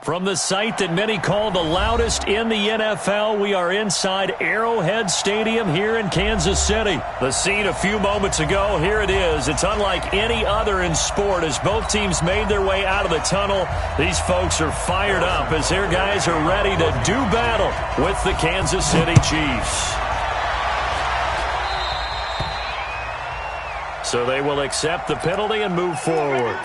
From the site that many call the loudest in the NFL, we are inside Arrowhead Stadium here in Kansas City. The scene a few moments ago, here it is. It's unlike any other in sport as both teams made their way out of the tunnel. These folks are fired up as their guys are ready to do battle with the Kansas City Chiefs. So they will accept the penalty and move forward.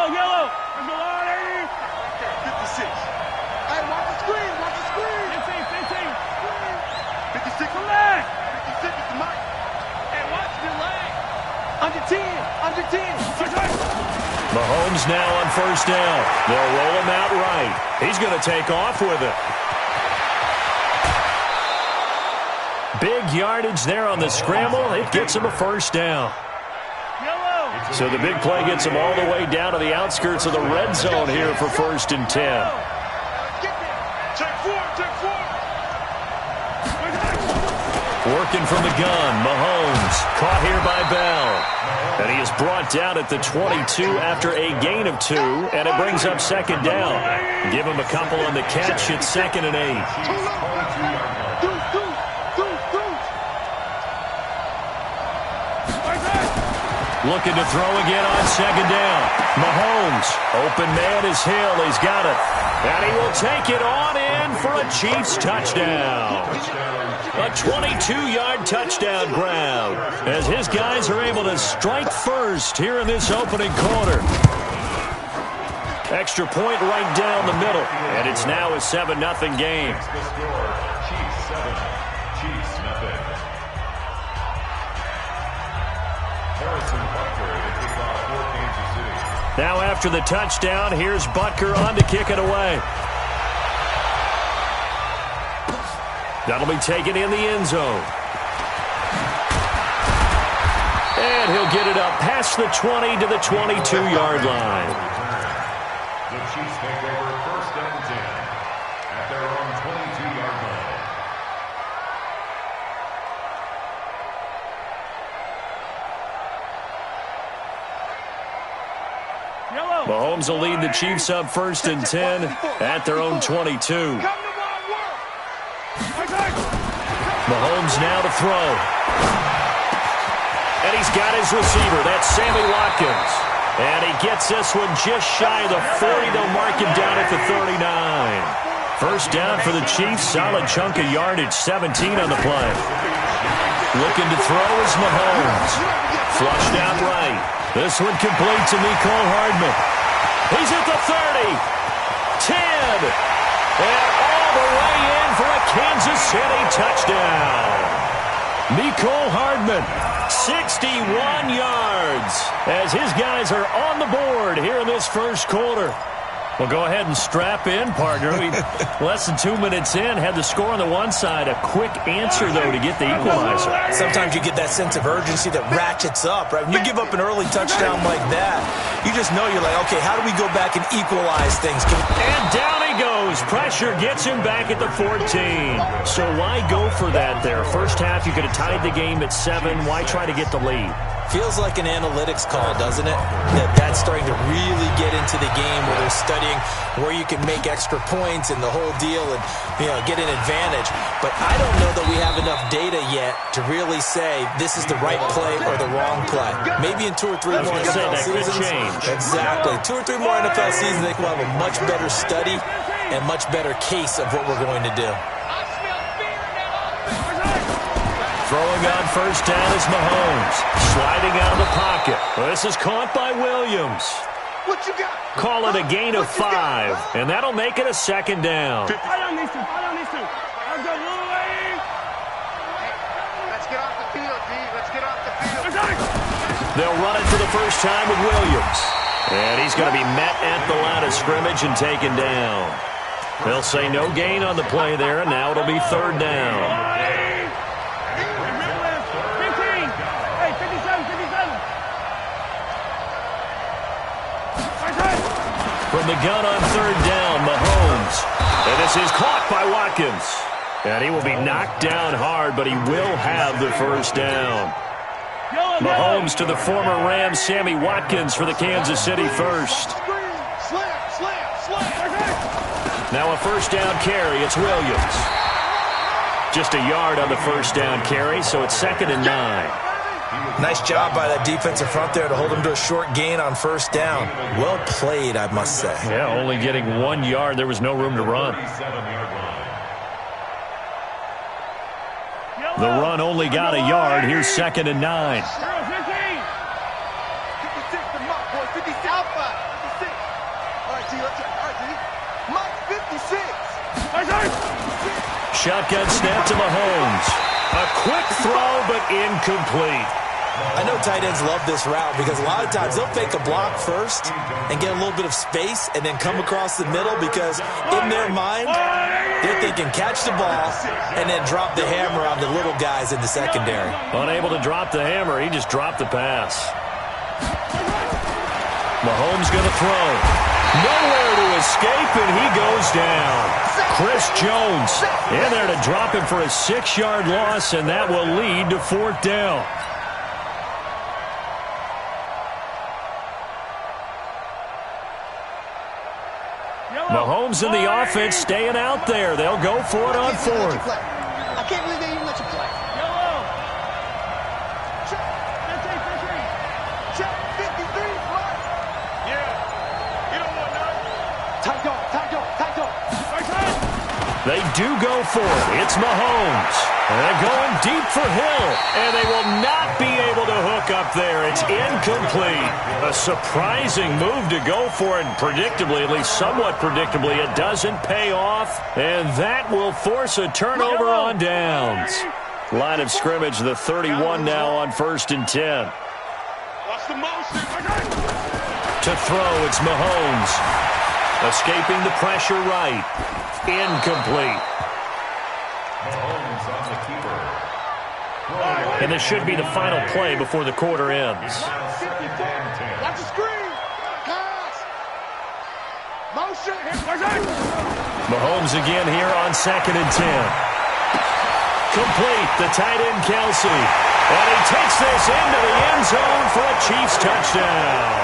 Yellow. There's a lot, 56. Hey, watch the screen. 15. 56. Relax. 56 is the mic. Hey, watch the leg. Under 10. Mahomes now on first down. They'll roll him out right. He's going to take off with it. Big yardage there on the scramble. It gets him a first down. So the big play gets him all the way down to the outskirts of the red zone here for 1st and 10. Working from the gun, Mahomes caught here by Bell. And he is brought down at the 22 after a gain of 2, and it brings up 2nd down. Give him a couple on the catch at 2nd and 8. Looking to throw again on 2nd down. Mahomes, open man is Hill. He's got it. And he will take it on in for a Chiefs touchdown. A 22-yard touchdown grab as his guys are able to strike first here in this opening quarter. Extra point right down the middle. And it's now a 7-0 game. Chiefs 7, Chiefs nothing. Now after the touchdown, here's Butker on to kick it away. That'll be taken in the end zone. And he'll get it up past the 20 to the 22-yard line. The Chiefs take over 1st and 10 at their own 22-yard line. Mahomes will lead the Chiefs up 1st and 10 at their own 22. Mahomes now to throw. And he's got his receiver. That's Sammy Watkins. And he gets this one just shy of the 40. They'll mark him down at the 39. 1st down for the Chiefs. Solid chunk of yardage. 17 on the play. Looking to throw is Mahomes. Flushed out right. This one complete to Mecole Hardman. He's at the 30. 10. And all the way in for a Kansas City touchdown. Mecole Hardman, 61 yards as his guys are on the board here in this first quarter. Well, go ahead and strap in, partner. We less than 2 minutes in, had the score on the one side. A quick answer, though, to get the equalizer. Sometimes you get that sense of urgency that ratchets up, right? When you give up an early touchdown like that, you just know you're like, okay, how do we go back and equalize things? And down he goes. Pressure gets him back at the 14. So why go for that there? First half, you could have tied the game at 7. Why try to get the lead? Feels like an analytics call, doesn't it? That's starting to really get into the game where they're studying where you can make extra points and the whole deal and, get an advantage. But I don't know that we have enough data yet to really say this is the right play or the wrong play. Maybe in 2 or 3 more NFL seasons. Exactly. 2 or 3 more NFL seasons, they will have a much better study and much better case of what we're going to do. Throwing on first down is Mahomes. Sliding out of the pocket. This is caught by Williams. What you got? Call it a gain of 5, and that'll make it a 2nd down. Let's go, Louie. Let's get off the field, G. Let's get off the field. They'll run it for the first time with Williams. And he's going to be met at the line of scrimmage and taken down. They'll say no gain on the play there, and now it'll be 3rd down. From the gun on 3rd down, Mahomes. And this is caught by Watkins. And he will be knocked down hard, but he will have the first down. Mahomes to the former Rams, Sammy Watkins for the Kansas City first. Now a first down carry. It's Williams. Just a yard on the first down carry, so it's 2nd and 9. Nice job by that defensive front there to hold him to a short gain on first down. Well played, I must say. Yeah, only getting 1 yard. There was no room to run. The run only got a yard. Here's 2nd and 9. Shotgun snap to Mahomes. A quick throw, but incomplete. I know tight ends love this route because a lot of times they'll fake a block first and get a little bit of space and then come across the middle because in their mind, they're thinking catch the ball and then drop the hammer on the little guys in the secondary. Unable to drop the hammer, he just dropped the pass. Mahomes going to throw. Nowhere to escape, and he goes down. Chris Jones in there to drop him for a 6-yard loss, and that will lead to 4th down. Mahomes and the offense staying out there. They'll go for it on 4th. I can't believe they even let you play. Check 53, right? Yeah. You don't want none. Tight go. They do go for it. It's Mahomes. And they're going deep for Hill. And they will not be able to hook up there. It's incomplete. A surprising move to go for it. And predictably, at least somewhat predictably, it doesn't pay off. And that will force a turnover on downs. Line of scrimmage, the 31 now on 1st and 10. Watch the motion. To throw, it's Mahomes. Escaping the pressure right. Incomplete. Mahomes on the keeper. And this should be the final play before the quarter ends. Watch the screen. Pass. Motion. Mahomes again here on 2nd and 10. Complete, the tight end Kelsey. And he takes this into the end zone for a Chiefs touchdown.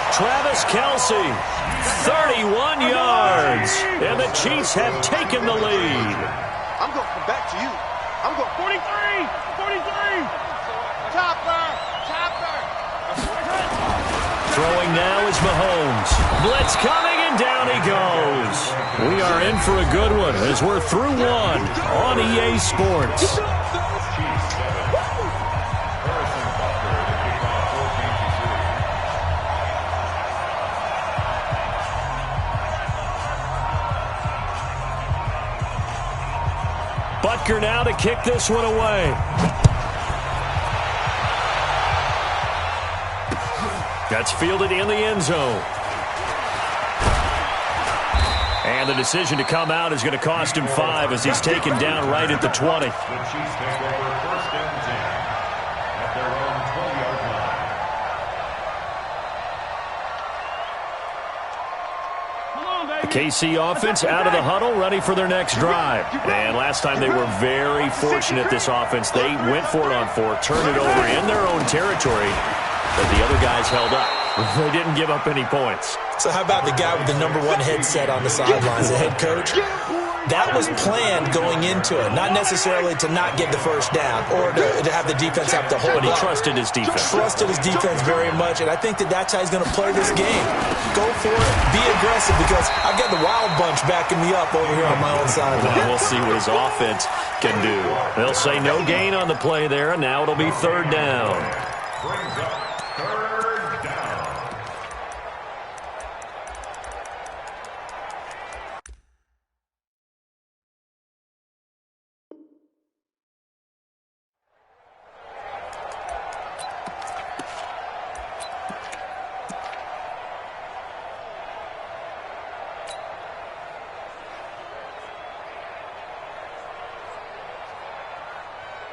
Travis Kelsey, 31 yards. And the Chiefs have taken the lead. I'm going to come back to you. I'm going 43. Chopper. Throwing now is Mahomes. Blitz coming, and down he goes. We are in for a good one as we're through one on EA Sports. Butker now to kick this one away. That's fielded in the end zone. And the decision to come out is going to cost him 5 as he's taken down right at the 20. The Chiefs take over 1st and 10 at their own 20-yard line. The KC offense out of the huddle, ready for their next drive. And last time they were very fortunate, this offense. They went for it on 4, turned it over in their own territory, but the other guys held up. They didn't give up any points. So how about the guy with the #1 headset on the sidelines, the head coach? That was planned going into it, not necessarily to not get the first down or to have the defense have to hold But he up. trusted his defense. Trusted his defense very much, and I think that's how he's going to play this game. Go for it, be aggressive, because I've got the wild bunch backing me up over here on my own sideline. We'll see what his offense can do. They'll say no gain on the play there, and now it'll be 3rd down. Brings up 3rd down.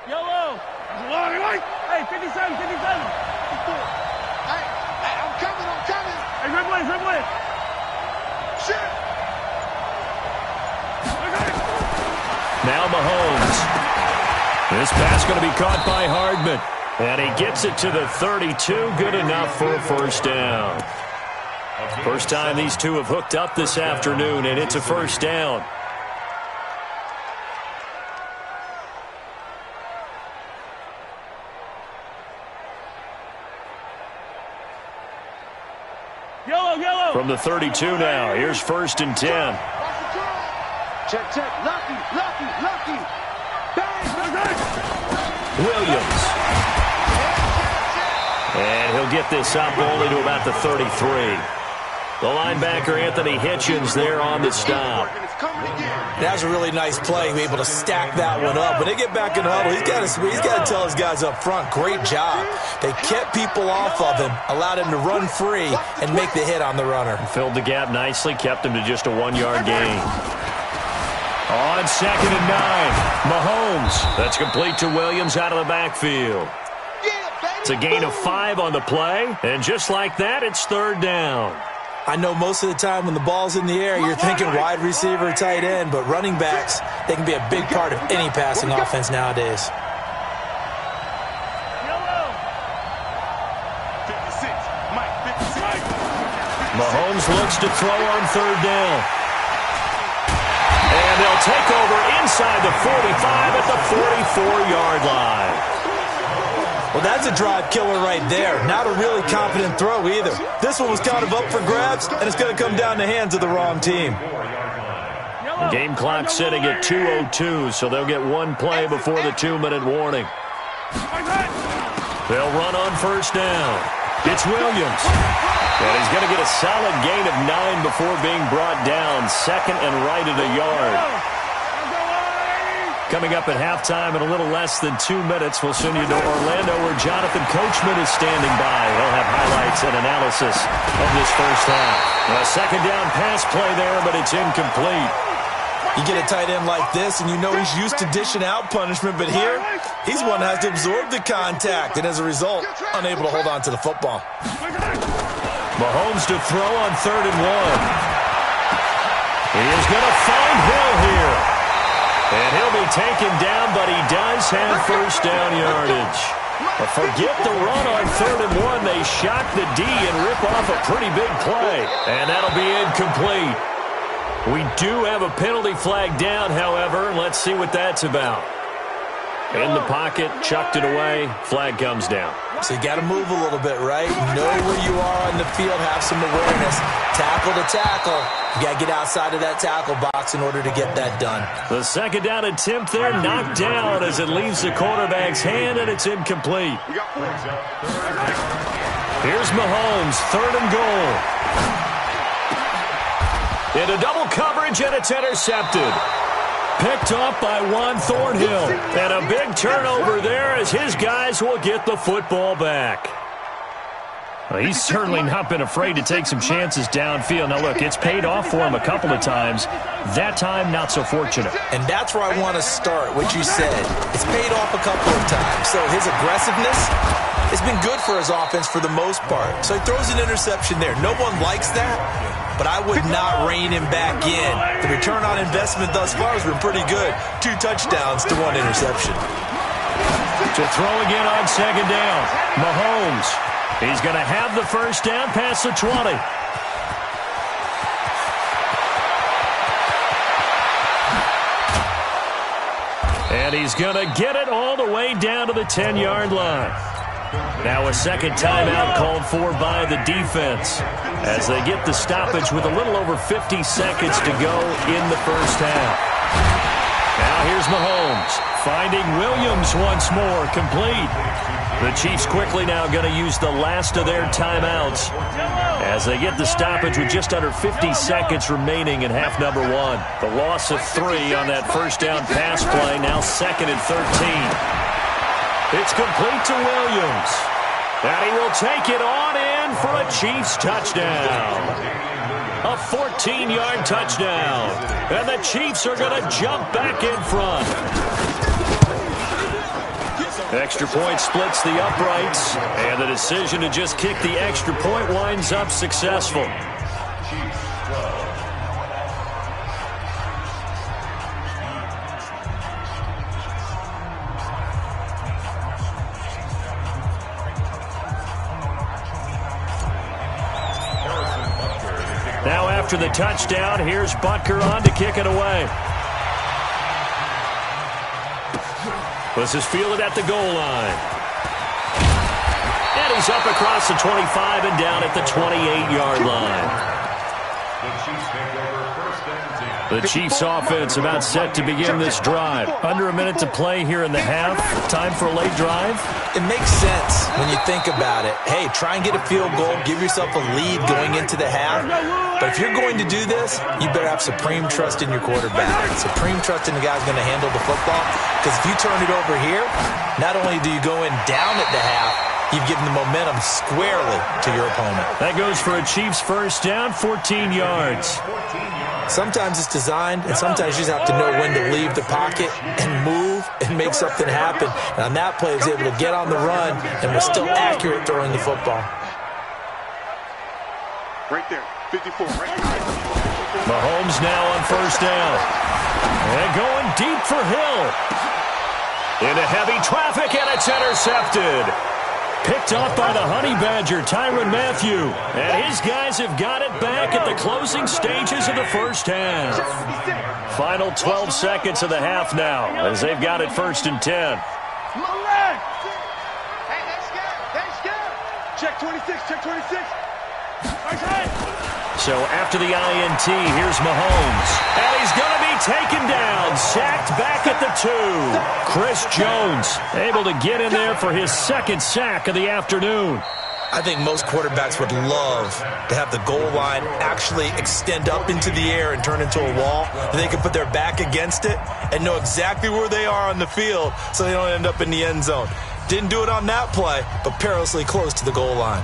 Yellow. Hey, 57. Hey, I'm coming. Hey, dribbling. Shit. Now Mahomes. This pass going to be caught by Hardman. And he gets it to the 32. Good enough for a first down. First time these two have hooked up this afternoon, and it's a first down. Yellow. From the 32 now, here's 1st and 10. Check. Lucky. Williams. And he'll get this up only to about the 33. The linebacker, Anthony Hitchens, there on the stop. That's a really nice play, be able to stack that one up. When they get back in the huddle, he's got to tell his guys up front, great job. They kept people off of him, allowed him to run free, and make the hit on the runner. Filled the gap nicely, kept him to just a 1-yard gain. On 2nd and 9, Mahomes. That's complete to Williams out of the backfield. It's a gain of 5 on the play, and just like that, it's 3rd down. I know most of the time when the ball's in the air, you're thinking wide receiver, tight end, but running backs, they can be a big part of any passing offense nowadays. Mahomes looks to throw on 3rd down. And they'll take over inside the 45 at the 44-yard line. Well, that's a drive killer right there. Not a really confident throw either. This one was kind of up for grabs, and it's going to come down the hands of the wrong team. Game clock sitting at 2:02, so they'll get one play before the 2-minute warning. They'll run on 1st down. It's Williams. And he's going to get a solid gain of 9 before being brought down. 2nd and right at a yard. Coming up at halftime in a little less than 2 minutes, we'll send you to Orlando where Jonathan Coachman is standing by. He'll have highlights and analysis of this first half. A 2nd down pass play there, but it's incomplete. You get a tight end like this, and you know he's used to dishing out punishment, but here, he's one that has to absorb the contact, and as a result, unable to hold on to the football. Mahomes to throw on 3rd and 1. He is going to find Hill here. And he'll be taken down, but he does have 1st down yardage. But forget the run on 3rd and 1. They shock the D and rip off a pretty big play. And that'll be incomplete. We do have a penalty flag down, however. Let's see what that's about. In the pocket, chucked it away. Flag comes down. So you got to move a little bit, right? Know where you are on the field, have some awareness. Tackle to tackle. You got to get outside of that tackle box in order to get that done. The 2nd down attempt there knocked down as it leaves the quarterback's hand, and it's incomplete. Here's Mahomes, 3rd and goal. Into double coverage, and it's intercepted. Picked off by Juan Thornhill. And a big turnover there as his guys will get the football back. Well, he's certainly not been afraid to take some chances downfield. Now, look, it's paid off for him a couple of times. That time, not so fortunate. And that's where I want to start, what you said. It's paid off a couple of times. So his aggressiveness has been good for his offense for the most part. So he throws an interception there. No one likes that, but I would not rein him back in. The return on investment thus far has been pretty good. 2 touchdowns to 1 interception. To throw again on 2nd down. Mahomes. He's going to have the 1st down past the 20. And he's going to get it all the way down to the 10-yard line. Now a 2nd timeout called for by the defense as they get the stoppage with a little over 50 seconds to go in the first half. Now here's Mahomes finding Williams once more, complete. The Chiefs quickly now going to use the last of their timeouts as they get the stoppage with just under 50 seconds remaining in half number 1. The loss of 3 on that 1st down pass play, now 2nd and 13. It's complete to Williams. And he will take it on in for a Chiefs touchdown. A 14-yard touchdown. And the Chiefs are going to jump back in front. Extra point splits the uprights, and the decision to just kick the extra point winds up successful. after the touchdown. Here's Butker on to kick it away. This is fielded at the goal line. And he's up across the 25 and down at the 28-yard line. The Chiefs offense about set to begin this drive. Under a minute to play here in the half. Time for a late drive. It makes sense when you think about it. Hey, try and get a field goal. Give yourself a lead going into the half. But if you're going to do this, you better have supreme trust in your quarterback. Supreme trust in the guy who's going to handle the football. Because if you turn it over here, not only do you go in down at the half, you've given the momentum squarely to your opponent. That goes for a Chiefs first down, 14 yards. Sometimes it's designed, and sometimes you just have to know when to leave the pocket and move and make something happen. And on that play, he was able to get on the run and was still accurate throwing the football. Right there, 54, right there. Mahomes now on first down. And going deep for Hill. Into heavy traffic, and it's intercepted. Picked off by the Honey Badger, Tyrann Mathieu. And his guys have got it back at the closing stages of the first half. Final 12 seconds of the half now as they've got it first and 10. Hey, that's good. That's good. Check 26, check 26. So after the INT, here's Mahomes. And he's going to be taken down. Sacked back at the 2. Chris Jones able to get in there for his second sack of the afternoon. I think most quarterbacks would love to have the goal line actually extend up into the air and turn into a wall. And they can put their back against it and know exactly where they are on the field so they don't end up in the end zone. Didn't do it on that play, but perilously close to the goal line.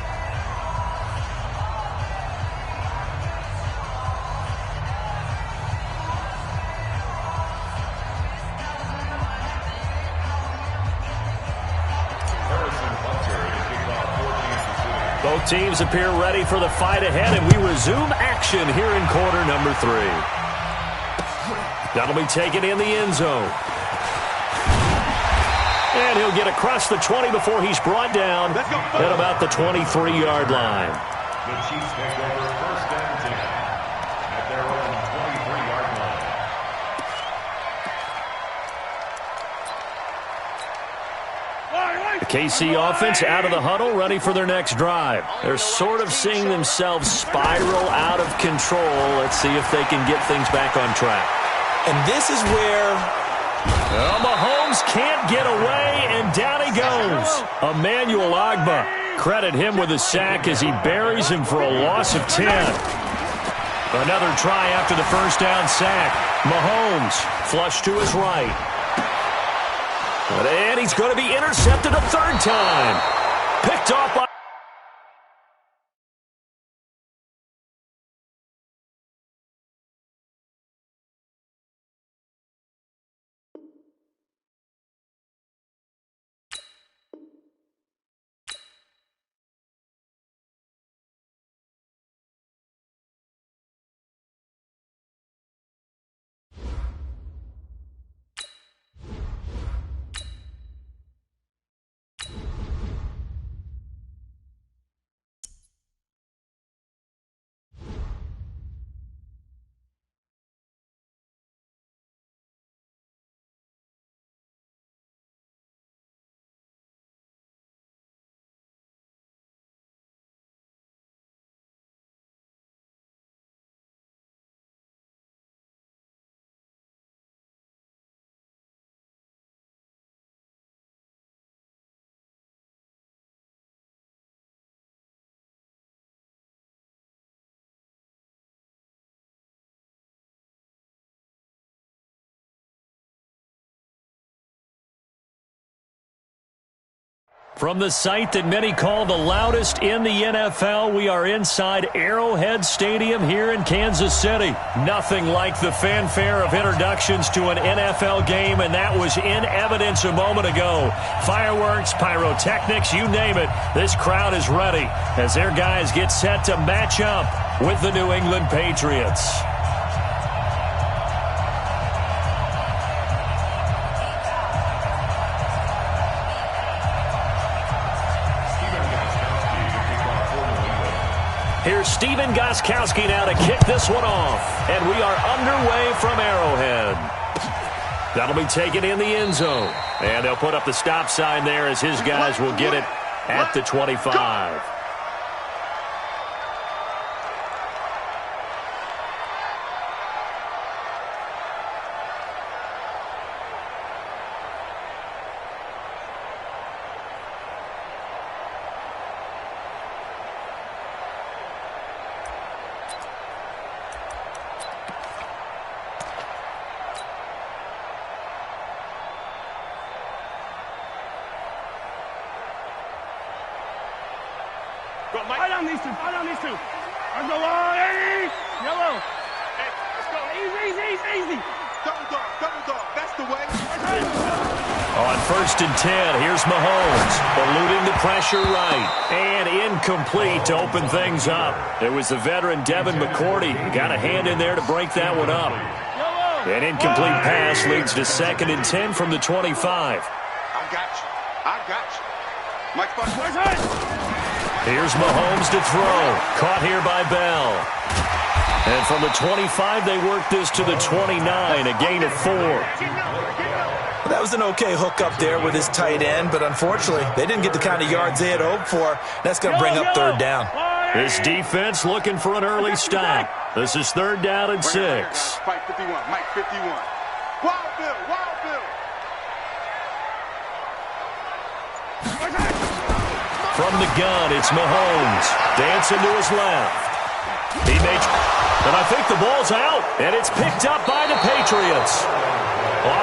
Both teams appear ready for the fight ahead, and we resume action here in quarter number 3. That'll be taken in the end zone. And he'll get across the 20 before he's brought down at about the 23-yard line. The Chiefs take over first and 10 at their own 23-yard line. The KC offense out of the huddle, ready for their next drive. They're sort of seeing themselves spiral out of control. Let's see if they can get things back on track. And this is where Mahomes can't get away, and down he goes. Emmanuel Ogbah, credit him with a sack as he buries him for a loss of 10. Another try after the first down sack. Mahomes flush to his right. And he's going to be intercepted a third time. Picked off by... From the site that many call the loudest in the NFL, we are inside Arrowhead Stadium here in Kansas City. Nothing like the fanfare of introductions to an NFL game, and that was in evidence a moment ago. Fireworks, pyrotechnics, you name it. This crowd is ready as their guys get set to match up with the New England Patriots. Here's Steven Gostkowski now to kick this one off. And we are underway from Arrowhead. That'll be taken in the end zone. And they'll put up the stop sign there as his guys will get it at the 25. Fight on these two. Let's go, hey! Yellow. Hey, let's go. Easy. Double dog. That's the way. On 1st and 10, here's Mahomes, eluding the pressure right. And incomplete to open things up. It was the veteran Devin McCourty. Got a hand in there to break that one up. An incomplete pass leads to 2nd and 10 from the 25. I got you. Mike Buck. Here's Mahomes to throw. Caught here by Bell. And from the 25, they work this to the 29, a gain of 4. That was an okay hook up there with his tight end, but unfortunately, they didn't get the kind of yards they had hoped for. That's going to bring up 3rd down. This defense looking for an early stop. This is 3rd down and 6. Mike 51. Wild Bill. From the gun, it's Mahomes. Dancing to his left. He makes, and I think the ball's out, and it's picked up by the Patriots.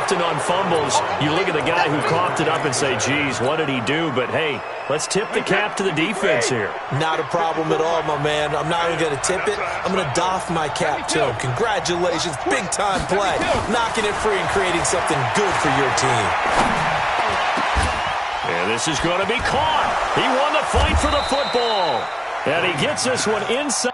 Often on fumbles, you look at the guy who coughed it up and say, geez, what did he do? But, hey, let's tip the cap to the defense here. Not a problem at all, my man. I'm not even going to tip it. I'm going to doff my cap to him. Congratulations, big-time play. Knocking it free and creating something good for your team. And this is going to be caught. He won the fight for the football. And he gets this one inside.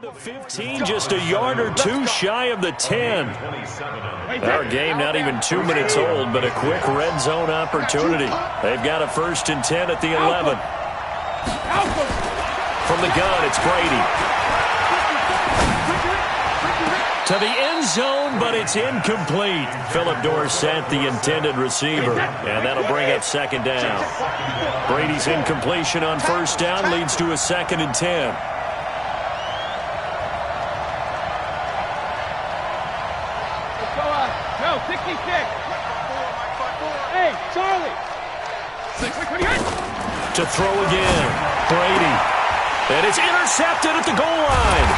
The 15, just a yard or two shy of the 10. Our game not even 2 minutes old, but a quick red zone opportunity. They've got a 1st and 10 at the 11. From the gun, it's Brady. To the end zone, but it's incomplete. Philip Dorsett, the intended receiver, and that'll bring up 2nd down. Brady's incompletion on 1st down leads to a 2nd and 10. Hey, Charlie. To throw again, Brady. And it's intercepted at the goal line.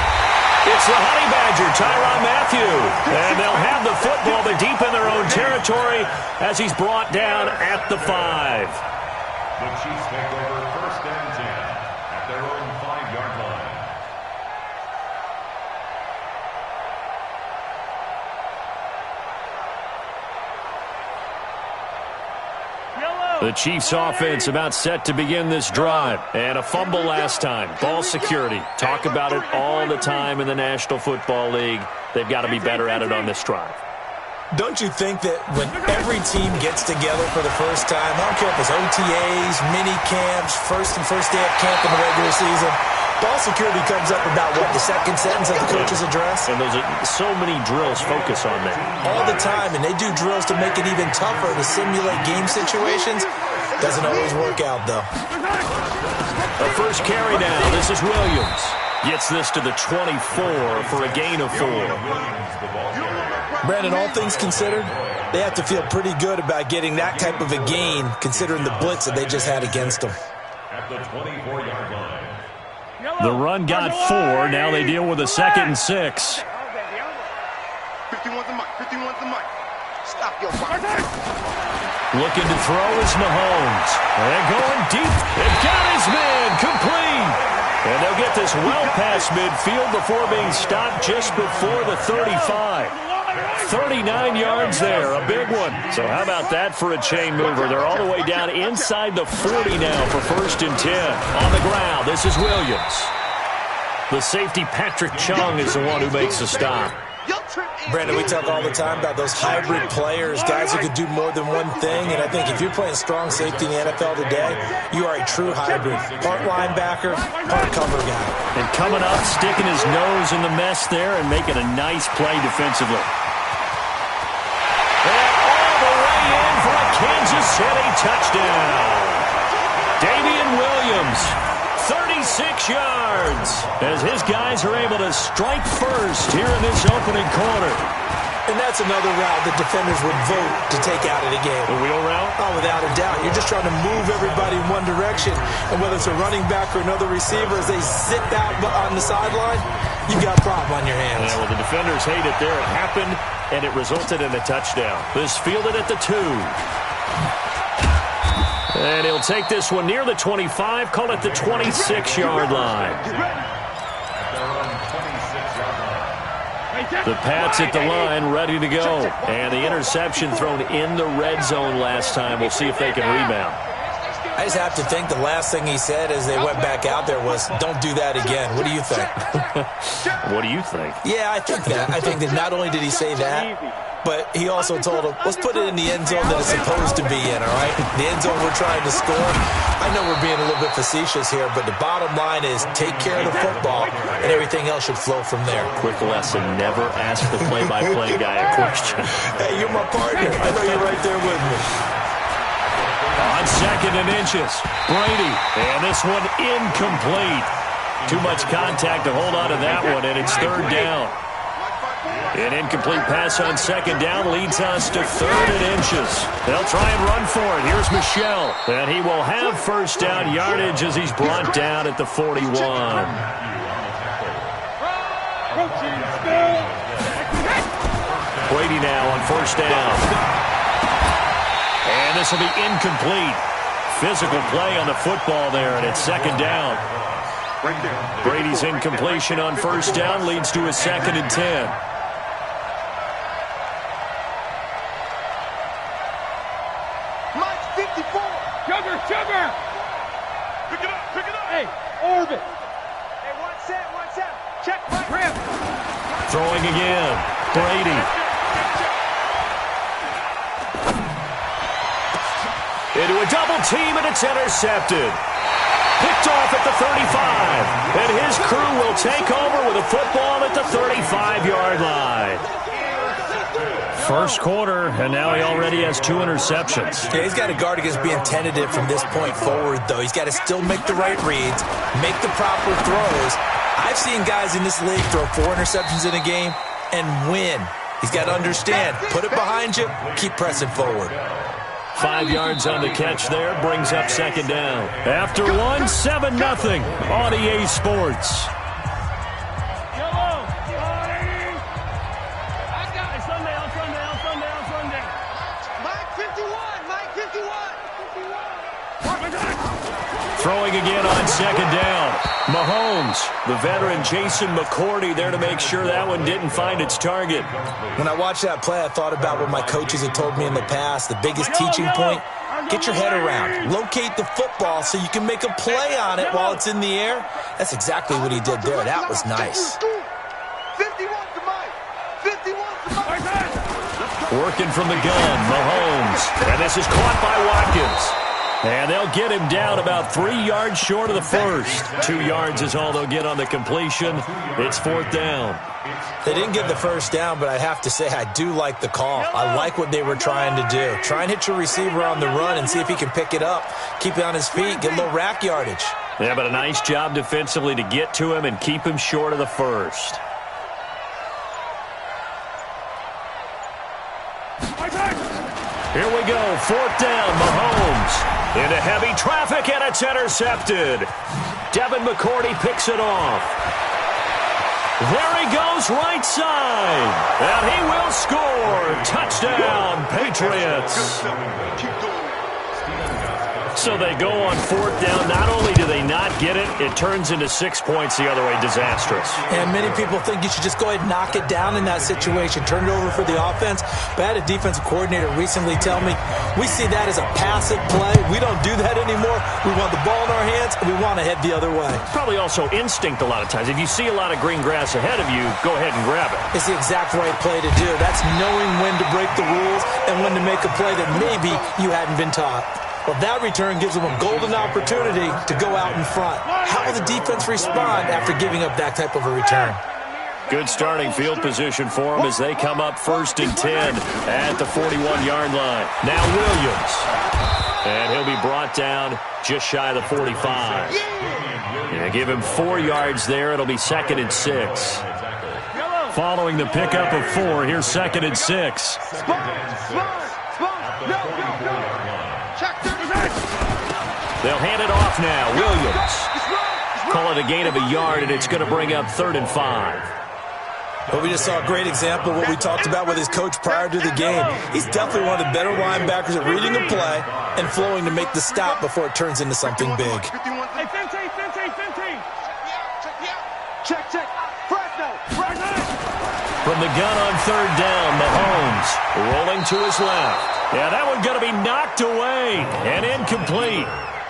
It's the Honey Badger, Tyrann Mathieu. And they'll have the football, but deep in their own territory as he's brought down at the 5. The Chiefs take over 1st and 10 at their own 5-yard line. The Chiefs offense about set to begin this drive. And a fumble last time. Ball security. Talk about it all the time in the National Football League. They've got to be better at it on this drive. Don't you think that when every team gets together for the first time, I don't care if it's OTAs, mini camps, first day of camp in the regular season, ball security comes up about, what, the 2nd sentence of the coach's address? And those are so many drills focus on that. All the time, and they do drills to make it even tougher to simulate game situations. Doesn't always work out, though. A first carry now. This is Williams. Gets this to the 24 for a gain of 4. Brandon, all things considered, they have to feel pretty good about getting that type of a gain, considering the blitz that they just had against them. At the 24-yard line. The run got 4. Now they deal with a 2nd and 6. 51's the mic. Looking to throw is Mahomes. And going deep. It got his man complete. And they'll get this well past midfield before being stopped just before the 35. 39 yards there, a big one. So how about that for a chain mover? They're all the way down inside the 40 now for 1st and 10. On the ground, this is Williams. The safety, Patrick Chung, is the one who makes the stop. Brandon, we talk all the time about those hybrid players, guys who could do more than one thing, and I think if you're playing strong safety in the NFL today, you are a true hybrid. Part linebacker, part cover guy. And coming up, sticking his nose in the mess there and making a nice play defensively. And all the way in for a Kansas City touchdown. Damian Williams, 36 yards, as his guys are able to strike first here in this opening quarter. And that's another route that defenders would vote to take out of the game. The wheel route? Oh, without a doubt. You're just trying to move everybody in one direction. And whether it's a running back or another receiver, as they sit out on the sideline, you've got a problem on your hands. Yeah, well, the defenders hate it there. It happened, and it resulted in a touchdown. This fielded at the 2. And he'll take this one near the 25, call it the 26-yard line. The Pats at the line, ready to go. And the interception thrown in the red zone last time. We'll see if they can rebound. I just have to think the last thing he said as they went back out there was, don't do that again. What do you think? What do you think? Yeah, I think that. I think that not only did he say that, but he also told him, let's put it in the end zone that it's supposed to be in, all right? The end zone we're trying to score. I know we're being a little bit facetious here, but the bottom line is take care of the football, and everything else should flow from there. Quick lesson, never ask the play-by-play guy a question. Hey, you're my partner. I know you're right there with me. On 2nd and inches, Brady, and this one incomplete. Too much contact to hold on to that one, and it's 3rd down. An incomplete pass on 2nd down leads us to 3rd and inches. They'll try and run for it. Here's Michelle, and he will have 1st down yardage as he's brought down at the 41. Brady now on 1st down. And this will be incomplete. Physical play on the football there, and it's 2nd down. Brady's incompletion on 1st down leads to a 2nd and 10. Mike 54. Sugar. Pick it up. Hey, orbit. Hey, one set. Check right. Grip. Throwing again. Brady. Into a double team, and it's intercepted. Picked off at the 35. And his crew will take over with a football at the 35-yard line. First quarter, and now he already has 2 interceptions. Yeah, he's got to guard against being tentative from this point forward, though. He's got to still make the right reads, make the proper throws. I've seen guys in this league throw 4 interceptions in a game and win. He's got to understand, put it behind you, keep pressing forward. 5 yards on the catch there, brings up 2nd down. After 1, 7-0 on EA Sports. Throwing again on 2nd down. Mahomes, the veteran Jason McCourty there to make sure that one didn't find its target. When I watched that play, I thought about what my coaches had told me in the past. The biggest teaching point, get your head around. Locate the football so you can make a play on it while it's in the air. That's exactly what he did there. That was nice. 51 to Mike. 51 to Mike. Working from the gun, Mahomes. And this is caught by Watkins. And they'll get him down about 3 yards short of the first. 2 yards is all they'll get on the completion. It's 4th down. They didn't get the first down, but I have to say I do like the call. I like what they were trying to do. Try and hit your receiver on the run and see if he can pick it up. Keep it on his feet, get a little rack yardage. Yeah, but a nice job defensively to get to him and keep him short of the first. Here we go, 4th down, Mahomes. Into heavy traffic, and it's intercepted. Devin McCourty picks it off. There he goes, right side. And he will score. Touchdown, Patriots. So they go on fourth down. Not only do they not get it, it turns into 6 points the other way. Disastrous. And many people think you should just go ahead and knock it down in that situation. Turn it over for the offense. But I had a defensive coordinator recently tell me, we see that as a passive play. We don't do that anymore. We want the ball in our hands, and we want to head the other way. Probably also instinct a lot of times. If you see a lot of green grass ahead of you, go ahead and grab it. It's the exact right play to do. That's knowing when to break the rules and when to make a play that maybe you hadn't been taught. Well, that return gives them a golden opportunity to go out in front. How will the defense respond after giving up that type of a return? Good starting field position for them as they come up 1st and 10 at the 41-yard line. Now Williams. And he'll be brought down just shy of the 45. Give him 4 yards there. It'll be 2nd and 6. Following the pickup of 4, here's 2nd and 6. They'll hand it off now. Williams. Call it a gain of a yard, and it's going to bring up 3rd and 5. Well, we just saw a great example of what we talked about with his coach prior to the game. He's definitely one of the better linebackers at reading a play and flowing to make the stop before it turns into something big. Hey, Fente. Check. From the gun on 3rd down, Mahomes rolling to his left. Yeah, that one going to be knocked away and incomplete.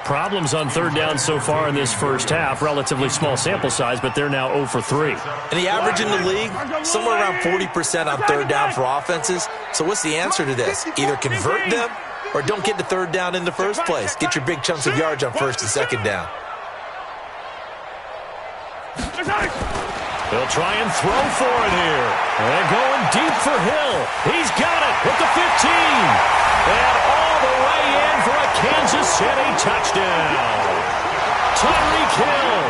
Problems on 3rd down so far in this first half. Relatively small sample size, but they're now 0 for 3. And the average in the league, somewhere around 40% on 3rd down for offenses. So what's the answer to this? Either convert them or don't get to 3rd down in the first place. Get your big chunks of yards on 1st and 2nd down. They'll try and throw for it here. And going deep for Hill. He's got it at the 15. And all the way in for a Kansas City touchdown. Tyreek Hill,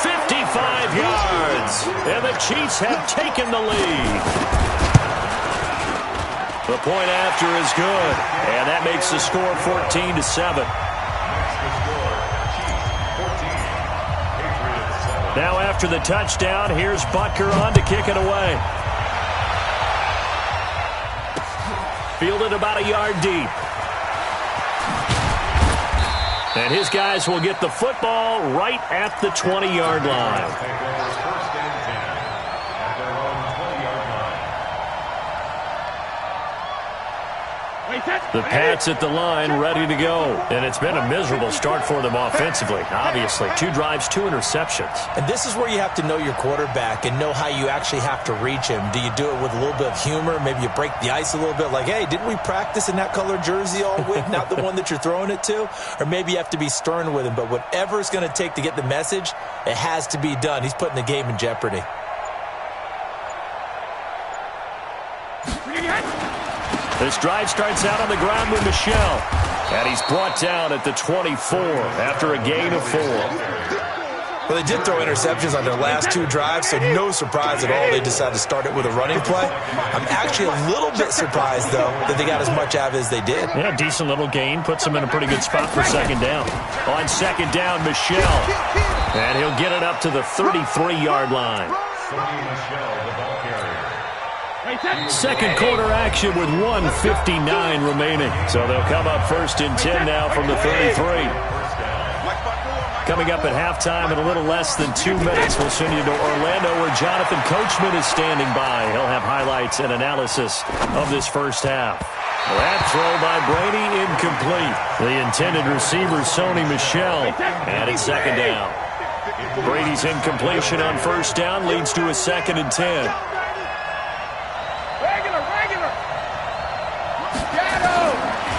55 yards. And the Chiefs have taken the lead. The point after is good. And that makes the score 14-7. Now after the touchdown, here's Butker on to kick it away. Fielded about a yard deep. And his guys will get the football right at the 20-yard line. The Pats at the line, ready to go. And it's been a miserable start for them offensively, obviously. 2 drives, 2 interceptions. And this is where you have to know your quarterback and know how you actually have to reach him. Do you do it with a little bit of humor? Maybe you break the ice a little bit, like, hey, didn't we practice in that color jersey all week, not the one that you're throwing it to? Or maybe you have to be stern with him. But whatever it's going to take to get the message, it has to be done. He's putting the game in jeopardy. This drive starts out on the ground with Michel. And he's brought down at the 24 after a gain of 4. Well, they did throw interceptions on their last 2 drives, so no surprise at all they decided to start it with a running play. I'm actually a little bit surprised, though, that they got as much out of it as they did. Yeah, decent little gain. Puts them in a pretty good spot for 2nd down. On 2nd down, Michel. And he'll get it up to the 33-yard line. Second quarter action with 1:59 remaining. So they'll come up 1st and 10 now from the 33. Coming up at halftime in a little less than 2 minutes, we'll send you to Orlando where Jonathan Coachman is standing by. He'll have highlights and analysis of this first half. That throw by Brady incomplete. The intended receiver, Sony Michel, and it's 2nd down. Brady's incompletion on 1st down leads to a 2nd and 10.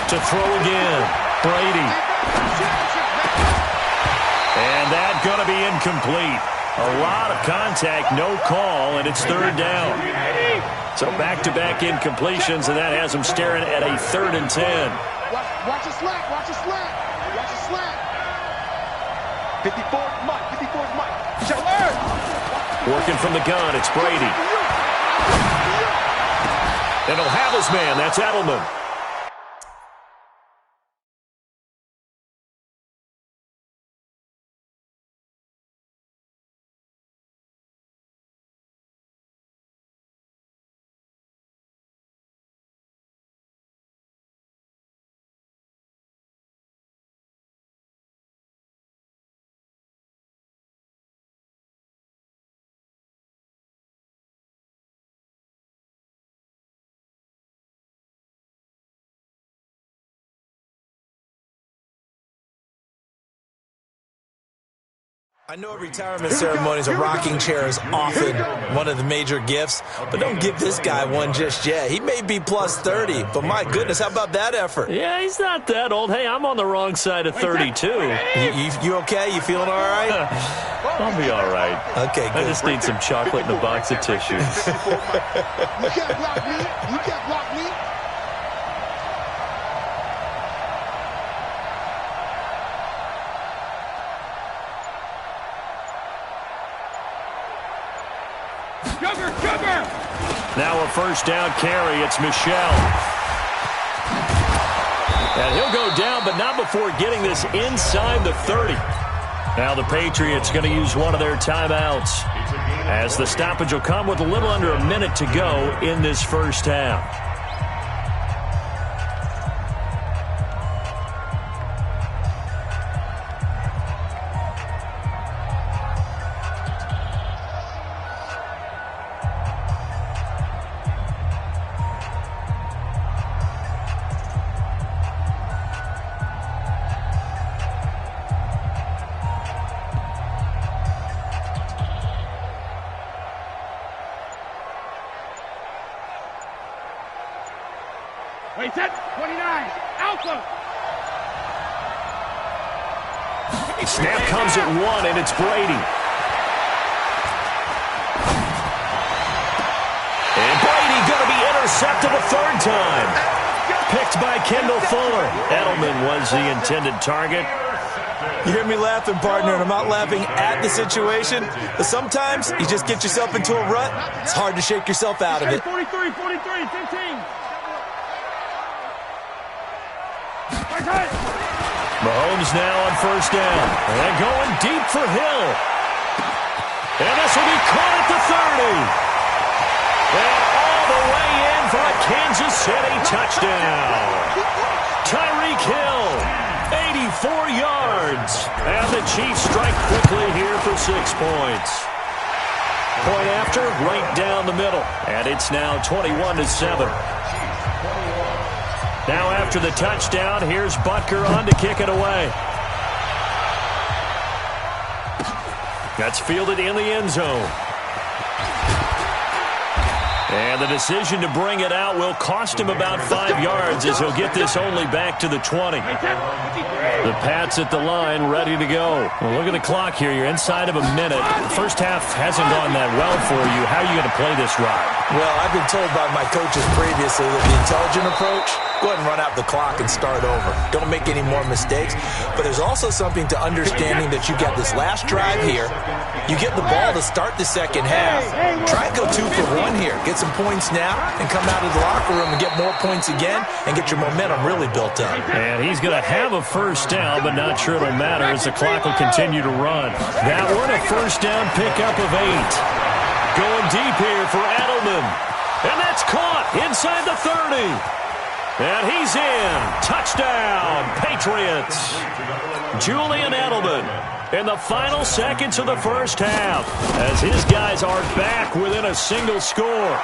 To throw again, Brady. And that's going to be incomplete. A lot of contact, no call, and it's 3rd down. So back-to-back incompletions, and that has them staring at a 3rd and 10. Watch a slant, watch a slant, watch a slant. 54 Mike. Working from the gun, it's Brady. And he'll have his man, that's Edelman. I know at retirement ceremonies, a rocking chair is often one of the major gifts, but don't give this guy one just yet. He may be plus 30, but my goodness, how about that effort? Yeah, he's not that old. Hey, I'm on the wrong side of 32. You okay? You feeling all right? I'll be all right. Okay, good. I just need some chocolate and a box of tissues. You can't block me. You can't block me. Sugar! Now a first down carry. It's Michel. And he'll go down, but not before getting this inside the 30. Now the Patriots going to use one of their timeouts, as the stoppage will come with a little under a minute to go in this first half. Wait, set. 29. Alpha. Snap comes at 1, and it's Brady. And Brady going to be intercepted a third time. Picked by Kendall Fuller. Edelman was the intended target. You hear me laughing, partner, and I'm not laughing at the situation, but sometimes you just get yourself into a rut. It's hard to shake yourself out of it. 43, 15. Mahomes now on first down. And going deep for Hill. And this will be caught at the 30. And all the way in for a Kansas City touchdown. Tyreek Hill, 84 yards. And the Chiefs strike quickly here for 6 points. Point after, right down the middle. And it's now 21-7. Now after the touchdown, here's Butker on to kick it away. That's fielded in the end zone. And the decision to bring it out will cost him about 5 yards, as he'll get this only back to the 20. The Pats at the line, ready to go. Well, look at the clock here. You're inside of a minute. The first half hasn't gone that well for you. How are you going to play this ride? Well, I've been told by my coaches previously that the intelligent approach, go ahead and run out the clock and start over. Don't make any more mistakes. But there's also something to understanding that you get this last drive here. You get the ball to start the second half. Try and go 2 for 1 here. Get some points now and come out of the locker room and get more points again and get your momentum really built up. And he's going to have a first down, but not sure it'll matter as the clock will continue to run. That one, a first down pickup of 8. Going deep here for Edelman. And that's caught inside the 30. And he's in. Touchdown, Patriots. Julian Edelman in the final seconds of the first half, as his guys are back within a single score.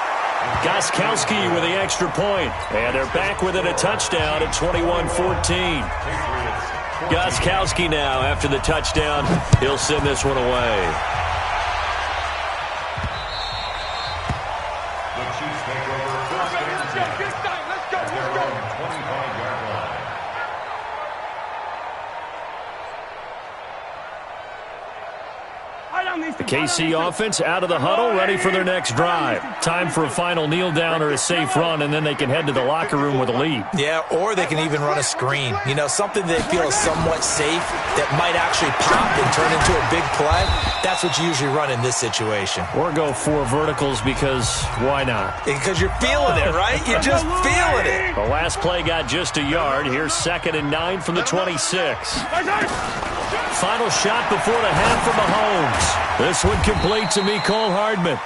Gostkowski with the extra point, and they're back within a touchdown at 21-14. Gostkowski now, after the touchdown, he'll send this one away. The KC offense out of the huddle, ready for their next drive. Time for a final kneel down or a safe run, and then they can head to the locker room with a lead. Yeah, or they can even run a screen. You know, something they feel is somewhat safe that might actually pop and turn into a big play. That's what you usually run in this situation. Or go 4 verticals, because why not? Because you're feeling it, right? You're just feeling it. The last play got just a yard. Here's 2nd and 9 from the 26. Final shot before the half from Mahomes. This one complete to Mecole Hardman.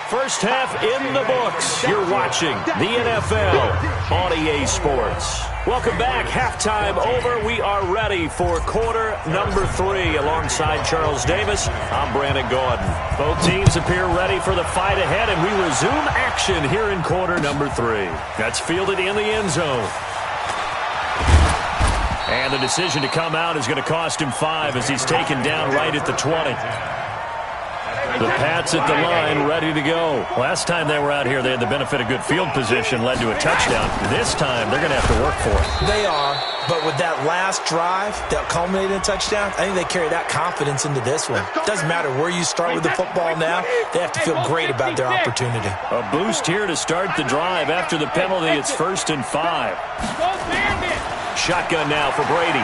First half in the books. You're watching the NFL on EA Sports. Welcome back. Halftime over. We are ready for quarter number 3. Alongside Charles Davis, I'm Brandon Gordon. Both teams appear ready for the fight ahead, and we resume action here in quarter number 3. That's fielded in the end zone. And the decision to come out is going to cost him 5 as he's taken down right at the 20. The Pats at the line, ready to go. Last time they were out here, they had the benefit of good field position, led to a touchdown. This time, they're going to have to work for it. They are, but with that last drive that culminated in a touchdown, I think they carry that confidence into this one. Doesn't matter where you start with the football now, they have to feel great about their opportunity. A boost here to start the drive. After the penalty, it's 1st and 5. Shotgun now for Brady.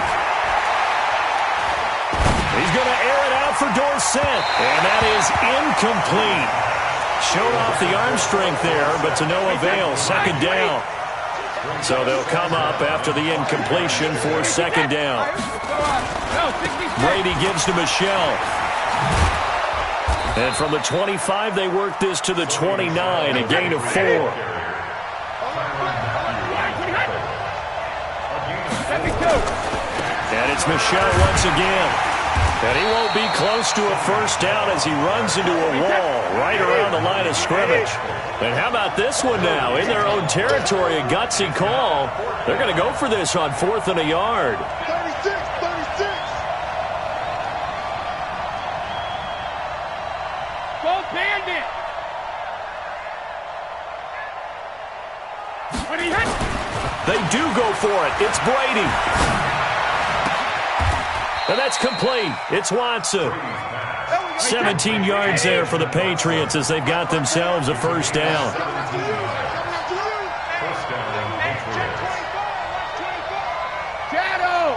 He's going to air it out for Dorsett, and that is incomplete. Showed off the arm strength there, but to no avail. 2nd down. So they'll come up after the incompletion for 2nd down. Brady gives to Michelle. And from the 25, they work this to the 29, a gain of 4. And it's Michelle once again. And he won't be close to a 1st down as he runs into a wall right around the line of scrimmage. And how about this one now? In their own territory, a gutsy call. They're going to go for this on 4th and a yard. 36. Go Bandit. When he hits. They do go for it. It's Brady. And that's complete. It's Watson. 17 yards there for the Patriots as they've got themselves a 1st down. Shadow.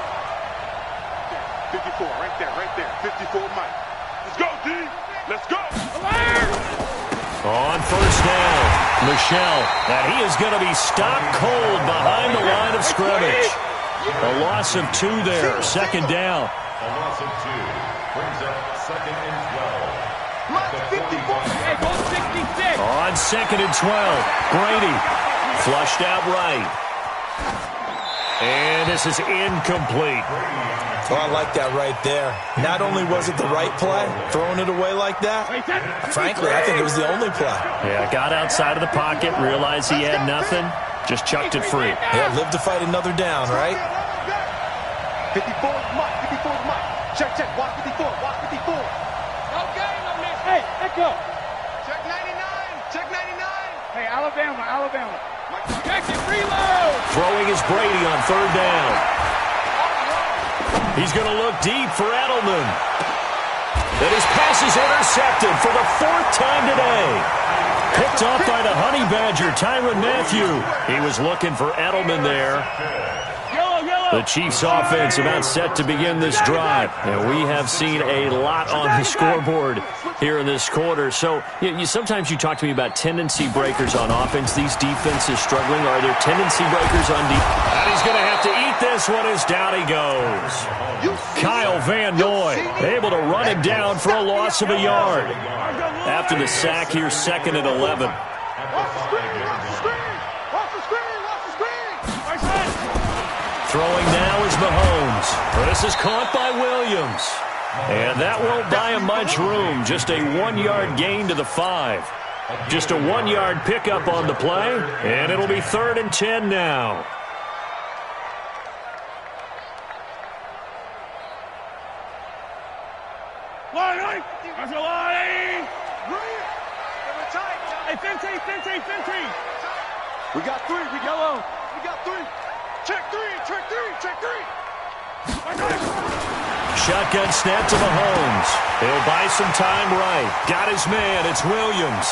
54, right there. 54, Mike. Let's go, D. Let's go. On 1st down, Michelle. And he is going to be stopped cold behind the line of scrimmage. A loss of 2 there. 2nd down. A loss of 2 brings up 2nd and 12. On 2nd and 12, Brady flushed out right. And this is incomplete. Oh, I like that right there. Not only was it the right play, throwing it away like that, frankly, I think it was the only play. Yeah, got outside of the pocket, realized he had nothing, just chucked it free. Yeah, live to fight another down, right? 54 Mike. Check. Watch 54. Okay, hey, let's go. Check 99. Hey, Alabama. Check it, reload. Throwing is Brady on 3rd down. He's going to look deep for Edelman. And his pass is intercepted for the 4th time today. Picked off by the Honey Badger, Tyrann Mathieu. He was looking for Edelman there. The Chiefs offense about set to begin this drive. And we have seen a lot on the scoreboard here in this quarter. So sometimes you talk to me about tendency breakers on offense. These defenses struggling. Are there tendency breakers on defense? And he's going to have to eat this one as down he goes. Kyle Van Noy able to run him down for a loss of a yard. After the sack here, 2nd and 11. Throwing now is Mahomes. This is caught by Williams. And that won't buy him much room. Just a 1-yard gain to the 5. Just a 1-yard pickup on the play. And it'll be 3rd and 10 now. Line. That's a line. Hey, Fenty. We got 3. We got 3. Check 3. Shotgun snap to Mahomes. He'll buy some time right. Got his man. It's Williams.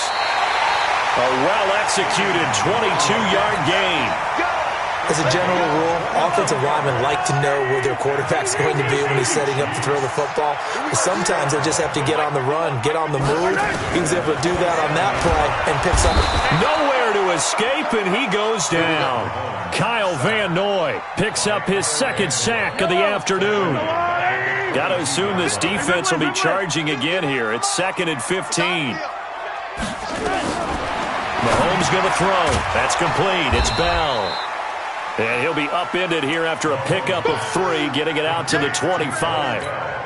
A well-executed 22-yard gain. As a general rule, offensive linemen like to know where their quarterback's going to be when he's setting up to throw the football. But sometimes they just have to get on the run, get on the move. He was able to do that on that play and picks up. Nowhere to escape, and he goes down. Kyle Van Noy picks up his 2nd sack of the afternoon. Got to assume this defense will be charging again here. It's 2nd and 15. Mahomes going to throw. That's complete. It's Bell. And he'll be upended here after a pickup of 3, getting it out to the 25.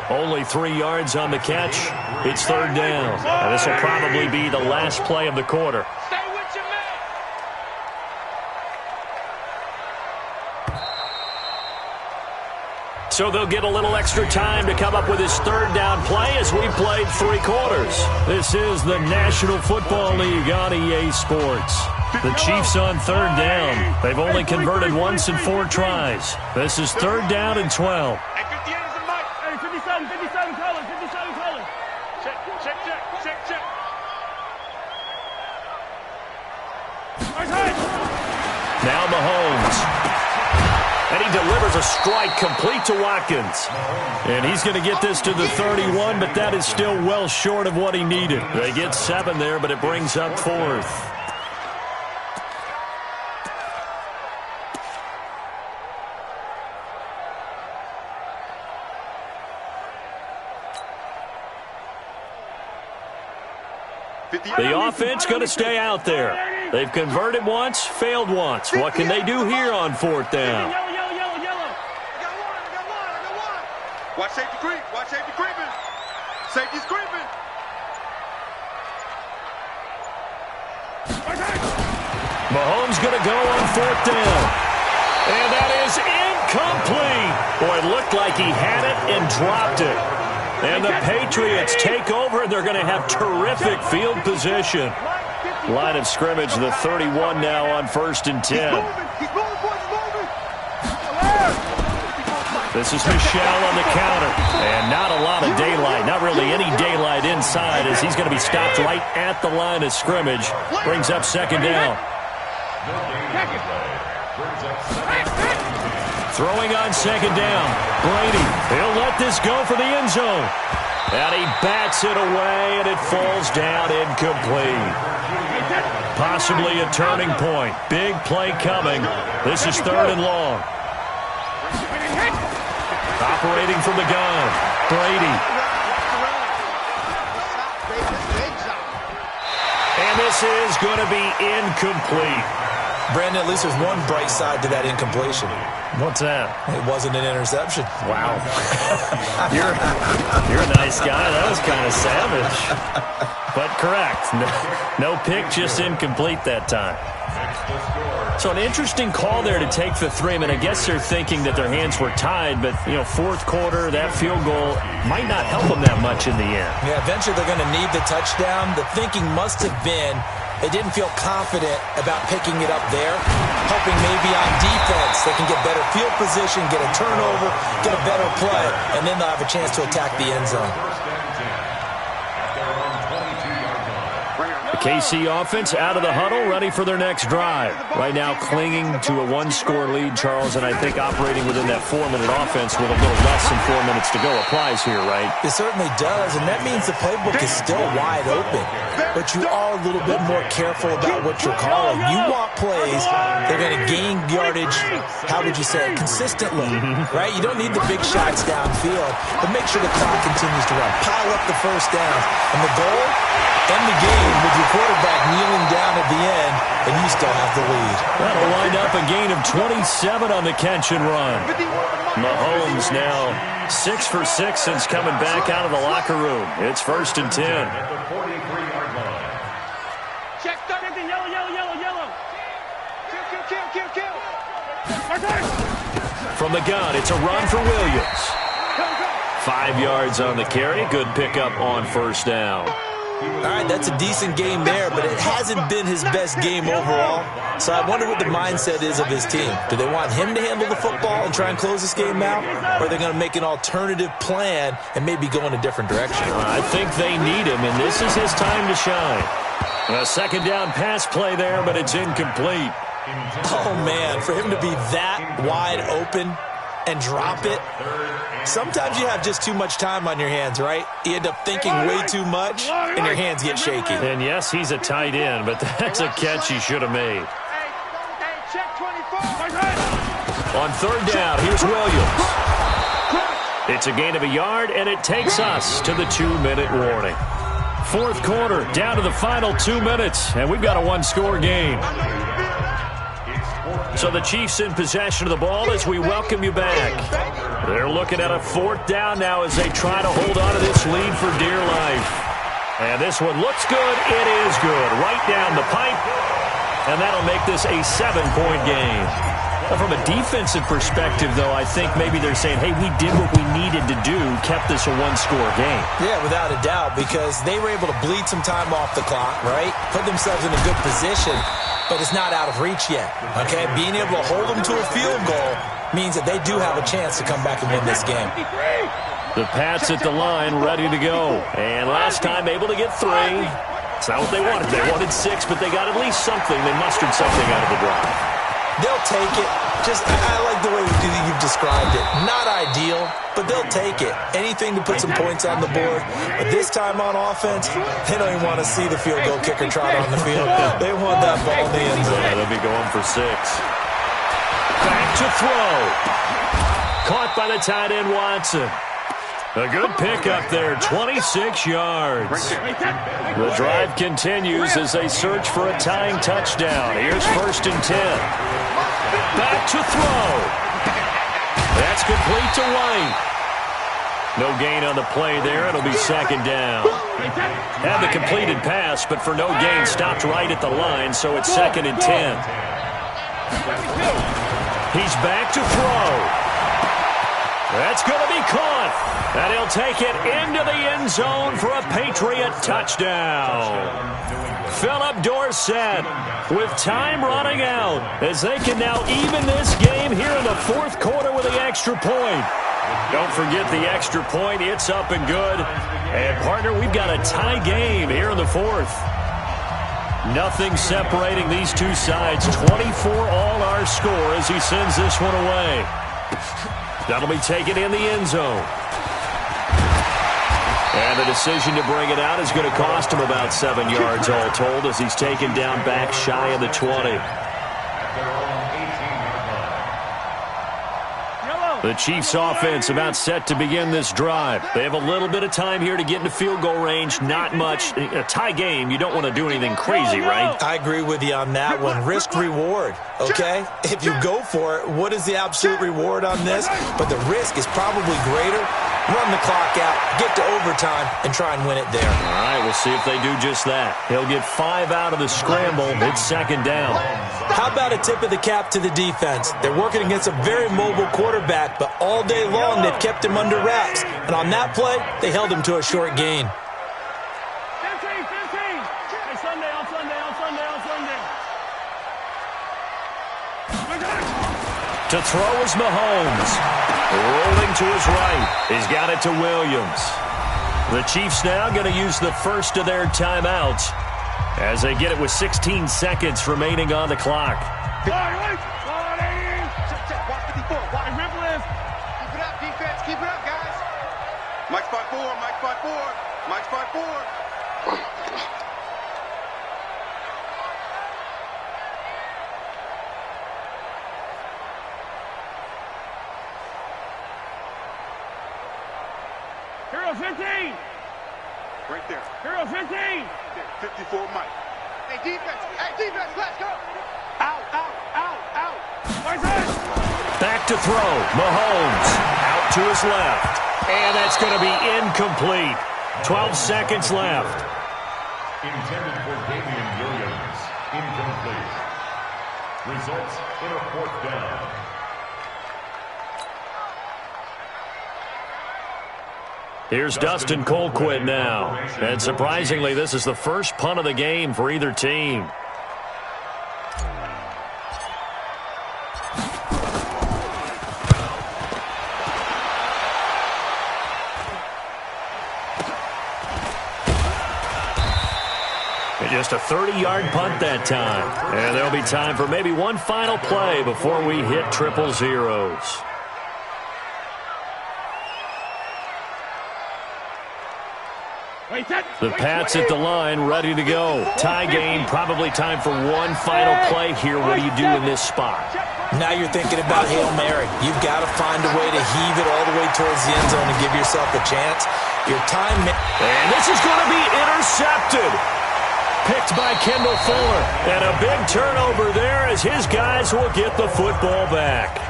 Only 3 yards on the catch. It's 3rd down. And this will probably be the last play of the quarter. So they'll get a little extra time to come up with his third down play as we played 3 quarters. This is the National Football League on EA Sports. The Chiefs on third down. They've only converted once in 4 tries. This is third down and 12. Hey, 58 is the mic. Hey, 57 colors, 57 colors. Check. Now Mahomes. And he delivers a strike complete to Watkins. And he's going to get this to the 31, but that is still well short of what he needed. They get 7 there, but it brings up 4th. The offense going to stay out there. They've converted once, failed once. What can they do here on 4th down? Yellow. I got one. Watch safety creeping. Safety's creeping. Mahomes going to go on 4th down. And that is incomplete. Boy, it looked like he had it and dropped it. And the Patriots take over, and they're going to have terrific field position. Line of scrimmage, the 31 now on 1st and 10. This is Michel on the counter. And not a lot of daylight, not really any daylight inside, as he's going to be stopped right at the line of scrimmage. Brings up 2nd down. Throwing on 2nd down. Brady, he'll let this go for the end zone. And he bats it away, and it falls down incomplete. Possibly a turning point. Big play coming. This is 3rd and long. Operating from the gun. Brady. And this is going to be incomplete. Brandon, at least there's one bright side to that incompletion. What's that? It wasn't an interception. Wow. You're a nice guy. That was kind of savage. But correct. No pick, just incomplete that time. So an interesting call there to take the 3. I mean, I guess they're thinking that their hands were tied, but, 4th quarter, that field goal might not help them that much in the end. Yeah, eventually they're going to need the touchdown. The thinking must have been they didn't feel confident about picking it up there, hoping maybe on defense they can get better field position, get a turnover, get a better play, and then they'll have a chance to attack the end zone. The KC offense out of the huddle, ready for their next drive. Right now clinging to a 1-score lead, Charles, and I think operating within that 4-minute offense with a little less than 4 minutes to go applies here, right? It certainly does, and that means the playbook is still wide open. But you are a little bit more careful about what you're calling. You want plays that are going to gain yardage, how would you say it, consistently, right? You don't need the big shots downfield, but make sure the clock continues to run. Pile up the first down. And the goal, end the game with your quarterback kneeling down at the end, and you still have the lead. That'll wind up a gain of 27 on the catch and run. Mahomes now 6 for 6 since coming back out of the locker room. It's 1st and 10. From the gun, it's a run for Williams. 5 yards on the carry. Good pickup on 1st down. All right, that's a decent game there, but it hasn't been his best game overall. So I wonder what the mindset is of his team. Do they want him to handle the football and try and close this game out? Or are they going to make an alternative plan and maybe go in a different direction? I think they need him, and this is his time to shine. A 2nd down pass play there, but it's incomplete. Oh, man, for him to be that wide open and drop it. Sometimes you have just too much time on your hands, right? You end up thinking way too much, and your hands get shaky. And yes, he's a tight end, but that's a catch he should have made. On 3rd down, here's Williams. It's a gain of a yard, and it takes us to the 2-minute warning. 4th quarter, down to the final 2 minutes, and we've got a 1-score game. So the Chiefs in possession of the ball as we welcome you back. They're looking at a 4th down now as they try to hold on to this lead for dear life. And this one looks good. It is good. Right down the pipe. And that'll make this a 7-point game. From a defensive perspective, though, I think maybe they're saying, hey, we did what we needed to do, kept this a one-score game. Yeah, without a doubt, because they were able to bleed some time off the clock, right? Put themselves in a good position, but it's not out of reach yet, okay? Being able to hold them to a field goal means that they do have a chance to come back and win this game. The Pats at the line, ready to go. And last time, able to get 3. It's not what they wanted. They wanted 6, but they got at least something. They mustered something out of the drive. They'll take it. I like the way you've described it. Not ideal, but they'll take it. Anything to put some points on the board. But this time on offense, they don't even want to see the field goal kicker trot on the field. They want that ball in the end zone. Yeah, they'll be going for 6. Back to throw. Caught by the tight end, Watson. A good pickup there, 26 yards. The drive continues as they search for a tying touchdown. Here's 1st and 10. Back to throw. That's complete to White. No gain on the play there. It'll be 2nd down. Had the completed pass, but for no gain, stopped right at the line, so it's 2nd and 10. He's back to throw. That's going to be caught. And he'll take it into the end zone for a Patriot touchdown. Philip Dorsett with time running out as they can now even this game here in the 4th quarter with the extra point. Don't forget the extra point. It's up and good. And, partner, we've got a tie game here in the 4th. Nothing separating these two sides. 24 all our score as he sends this one away. That'll be taken in the end zone. And the decision to bring it out is going to cost him about 7 yards all told as he's taken down back shy of the 20. The Chiefs offense about set to begin this drive. They have a little bit of time here to get into field goal range. Not much. A tie game, you don't want to do anything crazy, right? I agree with you on that one. Risk-reward, okay? If you go for it, what is the absolute reward on this? But the risk is probably greater. Run the clock out, get to overtime, and try and win it there. All right, we'll see if they do just that. He'll get 5 out of the scramble. It's 2nd down. How about a tip of the cap to the defense? They're working against a very mobile quarterback, but all day long they've kept him under wraps. And on that play, they held him to a short gain. 15. Hey, Sunday. To throw is Mahomes. Rolling to his right. He's got it to Williams. The Chiefs now going to use the first of their timeouts as they get it with 16 seconds remaining on the clock. Watch 54. Watch rip lift. Keep it up, defense. Keep it up, guys. Mike 5-4. Mike 5-4. Mike 5-4. Hero 15. Right there. Hero 15. 54 Mike. Hey, defense, let's go. Out. Back to throw. Mahomes out to his left. And that's going to be incomplete. 12 seconds left. Intended for Damian Williams. Incomplete. Results in a 4th down. Here's Dustin Colquitt now. And surprisingly, this is the first punt of the game for either team. Just a 30-yard punt that time. And there'll be time for maybe one final play before we hit triple zeros. The Pats at the line, ready to go. Tie game, probably time for one final play here. What do you do in this spot? Now you're thinking about Hail Mary. You've got to find a way to heave it all the way towards the end zone and give yourself a chance. Your time... And this is going to be intercepted. Picked by Kendall Fuller. And a big turnover there as his guys will get the football back.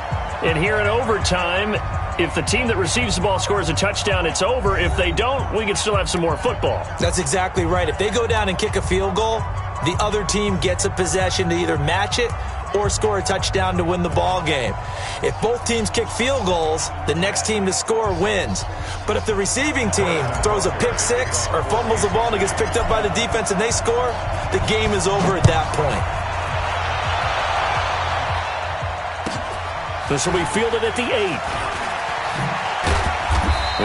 And here in overtime, if the team that receives the ball scores a touchdown, it's over. If they don't, we can still have some more football. That's exactly right. If they go down and kick a field goal, the other team gets a possession to either match it or score a touchdown to win the ball game. If both teams kick field goals, the next team to score wins. But if the receiving team throws a pick six or fumbles the ball and it gets picked up by the defense and they score, the game is over at that point. This will be fielded at the 8.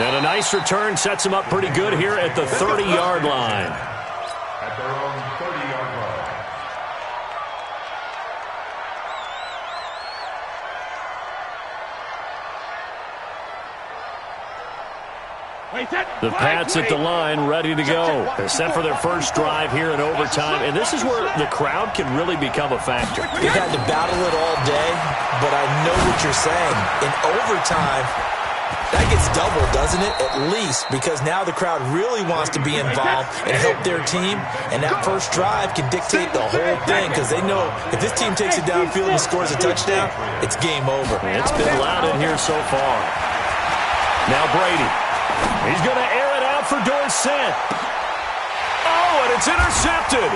And a nice return sets him up pretty good here at the 30-yard line. At their own 30-yard line. The Pats at the line, ready to go. They're set for their first drive here in overtime, and this is where the crowd can really become a factor. They've had to battle it all day, but I know what you're saying. In overtime, that gets doubled, doesn't it? At least, because now the crowd really wants to be involved and help their team, and that first drive can dictate the whole thing because they know if this team takes it downfield and scores a touchdown, it's game over. It's been loud in here so far. Now Brady. He's going to air it out for Dorsett. Oh, and it's intercepted.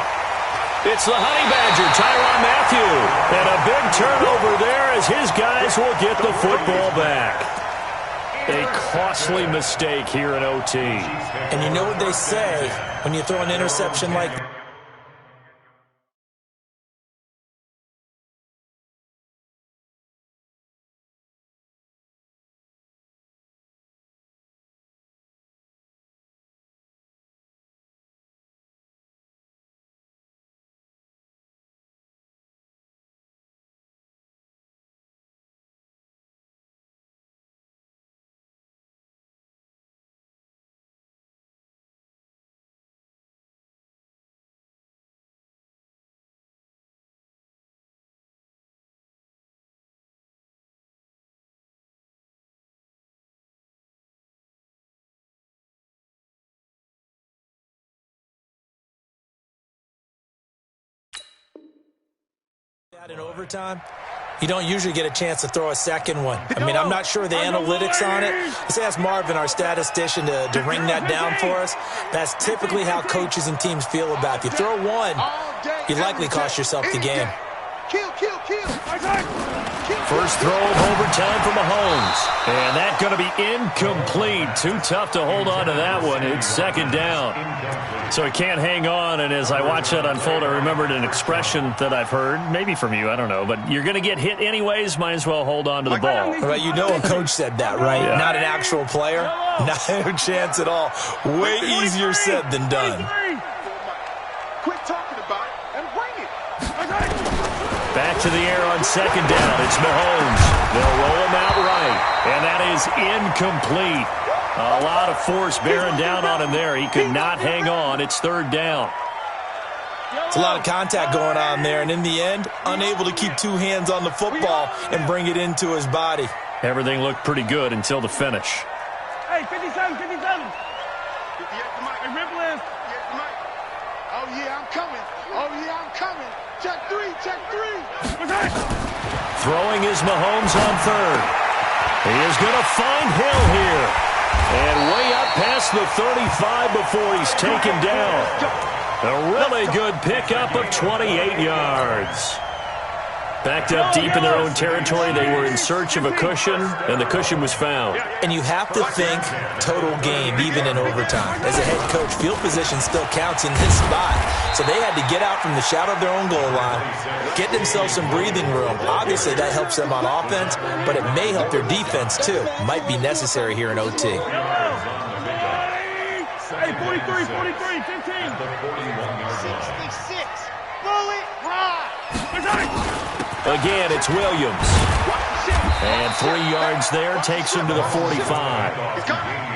It's the Honey Badger, Tyrann Mathieu. And a big turnover there as his guys will get the football back. A costly mistake here in OT. And you know what they say when you throw an interception like that? In overtime, you don't usually get a chance to throw a second one. I mean, I'm not sure the analytics on it. Let's ask Marvin, our statistician, to ring that down for us. That's typically how coaches and teams feel about it. If you throw one, you likely cost yourself the game. First throw of overtime for Mahomes. And that's going to be incomplete. Too tough to hold on to that one. It's second down. So he can't hang on, and as I watch that unfold, I remembered an expression that I've heard, maybe from you, I don't know, but you're going to get hit anyways, might as well hold on to the ball. Right, you know a coach said that, right? Yeah. Not an actual player? Not a chance at all. Way easier said than done. Quit talking about it and bring it. Back to the air on second down. It's Mahomes. They'll roll him out right, and that is incomplete. A lot of force bearing down on him there. He could not hang on. It's third down. It's a lot of contact going on there, and in the end, unable to keep two hands on the football and bring it into his body. Everything looked pretty good until the finish. Hey, 57, 57. Hey, rip list. Oh, yeah, I'm coming. Oh, yeah, I'm coming. Check three, check three. Throwing is Mahomes on third. He is going to find Hill here. And way up past the 35 before he's taken down. A really good pickup of 28 yards. Backed up deep in their own territory. They were in search of a cushion, and the cushion was found. And you have to think total game, even in overtime. As a head coach, field position still counts in this spot. So they had to get out from the shadow of their own goal line, get themselves some breathing room. Obviously, that helps them on offense, but it may help their defense, too. Might be necessary here in OT. Hey, 43, 43, 15. 66. Roll it high. Again, it's Williams. And 3 yards there takes him to the 45.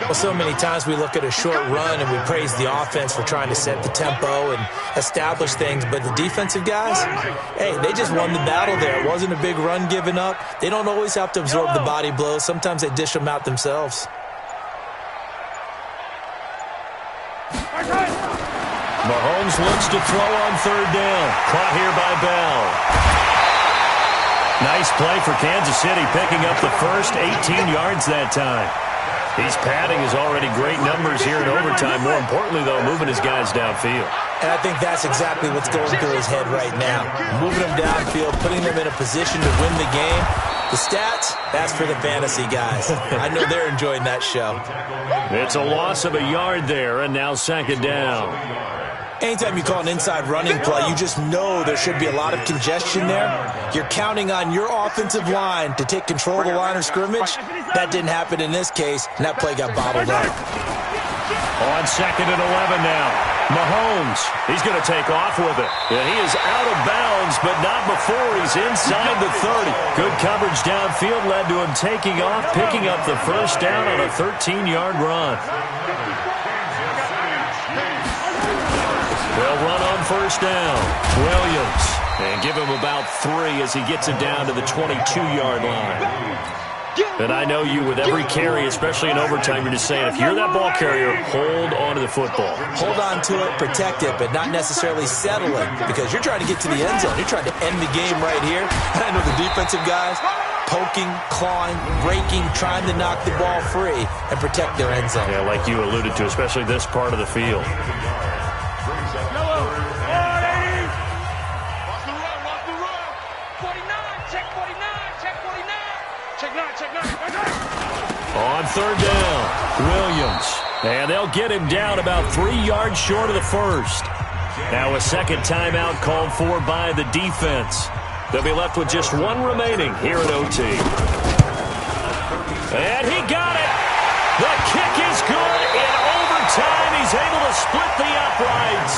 Well, so many times we look at a short run and we praise the offense for trying to set the tempo and establish things, but the defensive guys, hey, they just won the battle there. It wasn't a big run given up. They don't always have to absorb the body blows. Sometimes they dish them out themselves. Mahomes looks to throw on third down. Caught here by Bell. Nice play for Kansas City, picking up the first 18 yards that time. He's padding his already great numbers here in overtime. More importantly, though, moving his guys downfield. And I think that's exactly what's going through his head right now. Moving them downfield, putting them in a position to win the game. The stats, that's for the fantasy guys. I know they're enjoying that show. It's a loss of a yard there, and now second down. Anytime you call an inside running play, you just know there should be a lot of congestion there. You're counting on your offensive line to take control of the line of scrimmage. That didn't happen in this case, and that play got bottled up. On second and 11 now. Mahomes, he's going to take off with it. And he is out of bounds, but not before he's inside the 30. Good coverage downfield led to him taking off, picking up the first down on a 13-yard run. They'll run on first down. Williams. And give him about 3 as he gets it down to the 22-yard line. And I know you, with every carry, especially in overtime, you're just saying, if you're that ball carrier, hold on to the football. Hold on to it, protect it, but not necessarily settle it, because you're trying to get to the end zone. You're trying to end the game right here. And I know the defensive guys poking, clawing, breaking, trying to knock the ball free and protect their end zone. Yeah, like you alluded to, especially this part of the field. On third down, Williams. And they'll get him down about 3 yards short of the first. Now a second timeout called for by the defense. They'll be left with just 1 remaining here at OT. And he got it. The kick is good. In overtime, he's able to split the uprights.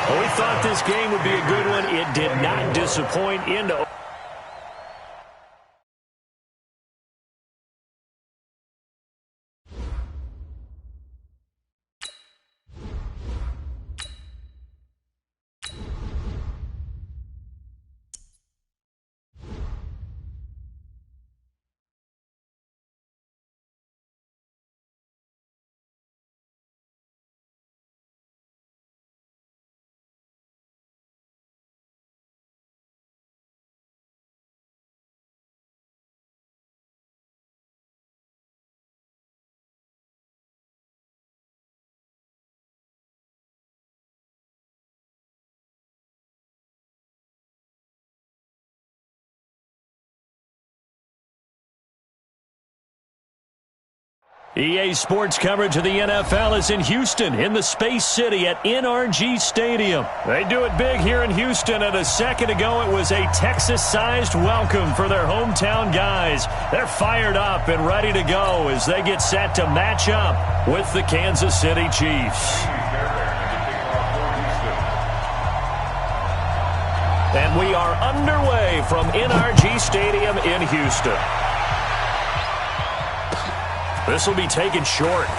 Well, we thought this game would be a good one. It did not disappoint into EA Sports coverage of the NFL is in Houston, in the Space City at NRG Stadium. They do it big here in Houston, and a second ago it was a Texas-sized welcome for their hometown guys. They're fired up and ready to go as they get set to match up with the Kansas City Chiefs. And we are underway from NRG Stadium in Houston. This will be taken short.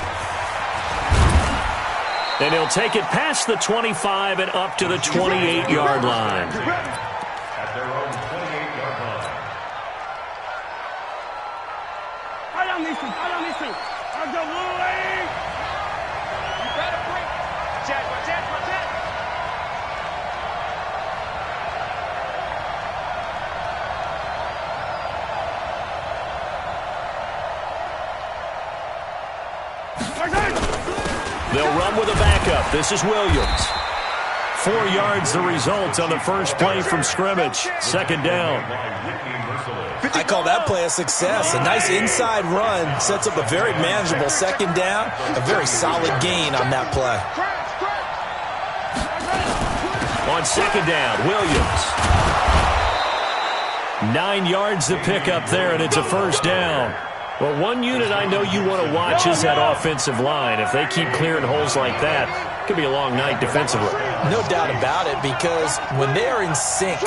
And he'll take it past the 25 and up to the 28-yard line. At their own 28-yard line. I don't need to. I'll go away. You better break. Jack. They'll run with a backup. This is Williams. 4 yards the result on the first play from scrimmage. Second down. I call that play a success. A nice inside run sets up a very manageable second down. A very solid gain on that play. On second down, Williams. 9 yards to pick up there, and it's a first down. Well, one unit I know you want to watch is that offensive line. If they keep clearing holes like that, it could be a long night defensively. No doubt about it, because when they are in sync,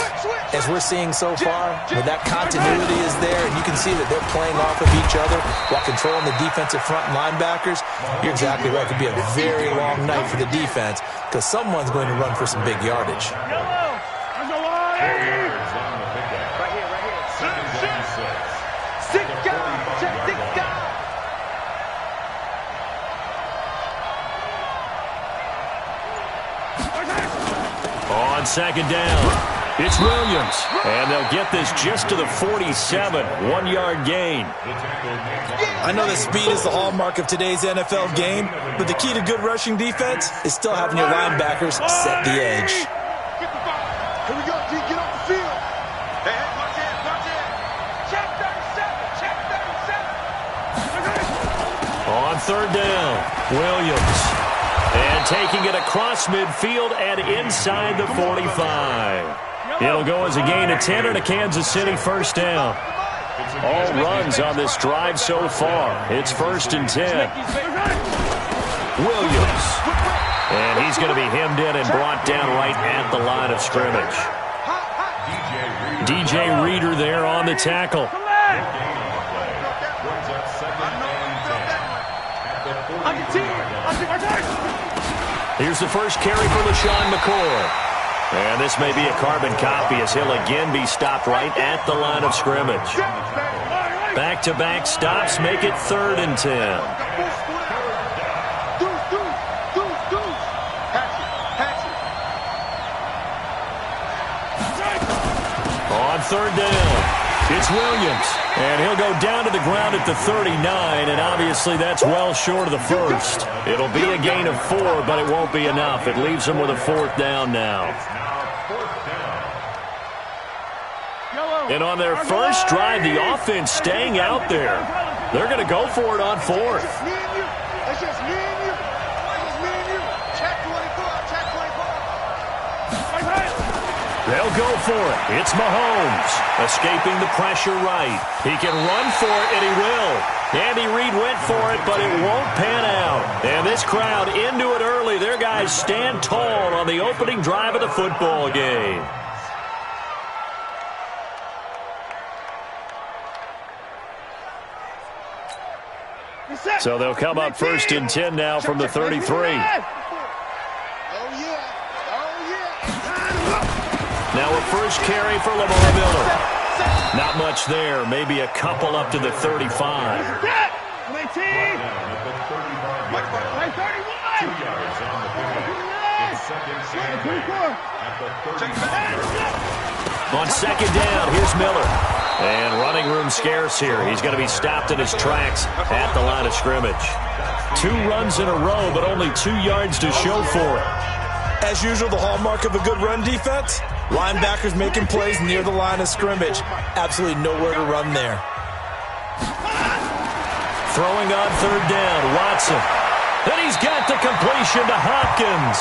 as we're seeing so far, when that continuity is there, and you can see that they're playing off of each other while controlling the defensive front linebackers, you're exactly right. It could be a very long night for the defense, because someone's going to run for some big yardage. On second down, It's Williams, and they'll get this just to the 47, 1-yard gain. I know that speed is the hallmark of today's NFL game, but the key to good rushing defense is still having your linebackers set the edge. Here we go, D. Get off the field. Hey, watch it, watch it. Check 37, check 37. On third down, Williams. And taking it across midfield and inside the 45. It'll go as a gain of 10 and a Kansas City first down. All runs on this drive so far. It's 1st and 10. Williams. And he's going to be hemmed in and brought down right at the line of scrimmage. DJ Reader there on the tackle. Here's the first carry for LaShawn McCoy. And this may be a carbon copy as he'll again be stopped right at the line of scrimmage. Back-to-back stops make it 3rd and 10. On third down, it's Williams. And he'll go down to the ground at the 39, and obviously that's well short of the first. It'll be a gain of 4, but it won't be enough. It leaves him with a 4th down now. And on their first drive, the offense staying out there. They're going to go for it on 4th. It's just me and you. It's just me and you. Check 24, check 24. They'll go for it. It's Mahomes escaping the pressure right. He can run for it, and he will. Andy Reid went for it, but it won't pan out. And this crowd into it early. Their guys stand tall on the opening drive of the football game. So they'll come up 1st and 10 now from the 33. Now a first carry for Lamar Miller. Not much there. Maybe a couple up to the 35. On second down, here's Miller. And running room scarce here. He's going to be stopped in his tracks at the line of scrimmage. 2 runs in a row, but only 2 yards to show for it. As usual, the hallmark of a good run defense, linebackers making plays near the line of scrimmage. Absolutely nowhere to run there. Throwing on third down, Watson. And he's got the completion to Hopkins.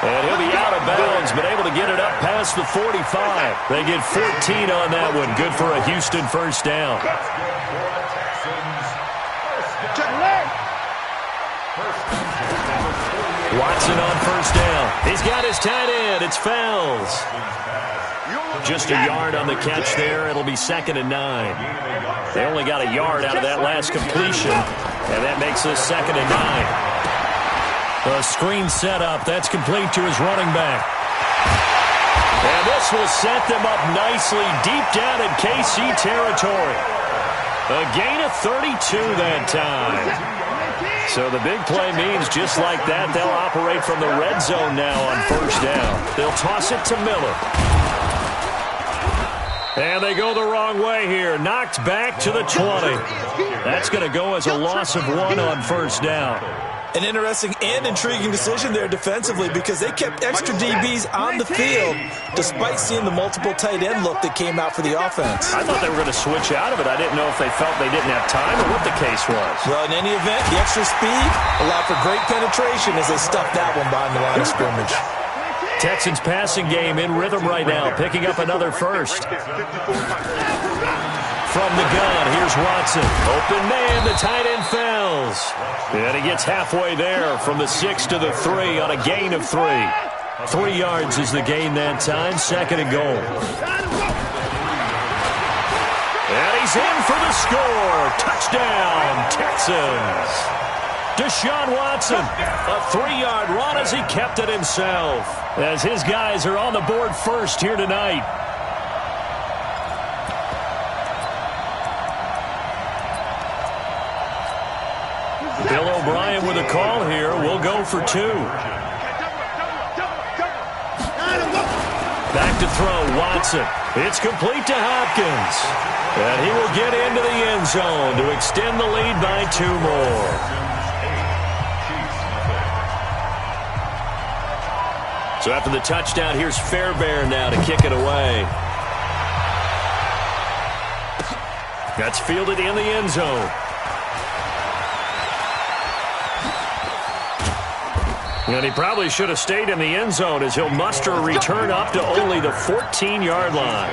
And he'll be out of bounds, but able to get it up past the 45. They get 14 on that one. Good for a Houston first down. Watson on first down. He's got his tight end. It's Fells. Just a yard on the catch there. It'll be 2nd and 9. They only got a yard out of that last completion, and that makes this 2nd and 9. A screen set up. That's complete to his running back. And this will set them up nicely deep down in KC territory. A gain of 32 that time. So the big play means just like that, they'll operate from the red zone now on first down. They'll toss it to Miller. And they go the wrong way here. Knocked back to the 20. That's going to go as a loss of 1 on first down. An interesting and intriguing decision there defensively because they kept extra DBs on the field despite seeing the multiple tight end look that came out for the offense. I thought they were going to switch out of it. I didn't know if they felt they didn't have time or what the case was. Well, in any event, the extra speed allowed for great penetration as they stuffed that one behind the line of scrimmage. Texans passing game in rhythm right now, picking up another first. From the gun, here's Watson. Open man, the tight end Fells. And he gets halfway there from the 6 to the 3 on a gain of 3. 3 yards is the gain that time, 2nd and goal. And he's in for the score. Touchdown, Texans. Deshaun Watson, a 3-yard run as he kept it himself. As his guys are on the board first here tonight. Bill O'Brien with a call here. We'll go for 2. Back to throw, Watson. It's complete to Hopkins. And he will get into the end zone to extend the lead by 2 more. So after the touchdown, here's Fairbairn now to kick it away. That's fielded in the end zone. And he probably should have stayed in the end zone as he'll muster a return up to only the 14-yard line.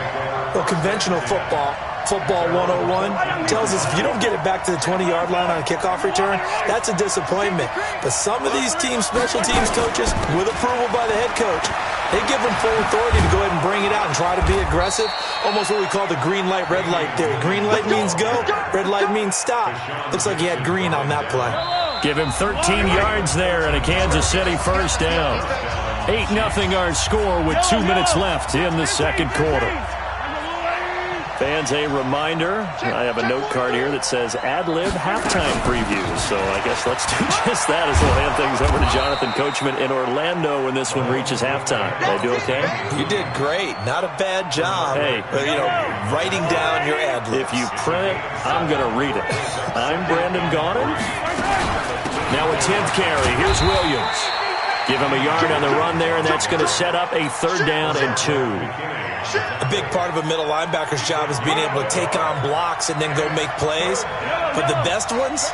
Well, conventional football 101, tells us if you don't get it back to the 20-yard line on a kickoff return, that's a disappointment. But some of these special teams coaches, with approval by the head coach, they give them full authority to go ahead and bring it out and try to be aggressive. Almost what we call the green light, red light theory. Green light means go, red light means stop. Looks like he had green on that play. Give him 13 yards there and a Kansas City first down. 8-0 our score with 2 minutes left in the second quarter. Fans, a reminder, I have a note card here that says ad-lib halftime previews. So I guess let's do just that as we'll hand things over to Jonathan Coachman in Orlando when this one reaches halftime. Did I do okay? You did great. Not a bad job. Hey. Writing down your ad-libs. If you print it, I'm going to read it. I'm Brandon Gaudin. Now a 10th carry. Here's Williams. Give him a yard on the run there, and that's going to set up a 3rd down and 2. A big part of a middle linebacker's job is being able to take on blocks and then go make plays. But the best ones,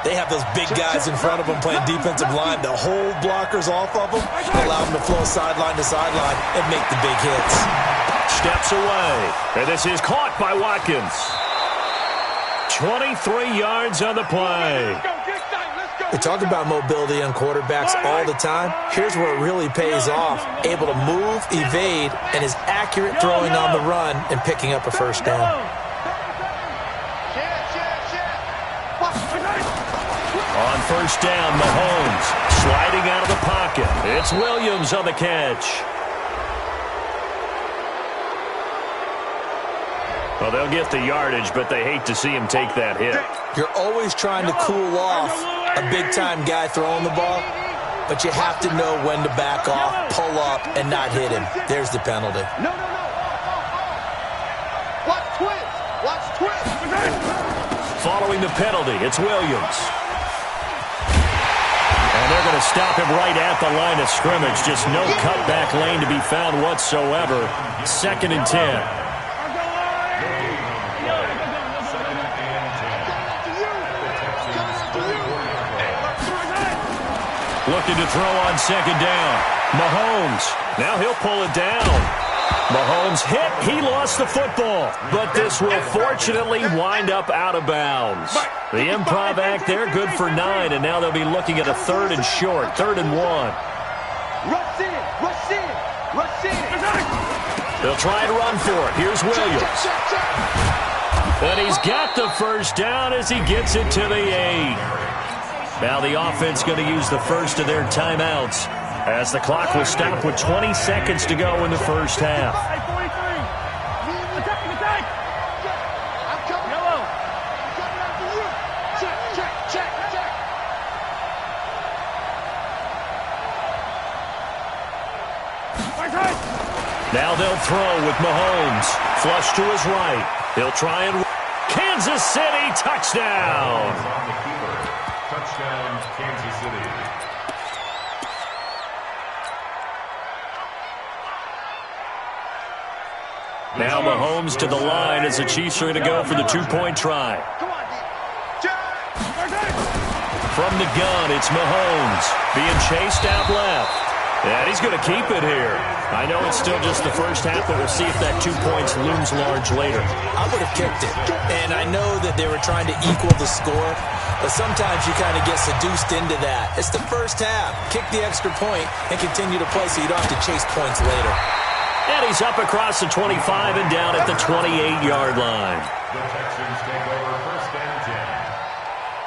they have those big guys in front of them playing defensive line that hold blockers off of them and allow them to flow sideline to sideline and make the big hits. Steps away, and this is caught by Watkins. 23 yards on the play. We talk about mobility on quarterbacks all the time. Here's where it really pays off. Able to move, evade, and is accurate throwing on the run and picking up a first down. On first down, Mahomes sliding out of the pocket. It's Williams on the catch. Well, they'll get the yardage, but they hate to see him take that hit. You're always trying to cool off a big-time guy throwing the ball, but you have to know when to back off, pull up, and not hit him. There's the penalty. No. Watch twist. Watch twist. Following the penalty, it's Williams. And they're going to stop him right at the line of scrimmage. Just no cutback lane to be found whatsoever. 2nd and 10. Looking to throw on 2nd down. Mahomes. Now he'll pull it down. Mahomes hit. He lost the football. But this will fortunately wind up out of bounds. The improv act there, good for 9. And now they'll be looking at a 3rd and short. 3rd and 1. Rush in. They'll try and run for it. Here's Williams. And he's got the first down as he gets it to the 8. Now the offense going to use the first of their timeouts as the clock will stop with 20 seconds to go in the first half. Now they'll throw with Mahomes. Flush to his right. He'll try and... Kansas City touchdown! Touchdown, Kansas City. Now Mahomes to the line as the Chiefs are going to go for the 2-point try. From the gun, it's Mahomes being chased out left. And he's going to keep it here. I know it's still just the first half, but we'll see if that 2 points looms large later. I would have kicked it. And I know that they were trying to equal the score, but sometimes you kind of get seduced into that. It's the first half. Kick the extra point and continue to play so you don't have to chase points later. And he's up across the 25 and down at the 28-yard line. The Texans take over 1st and 10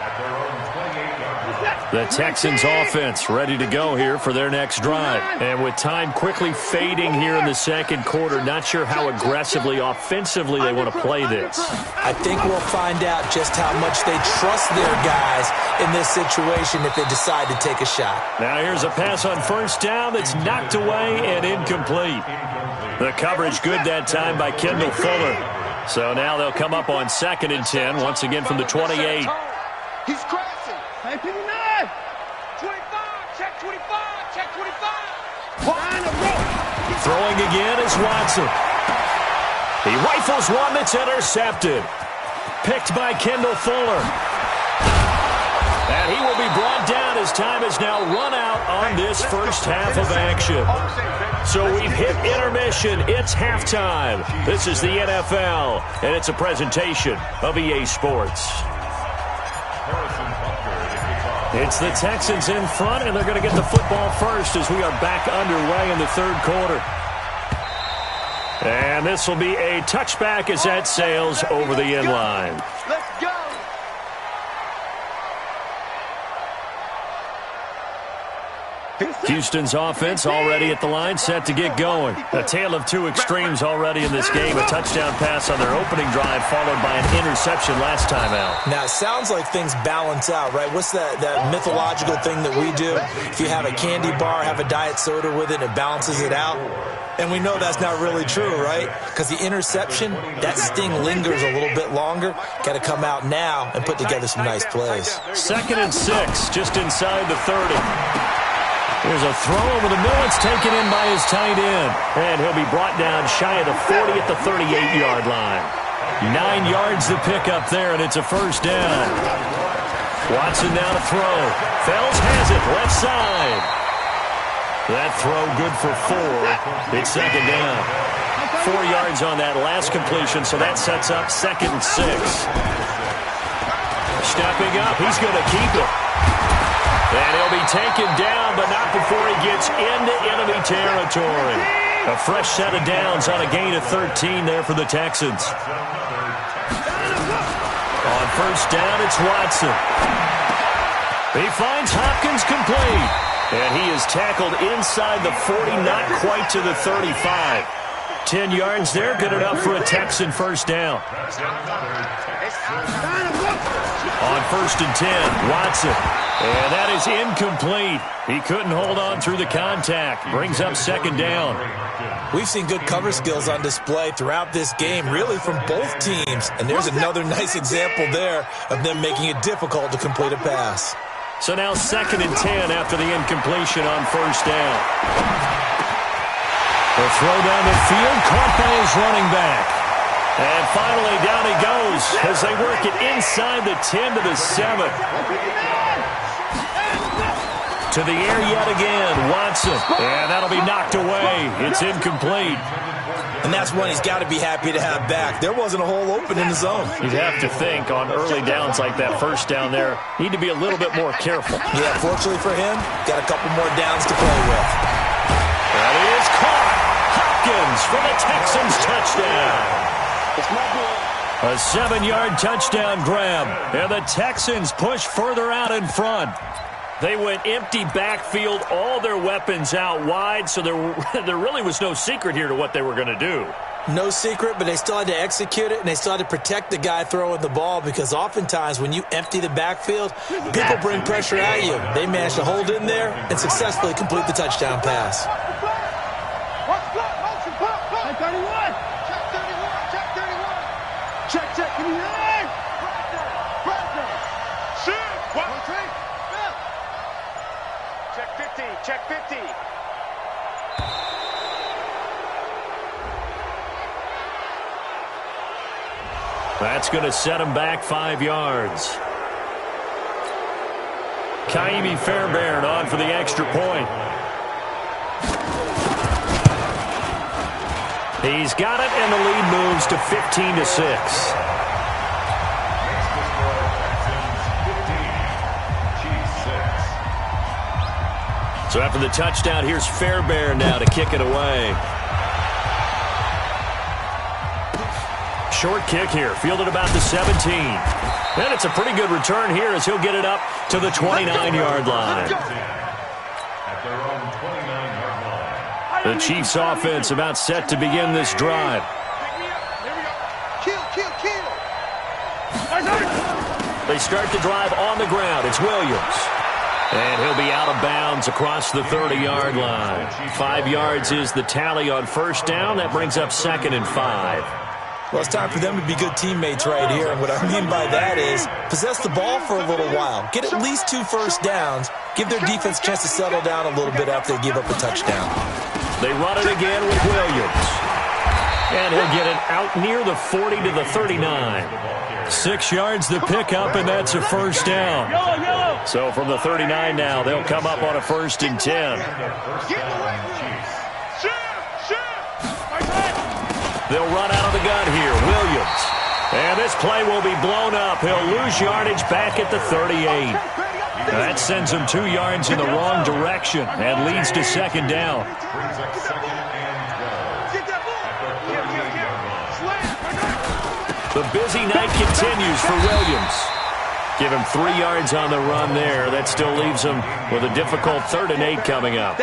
at their own 28-yard line. The Texans offense ready to go here for their next drive. And with time quickly fading here in the second quarter, not sure how aggressively, offensively they want to play this. I think we'll find out just how much they trust their guys in this situation if they decide to take a shot. Now here's a pass on first down that's knocked away and incomplete. The coverage good that time by Kendall Fuller. So now they'll come up on 2nd and 10, once again from the 28. He's crashing. Hey, 59. 25. Check 25. Check 25. Throwing again is Watson. He rifles one that's intercepted. Picked by Kendall Fuller. And he will be brought down as time has now run out on this first half of action. So we've hit intermission. It's halftime. This is the NFL, and it's a presentation of EA Sports. It's the Texans in front, and they're going to get the football first as we are back underway in the third quarter. And this will be a touchback as that sails over the end line. Let's go. Houston's offense already at the line, set to get going. A tale of two extremes already in this game. A touchdown pass on their opening drive, followed by an interception last time out. Now, it sounds like things balance out, right? What's that mythological thing that we do? If you have a candy bar, have a diet soda with it, it balances it out. And we know that's not really true, right? Because the interception, that sting lingers a little bit longer. Got to come out now and put together some nice plays. 2nd and 6, just inside the 30. There's a throw over the middle. It's taken in by his tight end. And he'll be brought down shy of the 40 at the 38-yard line. 9 yards to pick up there, and it's a first down. Watson now to throw. Fells has it, left side. That throw good for 4. It's 2nd down. 4 yards on that last completion, so that sets up 2nd and 6. Stepping up, he's going to keep it. And he'll be taken down, but not before he gets into enemy territory. A fresh set of downs on a gain of 13 there for the Texans. On first down, it's Watson. He finds Hopkins complete. And he is tackled inside the 40, not quite to the 35. 10 yards there, good enough for a Texan first down. On 1st and 10, Watson. And that is incomplete. He couldn't hold on through the contact. Brings up 2nd down. We've seen good cover skills on display throughout this game, really from both teams. And there's another nice example there of them making it difficult to complete a pass. So now 2nd and 10 after the incompletion on first down. The throw down the field, caught by his running back. And finally down he goes as they work it inside the 10 to the 7. To the air yet again, Watson. And that'll be knocked away. It's incomplete. And that's one he's got to be happy to have back. There wasn't a hole open in the zone. You'd have to think on early downs like that first down there, need to be a little bit more careful. Yeah, fortunately for him, got a couple more downs to play with. That is caught. Hopkins for the Texans touchdown. A 7-yard touchdown grab. And the Texans push further out in front. They went empty backfield, all their weapons out wide, so there really was no secret here to what they were going to do. No secret, but they still had to execute it, and they still had to protect the guy throwing the ball because oftentimes when you empty the backfield, people bring pressure at you. They managed to hold in there and successfully complete the touchdown pass. Check, give me that. Check 50. That's going to set him back 5 yards. Kaimi Fairbairn on for the extra point. He's got it, and the lead moves to 15-6. So after the touchdown, here's Fairbairn now to kick it away. Short kick here, fielded about the 17. And it's a pretty good return here as he'll get it up to the 29-yard line. The Chiefs offense about set to begin this drive. They start the drive on the ground. It's Williams. And he'll be out of bounds across the 30-yard line. 5 yards is the tally on first down. That brings up 2nd and 5. Well, it's time for them to be good teammates right here. And what I mean by that is possess the ball for a little while. Get at least 2 first downs. Give their defense a chance to settle down a little bit after they give up a touchdown. They run it again with Williams. And he'll get it out near the 40 to the 39. 6 yards the pickup, and that's a first down. So from the 39 now, they'll come up on a 1st and 10. They'll run out of the gun here. Williams. And this play will be blown up. He'll lose yardage back at the 38. That sends him 2 yards in the wrong direction and leads to 2nd down. The busy night continues for Williams. Give him 3 yards on the run there. That still leaves him with a difficult 3rd and 8 coming up.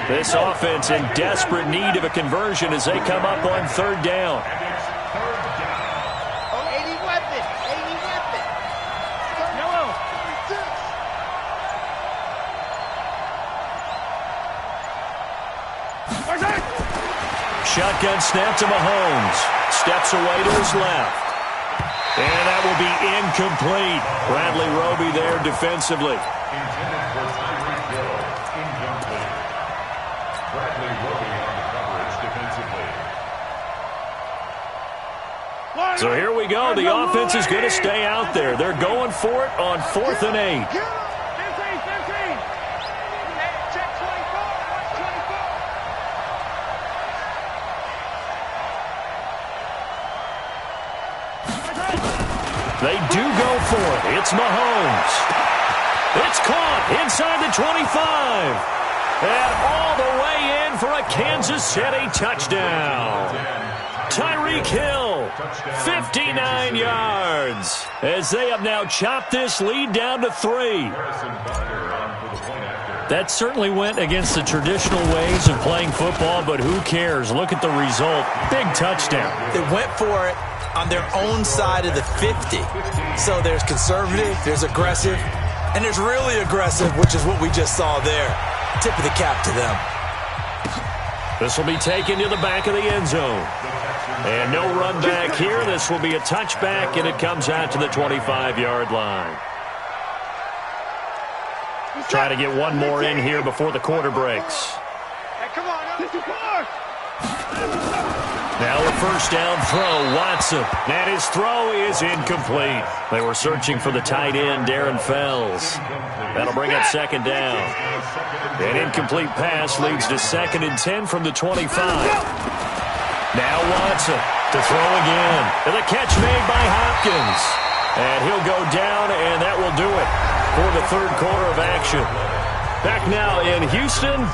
This offense in desperate need of a conversion as they come up on 3rd down. Shotgun snap to Mahomes. Steps away to his left. And that will be incomplete. Bradley Roby there defensively. Intended for Tyreek Hill. Incomplete. Bradley Roby on the coverage defensively. So here we go. The offense is going to stay out there. They're going for it on 4th and 8. They do go for it. It's Mahomes. It's caught inside the 25. And all the way in for a Kansas City touchdown. Tyreek Hill, 59 yards, as they have now chopped this lead down to 3. That certainly went against the traditional ways of playing football, but who cares? Look at the result. Big touchdown. They went for it on their own side of the 50. So there's conservative, there's aggressive, and there's really aggressive, which is what we just saw there. Tip of the cap to them. This will be taken to the back of the end zone. And no run back here. This will be a touchback, and it comes out to the 25-yard line. Try to get one more in here before the quarter breaks. Now a first down throw, Watson. And his throw is incomplete. They were searching for the tight end, Darren Fells. That'll bring up 2nd down. An incomplete pass leads to 2nd and 10 from the 25. Now Watson to throw again. And the catch made by Hopkins. And he'll go down, and that will do it for the 3rd quarter of action. Back now in Houston.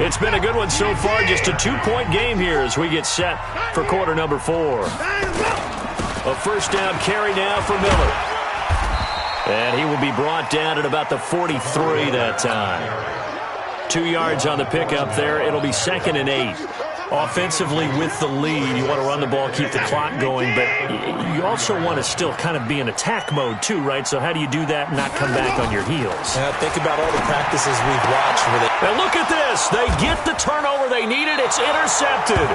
It's been a good one so far. Just a 2-point game here as we get set for quarter number 4. A first down carry now for Miller. And he will be brought down at about the 43 that time. 2 yards on the pickup there. It'll be 2nd and 8. Offensively with the lead, you want to run the ball, keep the clock going, but you also want to still kind of be in attack mode too, right? So how do you do that and not come back on your heels? Think about all the practices we've watched. And look at this. They get the turnover they needed. It's intercepted.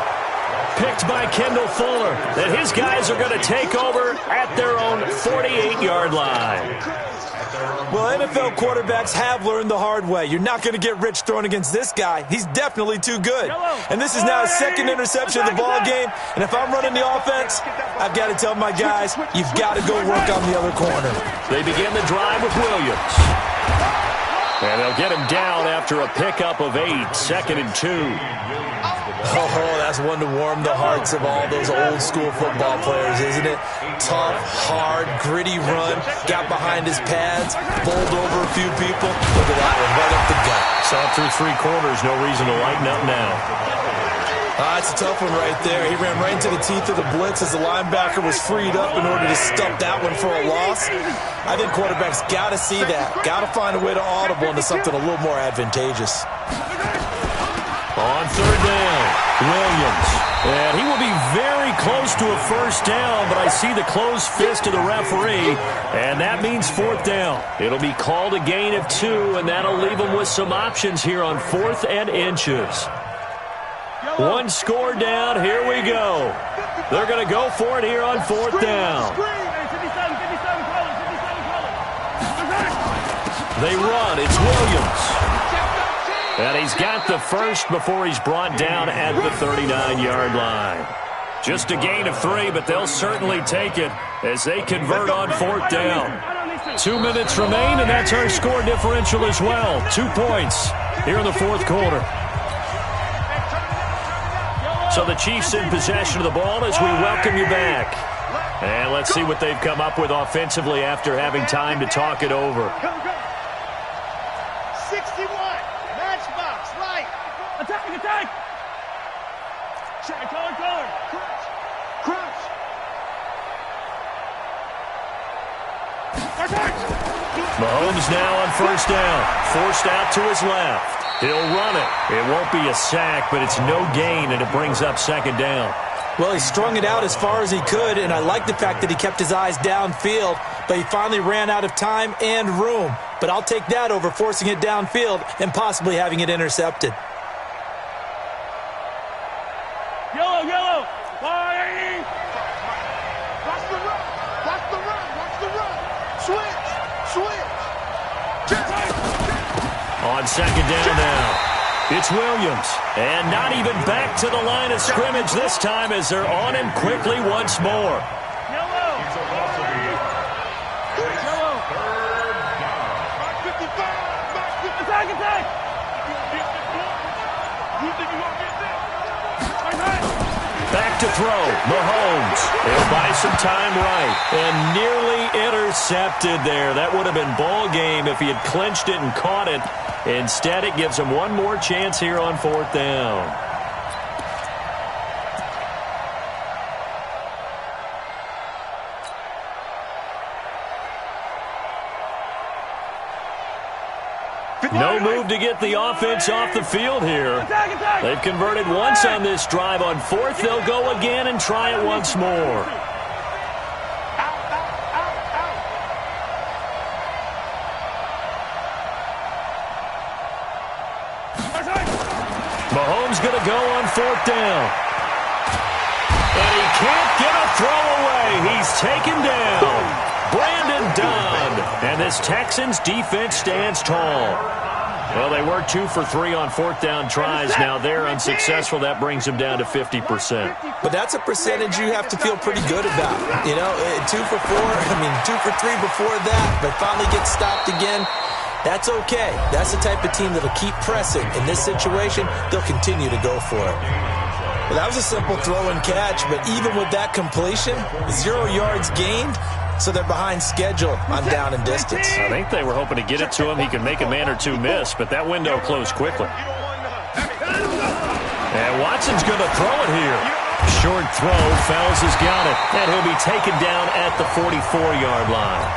Picked by Kendall Fuller. And his guys are going to take over at their own 48-yard line. Well, NFL quarterbacks have learned the hard way. You're not going to get rich throwing against this guy. He's definitely too good. And this is now his 2nd interception of the ball game. And if I'm running the offense, I've got to tell my guys, you've got to go work on the other corner. They begin the drive with Williams. And they'll get him down after a pickup of 8, 2nd and 2. Oh, that's one to warm the hearts of all those old school football players, isn't it? Tough, hard, gritty run, got behind his pads, bowled over a few people. Look at that one, right up the gut. Saw it through 3 quarters, no reason to lighten up now. That's a tough one right there. He ran right into the teeth of the blitz as the linebacker was freed up in order to stuff that one for a loss. I think quarterbacks got to see that. Got to find a way to audible into something a little more advantageous. On third down, Williams. And he will be very close to a first down, but I see the closed fist of the referee, and that means fourth down. It'll be called a gain of 2, and that'll leave them with some options here on 4th and inches. One score down. Here we go. They're going to go for it here on 4th down. They run. It's Williams. And he's got the first before he's brought down at the 39-yard line. Just a gain of 3, but they'll certainly take it as they convert on 4th down. 2 minutes remain, and that's our score differential as well. 2 points here in the fourth quarter. So the Chiefs in possession of the ball as we welcome you back. And let's see what they've come up with offensively after having time to talk it over. 61. Matchbox, right. Attack. Check, color. Crunch. Mahomes now on first down. Forced out to his left. He'll run it. It won't be a sack, but it's no gain, and it brings up second down. Well, he strung it out as far as he could, and I like the fact that he kept his eyes downfield, but he finally ran out of time and room. But I'll take that over forcing it downfield and possibly having it intercepted. Yellow. Fire. Watch the run. Switch. On second down now, it's Williams. And not even back to the line of scrimmage this time as they're on him quickly once more. Yellow. Attack. Back to throw. Mahomes. He'll buy some time right. And nearly intercepted there. That would have been ball game if he had clinched it and caught it. Instead, it gives him one more chance here on fourth down. No move to get the offense off the field here. They've converted once on this drive. On fourth, they'll go again and try it once more. Mahomes going to go on fourth down. And he can't get a throw away. He's taken down. Brandon Dunn. And this Texans defense stands tall. Well, they were 2 for 3 on fourth down tries. Now they're unsuccessful. That brings them down to 50%. But that's a percentage you have to feel pretty good about. 2 for 4, 2 for 3 before that, but finally get stopped again. That's okay. That's the type of team that'll keep pressing. In this situation, they'll continue to go for it. Well, that was a simple throw and catch, but even with that completion, 0 yards gained, so they're behind schedule on down and distance. I think they were hoping to get it to him. He could make a man or two miss, but that window closed quickly. And Watson's going to throw it here. Short throw. Fells has got it. And he'll be taken down at the 44-yard line.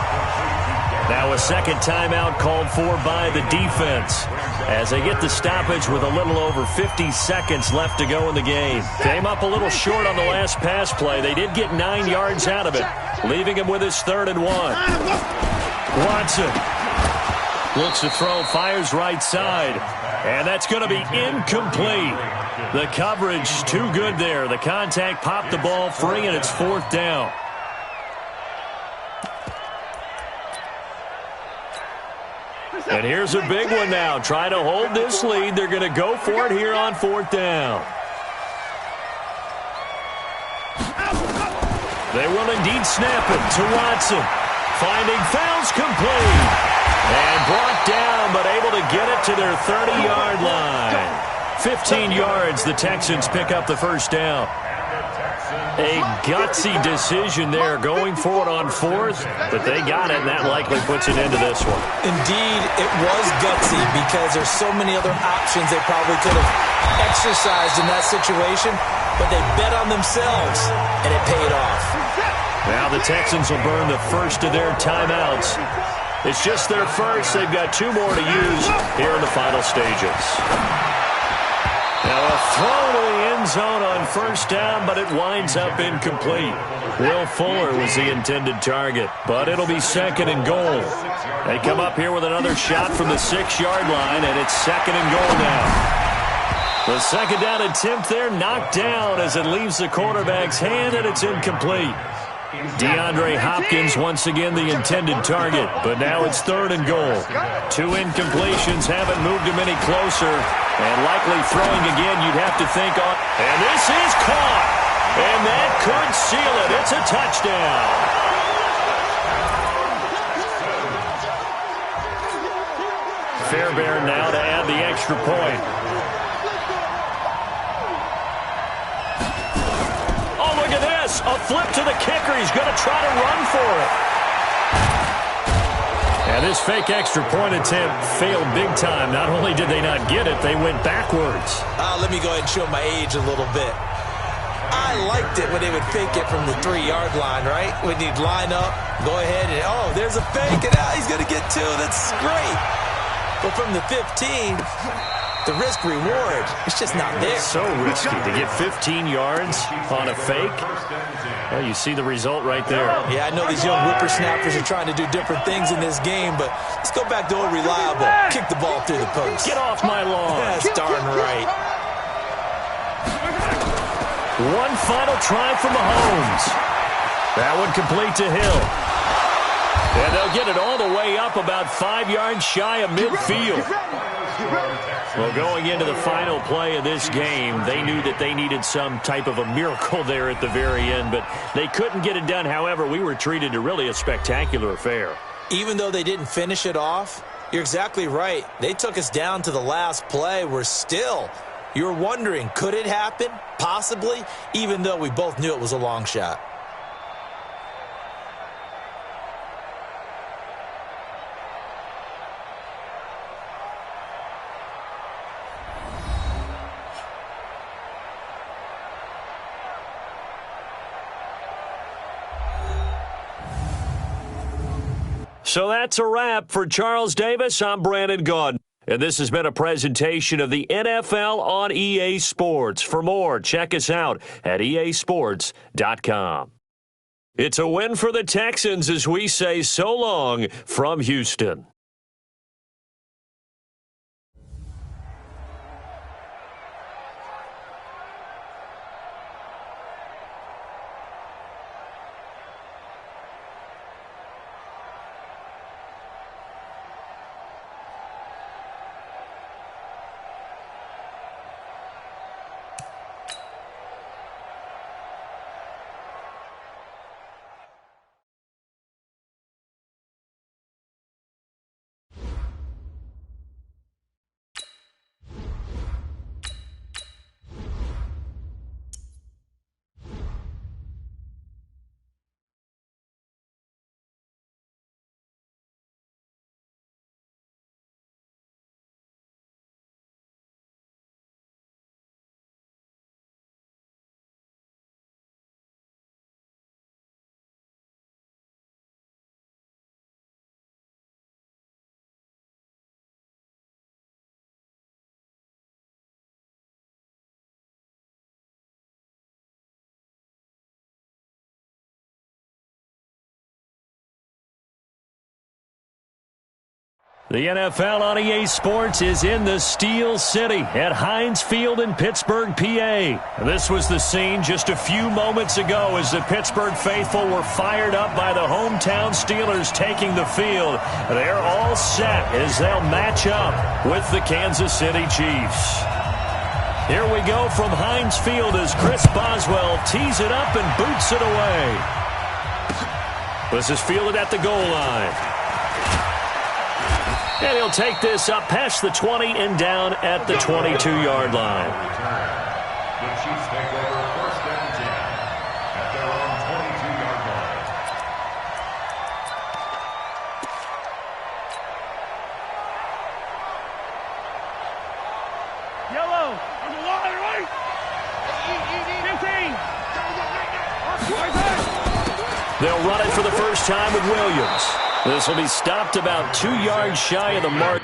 Now a second timeout called for by the defense as they get the stoppage with a little over 50 seconds left to go in the game. Came up a little short on the last pass play. They did get 9 yards out of it, leaving him with his 3rd and 1. Watson looks to throw, fires right side, and that's going to be incomplete. The coverage too good there. The contact popped the ball free, and it's 4th down. And here's a big one now. Trying to hold this lead. They're going to go for it here on 4th down. They will indeed snap it to Watson. Finding Fells complete. And brought down, but able to get it to their 30-yard line. 15 yards, the Texans pick up the first down. A gutsy decision there, going for it on 4th, but they got it, and that likely puts an end to this one. Indeed, it was gutsy because there's so many other options they probably could have exercised in that situation, but they bet on themselves, and it paid off. Now the Texans will burn the first of their timeouts. It's just their first. They've got 2 more to use here in the final stages. Now a throw to the end zone on first down, but it winds up incomplete. Will Fuller was the intended target, but it'll be second and goal. They come up here with another shot from the 6-yard line, and it's second and goal now. The second down attempt there knocked down as it leaves the quarterback's hand, and it's incomplete. DeAndre Hopkins once again the intended target, but now it's third and goal. 2 incompletions haven't moved him any closer, and likely throwing again you'd have to think on. And this is caught, and that could seal it. It's a touchdown. Fairbairn now to add the extra point. A flip to the kicker. He's going to try to run for it. And this fake extra point attempt failed big time. Not only did they not get it, they went backwards. Let me go ahead and show my age a little bit. I liked it when they would fake it from the 3-yard line, right? When you'd line up, go ahead, and, oh, there's a fake, and now he's going to get 2. That's great. But from the 15... the risk-reward, it's just not there. It's so risky to get 15 yards on a fake. Well, you see the result right there. Yeah, I know these young whippersnappers are trying to do different things in this game, but let's go back to old reliable. Kick the ball through the post. Get off my lawn. That's darn right. One final try from Mahomes. That one complete to Hill. And they'll get it all the way up about 5 yards shy of midfield. Well, going into the final play of this game, they knew that they needed some type of a miracle there at the very end, but they couldn't get it done. However, we were treated to really a spectacular affair. Even though they didn't finish it off, you're exactly right. They took us down to the last play. You're wondering, could it happen? Possibly, even though we both knew it was a long shot. So that's a wrap. For Charles Davis, I'm Brandon Gaudin. And this has been a presentation of the NFL on EA Sports. For more, check us out at easports.com. It's a win for the Texans as we say so long from Houston. The NFL on EA Sports is in the Steel City at Heinz Field in Pittsburgh, PA. This was the scene just a few moments ago as the Pittsburgh faithful were fired up by the hometown Steelers taking the field. They're all set as they'll match up with the Kansas City Chiefs. Here we go from Heinz Field as Chris Boswell tees it up and boots it away. This is fielded at the goal line. And he'll take this up past the 20 and down at the 22-yard line. The Chiefs take over first and 10 at their own 22-yard line. Yellow. On the line, right? 15. They'll run it for the first time with Williams. This will be stopped about 2 yards shy of the mark.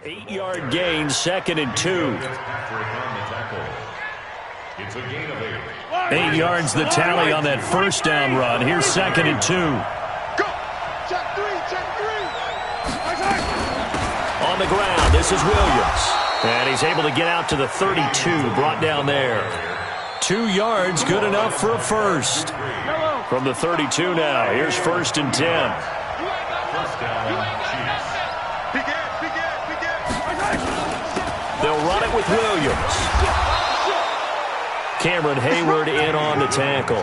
8-yard gain, 2nd and 2. It's a gain of 8 yards the tally on that first down run. Here's 2nd and 2. Go. Check three. On the ground, this is Williams. And he's able to get out to the 32, brought down there. 2 yards, good enough for a first. From the 32 now, here's 1st and 10. First down, Chiefs. They'll run it with Williams. Cameron Hayward in on the tackle.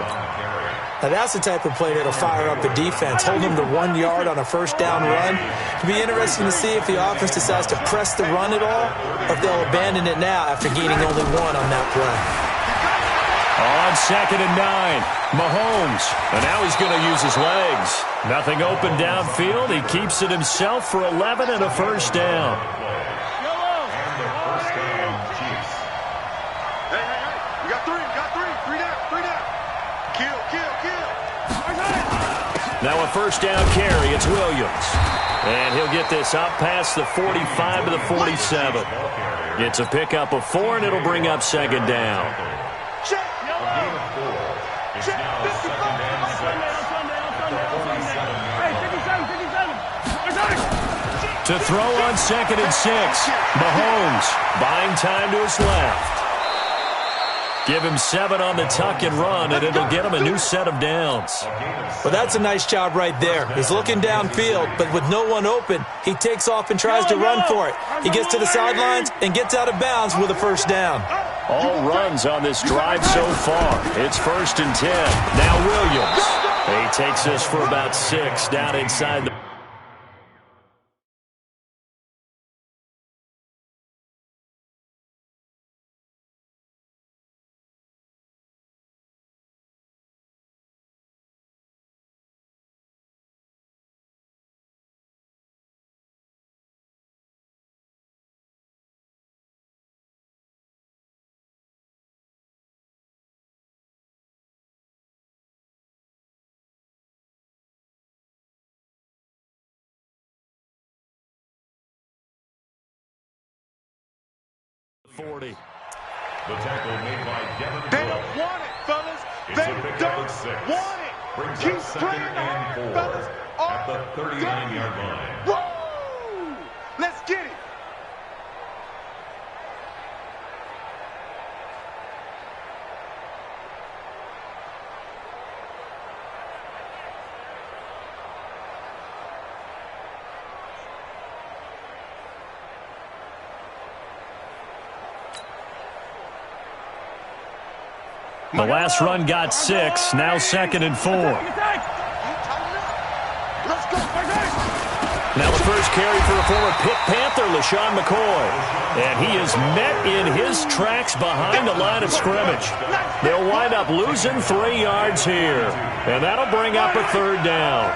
Now that's the type of play that'll fire up the defense, hold them to 1 yard on a first down run. It'll be interesting to see if the offense decides to press the run at all, or if they'll abandon it now after gaining only 1 on that play. On 2nd and 9, Mahomes. And now he's going to use his legs. Nothing open downfield. He keeps it himself for 11 and a first down. And the first down, Chiefs. Hey. We got three. Three down. Kill. Now a first down carry. It's Williams. And he'll get this up past the 45 to the 47. It's a pickup of 4, and it'll bring up 2nd down. Check. A gain of 4. It's now 2nd and 6. To throw on 2nd and 6. Mahomes buying time to his left. Give him 7 on the tuck and run, and it'll get him a new set of downs. Well, that's a nice job right there. He's looking downfield, but with no one open, he takes off and tries to run for it. He gets to the sidelines and gets out of bounds with a first down. All runs on this drive so far. It's 1st and 10. Now Williams. He takes this for about 6 down inside the... The tackle made by Devin They Cook. don't want it, fellas. It's They a pickup don't of 6. want it. Brings Keep up 2nd playing and hard, 4 fellas. at the 39-yard line. Woo! Let's get it. The last run got 6, now 2nd and 4. Now the first carry for a former Pitt Panther, LaShawn McCoy. And he is met in his tracks behind the line of scrimmage. They'll wind up losing 3 yards here. And that'll bring up a 3rd down.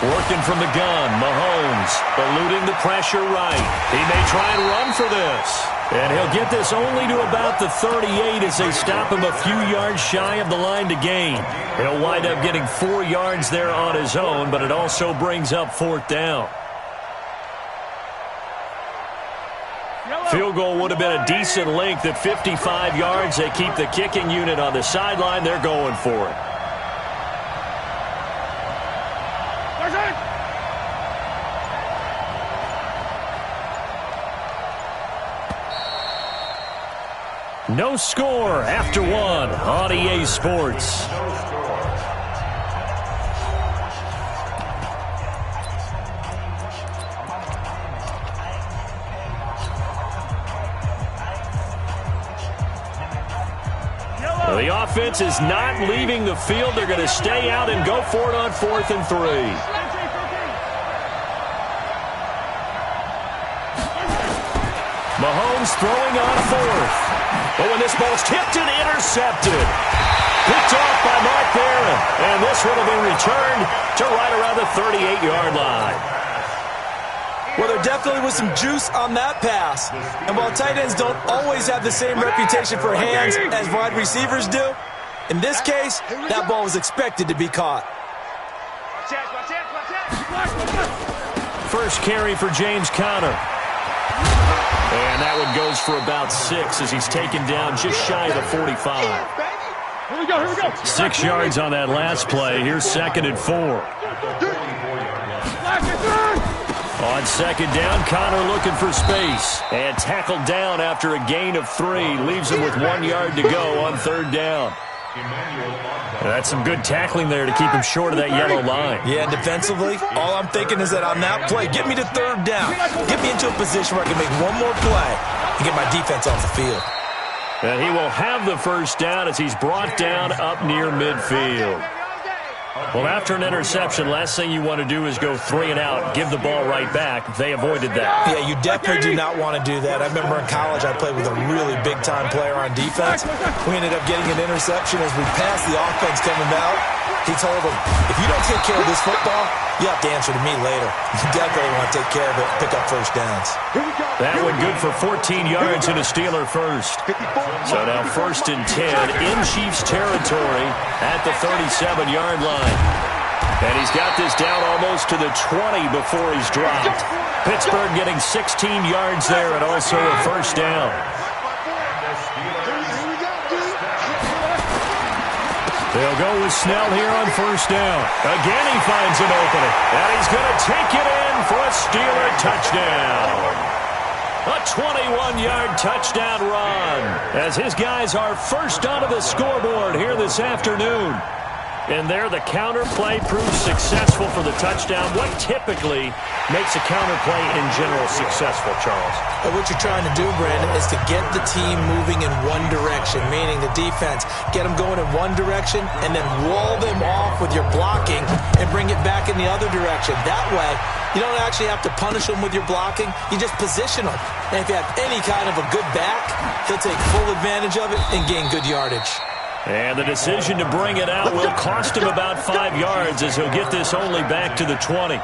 Working from the gun, Mahomes eluding the pressure right. He may try and run for this. And he'll get this only to about the 38 as they stop him a few yards shy of the line to gain. He'll wind up getting 4 yards there on his own, but it also brings up 4th down. Field goal would have been a decent length at 55 yards. They keep the kicking unit on the sideline. They're going for it. No score after 1 on EA Sports. The offense is not leaving the field. They're going to stay out and go for it on 4th and 3. Mahomes throwing on 4th. But when this ball's tipped and intercepted. Picked off by Mark Barron. And this one will be returned to right around the 38-yard line. Well, there definitely was some juice on that pass. And while tight ends don't always have the same reputation for hands as wide receivers do, in this case, that ball was expected to be caught. First carry for James Conner. And that one goes for about 6 as he's taken down just shy of the 45. Here we go. 6 yards on that last play. Here's 2nd and 4. On 2nd down, Conner looking for space. And tackled down after a gain of 3. Leaves him with 1 yard to go on 3rd down. That's some good tackling there to keep him short of that yellow line. Yeah, defensively, all I'm thinking is that on that play, get me to 3rd down. Get me into a position where I can make one more play and get my defense off the field. And he will have the 1st down as he's brought down up near midfield. Well, after an interception, last thing you want to do is go 3 and out, give the ball right back. They avoided that. Yeah, you definitely do not want to do that. I remember in college I played with a really big-time player on defense. We ended up getting an interception as we passed the offense coming out. He told him, if you don't take care of this football, you have to answer to me later. You definitely want to take care of it and pick up 1st downs. That one good for 14 yards and a Steeler first. So now 1st and 10 in Chiefs territory at the 37-yard line. And he's got this down almost to the 20 before he's dropped. Pittsburgh getting 16 yards there and also a 1st down. They'll go with Snell here on 1st down. Again, he finds an opening. And he's going to take it in for a Steeler touchdown. A 21-yard touchdown run as his guys are first onto the scoreboard here this afternoon. And there the counter play proves successful for the touchdown. What typically makes a counter play in general successful, Charles? What you're trying to do, Brandon, is to get the team moving in one direction, meaning the defense, get them going in one direction and then wall them off with your blocking and bring it back in the other direction. That way, you don't actually have to punish them with your blocking. You just position them. And if you have any kind of a good back, he'll take full advantage of it and gain good yardage. And the decision to bring it out will cost him about 5 yards as he'll get this only back to the 20.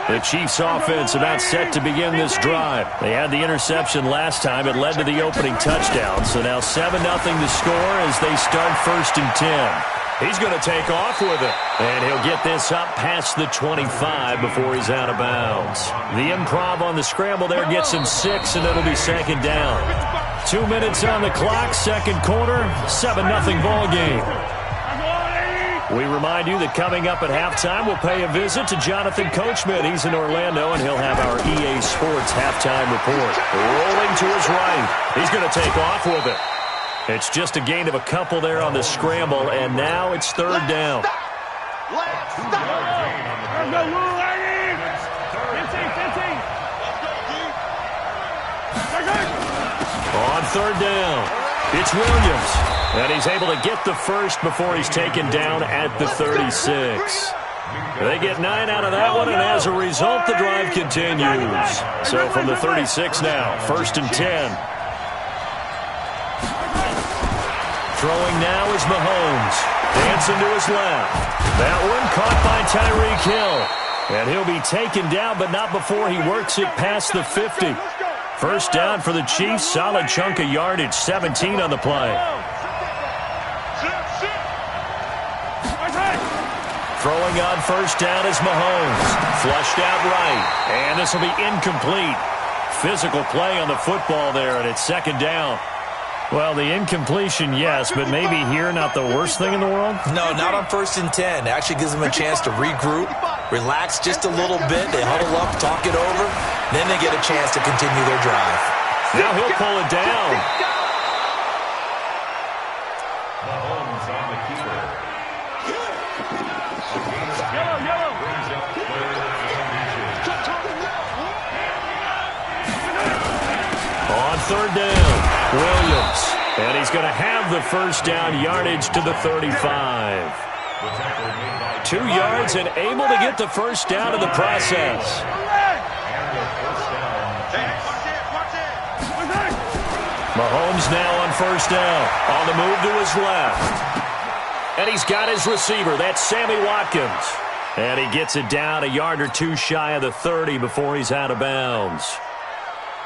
The Chiefs offense about set to begin this drive. They had the interception last time. It led to the opening touchdown. So now 7-0 to score as they start 1st and 10. He's going to take off with it. And he'll get this up past the 25 before he's out of bounds. The improv on the scramble there gets him 6, and it'll be 2nd down. 2 minutes on the clock, 2nd quarter, 7-0 ball game. We remind you that coming up at halftime, we'll pay a visit to Jonathan Coachman. He's in Orlando, and he'll have our EA Sports halftime report. Rolling to his right. He's going to take off with it. It's just a gain of a couple there on the scramble, and now it's 3rd down. On 3rd down, it's Williams. And he's able to get the first before he's taken down at the 36. They get 9 out of that one, and as a result, the drive continues. So from the 36 now, 1st and 10. Throwing now is Mahomes. Dancing to his left. That one caught by Tyreek Hill. And he'll be taken down, but not before he works it past the 50. 1st down for the Chiefs. Solid chunk of yardage. 17 on the play. Throwing on 1st down is Mahomes. Flushed out right. And this will be incomplete. Physical play on the football there, and it's 2nd down. Well, the incompletion, yes, but maybe here not the worst thing in the world? No, not on 1st and 10. It actually gives them a chance to regroup, relax just a little bit. They huddle up, talk it over. Then they get a chance to continue their drive. Now he'll pull it down. Mahomes on the keeper. On 3rd down, Williams. And he's going to have the 1st down yardage to the 35. 2 yards and able to get the 1st down in the process. Mahomes now on 1st down. On the move to his left. And he's got his receiver. That's Sammy Watkins. And he gets it down a yard or two shy of the 30 before he's out of bounds.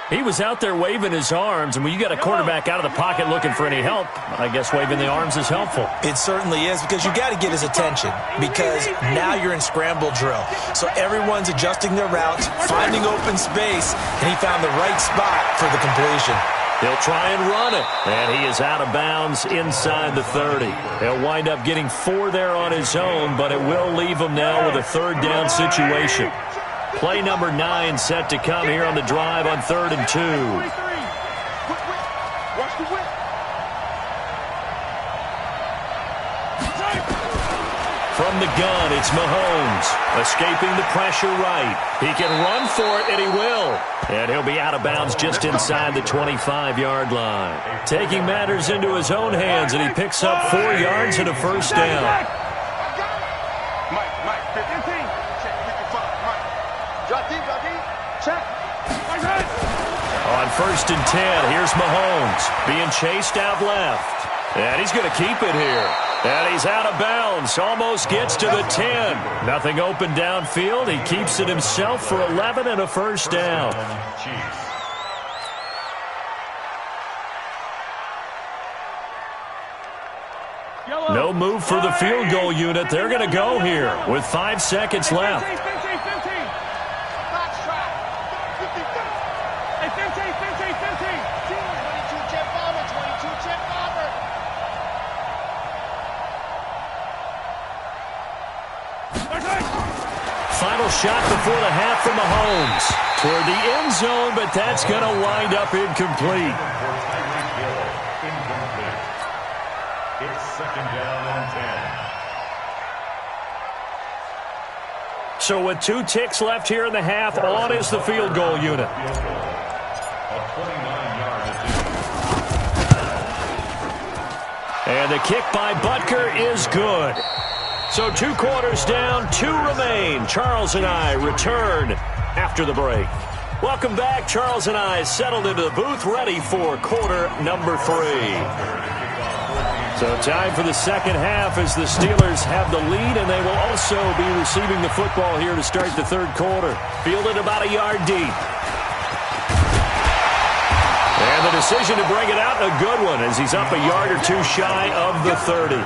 He was out there waving his arms, and when you got a quarterback out of the pocket looking for any help, I guess waving the arms is helpful. It certainly is, because you got to get his attention, because now you're in scramble drill. So everyone's adjusting their routes, finding open space, and he found the right spot for the completion. He'll try and run it, and he is out of bounds inside the 30. He'll wind up getting 4 there on his own, but it will leave him now with a third down situation. Play number 9 set to come here on the drive on 3rd and 2. From the gun, it's Mahomes, escaping the pressure right. He can run for it, and he will. And he'll be out of bounds just inside the 25-yard line. Taking matters into his own hands, and he picks up 4 yards and a first down. On 1st and 10, here's Mahomes being chased out left. And he's going to keep it here. And he's out of bounds. Almost gets to the 10. Nothing open downfield. He keeps it himself for 11 and a first down. No move for the field goal unit. They're going to go here with 5 seconds left. Final shot before the half from Mahomes. Toward the end zone, but that's going to wind up incomplete. It's 2nd down and 10. So with 2 ticks left here in the half, on is the field goal unit. A 29-yard attempt. And the kick by Butker is good. So 2 quarters down, 2 remain. Charles and I return after the break. Welcome back. Charles and I settled into the booth, ready for quarter number 3. So time for the second half as the Steelers have the lead, and they will also be receiving the football here to start the 3rd quarter. Fielded about a yard deep. And the decision to bring it out, a good one, as he's up a yard or 2 shy of the 30.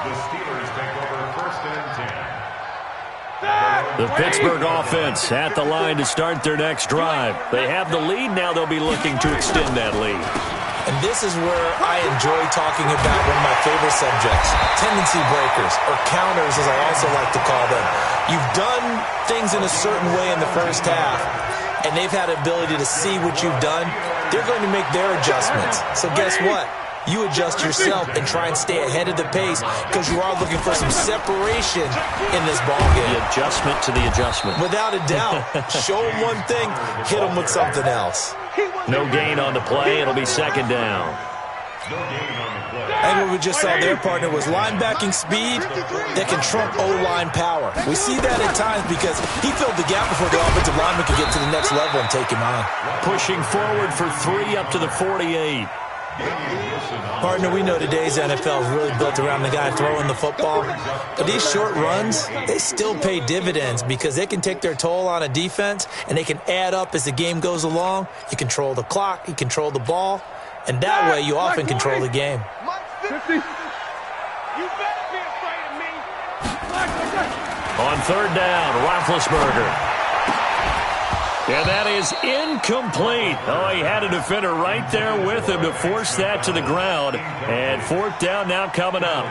The Steelers take over 1st and 10. The Pittsburgh offense at the line to start their next drive. They have the lead. Now they'll be looking to extend that lead. And this is where I enjoy talking about one of my favorite subjects, tendency breakers, or counters as I also like to call them. You've done things in a certain way in the first half, and they've had the ability to see what you've done. They're going to make their adjustments. So guess what? You adjust yourself and try and stay ahead of the pace, because you are looking for some separation in this ball game. The adjustment to the adjustment. Without a doubt. Show them one thing, hit them with something else. No gain on the play. It'll be 2nd down. And what we just saw their partner was linebacking speed that can trump O-line power. We see that at times because he filled the gap before the offensive lineman could get to the next level and take him on. Pushing forward for 3 up to the 48. Partner, we know today's NFL is really built around the guy throwing the football. But these short runs, they still pay dividends because they can take their toll on a defense, and they can add up as the game goes along. You control the clock, you control the ball, and that way you often control the game. 50. You better be afraid of me. On 3rd down, Roethlisberger. And that is incomplete. Oh, he had a defender right there with him to force that to the ground. And 4th down now coming up.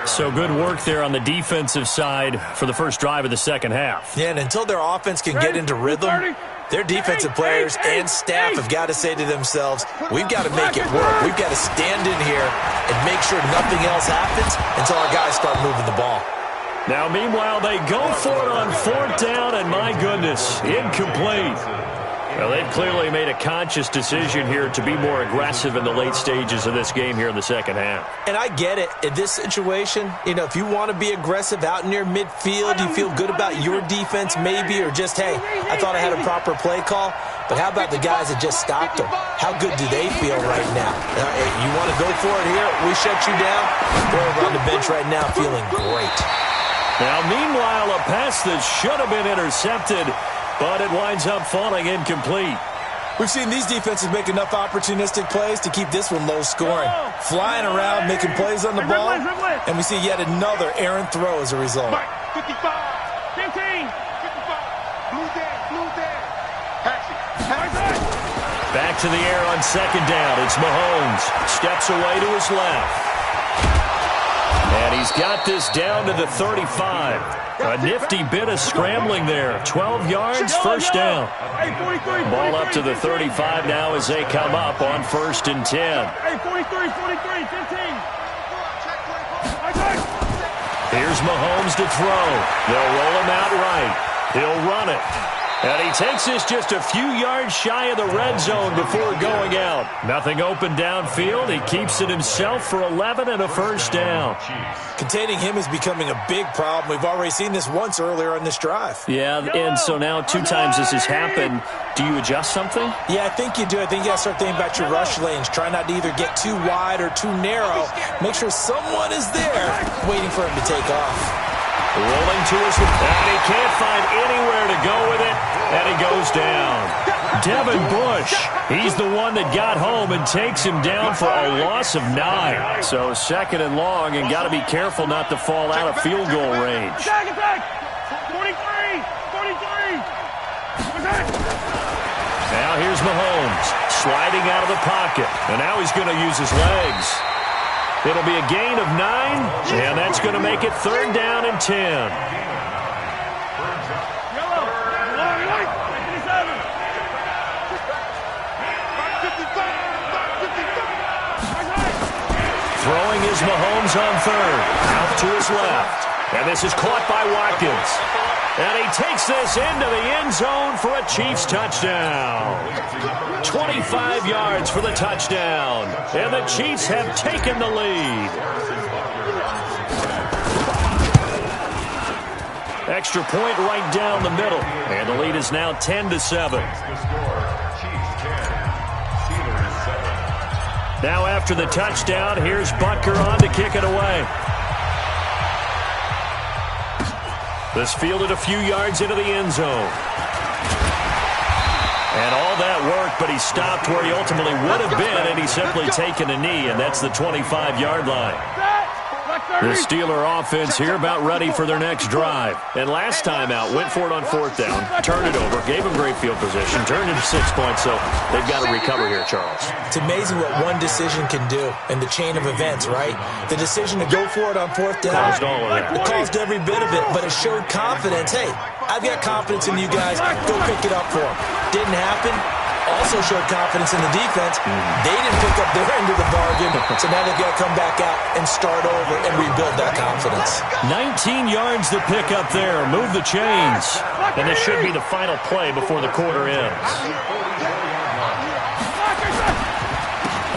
So good work there on the defensive side for the first drive of the second half. Yeah, and until their offense can get into rhythm, their defensive players and staff have got to say to themselves, we've got to make it work. We've got to stand in here and make sure nothing else happens until our guys start moving the ball. Now, meanwhile, they go for it on 4th down, and my goodness, incomplete. Well, they've clearly made a conscious decision here to be more aggressive in the late stages of this game here in the second half. And I get it. In this situation, you know, if you want to be aggressive out near midfield, you feel good about your defense maybe, or just, hey, I thought I had a proper play call. But how about the guys that just stopped them? How good do they feel right now? You want to go for it here? We shut you down? They're on the bench right now feeling great. Now, meanwhile, a pass that should have been intercepted, but it winds up falling incomplete. We've seen these defenses make enough opportunistic plays to keep this one low scoring. Flying around, making plays on the ball, and we see yet another errant throw as a result. 55, 15, 55, blue there. Back to the air on second down. It's Mahomes. Steps away to his left. And he's got this down to the 35. A nifty bit of scrambling there. 12 yards, first down. Ball up to the 35 now as they come up on 1st and 10. 43, 15. Here's Mahomes to throw. They'll roll him out right. He'll run it. And he takes this just a few yards shy of the red zone before going out. Nothing open downfield. He keeps it himself for 11 and a first down. Containing him is becoming a big problem. We've already seen this once earlier on this drive. Yeah, and so now 2 times this has happened. Do you adjust something? Yeah, I think you do. I think you got to start thinking about your rush lanes. Try not to either get too wide or too narrow. Make sure someone is there waiting for him to take off. Rolling to his left, and he can't find anywhere to go with it, and he goes down. Devin Bush, he's the one that got home and takes him down for a loss of 9. So 2nd and long, and got to be careful not to fall out of field goal range. Attack! 43! Now here's Mahomes, sliding out of the pocket, and now he's going to use his legs. It'll be a gain of 9, and that's going to make it 3rd down and 10. Throwing is Mahomes on 3rd, out to his left. And this is caught by Watkins. And he takes this into the end zone for a Chiefs touchdown. 25 yards for the touchdown. And the Chiefs have taken the lead. Extra point right down the middle. And the lead is now 10-7. Now after the touchdown, here's Butker on to kick it away. This fielded a few yards into the end zone. And all that worked, but he stopped where he ultimately would have been, and he's simply taken a knee, and that's the 25-yard line. The Steeler offense here about ready for their next drive. And last time out, went for it on 4th down, turned it over, gave them great field position, turned it to 6 points, so they've got to recover here, Charles. It's amazing what one decision can do in the chain of events, right? The decision to go for it on 4th down. Caused all of that. It caused every bit of it, but it showed confidence. Hey, I've got confidence in you guys. Go pick it up for them. Didn't happen. Also showed confidence in the defense. They didn't pick up their end of the bargain, so now they've got to come back out and start over and rebuild that confidence. 19 yards to pick up there. Move the chains. And this should be the final play before the quarter ends.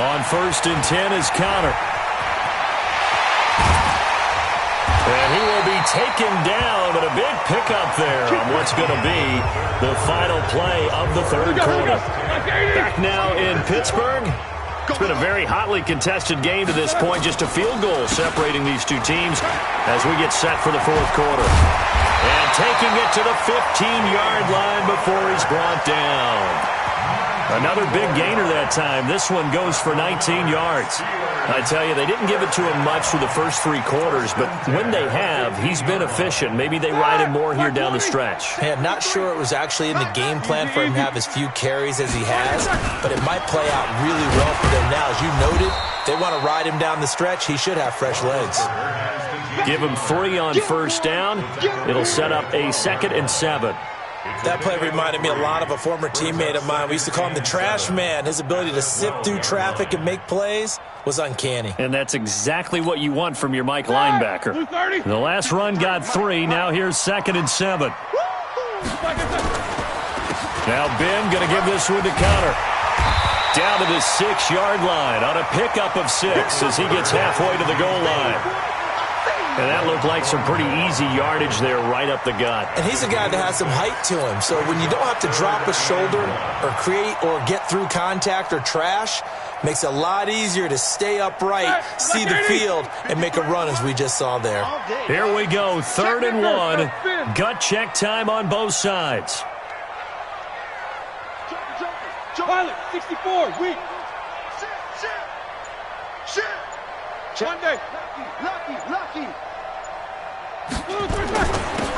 On 1st and 10 is Connor. And he will be taken down, but a big pickup there on what's going to be the final play of the 3rd quarter. Back now in Pittsburgh. It's been a very hotly contested game to this point. Just a field goal separating these two teams as we get set for the 4th quarter. And taking it to the 15-yard line before he's brought down. Another big gainer that time. This one goes for 19 yards. I tell you, they didn't give it to him much through the first 3 quarters, but when they have, he's been efficient. Maybe they ride him more here down the stretch. Hey, I'm not sure it was actually in the game plan for him to have as few carries as he has, but it might play out really well for them now. As you noted, they want to ride him down the stretch. He should have fresh legs. Give him 3 on 1st down. It'll set up a 2nd and 7. That play reminded me a lot of a former teammate of mine. We used to call him the trash man. His ability to sift through traffic and make plays was uncanny. And that's exactly what you want from your Mike linebacker. The last run got 3. Now here's 2nd and 7. Now Ben going to give this one to Connor. Down to the 6-yard line on a pickup of 6 as he gets halfway to the goal line. And that looked like some pretty easy yardage there right up the gut. And he's a guy that has some height to him. So when you don't have to drop a shoulder or create or get through contact or trash, makes it a lot easier to stay upright, see the field, and make a run as we just saw there. Here we go, 3rd and 1. Gut check time on both sides. Pilot, 64, weak. Shit. One day. Lucky.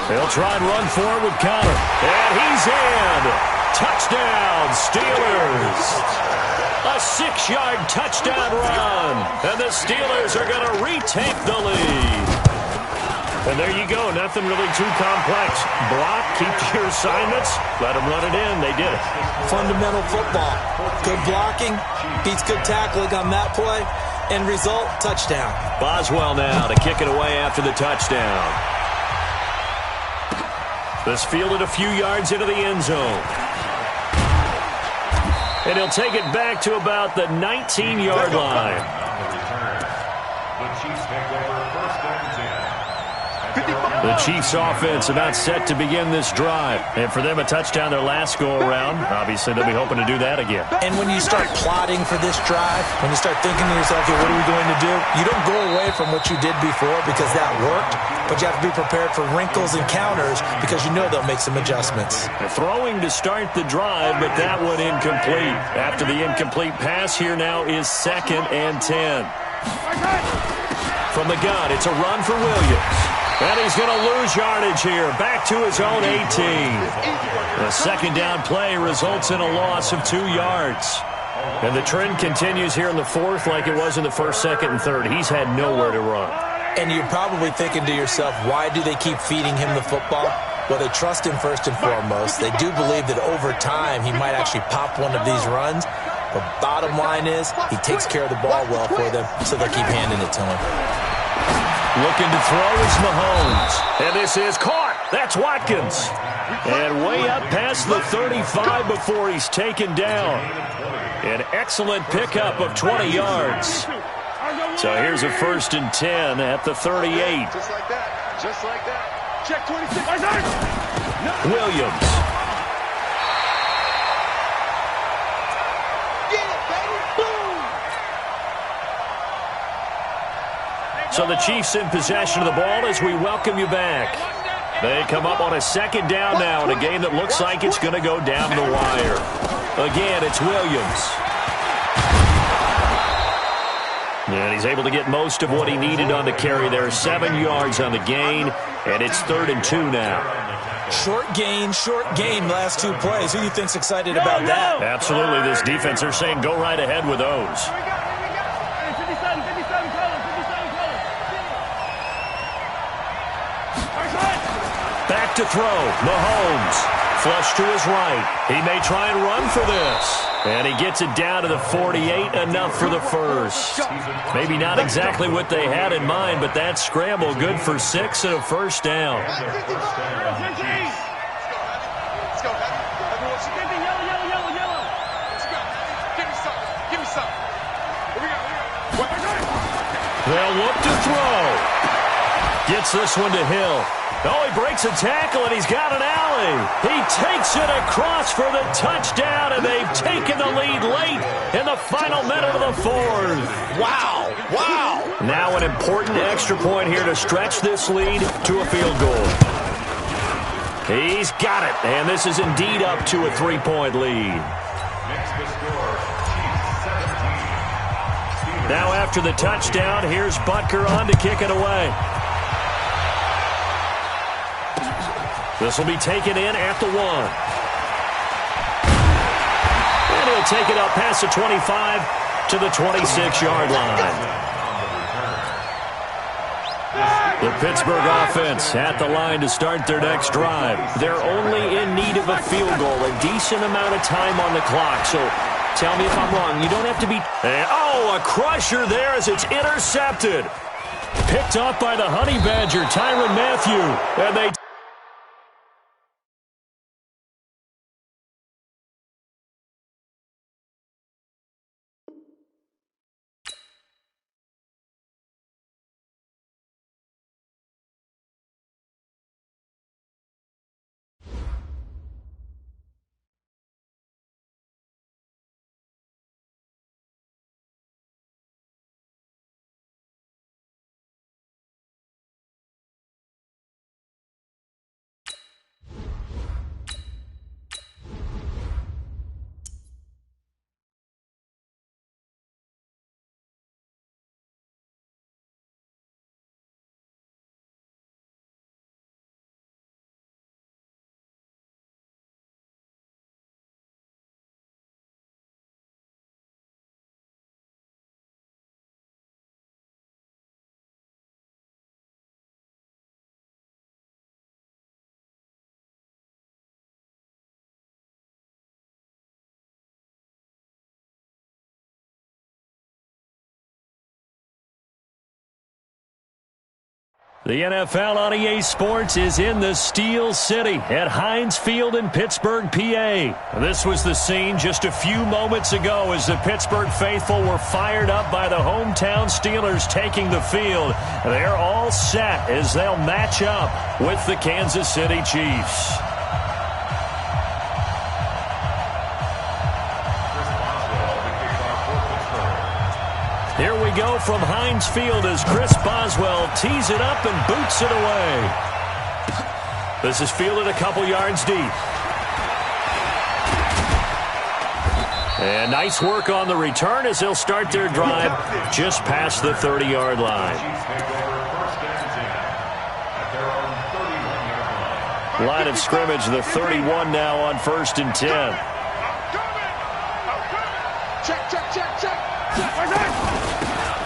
They'll try and run forward with Connor. And he's in. Touchdown, Steelers. A 6-yard touchdown run. And the Steelers are going to retake the lead. And there you go. Nothing really too complex. Block, keep to your assignments. Let them run it in. They did it. Fundamental football. Good blocking. Beats good tackling on that play. End result, touchdown. Boswell now to kick it away after the touchdown. This fielded a few yards into the end zone. And he'll take it back to about the 19-yard line. The Chiefs take over 1st and 10. The Chiefs offense about set to begin this drive. And for them, a touchdown their last go-around. Obviously, they'll be hoping to do that again. And when you start plotting for this drive, when you start thinking to yourself, okay, what are we going to do? You don't go away from what you did before because that worked, but you have to be prepared for wrinkles and counters because you know they'll make some adjustments. Throwing to start the drive, but that one incomplete. After the incomplete pass, here now is 2nd and 10. From the gun, it's a run for Williams. And he's going to lose yardage here. Back to his own 18. The 2nd down play results in a loss of 2 yards. And the trend continues here in the 4th like it was in the 1st, 2nd, and 3rd. He's had nowhere to run. And you're probably thinking to yourself, why do they keep feeding him the football? Well, they trust him first and foremost. They do believe that over time he might actually pop one of these runs. But bottom line is he takes care of the ball well for them, so they'll keep handing it to him. Looking to throw is Mahomes. And this is caught. That's Watkins. And way up past the 35 before he's taken down. An excellent pickup of 20 yards. So here's a 1st and 10 at the 38. Just like that. Just like that. Check 26. Williams. Get it, baby. Boom. So the Chiefs in possession of the ball as we welcome you back. They come up on a 2nd down now in a game that looks like it's going to go down the wire. Again, it's Williams. And he's able to get most of what he needed on the carry there. 7 yards on the gain, and it's 3rd and 2 now. Short gain, last 2 plays. Who do you think's excited about that? Absolutely. This defense, they're saying go right ahead with those. Back to throw. Mahomes. Flush to his right. He may try and run for this. And he gets it down to the 48, enough for the first. Maybe not exactly what they had in mind, but that scramble good for 6 and a 1st down. They'll look to throw. Gets this one to Hill. Oh, he breaks a tackle, and he's got an alley. He takes it across for the touchdown, and they've taken the lead late in the final minute of the 4th. Wow. Now an important extra point here to stretch this lead to a field goal. He's got it, and this is indeed up to a 3-point lead. Makes the score Chiefs 17. Now after the touchdown, here's Butker on to kick it away. This will be taken in at the 1. And he'll take it up past the 25 to the 26-yard line. The Pittsburgh offense at the line to start their next drive. They're only in need of a field goal, a decent amount of time on the clock. So tell me if I'm wrong. You don't have to be... Oh, a crusher there as it's intercepted. Picked off by the Honey Badger, Tyrann Mathieu. And they... The NFL on EA Sports is in the Steel City at Heinz Field in Pittsburgh, PA. This was the scene just a few moments ago as the Pittsburgh faithful were fired up by the hometown Steelers taking the field. They're all set as they'll match up with the Kansas City Chiefs. Here we go from Heinz Field as Chris Boswell tees it up and boots it away. This is fielded a couple yards deep. And nice work on the return as they'll start their drive just past the 30-yard line. Line of scrimmage, the 31 now on 1st and 10. Check, check, check, check.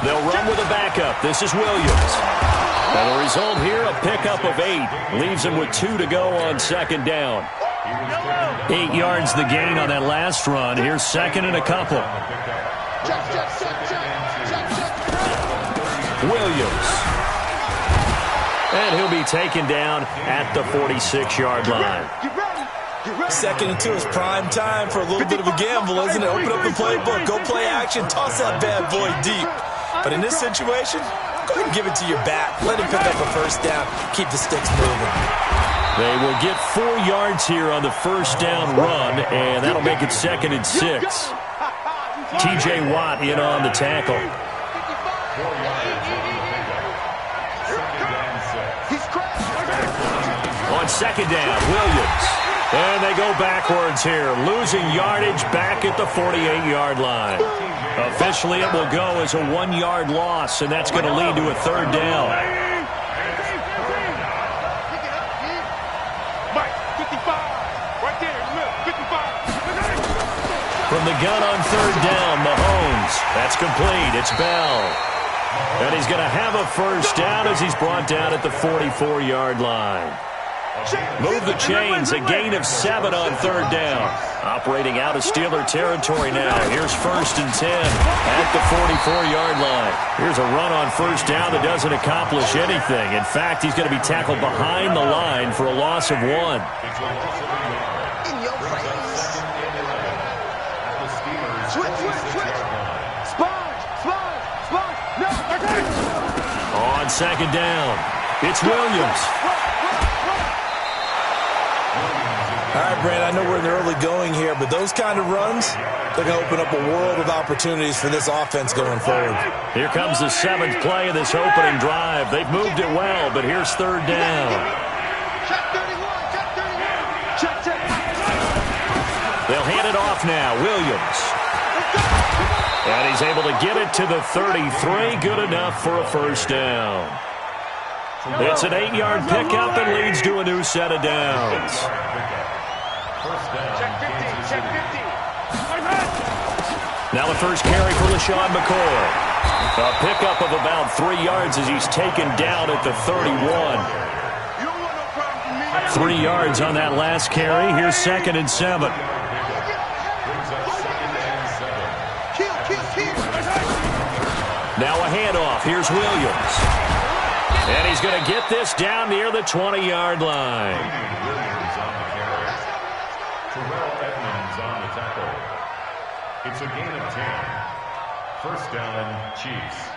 They'll run with a backup. This is Williams. And the result here, a pickup of 8. Leaves them with 2 to go on 2nd down. 8 yards the gain on that last run. Here's 2nd and a couple. Williams. And he'll be taken down at the 46-yard line. 2nd and 2 is prime time for a little bit of a gamble, isn't it? Open up the playbook, go play action, toss that bad boy deep. But in this situation, go ahead and give it to your back. Let him pick up a 1st down, keep the sticks moving. They will get 4 yards here on the 1st down run, and that'll make it 2nd and 6. T.J. Watt in on the tackle. On 2nd down, Williams. And they go backwards here, losing yardage back at the 48-yard line. Officially, it will go as a 1-yard loss, and that's going to lead to a 3rd down. From the gun on 3rd down, Mahomes. That's complete. It's Bell. And he's going to have a 1st down as he's brought down at the 44-yard line. Move the chains, a gain of 7 on 3rd down. Operating out of Steeler territory now. Here's 1st and 10 at the 44-yard line. Here's a run on 1st down that doesn't accomplish anything. In fact, he's going to be tackled behind the line for a loss of 1. On 2nd down, it's Williams. All right, Brand, I know we're in the early going here, but those kind of runs, they're going to open up a world of opportunities for this offense going forward. Here comes the 7th play of this opening drive. They've moved it well, but here's 3rd down. They'll hand it off now. Williams. And he's able to get it to the 33. Good enough for a 1st down. It's an 8-yard pickup and leads to a new set of downs. Now the first carry for LaShawn McCoy. A pickup of about 3 yards as he's taken down at the 31. 3 yards on that last carry. Here's 2nd and 7. Now a handoff. Here's Williams. And he's going to get this down near the 20-yard line. It's a gain of 10. 1st down, Chiefs.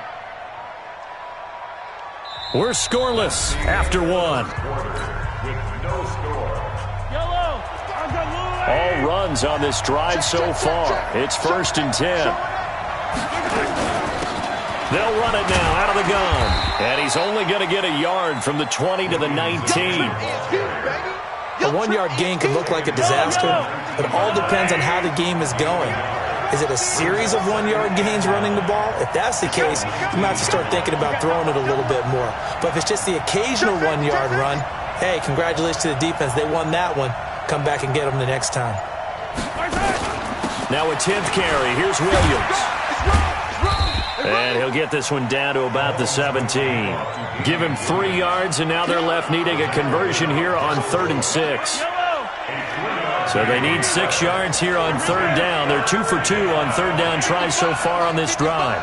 We're scoreless after 1. With no score. All runs on this drive so far. It's 1st and 10. They'll run it now out of the gun. And he's only going to get a yard from the 20 to the 19. A 1-yard gain can look like a disaster, but it all depends on how the game is going. Is it a series of 1-yard gains running the ball? If that's the case, you might have to start thinking about throwing it a little bit more. But if it's just the occasional 1-yard run, hey, congratulations to the defense. They won that one. Come back and get them the next time. Now a 10th carry. Here's Williams. And he'll get this one down to about the 17. Give him 3 yards, and now they're left needing a conversion here on 3rd and 6. So they need 6 yards here on 3rd down. They're 2 for 2 on 3rd down tries so far on this drive.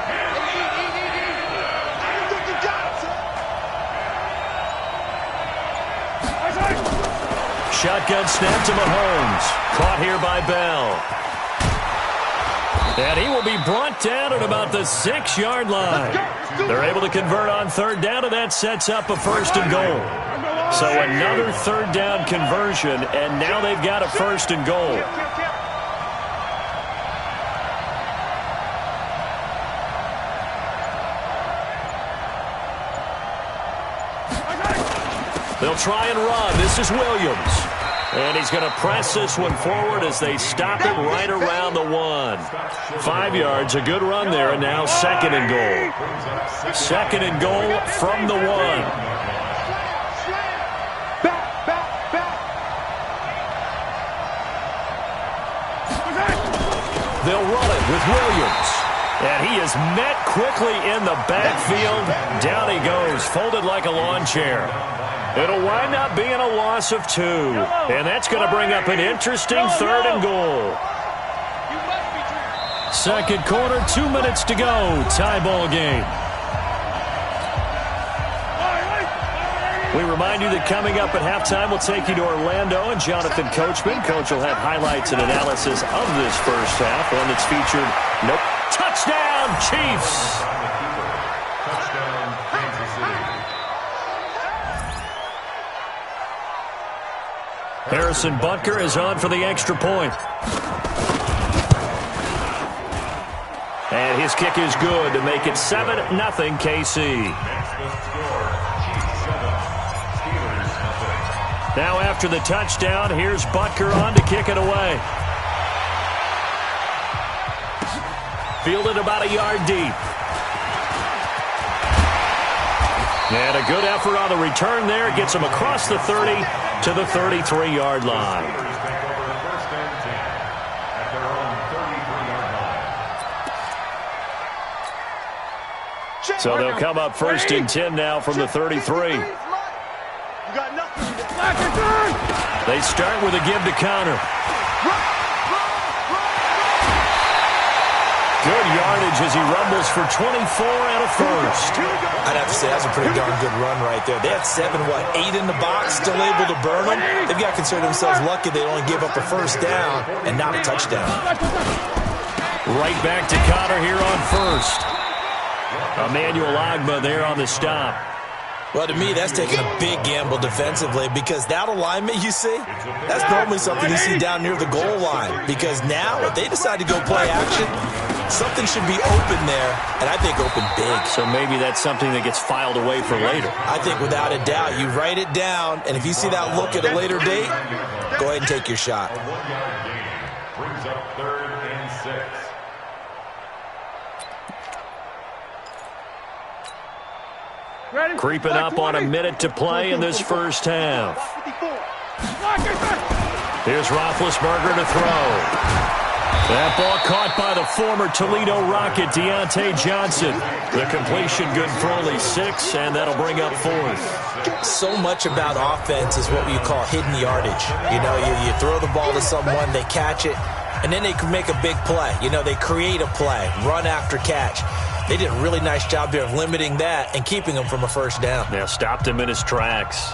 shotgun snap to Mahomes. Caught here by Bell. And he will be brought down at about the 6-yard line. They're able to convert on third down, and that sets up a 1st and goal. So another third down conversion, and now they've got a 1st and goal. They'll try and run. This is Williams. And he's going to press this one forward as they stop it right around the 1. 5 yards, a good run there, and now 2nd and goal. 2nd and goal from the 1. They'll run it with Williams. And he is met quickly in the backfield. Down he goes, folded like a lawn chair. It'll wind up being a loss of 2. And that's going to bring up an interesting 3rd and goal. Second quarter, 2 minutes to go. Tie ball game. We remind you that coming up at halftime, we'll take you to Orlando and Jonathan Coachman. Coach will have highlights and analysis of this first half. One that's featured, touchdown, Chiefs. Harrison Butker is on for the extra point. And his kick is good to make it 7-0 KC. Now after the touchdown, here's Butker on to kick it away. Fielded about a yard deep. And a good effort on the return there. Gets him across the 30 to the 33-yard line. So they'll come up 1st and 10 now from the 33. They start with a give to Connor. Good yardage as he rumbles for 24 and a 1st. I'd have to say that's a pretty darn good run right there. They had 8 in the box, still able to burn them. They've got to consider themselves lucky they only gave up a 1st down and not a touchdown. Right back to Connor here on 1st. Emmanuel Agba there on the stop. Well, to me, that's taking a big gamble defensively because that alignment you see, that's normally something you see down near the goal line. Because now, if they decide to go play action, something should be open there, and I think open big. So maybe that's something that gets filed away for later. I think without a doubt, you write it down, and if you see that look at a later date, go ahead and take your shot. A 1-yard gain brings up 3rd and 6. Creeping up on a minute to play in this first half. Here's Roethlisberger to throw. That ball caught by the former Toledo Rocket, Deontay Johnson. The completion good for only 6, and that'll bring up 4th. So much about offense is what you call hidden yardage. You know, you throw the ball to someone, they catch it, and then they can make a big play. You know, they create a play, run after catch. They did a really nice job there of limiting that and keeping him from a 1st down. Yeah, stopped him in his tracks.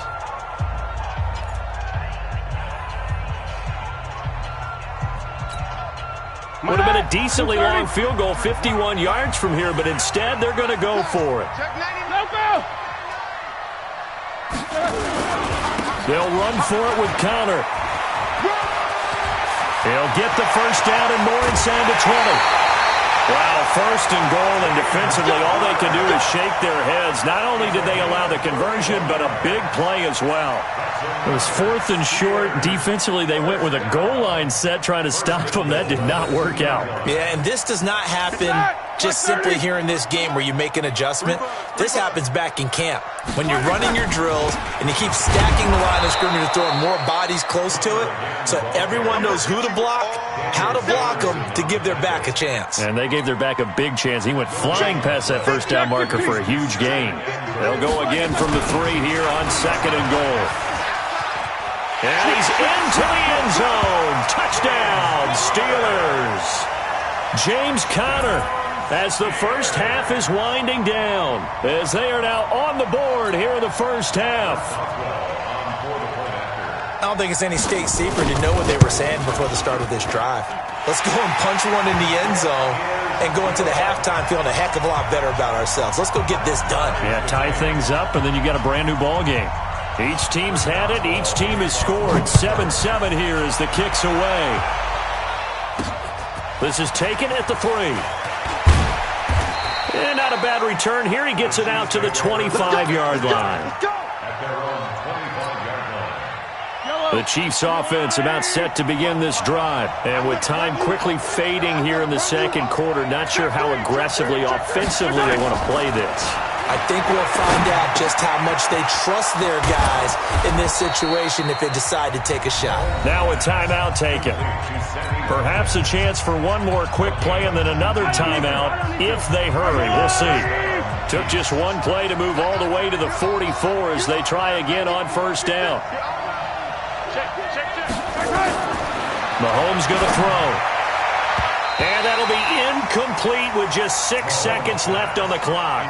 Would have been a decently long field goal, 51 yards from here, but instead they're going to go for it. They'll run for it with Connor. He'll get the 1st down and more inside the 20. Wow, 1st and goal, and defensively all they can do is shake their heads. Not only did they allow the conversion, but a big play as well. It was 4th and short. Defensively, they went with a goal line set trying to stop them. That did not work out. Yeah, and this does not happen just simply here in this game where you make an adjustment. This happens back in camp when you're running your drills and you keep stacking the line of scrimmage and throwing more bodies close to it so everyone knows who to block, how to block them to give their back a chance. And they gave their back a big chance. He went flying past that 1st down marker for a huge gain. They'll go again from the 3 here on 2nd and goal. And he's into the end zone. Touchdown, Steelers. James Conner, as the first half is winding down, as they are now on the board here in the first half. I don't think it's any state secret to know what they were saying before the start of this drive. Let's go and punch one in the end zone and go into the halftime feeling a heck of a lot better about ourselves. Let's go get this done. Yeah, tie things up, and then you got a brand-new ball game. Each team's had it. Each team has scored. 7-7 here as the kick's away. This is taken at the 3. And not a bad return here. He gets it out to the 25-yard line. The Chiefs offense about set to begin this drive. And with time quickly fading here in the second quarter, not sure how aggressively, offensively they want to play this. I think we'll find out just how much they trust their guys in this situation if they decide to take a shot. Now a timeout taken. Perhaps a chance for one more quick play and then another timeout if they hurry. We'll see. Took just one play to move all the way to the 44 as they try again on first down. Mahomes going to throw. And that'll be incomplete with just 6 seconds left on the clock.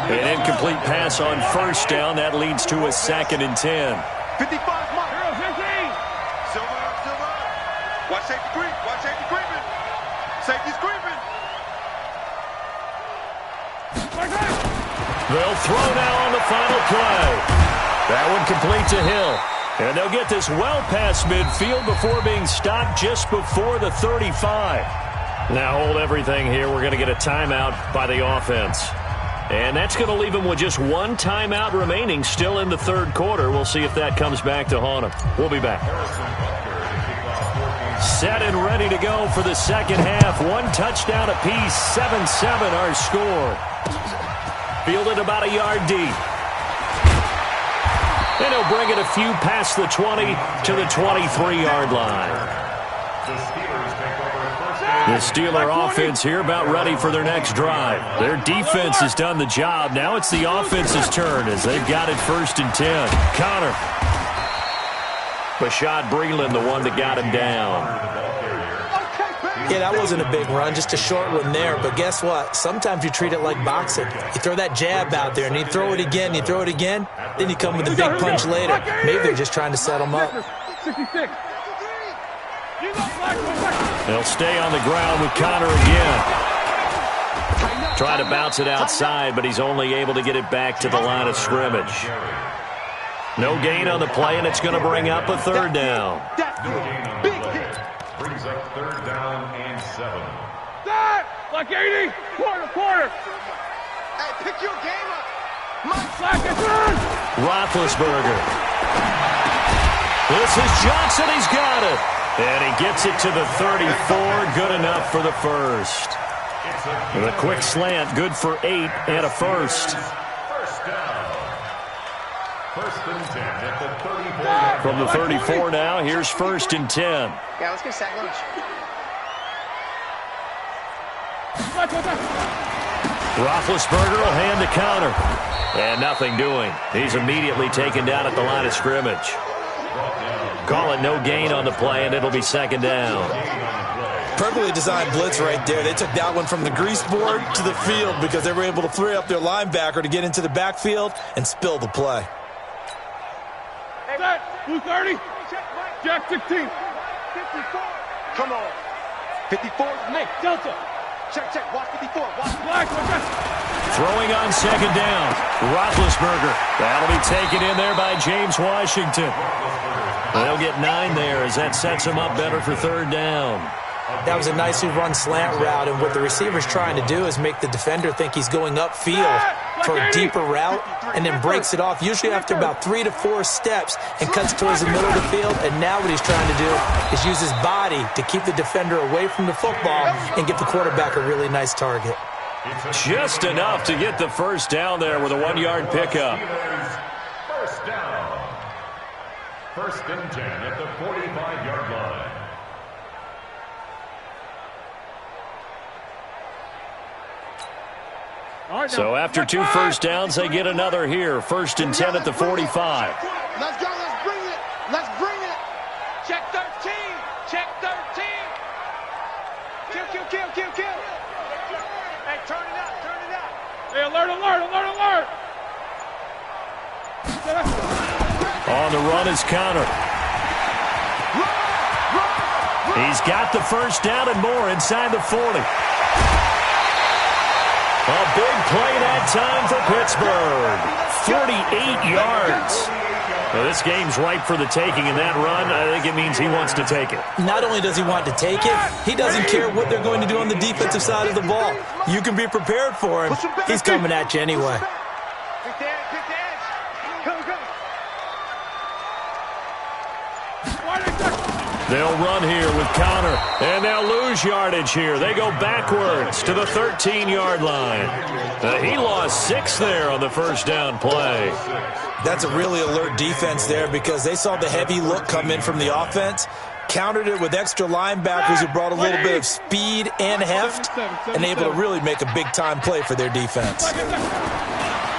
An incomplete pass on first down. That leads to a 2nd and 10. 55, mark. 15. Silver. Watch safety creep. Watch safety creeping. Safety's creeping. They'll throw now on the final play. That one complete to Hill. And they'll get this well past midfield before being stopped just before the 35. Now hold everything here. We're going to get a timeout by the offense. And that's going to leave them with just one timeout remaining still in the third quarter. We'll see if that comes back to haunt them. We'll be back. Set and ready to go for the second half. One touchdown apiece. 7-7 our score. Fielded about a yard deep. And he'll bring it a few past the 20 to the 23-yard line. The Steeler offense here about ready for their next drive. Their defense has done the job. Now it's the offense's turn as they've got it 1st and 10. Connor. Bashad Breeland, the one that got him down. Yeah, that wasn't a big run, just a short one there. But guess what? Sometimes you treat it like boxing. You throw that jab out there, and you throw it again, you throw it again, then you come with a big punch later. Maybe they're just trying to set them up. 66. They'll stay on the ground with Connor again. Trying to bounce it outside, but he's only able to get it back to the line of scrimmage. No gain on the play, and it's going to bring up a 3rd down. Big hit. Brings up 3rd down and 7. Like 80. Quarter. Hey, pick your game up. Roethlisberger. This is Johnson. He's got it. And he gets it to the 34. Good enough for the first. And a quick slant. Good for 8 and a first. First down. 1st and 10 at the 34. From the 34 now, here's 1st and 10. Yeah, let's get sack lunch. Roethlisberger will hand to Connor. And nothing doing. He's immediately taken down at the line of scrimmage. Call it no gain on the play, and it'll be 2nd down. Perfectly designed blitz right there. They took that one from the grease board to the field because they were able to free up their linebacker to get into the backfield and spill the play. Set. Blue 30. Jack 16. 54. Come on. 54. Nate. Delta. Check. Watch 54. Watch black. Throwing on 2nd down. Roethlisberger. That'll be taken in there by James Washington. They'll get 9 there as that sets him up better for 3rd down. That was a nicely run slant route, and what the receiver's trying to do is make the defender think he's going upfield for a deeper route and then breaks it off, usually after about 3 to 4 steps, and cuts towards the middle of the field. And now what he's trying to do is use his body to keep the defender away from the football and give the quarterback a really nice target. Just enough to get the first down there with a 1-yard pickup. First down. 1st and 10 at the 45-yard line. So after 2 first downs, they get another here. 1st and 10 at the 45. Let's go. Let's bring it. Check 13. Check 13. Kill. Hey, turn it up. Hey, alert. on the run is Connor. He's got the first down and more inside the 40. A big play that time for Pittsburgh. 48 yards. Well, this game's ripe for the taking, and that run, I think it means he wants to take it. Not only does he want to take it, he doesn't care what they're going to do on the defensive side of the ball. You can be prepared for him. He's coming at you anyway. They'll run here with Connor, and they'll lose yardage here. They go backwards to the 13-yard line. He lost 6 there on the first down play. That's a really alert defense there because they saw the heavy look come in from the offense, countered it with extra linebackers who brought a little bit of speed and heft, and able to really make a big-time play for their defense.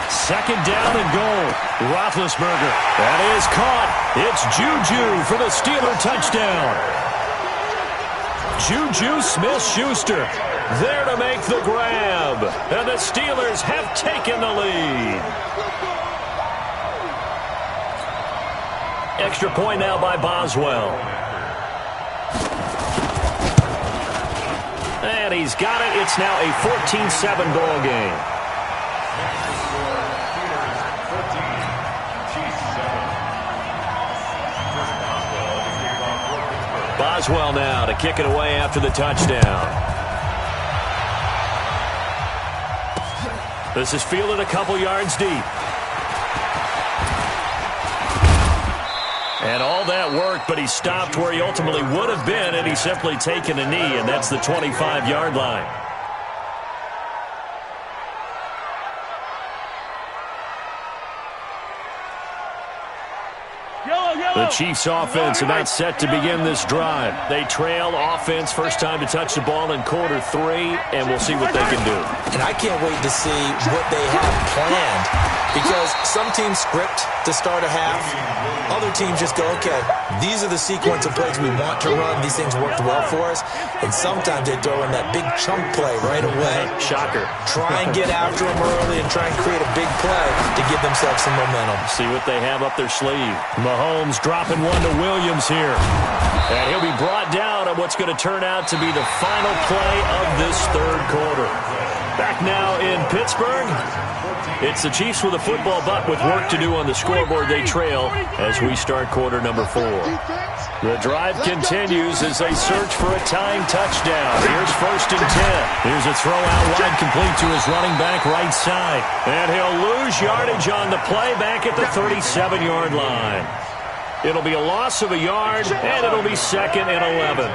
Second down and goal. Roethlisberger. That is caught. It's Juju for the Steeler touchdown. Juju Smith-Schuster there to make the grab. And the Steelers have taken the lead. Extra point now by Boswell. And he's got it. It's now a 14-7 ball game. Boswell now to kick it away after the touchdown. This is fielded a couple yards deep. And all that work, but he stopped where he ultimately would have been, and he's simply taken a knee, and that's the 25-yard line. The Chiefs offense about set to begin this drive. They trail offense, first time to touch the ball in quarter 3, and we'll see what they can do. And I can't wait to see what they have planned, because some teams script to start a half. Other teams just go, okay, these are the sequence of plays we want to run. These things worked well for us. And sometimes they throw in that big chunk play right away. Shocker. Try and get after them early and try and create a big play to give themselves some momentum. See what they have up their sleeve. Mahomes dropping one to Williams here. And he'll be brought down on what's going to turn out to be the final play of this third quarter. Back now in Pittsburgh. It's the Chiefs with a football, but with work to do on the scoreboard. They trail as we start quarter number 4. The drive continues as they search for a tying touchdown. Here's first and 10. Here's a throw out wide, complete to his running back right side. And he'll lose yardage on the play back at the 37-yard line. It'll be a loss of a yard, and it'll be second and 11.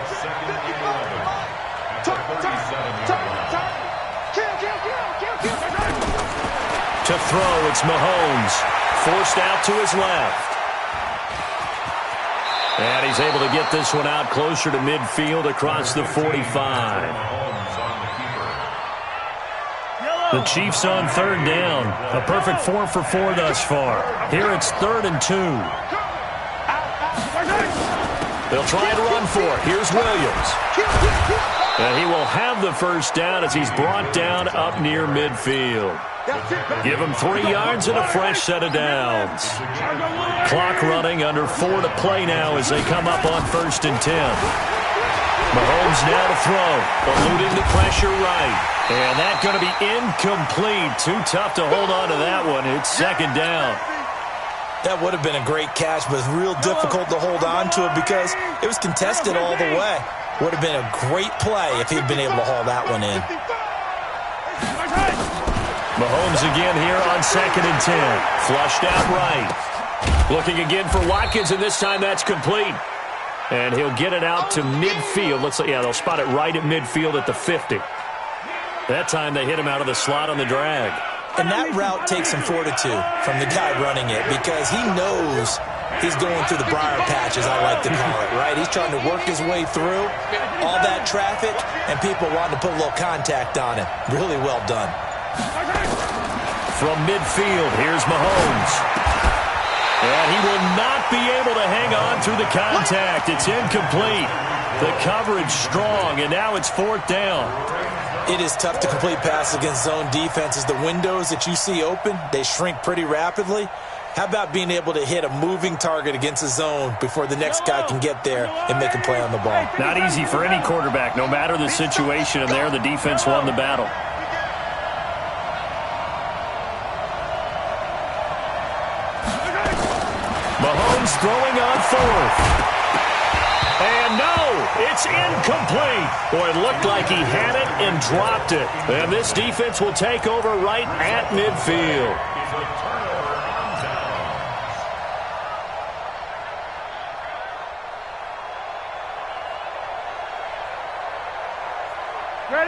To throw, it's Mahomes. Forced out to his left. And he's able to get this one out closer to midfield across the 45. The Chiefs on third down. A perfect 4 for 4 thus far. Here it's 3rd and 2. They'll try to run for it. Here's Williams. And he will have the first down as he's brought down up near midfield. Give him 3 yards and a fresh set of downs. Clock running, under 4 to play now as they come up on 1st and 10. Mahomes now to throw, eluding the pressure right. And that's going to be incomplete. Too tough to hold on to that one. It's 2nd down. That would have been a great catch, but real difficult to hold on to it because it was contested all the way. Would have been a great play if he'd been able to haul that one in. Mahomes again here on 2nd and 10. Flushed out right. Looking again for Watkins, and this time that's complete. And he'll get it out to midfield. Looks like, yeah, they'll spot it right at midfield at the 50. That time they hit him out of the slot on the drag. And that route takes some fortitude from the guy running it because he knows he's going through the briar patch, as I like to call it, right? He's trying to work his way through all that traffic, and people wanting to put a little contact on him. Really well done. From midfield, here's Mahomes. And he will not be able to hang on through the contact. It's incomplete. The coverage strong, and now it's 4th down. It is tough to complete passes against zone defenses. The windows that you see open, they shrink pretty rapidly. How about being able to hit a moving target against a zone before the next guy can get there and make a play on the ball? Not easy for any quarterback, no matter the situation, and there the defense won the battle. Mahomes throwing on fourth. And no, it's incomplete. Boy, it looked like he had it and dropped it. And this defense will take over right at midfield.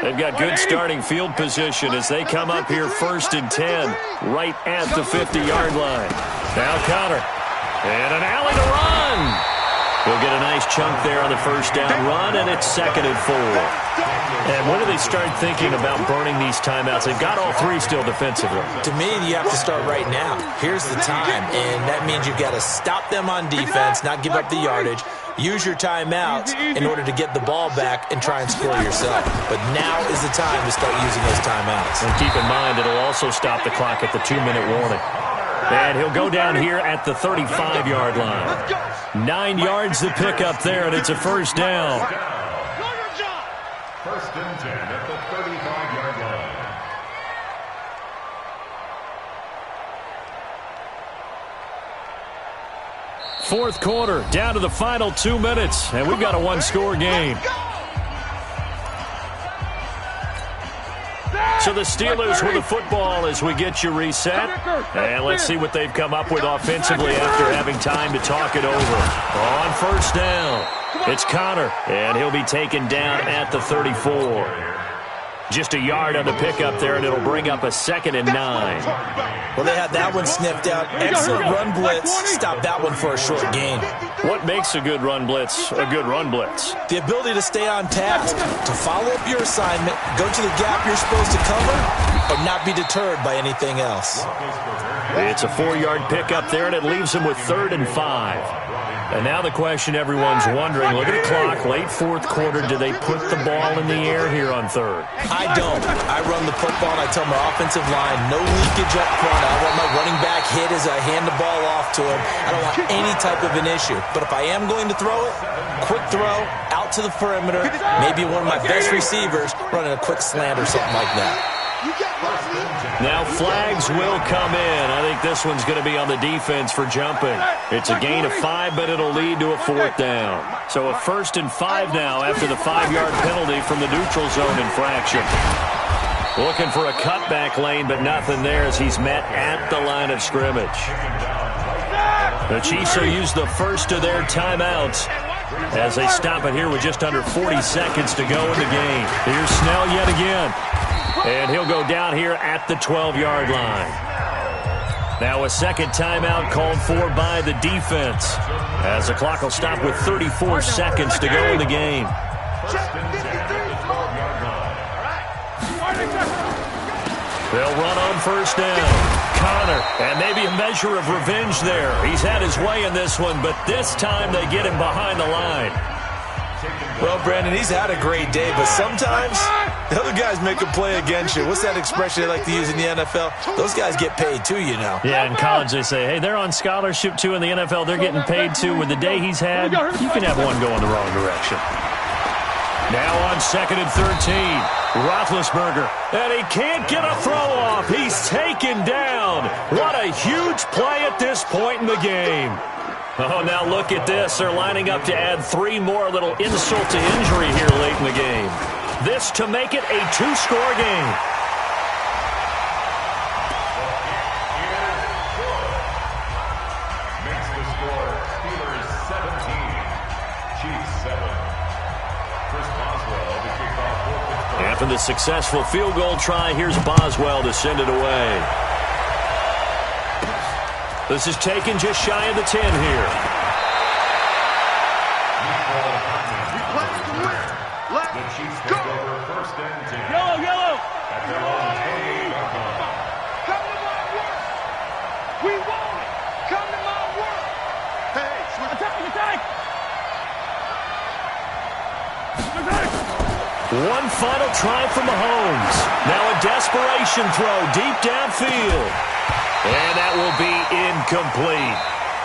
They've got good starting field position as they come up here 1st and 10, right at the 50-yard line. Now Connor, and an alley to run. He'll get a nice chunk there on the first down run, and it's 2nd and 4. And when do they start thinking about burning these timeouts? They've got all 3 still defensively. To me, you have to start right now. Here's the time, and that means you've got to stop them on defense, not give up the yardage, use your timeouts in order to get the ball back and try and score yourself. But now is the time to start using those timeouts. And keep in mind, it'll also stop the clock at the 2-minute warning. And he'll go down here at the 35-yard line. 9 yards to pick up there, and it's a first down. 1st and 10 at the 35-yard line. Fourth quarter, down to the final 2 minutes, and we've got a one-score game. So the Steelers with the football as we get you reset. And let's see what they've come up with offensively after having time to talk it over. On first down, it's Connor, and he'll be taken down at the 34. Just a yard on the pickup there, and it'll bring up a 2nd and 9. Well, they had that one sniffed out. Excellent run blitz. Stop that one for a short gain. What makes a good run blitz a good run blitz? The ability to stay on task, to follow up your assignment, go to the gap you're supposed to cover, but not be deterred by anything else. It's a 4-yard pickup there, and it leaves them with 3rd and 5. And now the question everyone's wondering, look at the clock, late fourth quarter, do they put the ball in the air here on 3rd? I don't. I run the football, and I tell my offensive line, no leakage up front. I want my running back hit as I hand the ball off to him. I don't want any type of an issue. But if I am going to throw it, quick throw, out to the perimeter, maybe one of my best receivers running a quick slant or something like that. Now flags will come in. I think this one's going to be on the defense for jumping. It's a gain of 5, but it'll lead to a 4th down. So a 1st and 5 now after the 5-yard penalty from the neutral zone infraction. Looking for a cutback lane, but nothing there as he's met at the line of scrimmage. The Chiefs will use the first of their timeouts as they stop it here with just under 40 seconds to go in the game. Here's Snell yet again. And he'll go down here at the 12-yard line. Now a second timeout called for by the defense as the clock will stop with 34 seconds to go in the game. They'll run on first down. Connor, and maybe a measure of revenge there. He's had his way in this one, but this time they get him behind the line. Well, Brandon, he's had a great day, but sometimes the other guys make a play against you. What's that expression they like to use in the NFL? Those guys get paid too, you know. Yeah, in college they say, hey, they're on scholarship too. In the NFL, they're getting paid too. With the day he's had, you can have one going the wrong direction. Now on 2nd and 13, Roethlisberger, and he can't get a throw off. He's taken down. What a huge play at this point in the game. Oh, now look at this. They're lining up to add 3 more, little insult to injury here late in the game. This to make it a 2-score game. Makes the score Steelers 17, Chiefs 7. Chris Boswell to kick off for Pittsburgh. After the successful field goal try, here's Boswell to send it away. This is taken just shy of the 10 here. The Chiefs take over 1st and 10. Yellow. At their own 28-yard line. Come to my work. We want it. Come to my work. Hey, attack. One final try from Mahomes. Now a desperation throw deep downfield. And that will be incomplete,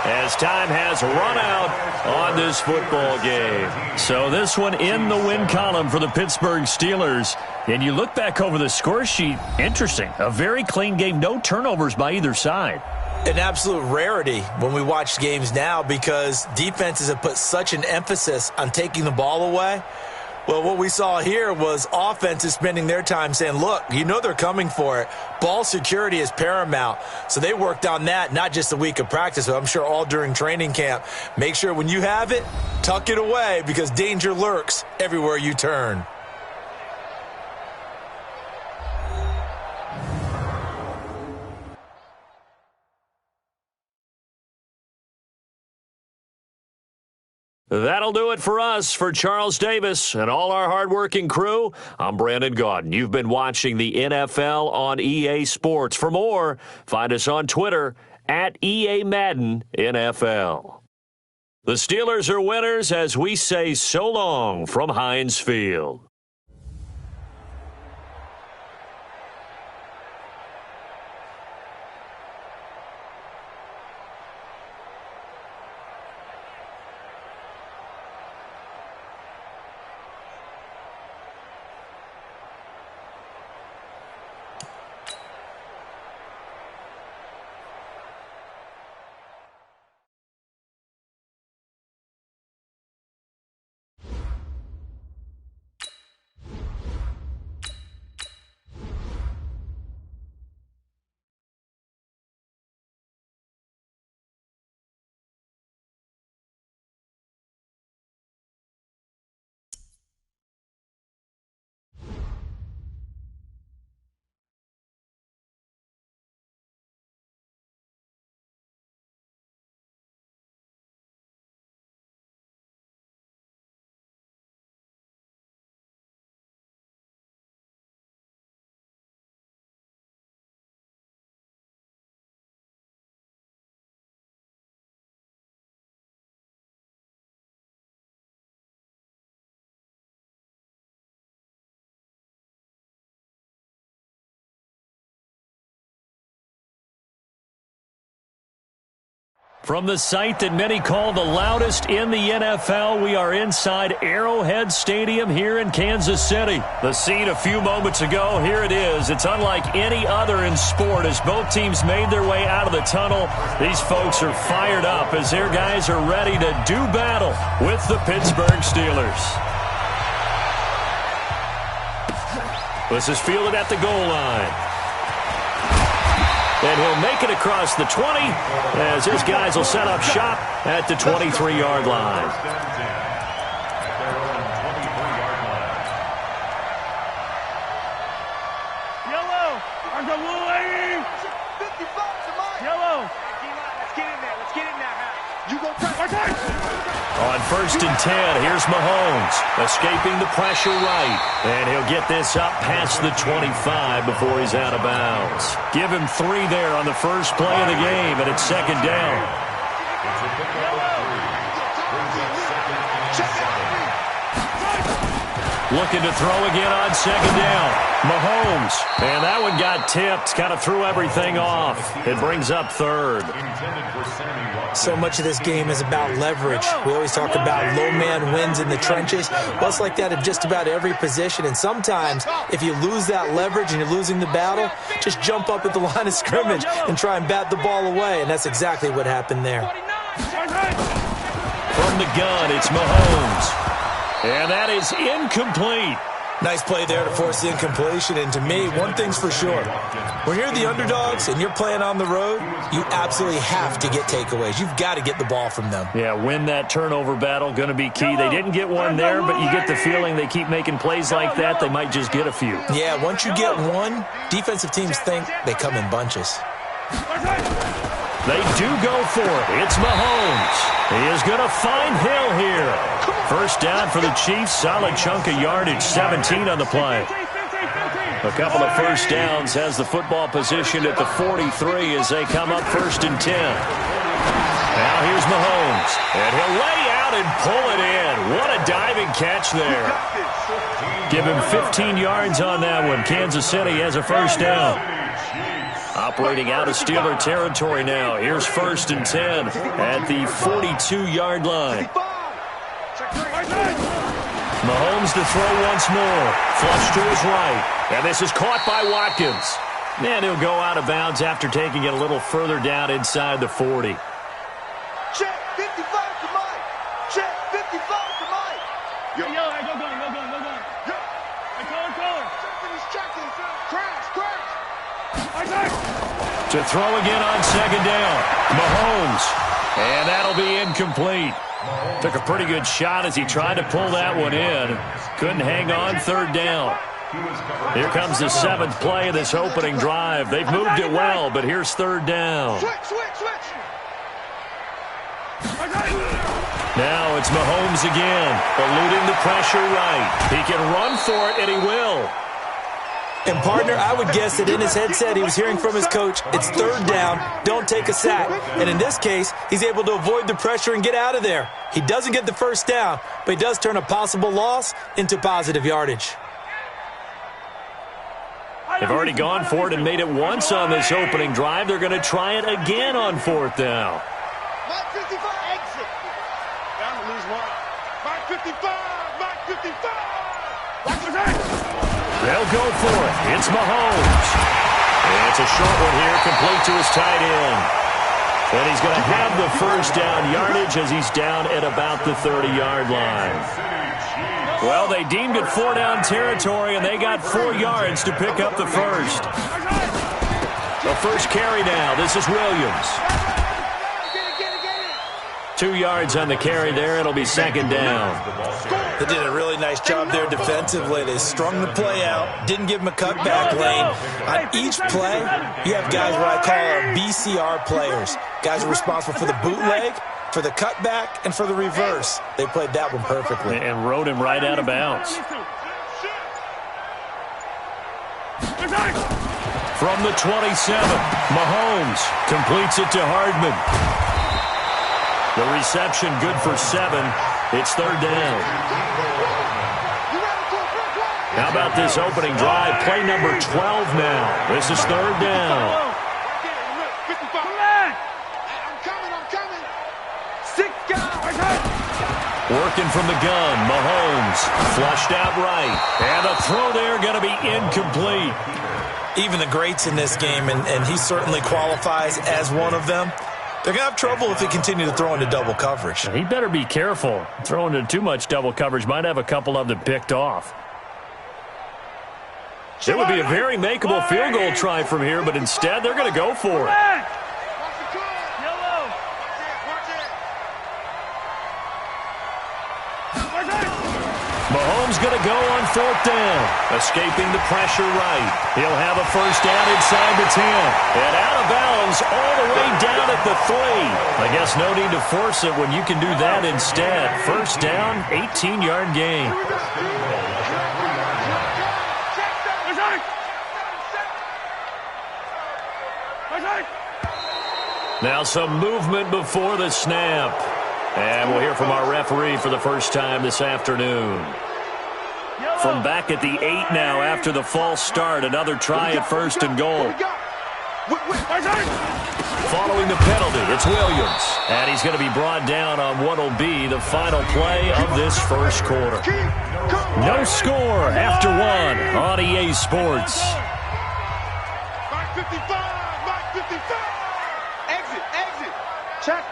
as time has run out on this football game. So this one in the win column for the Pittsburgh Steelers. And you look back over the score sheet, interesting. A very clean game, no turnovers by either side. An absolute rarity when we watch games now because defenses have put such an emphasis on taking the ball away. Well, what we saw here was offenses spending their time saying, look, you know they're coming for it. Ball security is paramount. So they worked on that, not just a week of practice, but I'm sure all during training camp. Make sure when you have it, tuck it away because danger lurks everywhere you turn. That'll do it for us. For Charles Davis and all our hardworking crew, I'm Brandon Gaudin. You've been watching the NFL on EA Sports. For more, find us on Twitter at EA Madden NFL. The Steelers are winners as we say so long from Heinz Field. From the site that many call the loudest in the NFL, we are inside Arrowhead Stadium here in Kansas City. The scene a few moments ago, here it is. It's unlike any other in sport as both teams made their way out of the tunnel. These folks are fired up as their guys are ready to do battle with the Pittsburgh Steelers. This is fielded at the goal line. And he'll make it across the 20 as his guys will set up shop at the 23-yard line. Yellow! On the blue lady! 55 to mine! Yellow! Let's get in there. Let's get in there. You go press. On 1st and 10, here's Mahomes escaping the pressure right. And he'll get this up past the 25 before he's out of bounds. Give him 3 there on the first play of the game, and it's 2nd down. Looking to throw again on 2nd down. Mahomes. And that one got tipped. Kind of threw everything off. It brings up 3rd. So much of this game is about leverage. We always talk about low man wins in the trenches. Well, it's like that in just about every position. And sometimes, if you lose that leverage and you're losing the battle, just jump up at the line of scrimmage and try and bat the ball away. And that's exactly what happened there. From the gun, it's Mahomes. And that is incomplete. Nice play there to force the incompletion. And to me, one thing's for sure. When you're the underdogs and you're playing on the road, you absolutely have to get takeaways. You've got to get the ball from them. Yeah, win that turnover battle, going to be key. They didn't get one there, but you get the feeling they keep making plays like that, they might just get a few. Yeah, once you get one, defensive teams think they come in bunches. They do go for it. It's Mahomes. He is going to find Hill here. 1st down for the Chiefs. Solid chunk of yardage. 17 on the play. A couple of 1st downs has the football positioned at the 43 as they come up 1st and 10. Now here's Mahomes. And he'll lay out and pull it in. What a diving catch there. Give him 15 yards on that one. Kansas City has a 1st down. Operating out of Steeler territory now. Here's 1st and 10 at the 42-yard line. Mahomes to throw once more. Flush to his right. And this is caught by Watkins. And he'll go out of bounds after taking it a little further down inside the 40. Check 55 to Mike. Check 55 to Mike. Yo, hey, go gun. Yo. Hey, color. Checking. Crash. To throw again on 2nd down. Mahomes. And that'll be incomplete. Took a pretty good shot as he tried to pull that one in. Couldn't hang on 3rd down. Here comes the 7th play of this opening drive. They've moved it well, but here's 3rd down. Switch. Now it's Mahomes again, eluding the pressure right. He can run for it, and he will. And, partner, I would guess that in his headset he was hearing from his coach, it's 3rd down, don't take a sack. And in this case, he's able to avoid the pressure and get out of there. He doesn't get the 1st down, but he does turn a possible loss into positive yardage. They've already gone for it and made it once on this opening drive. They're going to try it again on 4th down. Mike 55, exit. Down to lose one. Mike 55. They'll go for it. It's Mahomes. It's a short one here, complete to his tight end. And he's going to have the 1st down yardage as he's down at about the 30-yard line. Well, they deemed it 4-down territory, and they got 4 yards to pick up the 1st. The first carry now. This is Williams. 2 yards on the carry there. It'll be 2nd down. They did a really nice job there defensively. They strung the play out, didn't give him a cutback lane. On each play, you have guys what I call our BCR players. Guys are responsible for the bootleg, for the cutback, and for the reverse. They played that one perfectly. And rode him right out of bounds. From the 27, Mahomes completes it to Hardman. The reception good for 7. It's 3rd down. How about this opening drive? Play number 12 now. This is 3rd down. Working from the gun, Mahomes flushed out right. And the throw there going to be incomplete. Even the greats in this game, and he certainly qualifies as one of them, they're going to have trouble if they continue to throw into double coverage. He better be careful. Throwing into too much double coverage might have a couple of them picked off. It would be a very makeable field goal try from here, but instead they're going to go for it. Mahomes going to go on 4th down, escaping the pressure right. He'll have a 1st down inside the 10. And out of bounds all the way down at the 3. I guess no need to force it when you can do that instead. 1st down, 18-yard gain. Now some movement before the snap. And we'll hear from our referee for the first time this afternoon. From back at the 8 now after the false start. Another try at 1st and goal. Following the penalty, it's Williams. And he's going to be brought down on what will be the final play of this 1st quarter. No score after 1 on EA Sports. Mike 55. Exit. Check.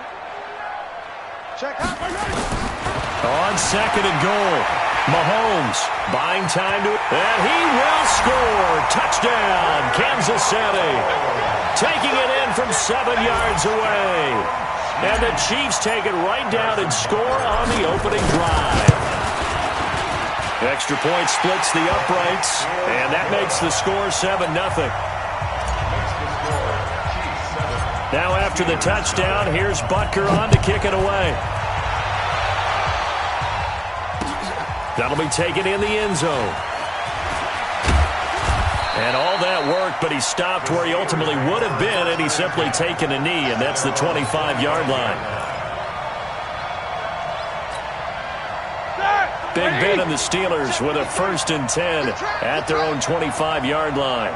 On 2nd and goal, Mahomes buying time to, and he will score. Touchdown, Kansas City. Taking it in from 7 yards away. And the Chiefs take it right down and score on the opening drive. Extra point splits the uprights, and that makes the score 7-0. Now after the touchdown, here's Butker on to kick it away. That'll be taken in the end zone. And all that worked, but he stopped where he ultimately would have been, and he's simply taken a knee, and that's the 25-yard line. Big Ben and the Steelers with a 1st and 10 at their own 25-yard line.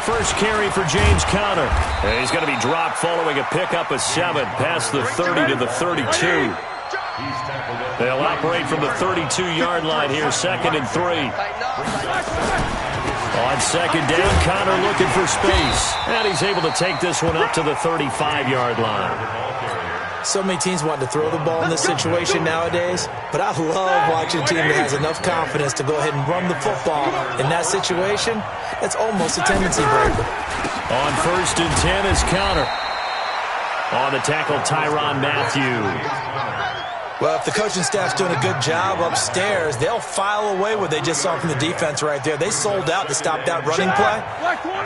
first carry for James Conner. And he's going to be dropped following a pickup of 7 past the 30 to the 32. They'll operate from the 32-yard line here, 2nd and 3. On 2nd down, Conner looking for space. And he's able to take this one up to the 35-yard line. So many teams want to throw the ball in this situation nowadays, but I love watching a team that has enough confidence to go ahead and run the football. In that situation, that's almost a tendency breaker. On 1st and 10 is Conner. On the tackle, Tyrann Mathieu. Well, if the coaching staff's doing a good job upstairs, they'll file away what they just saw from the defense right there. They sold out to stop that running play.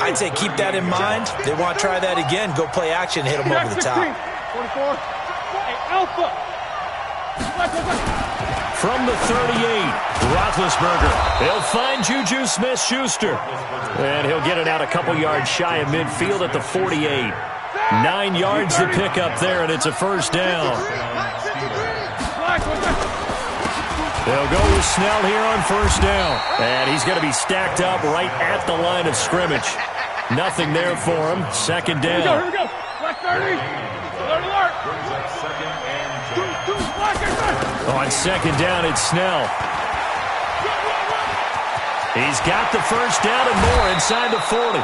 I'd say keep that in mind. They want to try that again, go play action, hit them over the top. From the 38, Roethlisberger. He'll find Juju Smith-Schuster. And he'll get it out a couple yards shy of midfield at the 48. 9 yards to pick up there, and it's a first down. They'll go with Snell here on first down. And he's going to be stacked up right at the line of scrimmage. Nothing there for him. 2nd down. Here we go. Black 30. Alert. On 2nd down, it's Snell. He's got the first down and more inside the 40.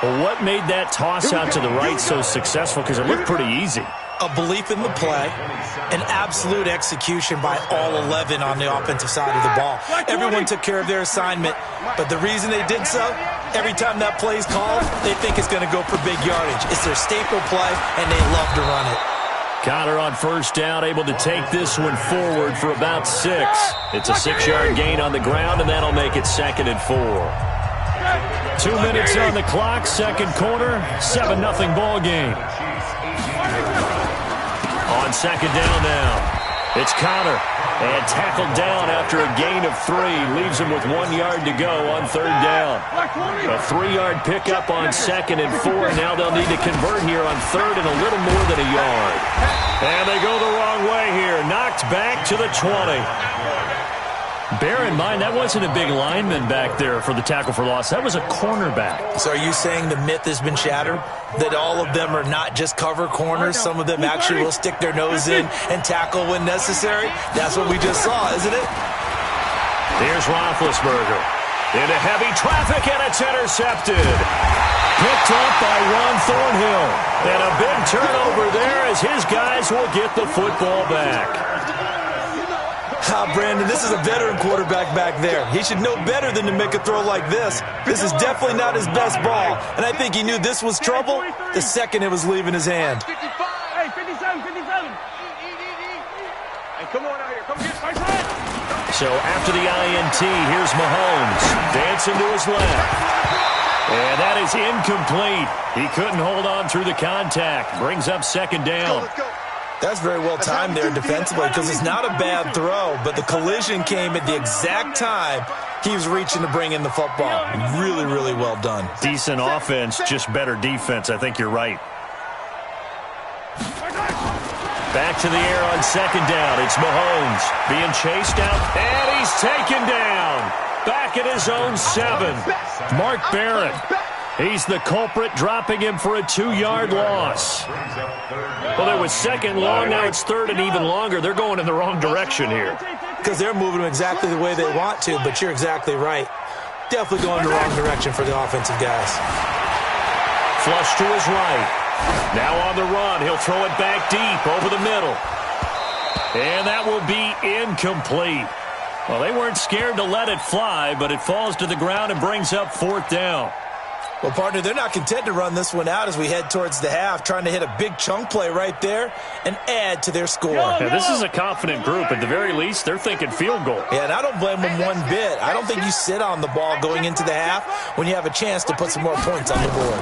Well, what made that toss out to the right so successful? Because it looked pretty easy. A belief in the play, an absolute execution by all 11 on the offensive side of the ball. Everyone took care of their assignment, but the reason they did so, every time that play is called, they think it's going to go for big yardage. It's their staple play, and they love to run it. Conner on first down, able to take this one forward for about 6. It's a 6-yard gain on the ground, and that'll make it 2nd and 4. 2 minutes on the clock, 2nd quarter, 7-0 ball game. On 2nd down now, it's Conner, and tackled down after a gain of 3. Leaves him with 1 yard to go on 3rd down. A 3-yard pickup on 2nd and 4. Now they'll need to convert here on 3rd and a little more than a yard. And they go the wrong way here. Knocked back to the 20. Bear in mind, that wasn't a big lineman back there for the tackle for loss. That was a cornerback. So are you saying the myth has been shattered? That all of them are not just cover corners? Some of them actually will stick their nose in and tackle when necessary? That's what we just saw, isn't it? Here's Roethlisberger. Into heavy traffic, and it's intercepted. Picked up by Ron Thornhill. And a big turnover there as his guys will get the football back. Brandon, this is a veteran quarterback back there. He should know better than to make a throw like this. This is definitely not his best ball, and I think he knew this was trouble the second it was leaving his hand. Hey, 57, 57. Hey, come on out here. Come get my side. So after the INT, here's Mahomes. Dancing to his left. And that is incomplete. He couldn't hold on through the contact. Brings up 2nd down. Let's go. That's very well timed there defensively because it's not a bad throw, but the collision came at the exact time he was reaching to bring in the football. Really, really well done. Decent offense, just better defense. I think you're right. Back to the air on 2nd down. It's Mahomes being chased out, and he's taken down. Back at his own 7. Mark Barron. He's the culprit, dropping him for a 2-yard loss. Well, it was 2nd long, now it's 3rd and even longer. They're going in the wrong direction here. Because they're moving them exactly the way they want to, but you're exactly right. Definitely going in the wrong direction for the offensive guys. Flush to his right. Now on the run, he'll throw it back deep over the middle. And that will be incomplete. Well, they weren't scared to let it fly, but it falls to the ground and brings up 4th down. Well, partner, they're not content to run this one out as we head towards the half, trying to hit a big chunk play right there and add to their score. Yeah, this is a confident group. At the very least, they're thinking field goal. Yeah, and I don't blame them one bit. I don't think you sit on the ball going into the half when you have a chance to put some more points on the board.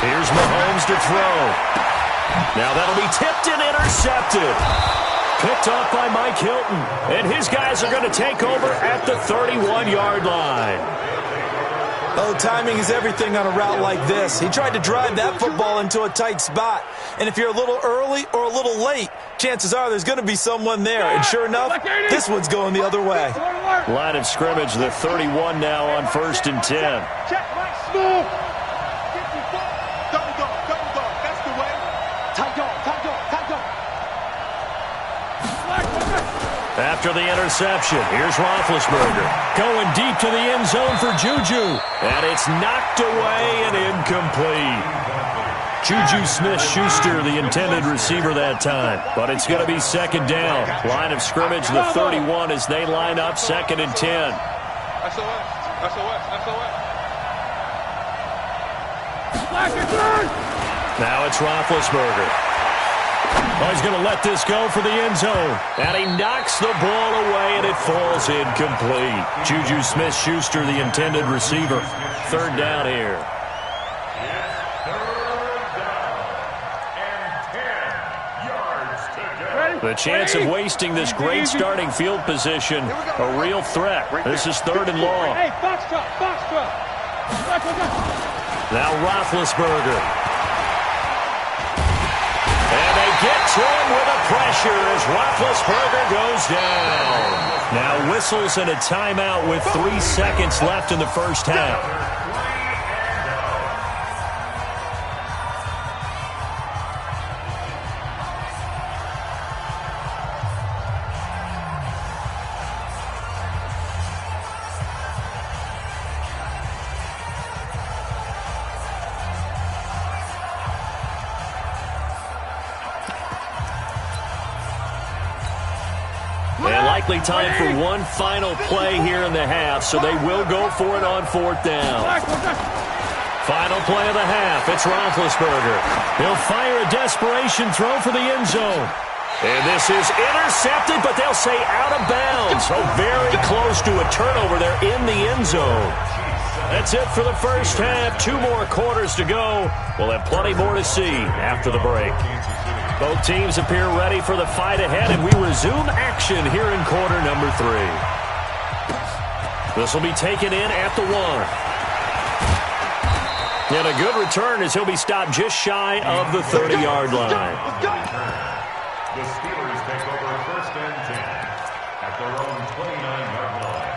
Here's Mahomes to throw. Now that'll be tipped and intercepted. Picked off by Mike Hilton. And his guys are going to take over at the 31-yard line. Oh, timing is everything on a route like this. He tried to drive that football into a tight spot. And if you're a little early or a little late, chances are there's going to be someone there. And sure enough, this one's going the other way. Line of scrimmage, the 31 now on 1st and 10. move. Double dog, that's the way. Tight dog. After the interception, here's Roethlisberger. Going deep to the end zone for Juju. And it's knocked away and incomplete. Juju Smith-Schuster, the intended receiver that time. But it's going to be second down. Line of scrimmage, the 31 as they line up, 2nd and 10. Now it's Roethlisberger. Oh, he's going to let this go for the end zone. And he knocks the ball away, and it falls incomplete. Juju Smith-Schuster, the intended receiver. 3rd down here. The chance of wasting this great starting field position, a real threat. This is 3rd and long. Hey, box drop. Now Roethlisberger. And they get to him with a pressure as Roethlisberger goes down. Now whistles and a timeout with 3 seconds left in the first half. And likely time for one final play here in the half, so they will go for it on 4th down. Final play of the half. It's Roethlisberger. He'll fire a desperation throw for the end zone. And this is intercepted, but they'll say out of bounds. So very close to a turnover there in the end zone. That's it for the first half. 2 more quarters to go. We'll have plenty more to see after the break. Both teams appear ready for the fight ahead, and we resume action here in quarter number 3. This will be taken in at the 1. And a good return as he'll be stopped just shy of the 30-yard line. The Steelers take over 1st and 10 at their own 29-yard line.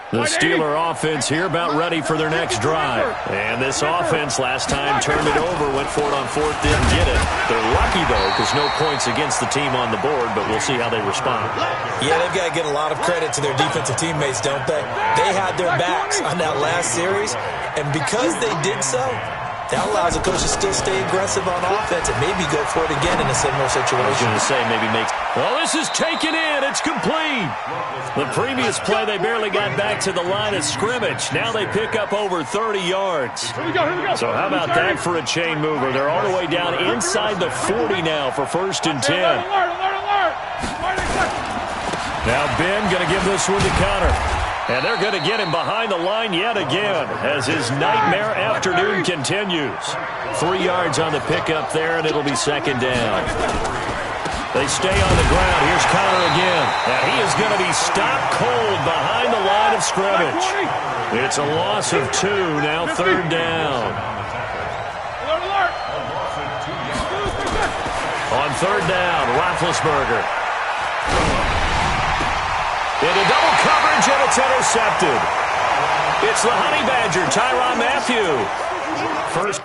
The Steeler offense here about ready for their next drive. And this offense last time turned it over, went for it on 4th, didn't get it. They're lucky, though, because no points against the team on the board, but we'll see how they respond. Yeah, they've got to get a lot of credit to their defensive teammates, don't they? They had their backs on that last series, and because they did so, that allows the coach to still stay aggressive on offense and maybe go for it again in a similar situation. I was going to say maybe make... Oh, this is taken in. It's complete. The previous play, they barely got back to the line of scrimmage. Now they pick up over 30 yards. Here we go. So how about that for a chain mover? They're all the way down inside the 40 now for 1st and 10. Alert. Now Ben going to give this one to Connor. And they're going to get him behind the line yet again as his nightmare afternoon continues. 3 yards on the pickup there, and it'll be 2nd down. They stay on the ground. Here's Connor again. And he is going to be stopped cold behind the line of scrimmage. It's a loss of 2, now 3rd down. Alert. On 3rd down, Roethlisberger. Into double coverage, and it's intercepted. It's the Honey Badger, Tyrann Mathieu. First.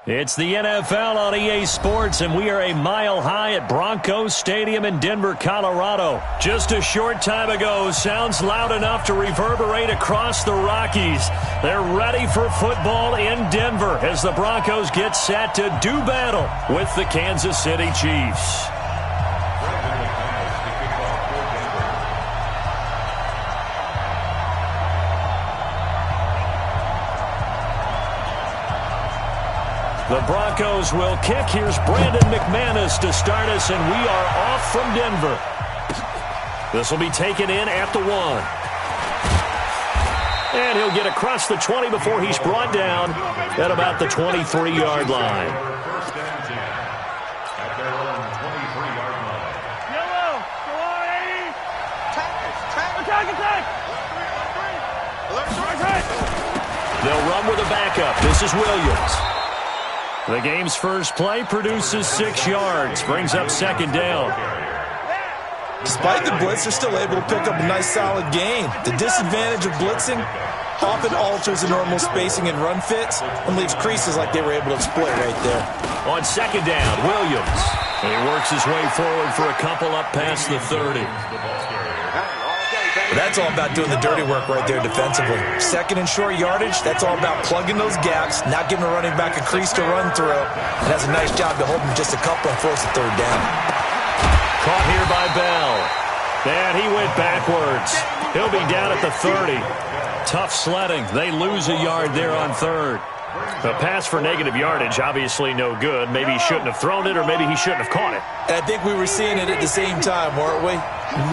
It's the NFL on EA Sports, and we are a mile high at Broncos Stadium in Denver, Colorado. Just a short time ago, sounds loud enough to reverberate across the Rockies. They're ready for football in Denver as the Broncos get set to do battle with the Kansas City Chiefs. The Broncos will kick. Here's Brandon McManus to start us, and we are off from Denver. This will be taken in at the 1. And he'll get across the 20 before he's brought down at about the 23-yard line. First and 10 at their own 23-yard line. Yellow, go on, 80. Attack. They'll run with a backup. This is Williams. The game's first play produces 6 yards, brings up second down. Despite the blitz, they're still able to pick up a nice solid gain. The disadvantage of blitzing often alters the normal spacing and run fits and leaves creases like they were able to exploit right there. On second down, Williams. And he works his way forward for a couple up past the 30. That's all about doing the dirty work right there defensively. Second and short yardage, that's all about plugging those gaps, not giving a running back a crease to run through, and does a nice job to hold him just a couple and force a third down. Caught here by Bell. And he went backwards. He'll be down at the 30. Tough sledding. They lose a yard there on third. A pass for negative yardage, obviously no good. Maybe he shouldn't have thrown it, or maybe he shouldn't have caught it. And I think we were seeing it at the same time, weren't we?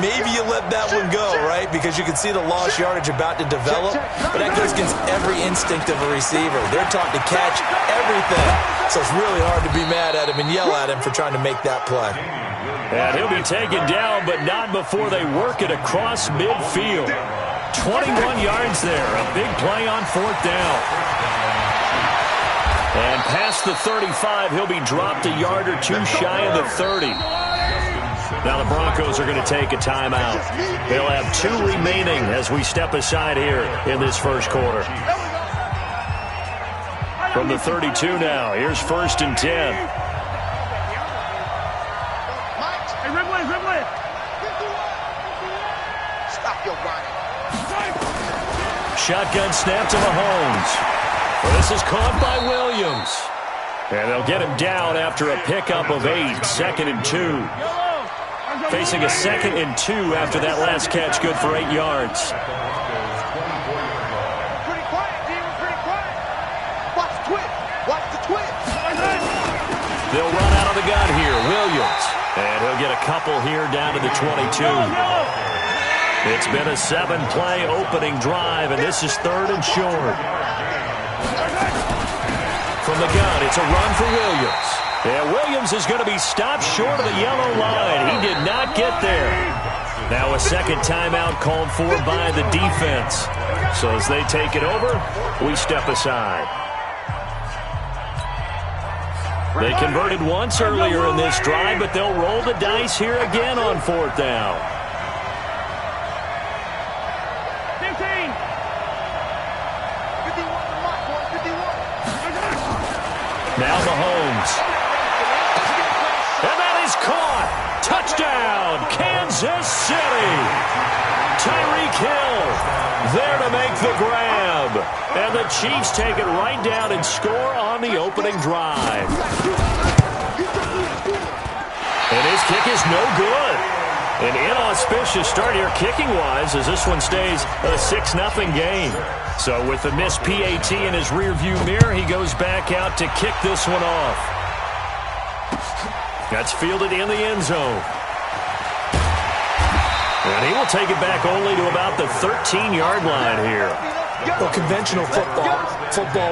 Maybe you let that one go, right? Because you can see the lost yardage about to develop. But that goes against every instinct of a receiver. They're taught to catch everything. So it's really hard to be mad at him and yell at him for trying to make that play. And he'll be taken down, but not before they work it across midfield. 21 yards there. A big play on fourth down. And past the 35, he'll be dropped a yard or two shy of the 30. Now the Broncos are going to take a timeout. They'll have 2 remaining as we step aside here in this first quarter. From the 32 now, here's first and 10. Shotgun snap to Mahomes. Well, this is caught by Williams. And they'll get him down after a pickup of 8, second and 2. Facing a second and 2 after that last catch, good for 8 yards. Pretty quiet, team. Pretty quiet. Watch the twitch. Watch the twitch. They'll run out of the gun here. Williams. And he'll get a couple here down to the 22. It's been a 7-play opening drive, and this is third and short. From the gun, it's a run for Williams. Yeah, Williams is going to be stopped short of the yellow line. He did not get there. Now a second timeout called for by the defense. So as they take it over, we step aside. They converted once earlier in this drive, but they'll roll the dice here again on fourth down. 15. 51 to mark, boys. 51. Now Mahomes. And that is caught. Touchdown, Kansas City. Tyreek Hill there to make the grab. And the Chiefs take it right down and score on the opening drive. And his kick is no good. An inauspicious start here kicking-wise as this one stays a 6-0 game. So with the missed PAT in his rearview mirror, he goes back out to kick this one off. That's fielded in the end zone. And he will take it back only to about the 13-yard line here. Well, conventional football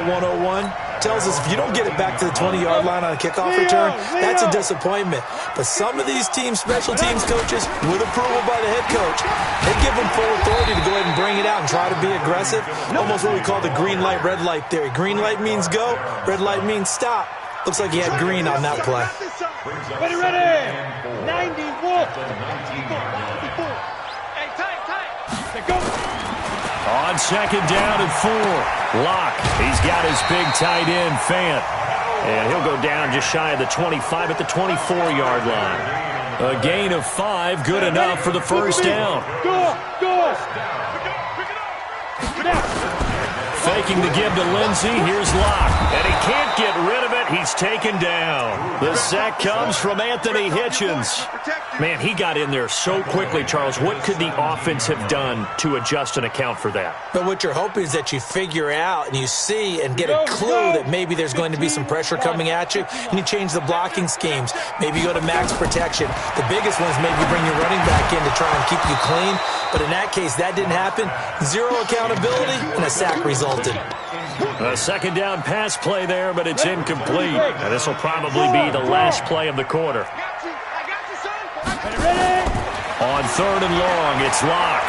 101 tells us if you don't get it back to the 20-yard line on a kickoff return, that's a disappointment. But some of these teams, special teams coaches, with approval by the head coach, they give them full authority to go ahead and bring it out and try to be aggressive. Almost what we call the green light, red light theory. Green light means go, red light means stop. Looks like he had green on that play. Ready, ready. 91. 94. Hey, tight. Go. On second down and 4. Locke. He's got his big tight end, Fant. And he'll go down just shy of the 25 at the 24-yard line. A gain of 5, good enough for the first down. Faking the give to Lindsey. Here's Locke. And he can't get rid of it. He's taken down. The sack comes from Anthony Hitchens. Man, he got in there so quickly, Charles. What could the offense have done to adjust and account for that? But what you're hoping is that you figure out and you see and get a clue that maybe there's going to be some pressure coming at you, and you change the blocking schemes. Maybe you go to max protection. The biggest one is maybe bring your running back in to try and keep you clean. But in that case, that didn't happen. Zero accountability, and a sack resulted. A second down pass play there, but it's incomplete. And this will probably be the last play of the quarter. On 3rd and long, it's Locke.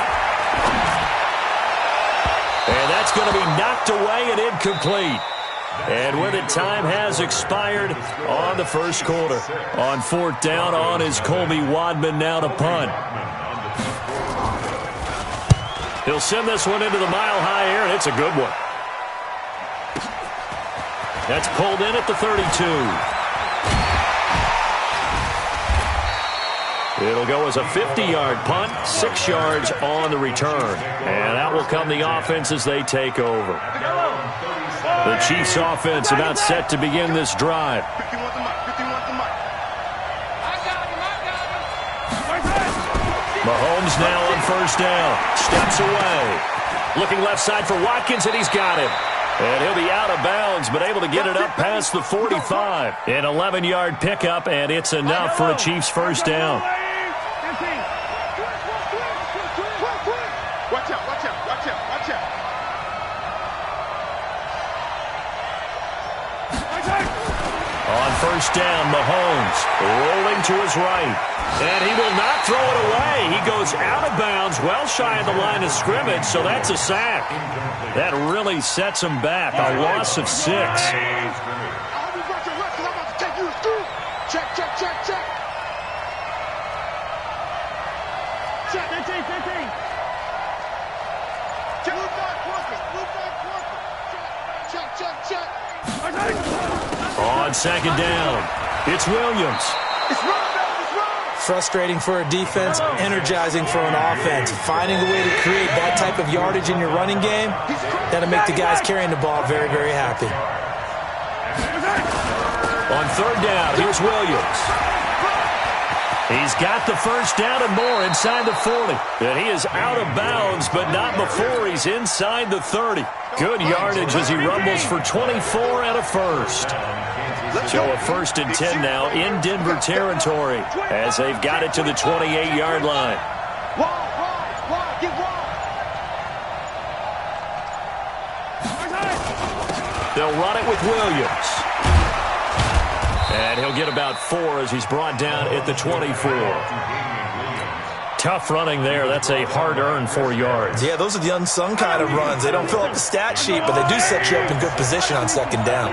And that's going to be knocked away and incomplete. And with it, time has expired on the first quarter. On 4th down, on is Colby Wadman now to punt. He'll send this one into the mile-high air, and it's a good one. That's pulled in at the 32. It'll go as a 50-yard punt, 6 yards on the return. And out will come the offense as they take over. The Chiefs offense about set to begin this drive. Mahomes now on 1st down. Steps away. Looking left side for Watkins, and he's got him. And he'll be out of bounds, but able to get it up past the 45. An 11-yard pickup, and it's enough for a Chiefs first down. Watch out, watch out, watch out, watch out. On 1st down, Mahomes rolling to his right. And he will not throw it away. He goes out of bounds, well shy of the line of scrimmage, so that's a sack. That really sets him back. A loss of 6. Check, check, check, check. Check, 15, 15. Check, move back, check, check, check. On 2nd down, it's Williams. It's run. Frustrating for a defense, energizing for an offense. Finding a way to create that type of yardage in your running game, that'll make the guys carrying the ball very, very happy. On 3rd down, here's Williams. He's got the first down and more inside the 40. And he is out of bounds, but not before he's inside the 30. Good yardage as he rumbles for 24 and a first. So a 1st and 10 now in Denver territory as they've got it to the 28-yard line. They'll run it with Williams. And he'll get about 4 as he's brought down at the 24. Tough running there. That's a hard-earned 4 yards. Yeah, those are the unsung kind of runs. They don't fill up the stat sheet, but they do set you up in good position on 2nd down.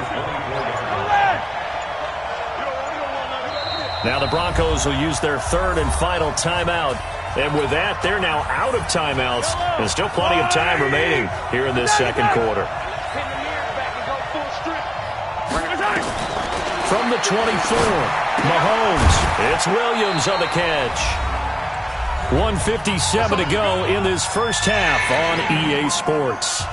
Now the Broncos will use their 3rd and final timeout. And with that, they're now out of timeouts. There's still plenty of time remaining here in this 2nd quarter. From the 24, Mahomes. It's Williams on the catch. 1:57 to go in this first half on EA Sports.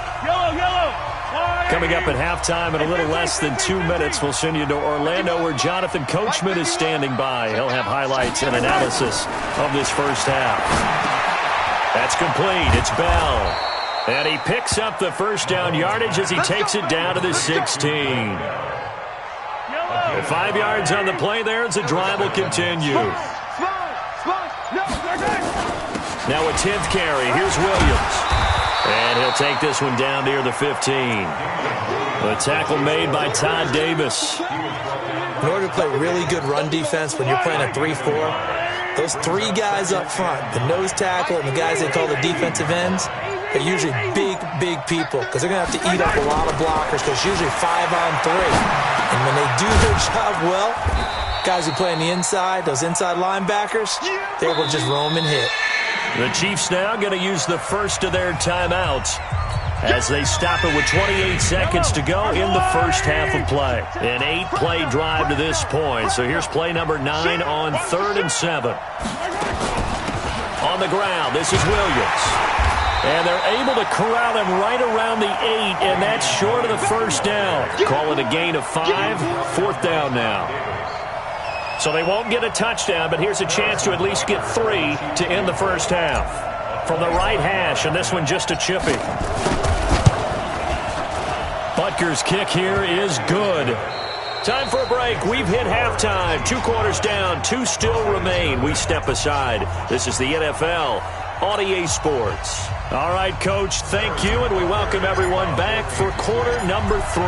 Coming up at halftime in a little less than 2 minutes, we'll send you to Orlando where Jonathan Coachman is standing by. He'll have highlights and analysis of this first half. That's complete. It's Bell. And he picks up the first down yardage as he takes it down to the 16. 5 yards on the play there as the drive will continue. Now a 10th carry. Here's Williams. And he'll take this one down near the 15. A tackle made by Todd Davis. In order to play really good run defense when you're playing a 3-4, those 3 guys up front, the nose tackle and the guys they call the defensive ends, they're usually big, big people because they're going to have to eat up a lot of blockers because it's usually 5 on 3. And when they do their job well, guys who play on the inside, those inside linebackers, they're able to just roam and hit. The Chiefs now going to use the first of their timeouts. as they stop it with 28 seconds to go in the first half of play. An 8-play drive to this point. So here's play number 9 on 3rd and 7. On the ground, this is Williams. And they're able to corral him right around the 8, and that's short of the first down. Call it a gain of 5, 4th down now. So they won't get a touchdown, but here's a chance to at least get 3 to end the first half. From the right hash, and this one just a chippy. Butker's kick here is good. Time for a break. We've hit halftime. 2 quarters down, 2 still remain. We step aside. This is the NFL on EA Sports. All right, Coach, thank you, and we welcome everyone back for quarter number 3.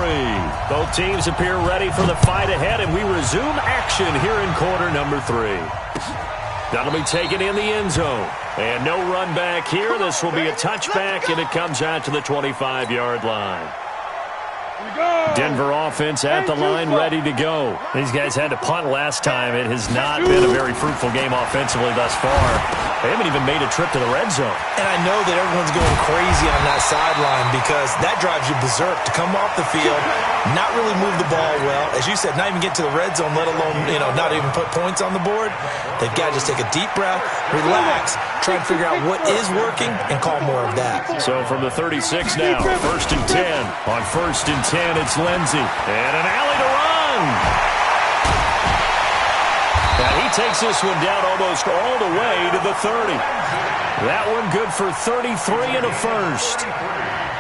Both teams appear ready for the fight ahead, and we resume action here in quarter number 3. That'll be taken in the end zone. And no run back here. This will be a touchback, and it comes out to the 25-yard line. Denver offense at the line, ready to go. These guys had to punt last time. It has not been a very fruitful game offensively thus far. They haven't even made a trip to the red zone. And I know that everyone's going crazy on that sideline because that drives you berserk to come off the field, not really move the ball well. As you said, not even get to the red zone, let alone, not even put points on the board. They've got to just take a deep breath, relax, try and figure out what is working, and call more of that. So from the 36 now, 1st and 10. On 1st and 10, it's Lindsey. And an alley to run. And he takes this one down almost all the way to the 30. That one good for 33 and a first.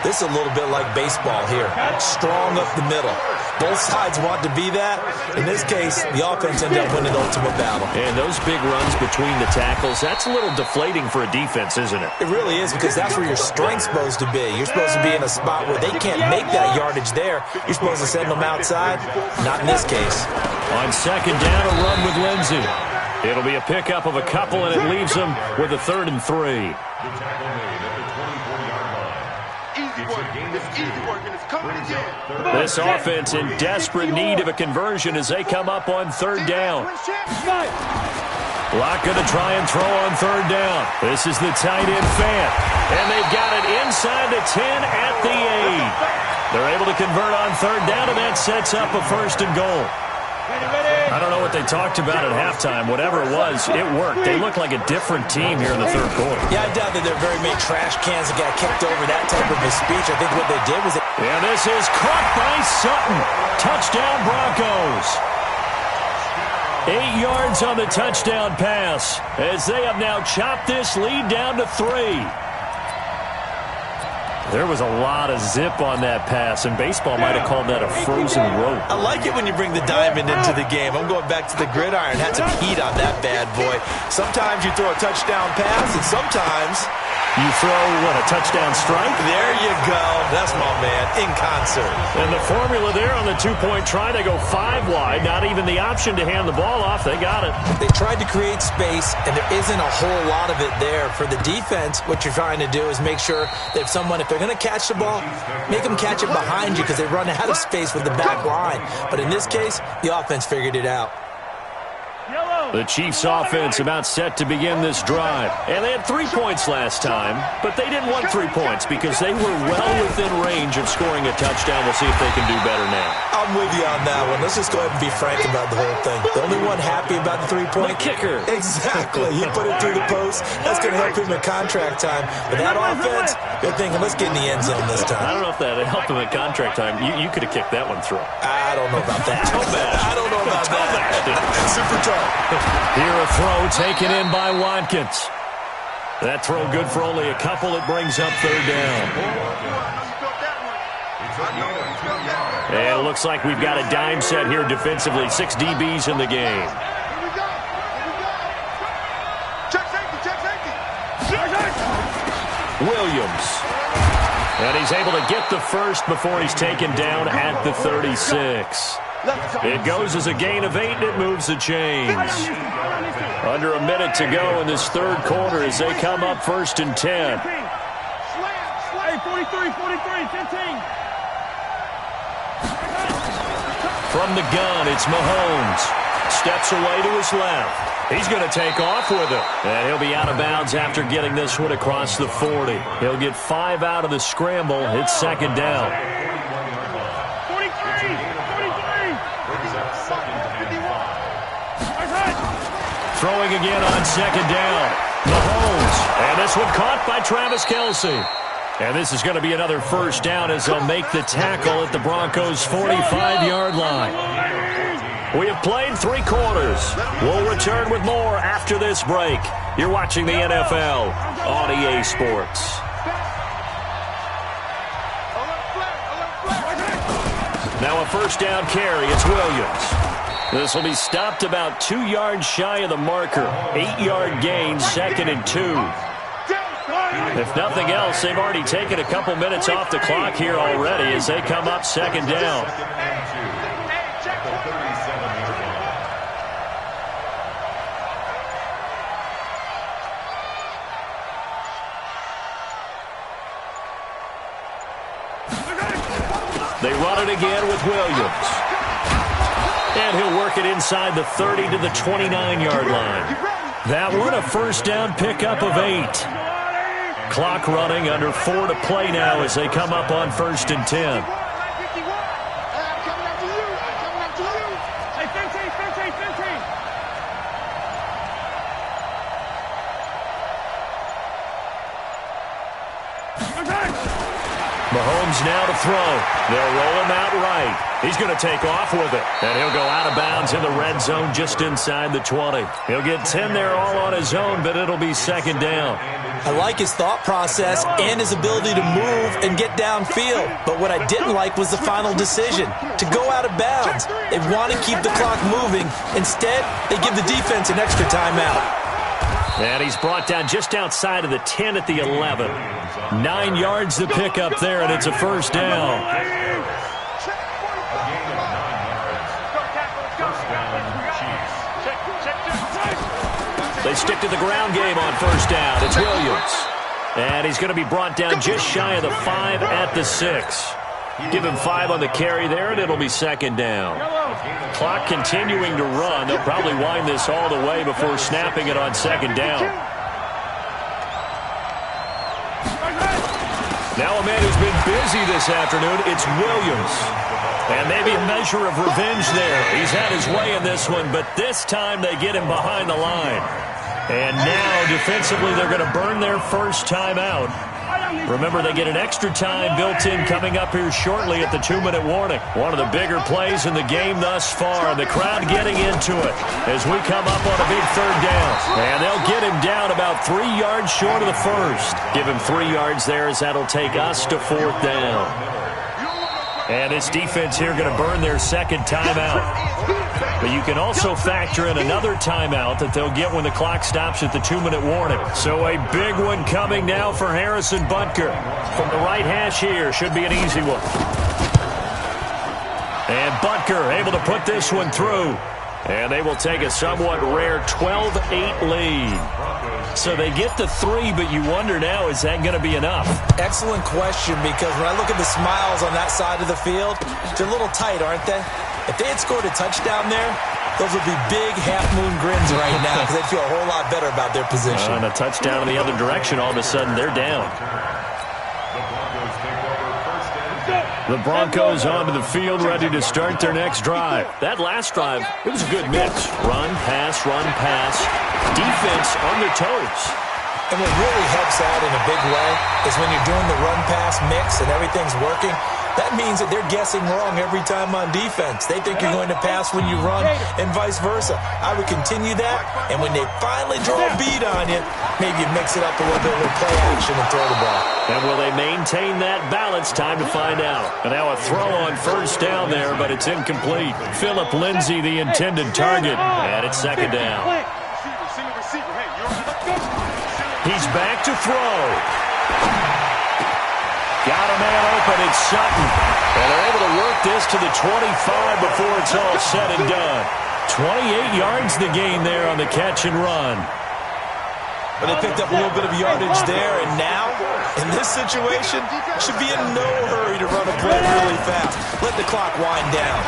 This is a little bit like baseball here. Strong up the middle. Both sides want to be that. In this case, the offense ended up winning the ultimate battle. And those big runs between the tackles, that's a little deflating for a defense, isn't it? It really is, because that's where your strength's supposed to be. You're supposed to be in a spot where they can't make that yardage there. You're supposed to send them outside. Not in this case. On 2nd down, a run with Lindsey. It'll be a pickup of a couple, and it leaves them with a 3rd and 3. This offense in desperate need of a conversion as they come up on 3rd down. Block going to try and throw on 3rd down. This is the tight end Fant. And they've got it inside the 10 at the 8. They're able to convert on 3rd down, and that sets up a 1st and goal. I don't know what they talked about at halftime. Whatever it was, it worked. They look like a different team here in the 3rd quarter. Yeah, I doubt that there are very many trash cans that got kicked over that type of a speech. I think what they did was... And this is caught by Sutton. Touchdown, Broncos. 8 yards on the touchdown pass as they have now chopped this lead down to 3. There was a lot of zip on that pass, and baseball might have called that a frozen rope. I like it when you bring the diamond into the game. I'm going back to the gridiron. Had some heat on that bad boy. Sometimes you throw a touchdown pass, and sometimes... you throw, a touchdown strike? There you go. That's my man, in concert. And the formula there on the 2-point try, they go 5 wide. Not even the option to hand the ball off. They got it. They tried to create space, and there isn't a whole lot of it there. For the defense, what you're trying to do is make sure that if they're going to catch the ball, make them catch it behind you because they run out of space with the back line. But in this case, the offense figured it out. The Chiefs offense about set to begin this drive. And they had 3 points last time, but they didn't want 3 points because they were well within range of scoring a touchdown. We'll see if they can do better now. I'm with you on that one. Let's just go ahead and be frank about the whole thing. The only one happy about the 3-point... the kicker. Exactly. He put it through the post. That's going to help him in contract time. But that offense, they're thinking, let's get in the end zone this time. I don't know if that helped him in contract time. You could have kicked that one through. I don't know about that. I don't know about that. Super tough. Here a throw taken in by Watkins. That throw good for only a couple. It brings up 3rd down. And it looks like we've got a dime set here defensively. 6 DBs in the game. Williams. And he's able to get the first before he's taken down at the 36. It goes as a gain of 8, and it moves the chains. Under a minute to go in this 3rd quarter as they come up 1st and 10. Hey, 43, 15. From the gun, it's Mahomes. Steps away to his left. He's going to take off with it. And he'll be out of bounds after getting this one across the 40. He'll get 5 out of the scramble. It's second down. 43. Throwing again on second down. Mahomes. And this one caught by Travis Kelce. And this is going to be another first down as they'll make the tackle at the Broncos' 45-yard line. We have played 3 quarters. We'll return with more after this break. You're watching the NFL on EA Sports. Now a first down carry. It's Williams. This will be stopped about 2 yards shy of the marker. 8-yard gain, 2nd and 2. If nothing else, they've already taken a couple minutes off the clock here already as they come up second down. They run it again with Williams. And he'll work it inside the 30 to the 29-yard line. That one a first down pickup of 8. Clock running, under 4 to play now as they come up on 1st and 10. Mahomes now to throw. They'll roll him out right. He's going to take off with it. And he'll go out of bounds in the red zone just inside the 20. He'll get 10 there all on his own, but it'll be second down. I like his thought process and his ability to move and get downfield. But what I didn't like was the final decision, to go out of bounds. They want to keep the clock moving. Instead, they give the defense an extra timeout. And he's brought down just outside of the 10 at the 11. 9 yards to pick up there, and it's a first down. They stick to the ground game on first down. It's Williams. And he's going to be brought down just shy of the 5 at the 6. Give him 5 on the carry there, and it'll be second down. Clock continuing to run. They'll probably wind this all the way before snapping it on second down. Now a man who's been busy this afternoon, it's Williams. And maybe a measure of revenge there. He's had his way in this one, but this time they get him behind the line. And now, defensively, they're going to burn their first time out. Remember, they get an extra time built in coming up here shortly at the 2-minute warning. One of the bigger plays in the game thus far. The crowd getting into it as we come up on a big third down. And they'll get him down about 3 yards short of the first. Give him 3 yards there as that'll take us to 4th down. And this defense here going to burn their second timeout. But you can also factor in another timeout that they'll get when the clock stops at the 2-minute warning. So a big one coming now for Harrison Butker. From the right hash here, should be an easy one. And Butker able to put this one through. And they will take a somewhat rare 12-8 lead. So they get the 3, but you wonder now, is that going to be enough? Excellent question, because when I look at the smiles on that side of the field, they're a little tight, aren't they? If they had scored a touchdown there, those would be big half-moon grins right now because they'd feel a whole lot better about their position. And a touchdown in the other direction, all of a sudden they're down. The Broncos onto the field, ready to start their next drive. That last drive, it was a good mix. Run, pass, defense on their toes. And what really helps out in a big way is when you're doing the run-pass mix and everything's working, that means that they're guessing wrong every time on defense. They think you're going to pass when you run and vice versa. I would continue that, and when they finally draw a beat on you, maybe you mix it up a little bit with play action and throw the ball. And will they maintain that balance? Time to find out. And now a throw on first down there, but it's incomplete. Phillip Lindsay, the intended target, and it's second down. He's back to throw. Got a man open, it's Sutton. And they're able to work this to the 25 before it's all said and done. 28 yards the gain there on the catch and run. But they picked up a little bit of yardage there, and now, in this situation, should be in no hurry to run a play really fast. Let the clock wind down.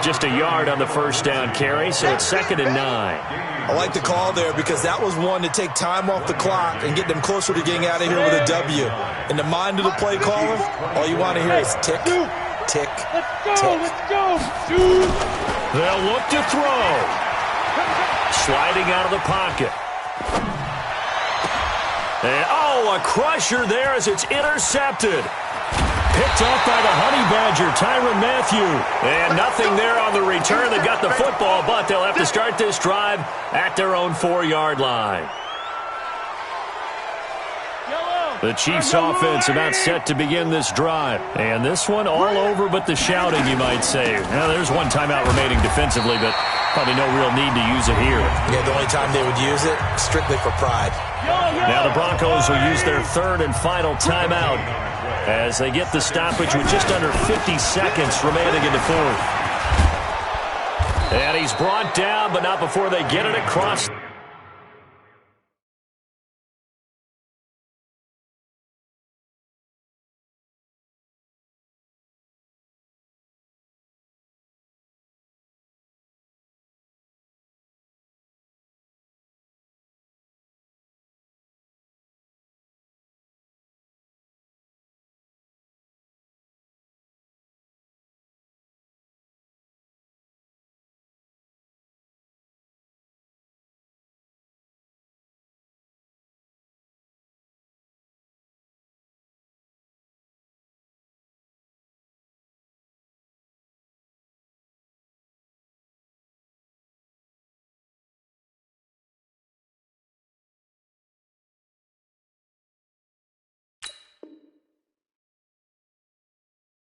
Just a yard on the first down carry, so it's 2nd and 9. I like the call there because that was one to take time off the clock and get them closer to getting out of here with a W. In the mind of the play caller, all you want to hear is tick, tick, tick. Let's go, dude. They'll look to throw. Sliding out of the pocket. And, a crusher there as it's intercepted. Picked off by the Honey Badger, Tyrann Mathieu. And nothing there on the return. They've got the football, but they'll have to start this drive at their own 4-yard line. The Chiefs' offense about set to begin this drive. And this one all over but the shouting, you might say. Now, there's one timeout remaining defensively, but probably no real need to use it here. Yeah, the only time they would use it, strictly for pride. Now the Broncos will use their 3rd and final timeout as they get the stoppage with just under 50 seconds remaining in the 4th. And he's brought down, but not before they get it across.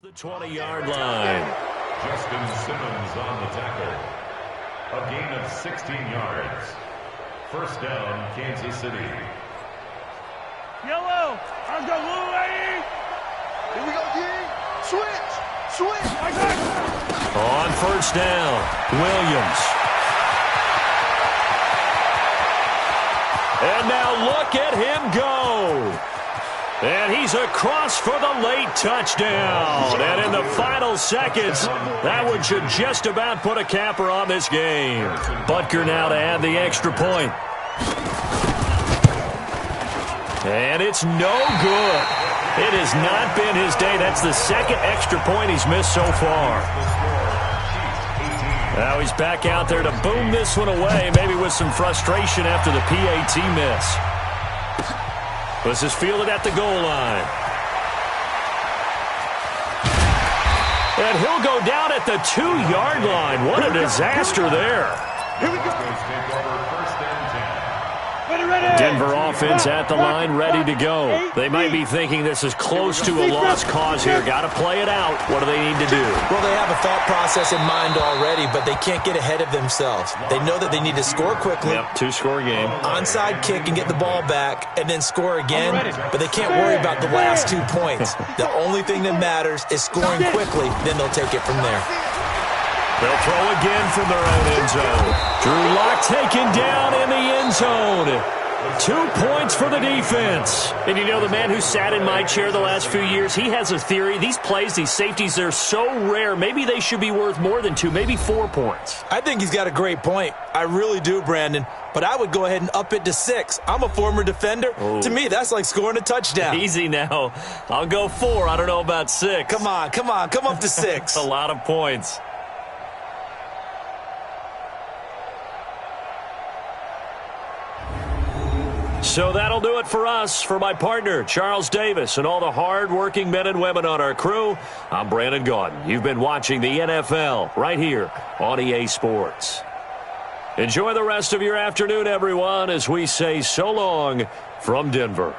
The 20-yard line. Justin Simmons on the tackle. A gain of 16 yards. First down, Kansas City. Yellow. Let's go, blue, lady. Here we go, D. Switch. On first down, Williams. And now look at him go. And he's across for the late touchdown. And in the final seconds, that one should just about put a capper on this game. Butker now to add the extra point. And it's no good. It has not been his day. That's the 2nd extra point he's missed so far. Now he's back out there to boom this one away, maybe with some frustration after the PAT miss. This is fielded at the goal line. And he'll go down at the 2-yard line. What a disaster there. Here we go. Denver offense at the line, ready to go. They might be thinking this is close to a lost cause here. Got to play it out. What do they need to do? Well, they have a thought process in mind already, but they can't get ahead of themselves. They know that they need to score quickly. Yep, 2-score game. Onside kick and get the ball back, and then score again. But they can't worry about the last 2 points. The only thing that matters is scoring quickly. Then they'll take it from there. They'll throw again from their own end zone. Drew Lock taken down in the end zone. 2 points for the defense. And you know, the man who sat in my chair the last few years, he has a theory. These plays, these safeties, they're so rare. Maybe they should be worth more than 2, maybe 4 points. I think he's got a great point. I really do, Brandon. But I would go ahead and up it to 6. I'm a former defender. Oh. To me, that's like scoring a touchdown. Easy now. I'll go 4. I don't know about 6. Come on. Come up to 6. A lot of points. So that'll do it for us. For my partner, Charles Davis, and all the hard-working men and women on our crew, I'm Brandon Gaudin. You've been watching the NFL right here on EA Sports. Enjoy the rest of your afternoon, everyone, as we say so long from Denver.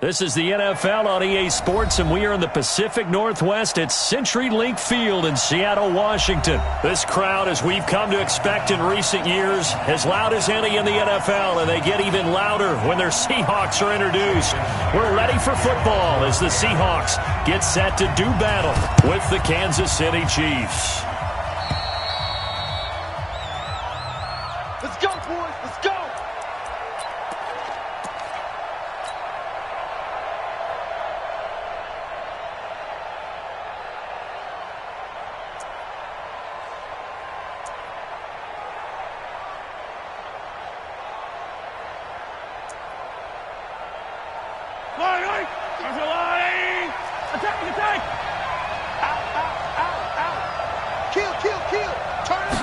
This is the NFL on EA Sports, and we are in the Pacific Northwest at CenturyLink Field in Seattle, Washington. This crowd, as we've come to expect in recent years, as loud as any in the NFL, and they get even louder when their Seahawks are introduced. We're ready for football as the Seahawks get set to do battle with the Kansas City Chiefs. Let's go, boys. Let's go. Line. There's a line. Attack. Out. Kill. Turn it.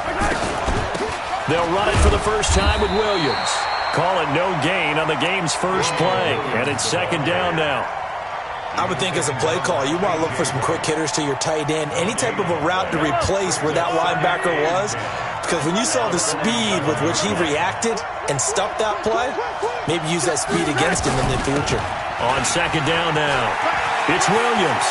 They'll run it for the first time with Williams. Call it no gain on the game's first play. And it's second down now. I would think as a play call, you want to look for some quick hitters to your tight end. Any type of a route to replace where that linebacker was. Because when you saw the speed with which he reacted and stuffed that play, maybe use that speed against him in the future. On second down now, it's Williams.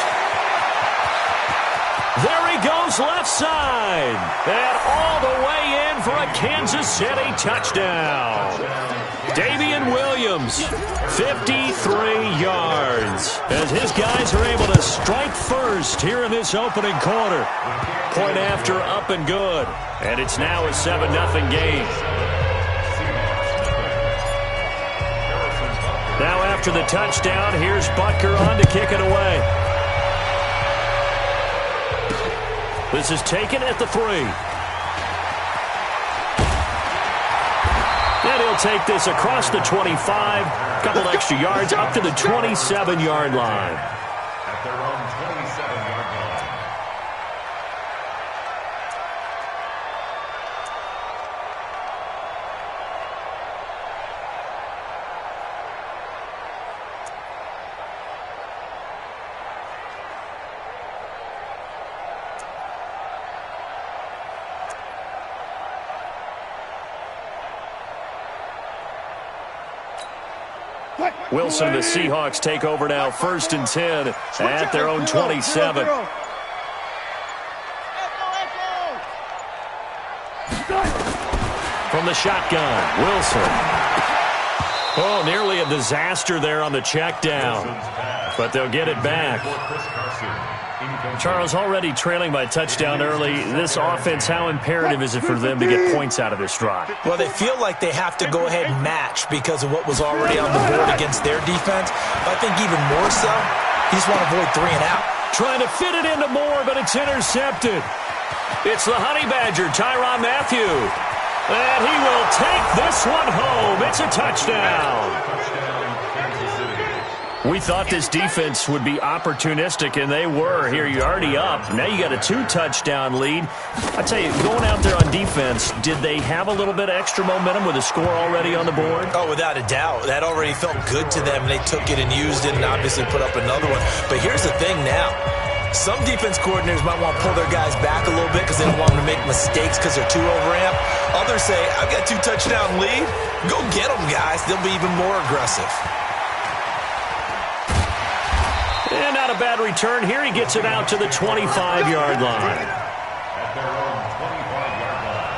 There he goes left side. And all the way in for a Kansas City touchdown. Damian Williams, 53 yards. As his guys are able to strike first here in this opening quarter. Point after up and good. And it's now a 7-0 game. Now after the touchdown, here's Butker on to kick it away. This is taken at the 3. And he'll take this across the 25. Couple extra yards up to the 27-yard line. At their own 27-yard line. Wilson and the Seahawks take over now, 1st and 10 at their own 27. From the shotgun, Wilson. Oh, nearly a disaster there on the check down, but they'll get it back. Charles, already trailing by touchdown early. This offense, how imperative is it for them to get points out of this drive? Well, they feel like they have to go ahead and match because of what was already on the board against their defense. But I think even more so, you just want to avoid 3 and out. Trying to fit it into Moore, but it's intercepted. It's the Honey Badger, Tyrann Mathieu. And he will take this one home. It's a touchdown. We thought this defense would be opportunistic, and they were. Here, you're already up. Now you got a 2-touchdown lead. I tell you, going out there on defense, did they have a little bit of extra momentum with a score already on the board? Oh, without a doubt. That already felt good to them. They took it and used it and obviously put up another one. But here's the thing now. Some defense coordinators might want to pull their guys back a little bit because they don't want them to make mistakes because they're too overamped. Others say, I've got 2-touchdown lead. Go get them, guys. They'll be even more aggressive. And not a bad return. Here he gets it out to the 25-yard line. At their own 25-yard line.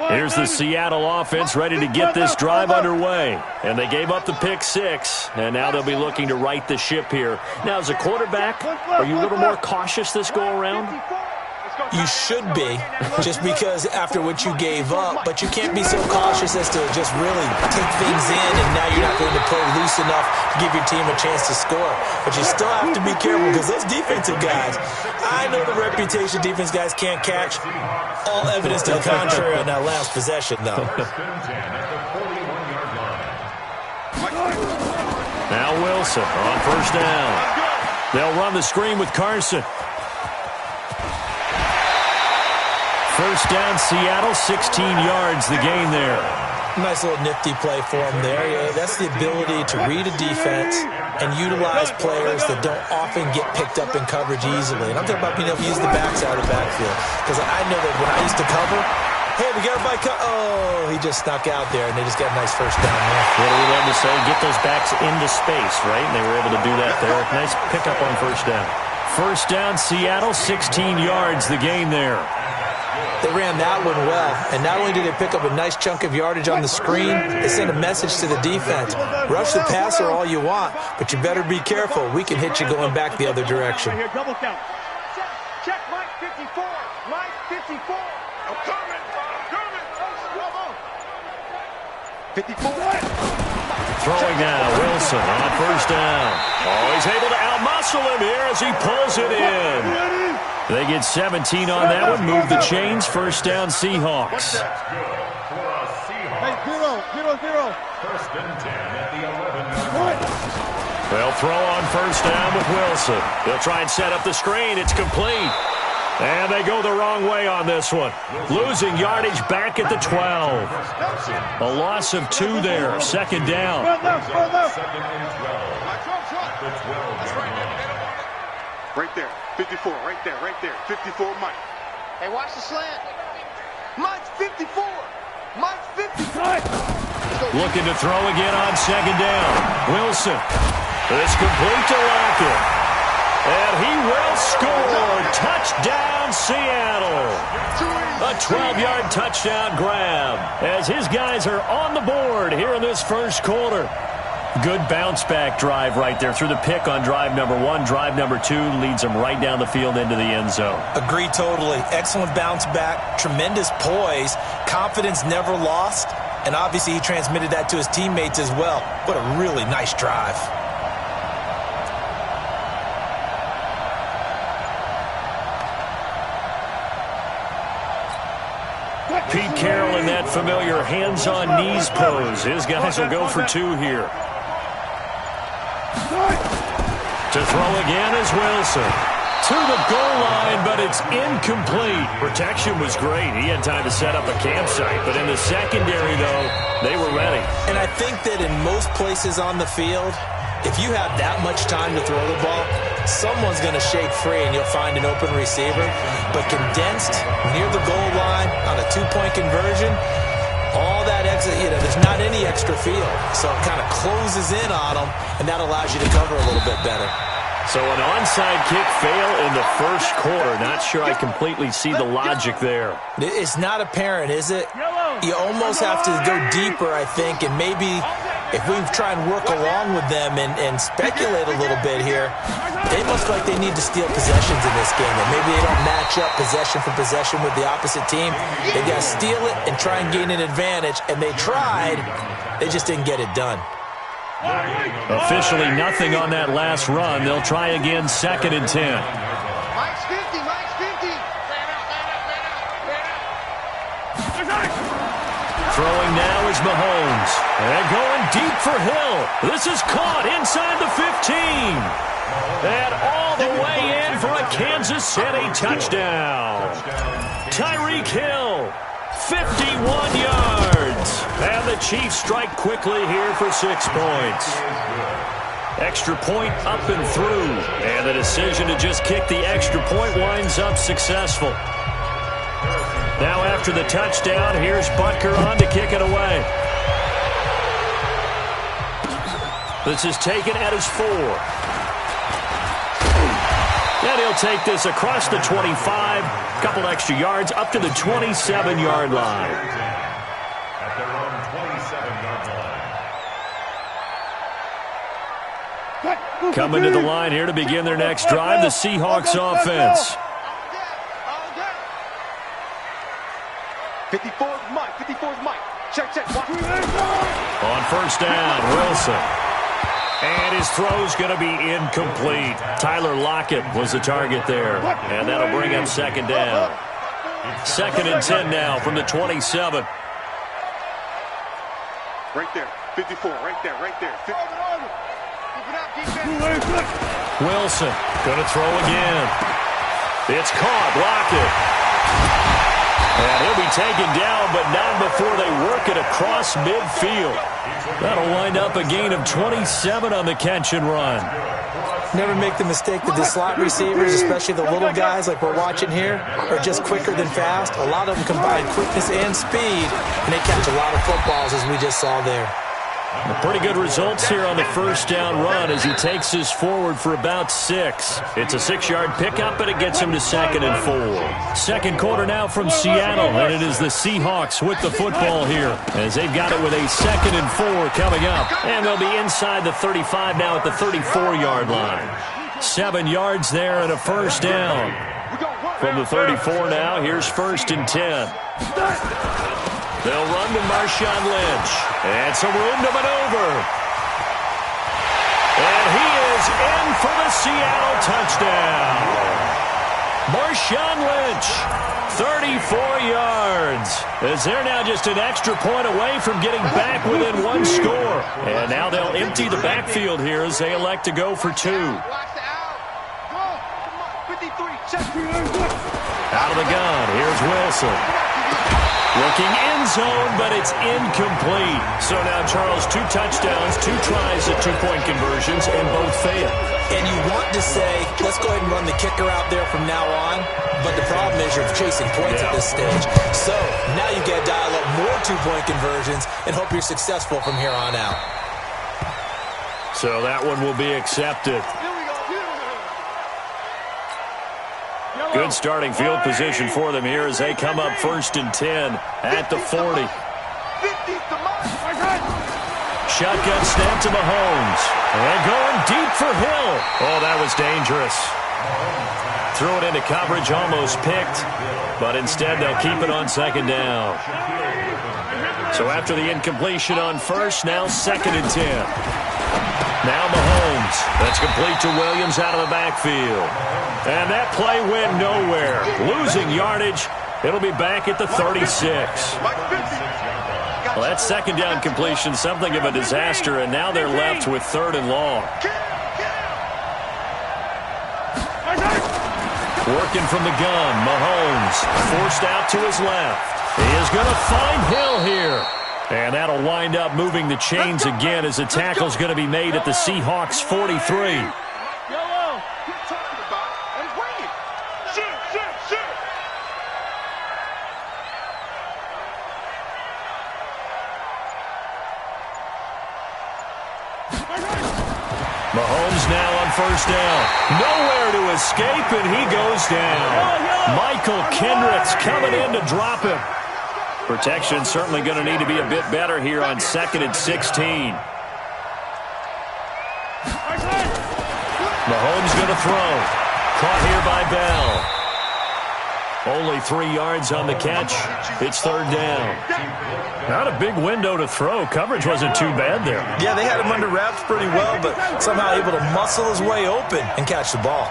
Here's the Seattle offense ready to get this drive underway. And they gave up the pick 6, and now they'll be looking to right the ship here. Now, as a quarterback, are you a little more cautious this go-around? You should be, just because after what you gave up, but you can't be so cautious as to just really take things in, and now you're not going to play loose enough to give your team a chance to score. But you still have to be careful because those defensive guys, I know the reputation defense guys can't catch. All evidence to the contrary on that last possession, though. Now Wilson on 1st down. They'll run the screen with Carson. 1st down, Seattle, 16 yards the gain there. Nice little nifty play for him there. Yeah, that's the ability to read a defense and utilize players that don't often get picked up in coverage easily. And I'm talking about being able to use the backside of the backfield. Because I know that when I used to cover, hey, we got everybody oh, he just snuck out there, and they just got a nice first down there. What do we love to say? Get those backs into space, right? And they were able to do that there. Nice pickup on first down. First down, Seattle, 16 yards, the gain there. They ran that one well, and not only did they pick up a nice chunk of yardage on the screen, they sent a message to the defense. Rush the passer all you want, but you better be careful. We can hit you going back the other direction. Here, double count. Check Mike 54. Mike 54. I'm coming. 54. Throwing now, Wilson on first down. Oh, he's able to outmuscle him here as he pulls it in. They get 17 on that one. Move the chains. First down, Seahawks. Hey, 0. First and 10 at the 11-yard line. They'll throw on first down with Wilson. They'll try and set up the screen. It's complete. And they go the wrong way on this one. Losing yardage back at the 12. A loss of 2 there. Second down. Second and 12. The 12-yard line. Right there. 54. Right there. 54, Mike. Hey, watch the slant. Mike's 54. Mike's 54. Looking to throw again on second down. Wilson. It's complete to Lockett. And he will score. Touchdown, Seattle. A 12-yard touchdown grab as his guys are on the board here in this first quarter. Good bounce-back drive right there through the pick on drive number 1. Drive number 2 leads them right down the field into the end zone. Agree totally. Excellent bounce back. Tremendous poise. Confidence never lost. And obviously he transmitted that to his teammates as well. What a really nice drive. Pete Carroll in that familiar hands-on knees pose. His guys will go for 2 here. To throw again is Wilson. To the goal line, but it's incomplete. Protection was great. He had time to set up a campsite. But in the secondary, though, they were ready. And I think that in most places on the field, if you have that much time to throw the ball, someone's going to shake free and you'll find an open receiver. But condensed near the goal line on a 2-point conversion, all that exit, there's not any extra field. So it kind of closes in on them, and that allows you to cover a little bit better. So an onside kick fail in the first quarter. Not sure I completely see the logic there. It's not apparent, is it? You almost have to go deeper, I think, and maybe if we try and work along with them and speculate a little bit here, they must like they need to steal possessions in this game, and maybe they don't match up possession for possession with the opposite team. They got to steal it and try and gain an advantage, and they tried. They just didn't get it done. Officially nothing on that last run. They'll try again, second and 10. Mike's 50. Throwing now is Mahomes. And going deep for Hill. This is caught inside the 15. And all the way in for a Kansas City touchdown. Tyreek Hill, 51 yards. And the Chiefs strike quickly here for 6 points. Extra point up and through. And the decision to just kick the extra point winds up successful. Now after the touchdown, here's Butker on to kick it away. This is taken at his 4. And he'll take this across the 25. Couple extra yards up to the 27-yard line. At their own 27-yard line. Coming to the line here to begin their next drive, the Seahawks offense. 54's Mike. Check. Watch. On first down, Wilson. And his throw's going to be incomplete. Tyler Lockett was the target there. And that'll bring up second down. Second and 10 now from the 27. Right there. 54. Right there. Wilson going to throw again. It's caught. Lockett. And he'll be taken down, but not before they work it across midfield. That'll wind up a gain of 27 on the catch and run. Never make the mistake that the slot receivers, especially the little guys like we're watching here, are just quicker than fast. A lot of them combine quickness and speed, and they catch a lot of footballs, as we just saw there. Pretty good results here on the first down run as he takes us forward for about 6. It's a 6-yard pickup, and it gets him to 2nd and 4. Second quarter now from Seattle, and it is the Seahawks with the football here as they've got it with a 2nd and 4 coming up. And they'll be inside the 35 now at the 34-yard line. 7 yards there and a first down. From the 34 now, here's 1st and 10. They'll run to Marshawn Lynch. And some room to maneuver. And he is in for the Seattle touchdown. Marshawn Lynch, 34 yards. As they're now just an extra point away from getting back within 1 score. And now they'll empty the backfield here as they elect to go for 2. Out of the gun, here's Wilson. Looking end zone, but it's incomplete. So now, Charles, 2 touchdowns, 2 tries at 2-point conversions, and both fail. And you want to say, let's go ahead and run the kicker out there from now on. But the problem is you're chasing points at this stage. So now you got to dial up more 2-point conversions and hope you're successful from here on out. So that one will be accepted. Good starting field position for them here as they come up 1st and 10 at the 40. Shotgun snap to Mahomes. And going deep for Hill. Oh, that was dangerous. Threw it into coverage, almost picked. But instead, they'll keep it on 2nd down. So after the incompletion on 1st, now 2nd and 10. Now Mahomes. That's complete to Williams out of the backfield. And that play went nowhere. Losing yardage. It'll be back at the 36. Well, that 2nd down completion, something of a disaster, and now they're left with 3rd and long. Working from the gun, Mahomes forced out to his left. He is going to find Hill here. And that'll wind up moving the chains again as the tackle's going to be made at the Seahawks 43. Mahomes now on 1st down. Nowhere to escape, and he goes down. Michael Kendricks coming in to drop him. Protection certainly going to need to be a bit better here on 2nd and 16. Mahomes going to throw. Caught here by Bell. Only 3 yards on the catch. It's 3rd down. Not a big window to throw. Coverage wasn't too bad there. Yeah, they had him under wraps pretty well, but somehow able to muscle his way open and catch the ball.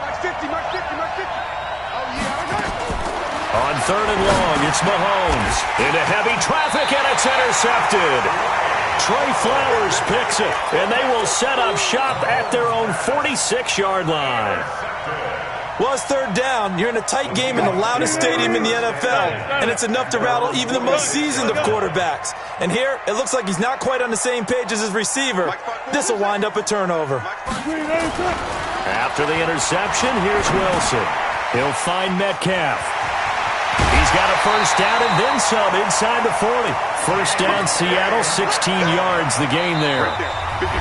On 3rd and long, it's Mahomes. Into heavy traffic, and it's intercepted. Trey Flowers picks it, and they will set up shop at their own 46-yard line. Well, it's 3rd down. You're in a tight game in the loudest stadium in the NFL, and it's enough to rattle even the most seasoned of quarterbacks. And here, it looks like he's not quite on the same page as his receiver. This will wind up a turnover. After the interception, here's Wilson. He'll find Metcalf. He's got a 1st down and then some inside the 40. 1st down, Seattle, 16 yards the gain there.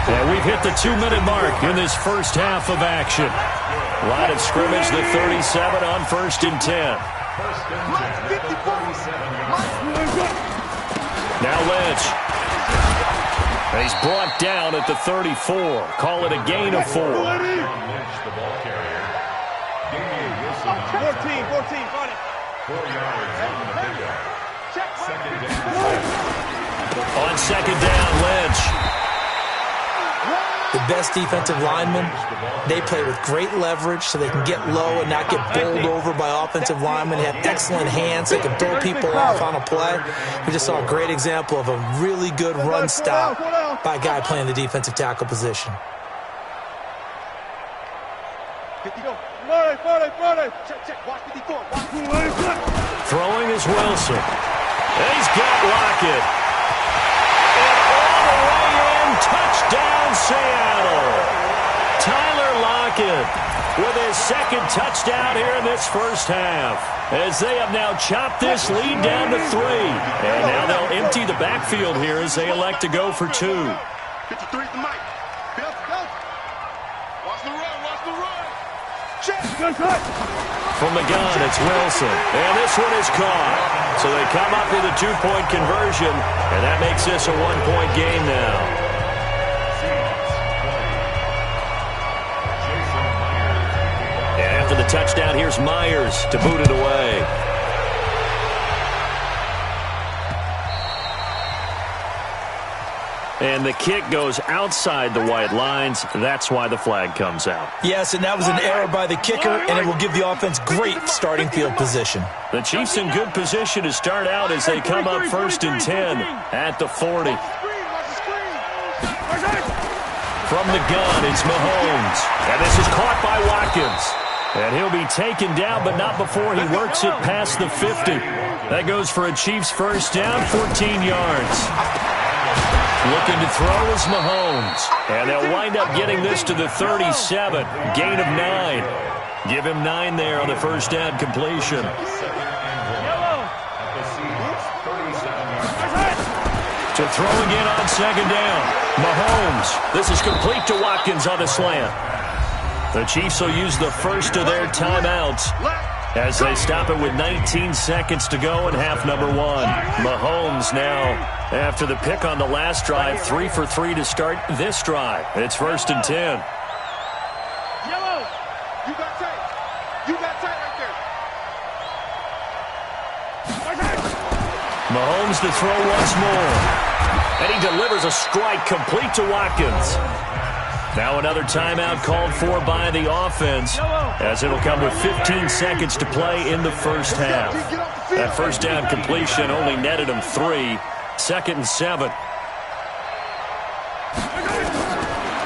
And we've hit the 2-minute mark in this first half of action. Line of scrimmage, the 37 on 1st and 10. Now Lynch. He's brought down at the 34. Call it a gain of 4. 14, 14, 4 yards on the pickup. 2nd down. On 2nd down, Lynch. The best defensive linemen, they play with great leverage so they can get low and not get bowled over by offensive linemen. They have excellent hands. They can throw people off on a play. We just saw a great example of a really good run stop by a guy playing the defensive tackle position. Throwing is Wilson. And he's got Lockett. And all the way in, touchdown Seattle. Tyler Lockett with his second touchdown here in this first half, as they have now chopped this lead down to 3. And now they'll empty the backfield here as they elect to go for 2. 53 to Mike. Watch the run, watch the run. Check. From the gun, it's Wilson. And this one is caught. So they come up with a 2-point conversion, and that makes this a 1-point game now. And after the touchdown, here's Myers to boot it away. And the kick goes outside the white lines. That's why the flag comes out. Yes, and that was an error by the kicker, and it will give the offense great starting field position. The Chiefs in good position to start out as they come up 1st and 10 at the 40. From the gun, it's Mahomes. And this is caught by Watkins. And he'll be taken down, but not before he works it past the 50. That goes for a Chiefs first down, 14 yards. Looking to throw is Mahomes. And they'll wind up getting this to the 37. Gain of 9. Give him 9 there on the first down completion. To throw again on second down. Mahomes. This is complete to Watkins on the slant. The Chiefs will use the first of their timeouts as they stop it with 19 seconds to go in half number 1. Mahomes now, after the pick on the last drive, 3 for 3 to start this drive. It's 1st and 10. Yellow, you got tight. You got tight right there. Mahomes to throw once more. And he delivers a strike complete to Watkins. Now another timeout called for by the offense, as it'll come with 15 seconds to play in the first half. That first down completion only netted him 3. 2nd and 7.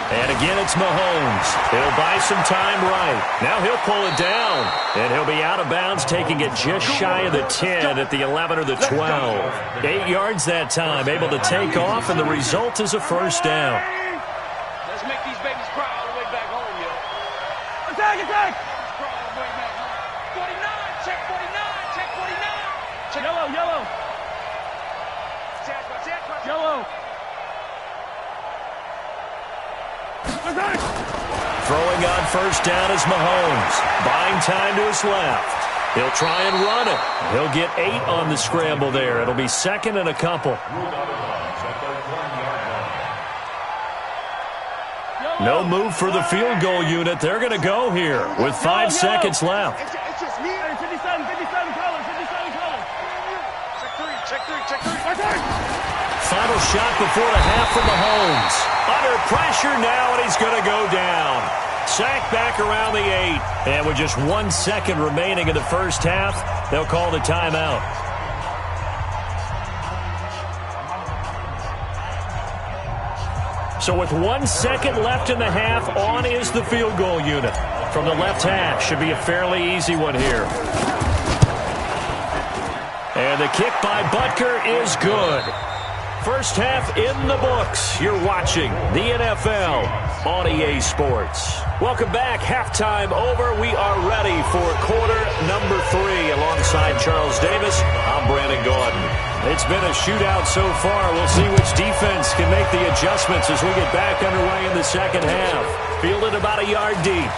And again, it's Mahomes. He'll buy some time right. Now he'll pull it down, and he'll be out of bounds, taking it just shy of the 10 at the 11 or the 12. 8 yards that time, able to take off, and the result is a first down. Let's make these babies cry all the way back home, yo. Attack, attack! Cry all the way back home. 49, check 49, check 49. Check. Yellow, yellow. Yellow. Throwing on first down is Mahomes. Buying time to his left. He'll try and run it. He'll get 8 on the scramble there. It'll be 2nd and a couple. No move for the field goal unit. They're going to go here with 5 seconds left. It's just me. 57 colors, 57 colors. Check three. Final shot before the half for Mahomes. Under pressure now, and he's going to go down. Sacked back around the 8. And with just 1 second remaining in the first half, they'll call the timeout. So with 1 second left in the half, on is the field goal unit. From the left hash, should be a fairly easy one here. And the kick by Butker is good. First half in the books. You're watching the NFL on EA Sports. Welcome back. Halftime over. We are ready for quarter number 3. Alongside Charles Davis, I'm Brandon Gordon. It's been a shootout so far. We'll see which defense can make the adjustments as we get back underway in the second half. Fielded about a yard deep.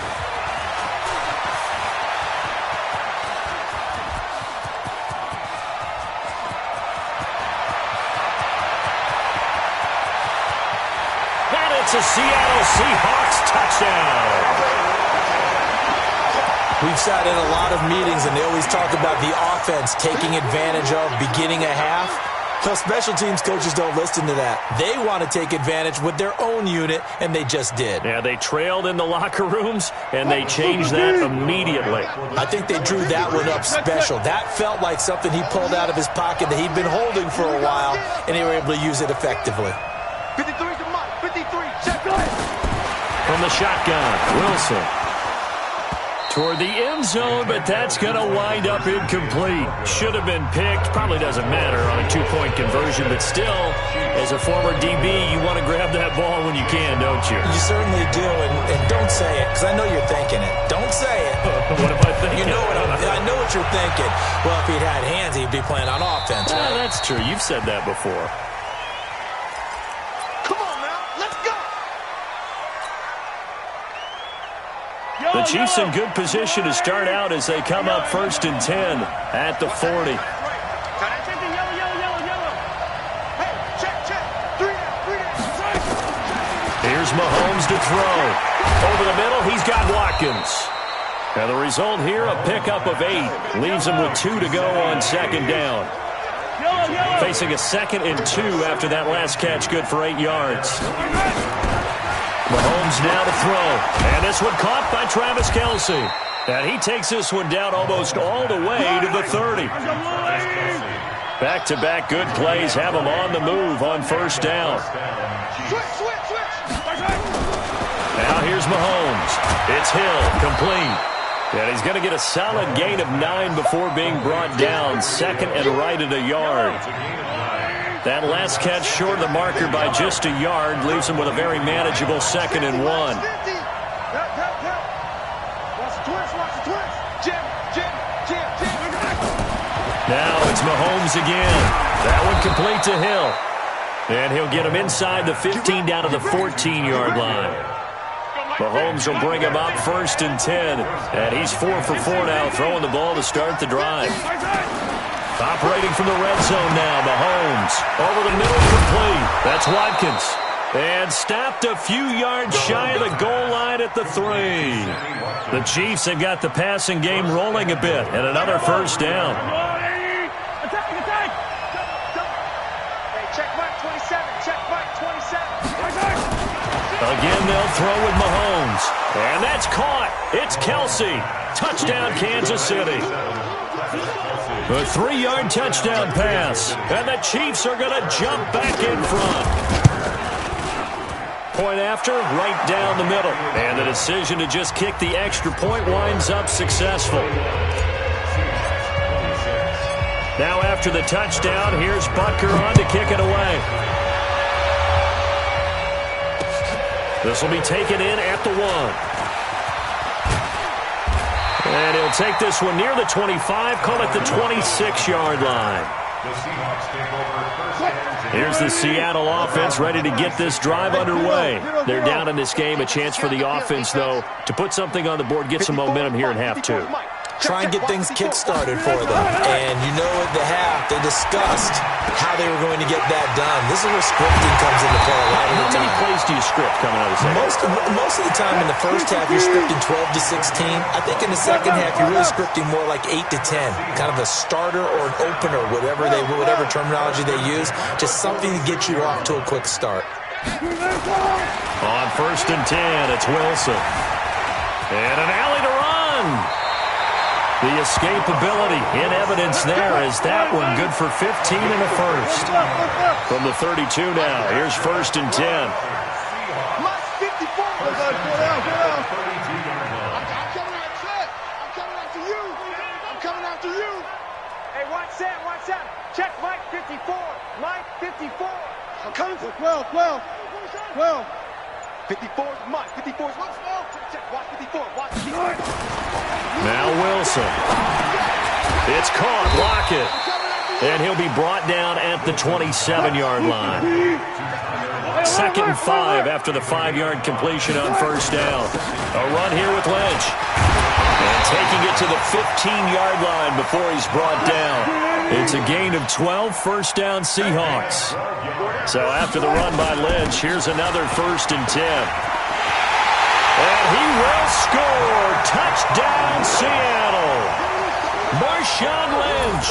It's a Seattle Seahawks touchdown. We've sat in a lot of meetings, and they always talk about the offense taking advantage of beginning a half. So special teams coaches don't listen to that. They want to take advantage with their own unit, and they just did. Yeah, they trailed in the locker rooms, and they changed that immediately. I think they drew that one up special. That felt like something he pulled out of his pocket that he'd been holding for a while, and they were able to use it effectively. 53 to Mike. 53. Check. Go ahead. From the shotgun, Wilson. toward the end zone, but that's going to wind up incomplete. Should have been picked. Probably doesn't matter on a two-point conversion, but still, as a former DB, you want to grab that ball when you can, don't you? You certainly do, and don't say it, because I know you're thinking it. Don't say it. What am I thinking? You know I know what you're thinking. Well, if he'd had hands, he'd be playing on offense. Right? That's true. You've said that before. The Chiefs in good position to start out as they come up 1st and 10 at the 40. Here's Mahomes to throw. Over the middle, he's got Watkins. And the result here, a pickup of 8. Leaves him with 2 to go on 2nd down. Facing a 2nd and 2 after that last catch, good for 8 yards. Mahomes now to throw. And this one caught by Travis Kelce. And he takes this one down almost all the way to the 30. Back-to-back good plays have him on the move on 1st down. Now here's Mahomes. It's Hill, complete. And he's going to get a solid gain of 9 before being brought down. 2nd and right at a yard. That last catch short of the marker by just a yard leaves him with a very manageable 2nd and 1. Now it's Mahomes again. That one complete to Hill. And he'll get him inside the 15 down to the 14-yard line. Mahomes will bring him up 1st and 10. And he's 4 for 4 now, throwing the ball to start the drive. Operating from the red zone now, Mahomes. Over the middle, complete. That's Watkins. And stopped a few yards shy of the goal line at the 3. The Chiefs have got the passing game rolling a bit. And another 1st down. Again, they'll throw with Mahomes. And that's caught. It's Kelce. Touchdown, Kansas City. A 3-yard touchdown pass. And the Chiefs are going to jump back in front. Point after, right down the middle. And the decision to just kick the extra point winds up successful. Now after the touchdown, here's Butker on to kick it away. This will be taken in at the 1. And he'll take this one near the 25, call it the 26-yard line. Here's the Seattle offense ready to get this drive underway. They're down in this game. A chance for the offense, though, to put something on the board, get some momentum here in half 2. Try and get things kick-started for them. And you know at the half, they discussed how they were going to get that done. This is where scripting comes into play a lot of the time. How many plays do you script coming out of the second? Most of the time in the first half, you're scripting 12 to 16. I think in the second half, you're really scripting more like 8 to 10. Kind of a starter or an opener, whatever terminology they use. Just something to get you off to a quick start. On 1st and 10, it's Wilson. And an alley to run. The escapability in evidence there as that one good for 15 in the 1st. From the 32 now, here's 1st and 10. I'm coming after you. Hey, watch that. Check Mike 54. Mike 54. I'm coming for 12. 54 is Mike. 54 is Mike. Check. Watch 54. Watch 54. Now Wilson. It's caught. Block it. And he'll be brought down at the 27-yard line. 2nd and 5 after the 5-yard completion on 1st down. A run here with Lynch. And taking it to the 15-yard line before he's brought down. It's a gain of 12, 1st down Seahawks. So after the run by Lynch, here's another 1st and 10. And he will score. Touchdown, Seattle. Marshawn Lynch,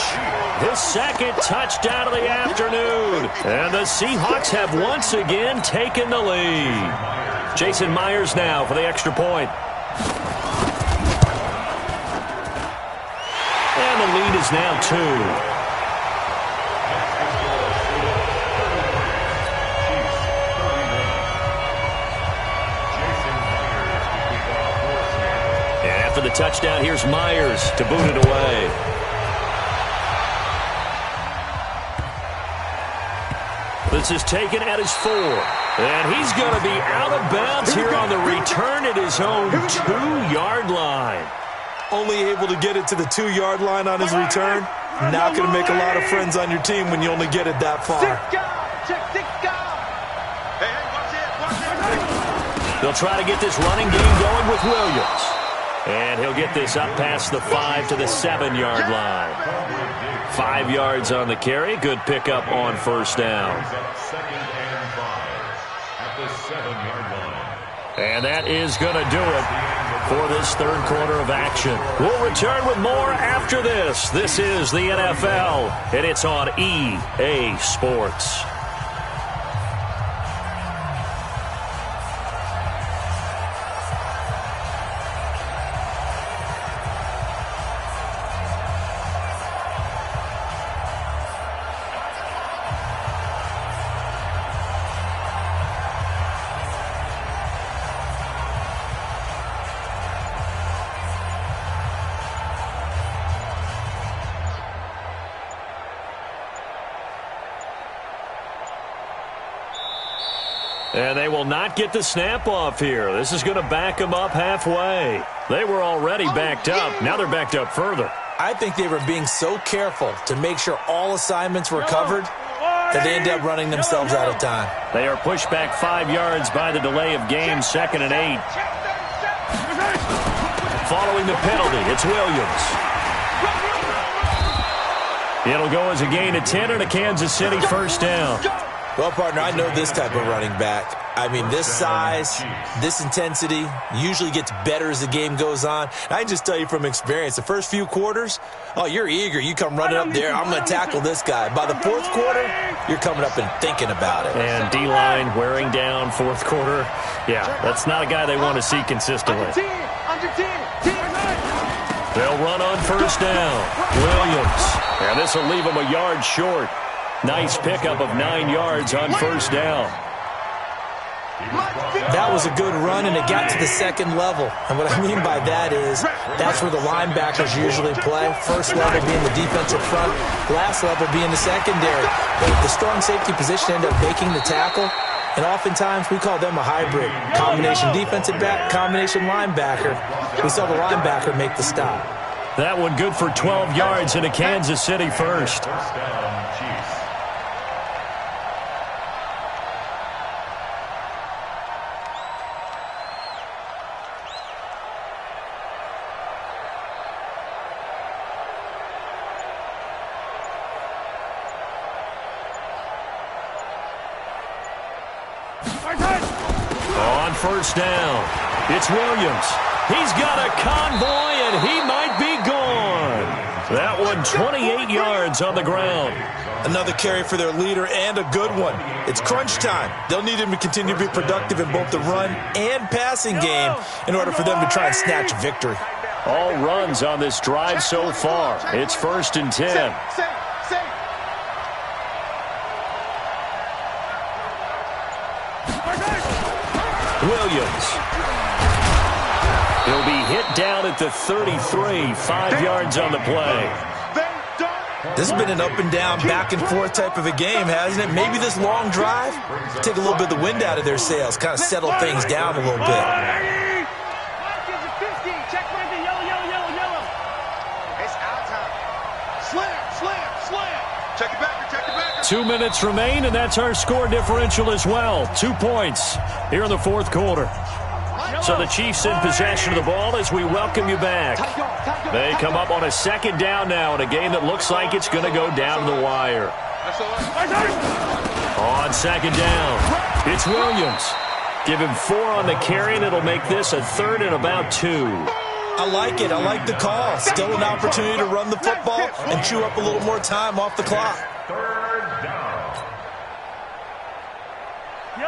his 2nd touchdown of the afternoon. And the Seahawks have once again taken the lead. Jason Myers now for the extra point. And the lead is now 2. for the touchdown. Here's Myers to boot it away. This is taken at his 4. And he's going to be out of bounds here on the return at his own 2-yard line. Only able to get it to the 2-yard line on his return. Not going to make a lot of friends on your team when you only get it that far. They'll try to get this running game going with Williams. And he'll get this up past the 5 to the 7-yard line. 5 yards on the carry. Good pickup on first down. And that is going to do it for this third quarter of action. We'll return with more after this. This is the NFL, and it's on EA Sports. And they will not get the snap off here. This is going to back them up halfway. They were already backed up. Now they're backed up further. I think they were being so careful to make sure all assignments were covered that they ended up running themselves out of time. They are pushed back 5 yards by the delay of game, 2nd and 8. Following the penalty, it's Williams. It'll go as a gain of 10 and a Kansas City first down. Well, partner, I know this type of running back. I mean, this size, this intensity usually gets better as the game goes on. I can just tell you from experience, the first few quarters, oh, you're eager. You come running up there, I'm going to tackle this guy. By the fourth quarter, you're coming up and thinking about it. And D-line wearing down fourth quarter. Yeah, that's not a guy they want to see consistently. They'll run on first down. Williams. And this will leave him a yard short. Nice pickup of 9 yards on first down. That was a good run, and it got to the second level. And what I mean by that is that's where the linebackers usually play. First level being the defensive front, last level being the secondary. But the strong safety position ended up making the tackle, and oftentimes we call them a hybrid. Combination defensive back, combination linebacker. We saw the linebacker make the stop. That one good for 12 yards in a Kansas City first. On first down, it's Williams. He's got a convoy, and he might be gone. That one 28 yards on the ground. Another carry for their leader and a good one. It's crunch time. They'll need him to continue to be productive in both the run and passing game in order for them to try and snatch victory. All runs on this drive so far. It's 1st and 10. Williams. He'll be hit down at the 33, 5 yards on the play. This has been an up and down, back and forth type of a game, hasn't it? Maybe this long drive, take a little bit of the wind out of their sails, kind of settle things down a little bit. Check it back. 2 minutes remain, and that's our score differential as well. 2 points here in the fourth quarter. So the Chiefs in possession of the ball as we welcome you back. They come up on a 2nd down now in a game that looks like it's going to go down to the wire. On 2nd down, it's Williams. Give him 4 on the carry, and it'll make this a 3rd and about 2. I like it. I like the call. Still an opportunity to run the football and chew up a little more time off the clock.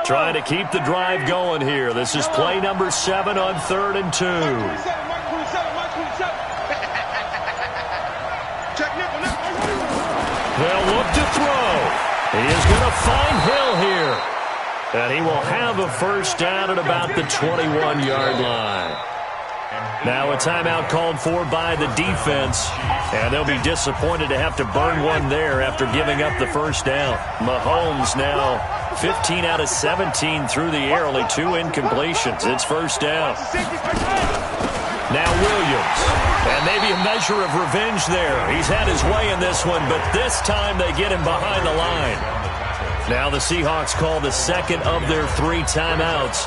Trying to keep the drive going here. This is play number 7 on 3rd and 2. They'll look to throw. He is going to find Hill here. And he will have a first down at about the 21-yard line. Now a timeout called for by the defense, and they'll be disappointed to have to burn one there after giving up the first down. Mahomes now 15 out of 17 through the air, only 2 incompletions. It's first down. Now Williams, and maybe a measure of revenge there. He's had his way in this one, but this time they get him behind the line. Now the Seahawks call the second of their 3 timeouts.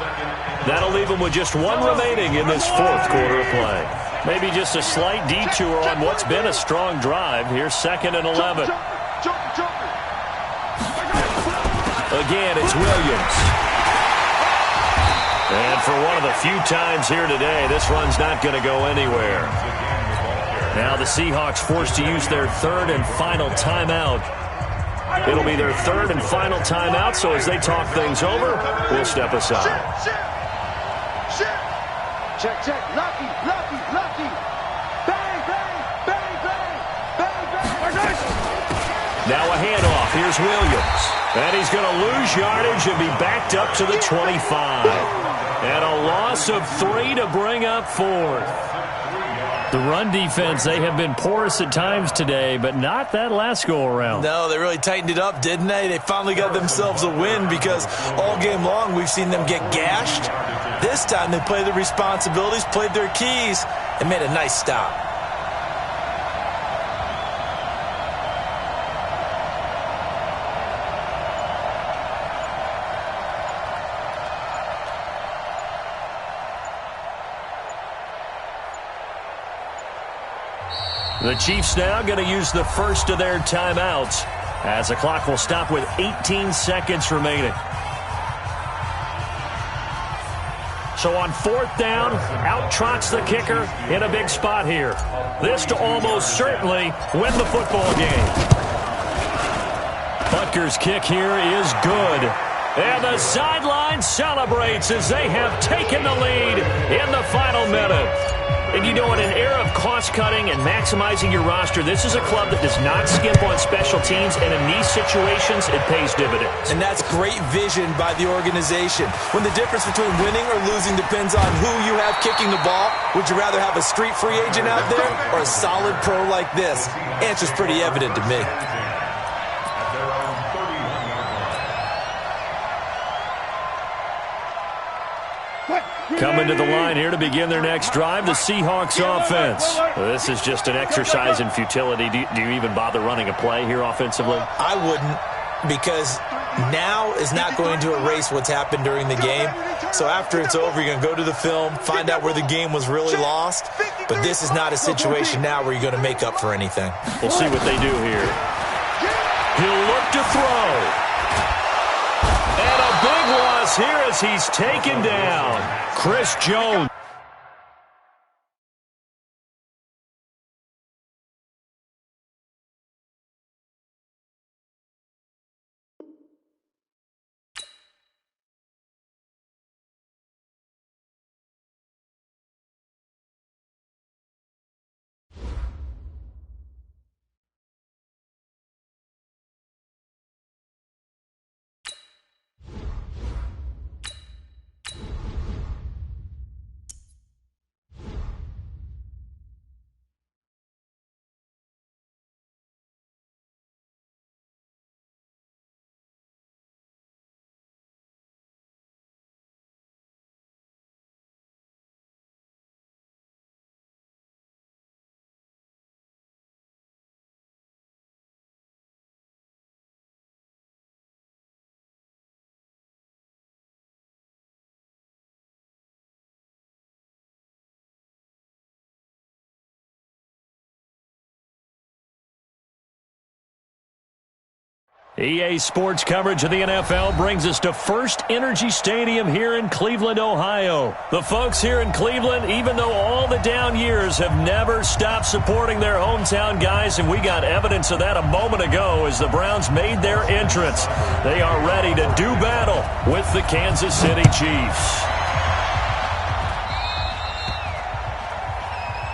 That'll leave them with just 1 remaining in this fourth quarter of play. Maybe just a slight detour on what's been a strong drive. Here's 2nd and 11. Again, it's Williams. And for one of the few times here today, this run's not going to go anywhere. Now the Seahawks forced to use their 3rd and final timeout. It'll be their 3rd and final timeout, so as they talk things over, we'll step aside. Check, check, lucky, lucky, lucky. Bang, bang, bang, bang, bang, bang. Now a handoff. Here's Williams. And he's going to lose yardage and be backed up to the 25. And a loss of 3 to bring up 4th. The run defense, they have been porous at times today, but not that last go-around. No, they really tightened it up, didn't they? They finally got themselves a win because all game long we've seen them get gashed. This time they played their responsibilities, played their keys, and made a nice stop. The Chiefs now going to use the first of their timeouts as the clock will stop with 18 seconds remaining. So on 4th down, out trots the kicker in a big spot here. This to almost certainly win the football game. Butker's kick here is good. And the sideline celebrates as they have taken the lead in the final minute. And you know, in an era of cost-cutting and maximizing your roster, this is a club that does not skimp on special teams, and in these situations, it pays dividends. And that's great vision by the organization. When the difference between winning or losing depends on who you have kicking the ball, would you rather have a street free agent out there or a solid pro like this? Answer's pretty evident to me. Coming to the line here to begin their next drive, the Seahawks offense. This is just an exercise in futility. Do you even bother running a play here offensively? I wouldn't, because now is not going to erase what's happened during the game. So after it's over, you're going to go to the film, find out where the game was really lost. But this is not a situation now where you're going to make up for anything. We'll see what they do here. He'll look to throw. And a big loss here as he's taken down. Chris Jones. EA Sports coverage of the NFL brings us to First Energy Stadium here in Cleveland, Ohio. The folks here in Cleveland, even though all the down years, have never stopped supporting their hometown guys, and we got evidence of that a moment ago as the Browns made their entrance. They are ready to do battle with the Kansas City Chiefs.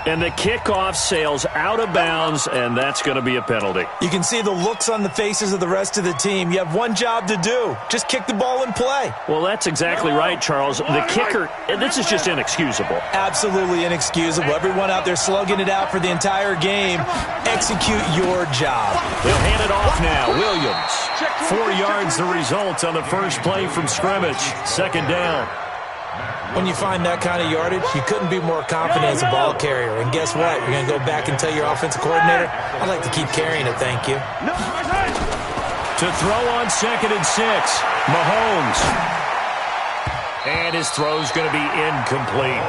And the kickoff sails out of bounds, and that's going to be a penalty. You can see the looks on the faces of the rest of the team. You have one job to do. Just kick the ball and play. Well, that's exactly right, Charles. The kicker, this is just inexcusable. Absolutely inexcusable. Everyone out there slugging it out for the entire game. Execute your job. They'll hand it off now. Williams. 4 yards the result on the first play from scrimmage. Second down. When you find that kind of yardage, you couldn't be more confident as a ball carrier. And guess what? You're going to go back and tell your offensive coordinator, I'd like to keep carrying it, thank you. To throw on 2nd and 6, Mahomes. And his throw's going to be incomplete.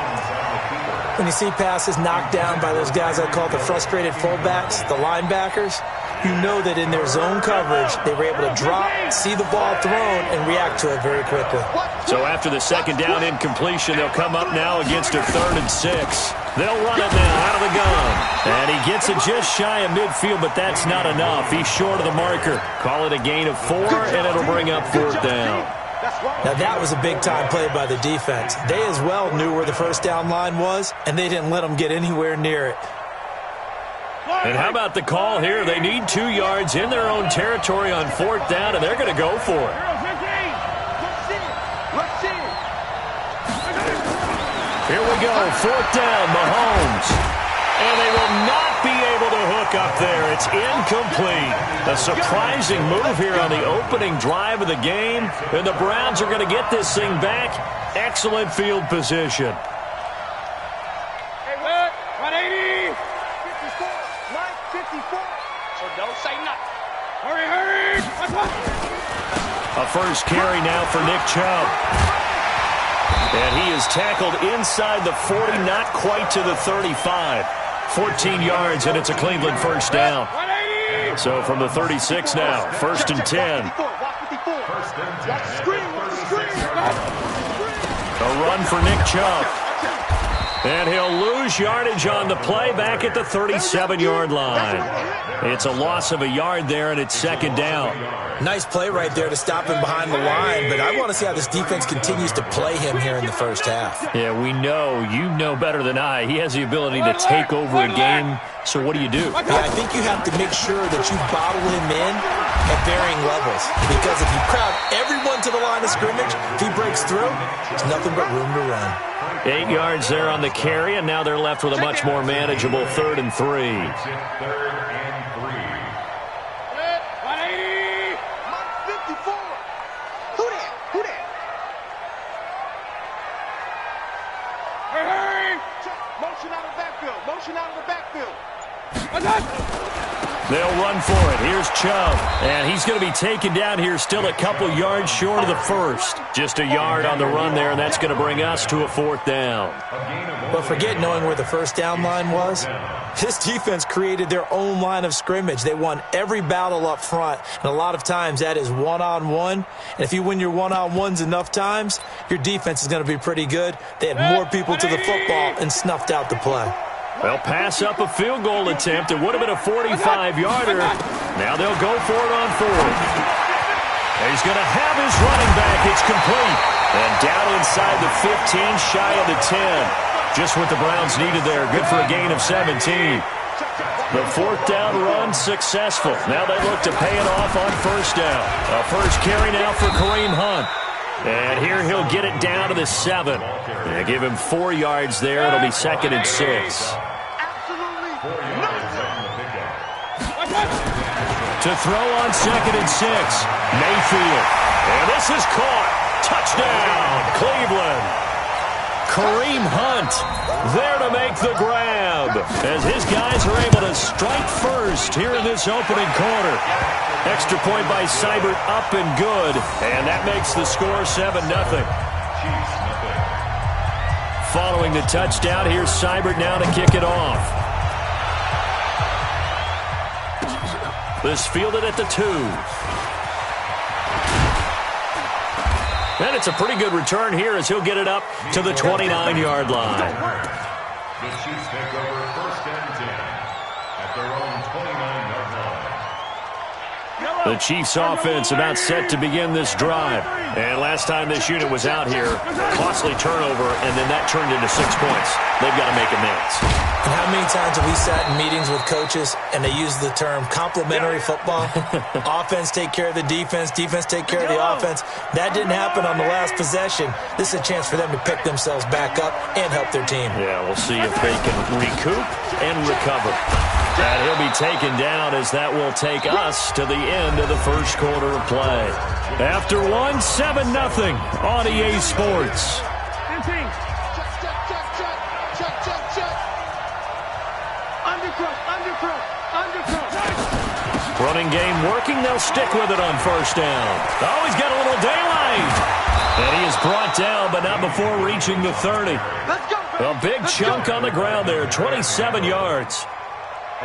When you see passes knocked down by those guys I call the frustrated fullbacks, the linebackers, you know that in their zone coverage, they were able to drop, see the ball thrown, and react to it very quickly. So after the second down incompletion, they'll come up now against a 3rd and 6. They'll run it now out of the gun. And he gets it just shy of midfield, but that's not enough. He's short of the marker. Call it a gain of 4, and it'll bring up 4th down. Now that was a big-time play by the defense. They as well knew where the first down line was, and they didn't let them get anywhere near it. And how about the call here? They need 2 yards in their own territory on 4th down, and they're going to go for it. Here we go, 4th down, Mahomes. And they will not be able to hook up there. It's incomplete. A surprising move here on the opening drive of the game, and the Browns are going to get this thing back. Excellent field position. Hey, 180. 54. So don't say nothing. Hurry. A first carry now for Nick Chubb. And he is tackled inside the 40, not quite to the 35. 14 yards, and it's a Cleveland first down. So from the 36 now, 1st and 10. A run for Nick Chubb. And he'll lose yardage on the play back at the 37-yard line. It's a loss of a yard there, and it's 2nd down. Nice play right there to stop him behind the line, but I want to see how this defense continues to play him here in the first half. Yeah, we know. You know better than I. He has the ability to take over a game, so what do? Yeah, I think you have to make sure that you bottle him in at varying levels, because if you crowd everyone to the line of scrimmage, if he breaks through, there's nothing but room to run. 8 yards there on the carry, and now they're left with a much more manageable 3rd and 3. 3rd and 3. 54. Who that? Hurry. Motion out of the backfield. They'll run for it. Here's Chubb. And he's going to be taken down here still a couple yards short of the first. Just a yard on the run there, and that's going to bring us to a 4th down. But forget knowing where the first down line was. This defense created their own line of scrimmage. They won every battle up front, and a lot of times that is one-on-one. And if you win your one-on-ones enough times, your defense is going to be pretty good. They had more people to the football and snuffed out the play. They'll pass up a field goal attempt. It would have been a 45-yarder. Now they'll go for it on 4th. He's going to have his running back. It's complete. And down inside the 15, shy of the 10. Just what the Browns needed there. Good for a gain of 17. The 4th down run successful. Now they look to pay it off on 1st down. A first carry now for Kareem Hunt. And here he'll get it down to the 7. They give him 4 yards there. It'll be 2nd and 6. To throw on 2nd and 6, Mayfield. And this is caught. Touchdown, Cleveland. Kareem Hunt there to make the grab as his guys are able to strike first here in this opening quarter. Extra point by Seibert, up and good, and that makes the score 7-0. Following the touchdown, here's Seibert now to kick it off. This fielded at the 2. And it's a pretty good return here as he'll get it up to the 29-yard line. The Chiefs take over 1st and 10 at their own 29-yard line. The Chiefs offense about set to begin this drive. And last time this unit was out here, costly turnover, and then that turned into 6 points. They've got to make amends. And how many times have we sat in meetings with coaches and they use the term complementary football? Offense take care of the defense, defense take care of the offense. That didn't happen on the last possession. This is a chance for them to pick themselves back up and help their team. Yeah, we'll see if they can recoup and recover. And he'll be taken down as that will take us to the end of the first quarter of play. After one, 7-0 on EA Sports. Running game working. They'll stick with it on first down. Oh, he's got a little daylight. And he is brought down, but not before reaching the 30. A big chunk on the ground there, 27 yards.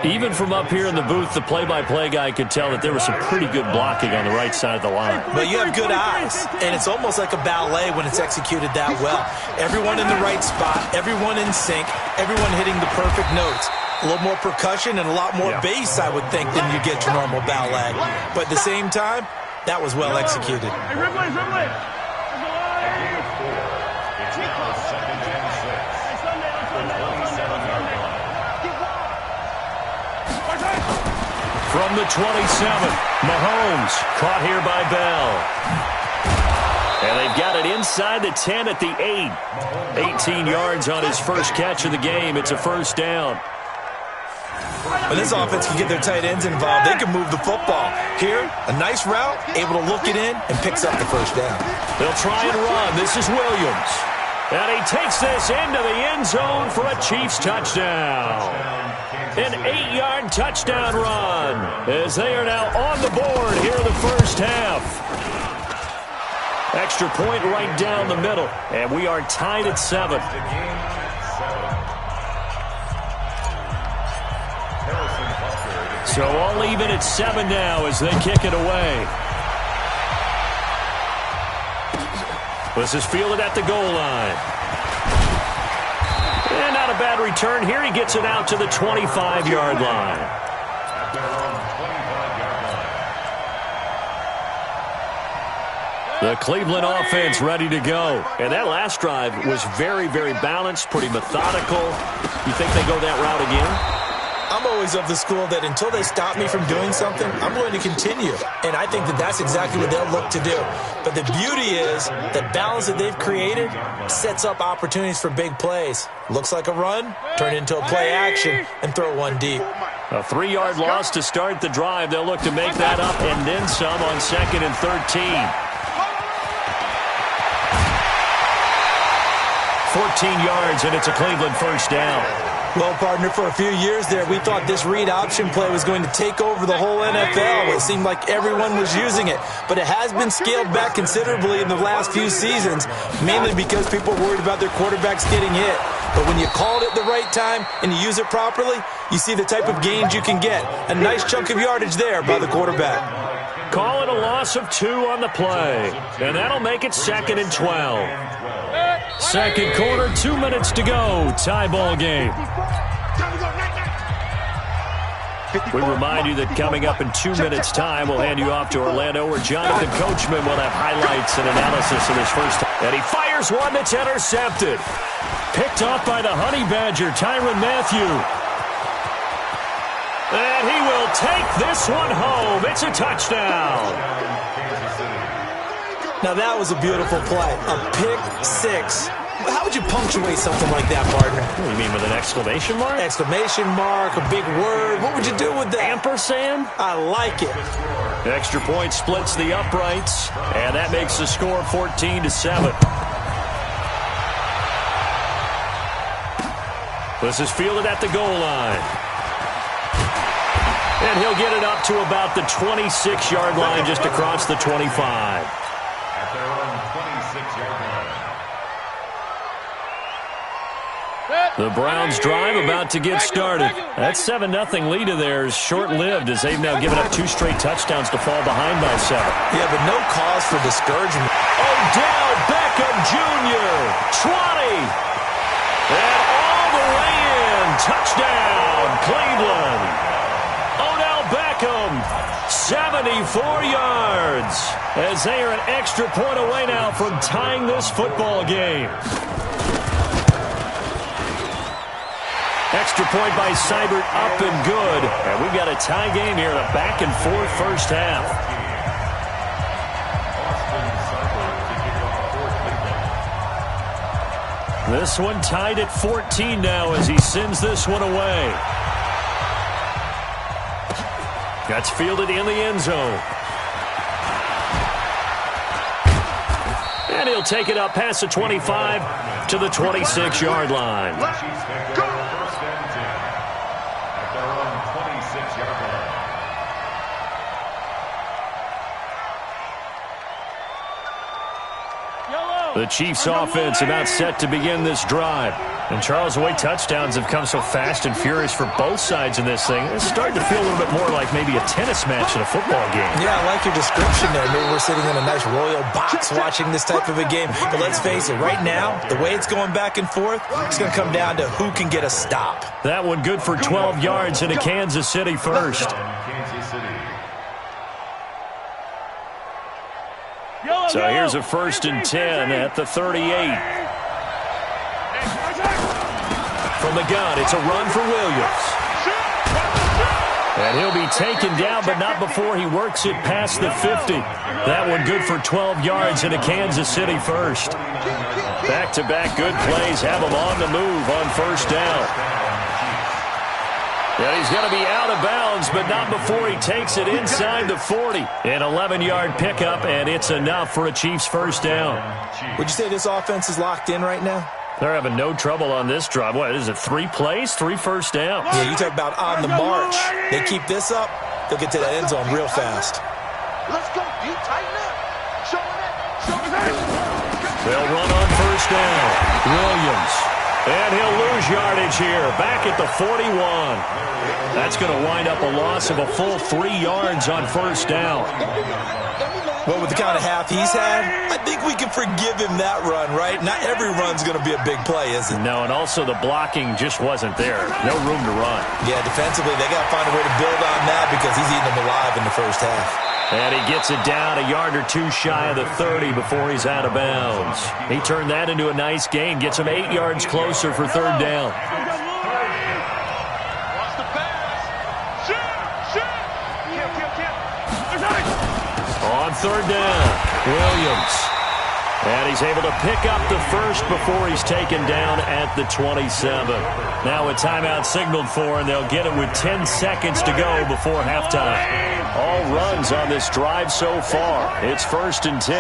Even from up here in the booth, the play-by-play guy could tell that there was some pretty good blocking on the right side of the line. But you have good eyes, and it's almost like a ballet when it's executed that well. Everyone in the right spot, everyone in sync, everyone hitting the perfect notes. A little more percussion and a lot more bass, I would think, than you get to normal ballet. But at the same time, that was well executed. From the 27, Mahomes caught here by Bell. And they've got it inside the 10 at the 8. 18 yards on his first catch of the game. It's a first down. When this offense can get their tight ends involved, they can move the football. Here, a nice route, able to look it in, and picks up the first down. They'll try and run. This is Williams. And he takes this into the end zone for a Chiefs touchdown. An 8-yard touchdown run as they are now on the board here in the first half. Extra point right down the middle, and we are tied at 7. So all even at 7 now as they kick it away. This is fielded at the goal line. And not a bad return here. He gets it out to the 25-yard line. The Cleveland offense ready to go. And that last drive was very, very balanced, pretty methodical. You think they go that route again? I'm always of the school that until they stop me from doing something, I'm going to continue. And I think that that's exactly what they'll look to do. But the beauty is the balance that they've created sets up opportunities for big plays. Looks like a run, turn it into a play action, and throw one deep. A 3-yard loss to start the drive. They'll look to make that up and then some on 2nd and 13. 14 yards, and it's a Cleveland first down. Well, partner, for a few years there, we thought this read option play was going to take over the whole NFL. It seemed like everyone was using it, but it has been scaled back considerably in the last few seasons, mainly because people are worried about their quarterbacks getting hit. But when you call it at the right time and you use it properly, you see the type of gains you can get. A nice chunk of yardage there by the quarterback. Call it a loss of 2 on the play, and that'll make it 2nd and 12. Second quarter, 2 minutes to go. Tie ball game. We remind you that coming up in 2 minutes' time, we'll hand you off to Orlando, where Jonathan Coachman will have highlights and analysis of his first. And he fires one that's intercepted. Picked off by the Honey Badger, Tyrann Mathieu. And he will take this one home. It's a touchdown. Now that was a beautiful play. A pick six. How would you punctuate something like that, partner? What do you mean, with an exclamation mark? Exclamation mark, a big word. What would you do with that? Ampersand? I like it. Extra point splits the uprights, and that makes the score 14-7. This is fielded at the goal line. And he'll get it up to about the 26-yard line, just across the 25. At their own 26-yard line. The Browns drive about to get started. That 7-0 lead of theirs short-lived as they've now given up 2 straight touchdowns to fall behind by 7. Yeah, but no cause for discouragement. Odell Beckham Jr. 20. And all the way in. Touchdown, Cleveland. Odell Beckham, 74 yards. As they are an extra point away now from tying this football game. Extra point by Seibert, up and good. And we've got a tie game here in a back-and-forth first half. This one tied at 14 now as he sends this one away. That's fielded in the end zone. And he'll take it up past the 25 to the 26-yard line. Let's go. First and 10 at their own 26-yard line. The Chiefs offense about set to begin this drive. And Charles, the way touchdowns have come so fast and furious for both sides in this thing, it's starting to feel a little bit more like maybe a tennis match in a football game. Yeah, I like your description there. Maybe we're sitting in a nice royal box watching this type of a game. But let's face it, right now, the way it's going back and forth, it's going to come down to who can get a stop. That one good for 12 yards into Kansas City first. Kansas City. So here's a 1st and 10 at the 38. From the gun, it's a run for Williams. And he'll be taken down, but not before he works it past the 50. That one good for 12 yards into Kansas City first. Back-to-back good plays have him on the move on first down. And he's going to be out of bounds, but not before he takes it inside the 40. An 11-yard pickup, and it's enough for a Chiefs first down. Would you say this offense is locked in right now? They're having no trouble on this drive. What is it, 3 plays, 3 first downs? Yeah, you talk about on the march. They keep this up, they'll get to that end zone real fast. Let's go, D. Tighten up. Show it. They'll run on first down. Williams. And he'll lose yardage here, back at the 41. That's going to wind up a loss of a full 3 yards on first down. Well, with the kind of half he's had, I think we can forgive him that run, right? Not every run's going to be a big play, is it? No, and also the blocking just wasn't there. No room to run. Yeah, defensively, they got to find a way to build on that because he's eating them alive in the first half. And he gets it down a yard or 2 shy of the 30 before he's out of bounds. He turned that into a nice gain, gets him 8 yards closer for 3rd down. On 3rd down, Williams. And he's able to pick up the first before he's taken down at the 27. Now a timeout signaled for, and they'll get it with 10 seconds to go before halftime. All runs on this drive so far. It's 1st and 10.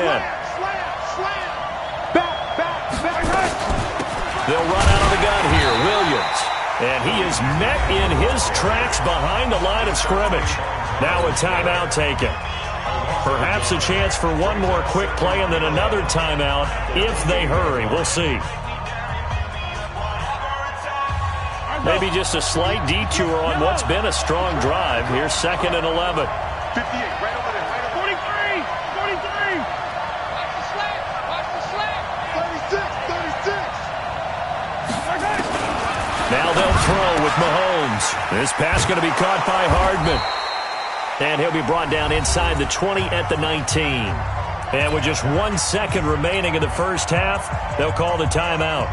They'll run out of the gun here, Williams. And he is met in his tracks behind the line of scrimmage. Now a timeout taken. Perhaps a chance for one more quick play and then another timeout if they hurry. We'll see. Maybe just a slight detour on what's been a strong drive. Here's 2nd and 11. 58, right over there. 43. Watch the slack. Watch the slack. 36. Now they'll throw with Mahomes. This pass going to be caught by Hardman. And he'll be brought down inside the 20 at the 19. And with just 1 second remaining in the first half, they'll call the timeout.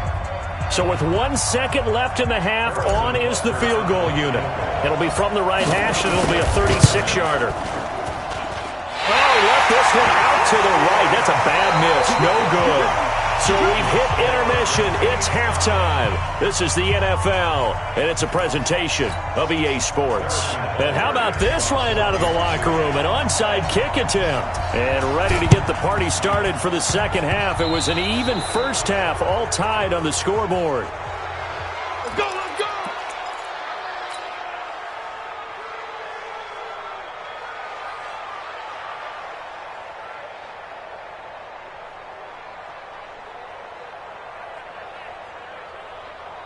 So with 1 second left in the half, on is the field goal unit. It'll be from the right hash, and it'll be a 36-yarder. Oh, he left this one out to the right. That's a bad miss. No good. So we've hit intermission. It's halftime. This is the NFL, and it's a presentation of EA Sports. And how about this line out of the locker room? An onside kick attempt. And ready to get the party started for the second half. It was an even first half, all tied on the scoreboard. Let's go.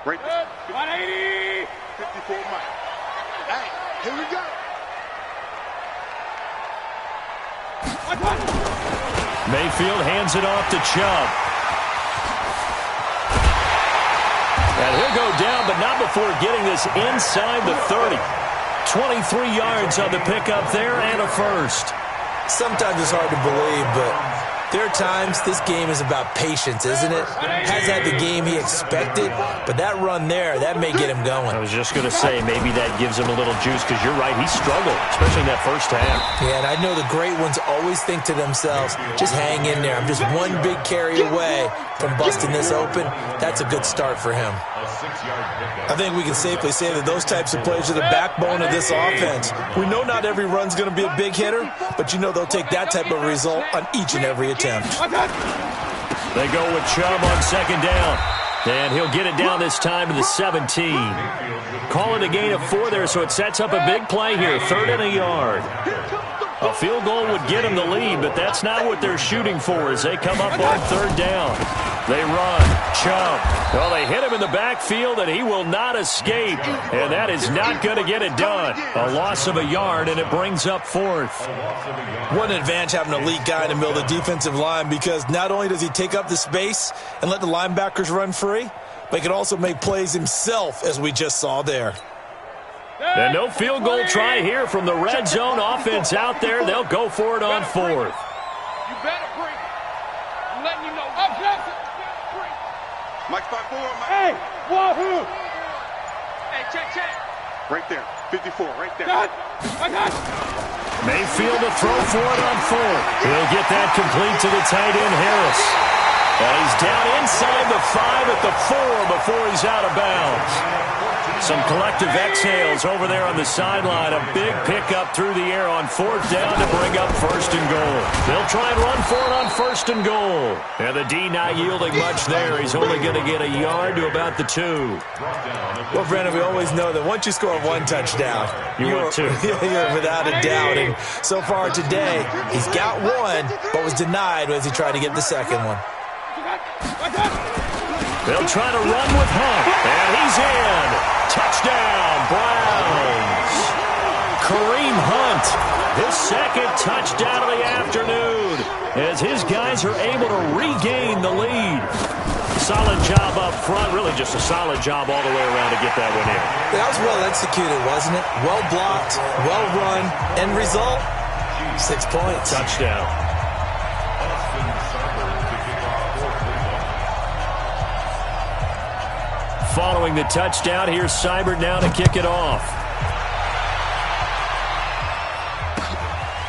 Right there. 180. 54 miles. Hey, here we go. Mayfield hands it off to Chubb. And he'll go down, but not before getting this inside the 30. 23 yards on the pickup there and a first. Sometimes it's hard to believe, but There are times this game is about patience, isn't it? Hasn't had the game he expected, but that run there, that may get him going. I was just going to say, maybe that gives him a little juice, because you're right, he struggled, especially in that first half. Yeah, and I know the great ones always think to themselves, just hang in there. I'm just one big carry away from busting this open. That's a good start for him. I think we can safely say that those types of plays are the backbone of this offense. We know not every run's going to be a big hitter, but you know they'll take that type of result on each and every attempt. They go with Chubb on second down, and he'll get it down this time to the 17. Call it a gain of 4 there, so it sets up a big play here, 3rd and a yard. A field goal would get them the lead, but that's not what they're shooting for as they come up on 3rd down. They run. Chubb. Well, they hit him in the backfield, and he will not escape. And that is not going to get it done. A loss of a yard, and it brings up 4th. What an advantage having an elite guy in the middle of the defensive line, because not only does he take up the space and let the linebackers run free, but he can also make plays himself, as we just saw there. And no field goal try here from the red zone offense out there. They'll go for it on 4th. You better bring it. I'm letting you know. Mike spot 4, Mike. Hey, wahoo! Hey, check. Right there. 54, right there. I got it. Mayfield to throw for it on 4th. He'll get that complete to the tight end, Harris. And he's down inside the 5 at the 4 before he's out of bounds. Some collective exhales over there on the sideline. A big pickup through the air on 4th down to bring up 1st and goal. They'll try and run for it on 1st and goal. And the D not yielding much there. He's only going to get a yard to about the 2. Well, Brandon, we always know that once you score 1 touchdown, you're 2. You're without a doubt. And so far today, he's got 1, but was denied as he tried to get the second one. They'll try to run with Hunt, and he's in. Touchdown, Browns. Kareem Hunt, his 2nd touchdown of the afternoon, as his guys are able to regain the lead. Solid job up front, really just a solid job all the way around to get that one in. That was well executed, wasn't it? Well blocked, well run, end result, 6 points. Touchdown. Following the touchdown, here's Seibert now to kick it off.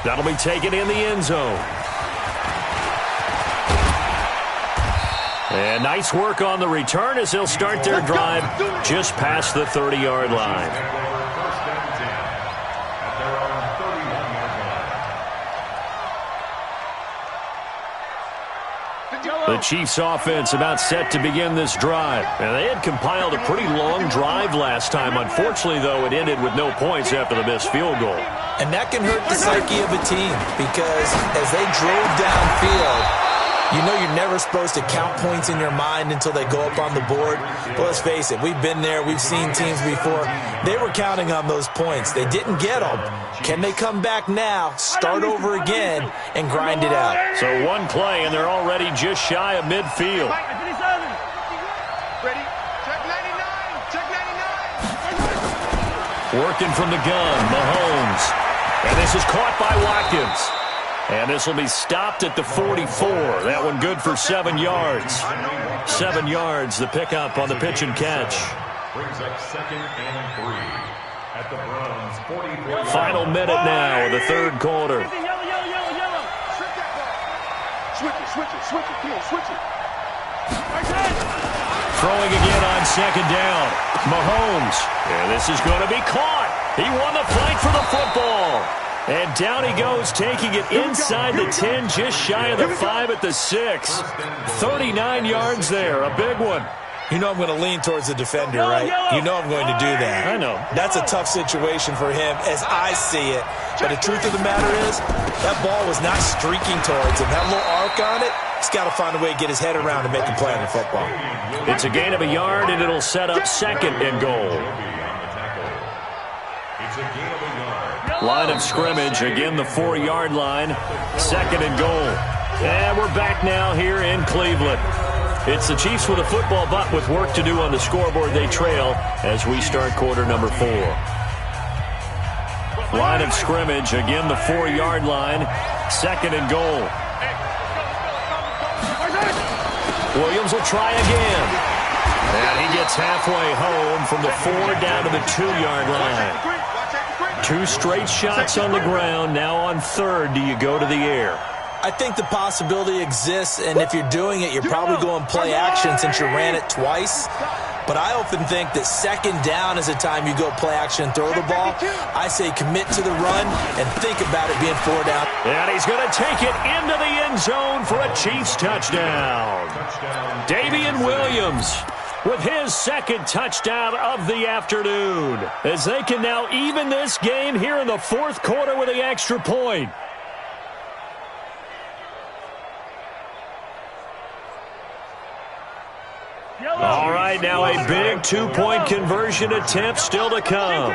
That'll be taken in the end zone. And nice work on the return as they'll start their drive just past the 30-yard line. The Chiefs offense about set to begin this drive. And they had compiled a pretty long drive last time. Unfortunately, though, it ended with no points after the missed field goal. And that can hurt the psyche of a team, because as they drove downfield, you know you're never supposed to count points in your mind until they go up on the board. But let's face it, we've been there. We've seen teams before. They were counting on those points. They didn't get them. Can they come back now, start over again, and grind it out? So 1 play, and they're already just shy of midfield. Ready? Check 99. Check 99. Working from the gun, Mahomes. And this is caught by Watkins. And this will be stopped at the 44. That one good for 7 yards. 7 yards, the pickup on the pitch and catch. Brings up 2nd and 3 at the Browns 44. Final minute now of the 3rd quarter. Yellow. Switch it. Come on, switch it. Throwing again on 2nd down. Mahomes. And this is going to be caught. He won the fight for the football. And down he goes, taking it inside the 10, just shy of the 5 at the 6. 39 yards there, a big one. You know I'm going to lean towards the defender, right? You know I'm going to do that. I know. That's a tough situation for him as I see it. But the truth of the matter is, that ball was not streaking towards him. That little arc on it, he's got to find a way to get his head around and make a play on the football. It's a gain of a yard, and it'll set up 2nd and goal. It's a gain of a yard. Line of scrimmage, again the 4-yard line, 2nd and goal. And we're back now here in Cleveland. It's the Chiefs with a football, but with work to do on the scoreboard, they trail as we start quarter number 4. Line of scrimmage, again the 4-yard line, 2nd and goal. Williams will try again. And he gets halfway home from the 4 down to the 2-yard line. 2 straight shots on the ground. Now on 3rd, do you go to the air? I think the possibility exists, and if you're doing it, you're probably going play action since you ran it twice. But I often think that 2nd down is the time you go play action and throw the ball. I say commit to the run and think about it being 4 down. And he's going to take it into the end zone for a Chiefs touchdown. Damian Williams with his 2nd touchdown of the afternoon, as they can now even this game here in the 4th quarter with the extra point. All right, now a big 2-point conversion attempt still to come.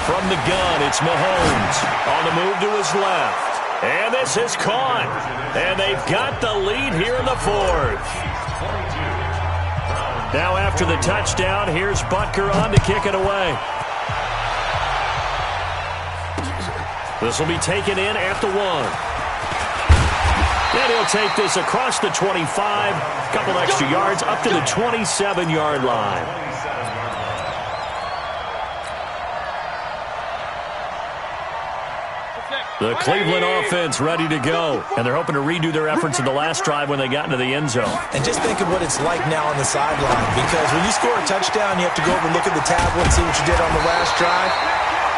From the gun, it's Mahomes on the move to his left. And this is caught. And they've got the lead here in the 4th. Now after the touchdown, here's Butker on to kick it away. This will be taken in at the 1. And he'll take this across the 25, a couple extra yards, up to the 27-yard line. The Cleveland offense ready to go, and they're hoping to redo their efforts in the last drive when they got into the end zone. And just think of what it's like now on the sideline, because when you score a touchdown, you have to go over and look at the tablet and see what you did on the last drive.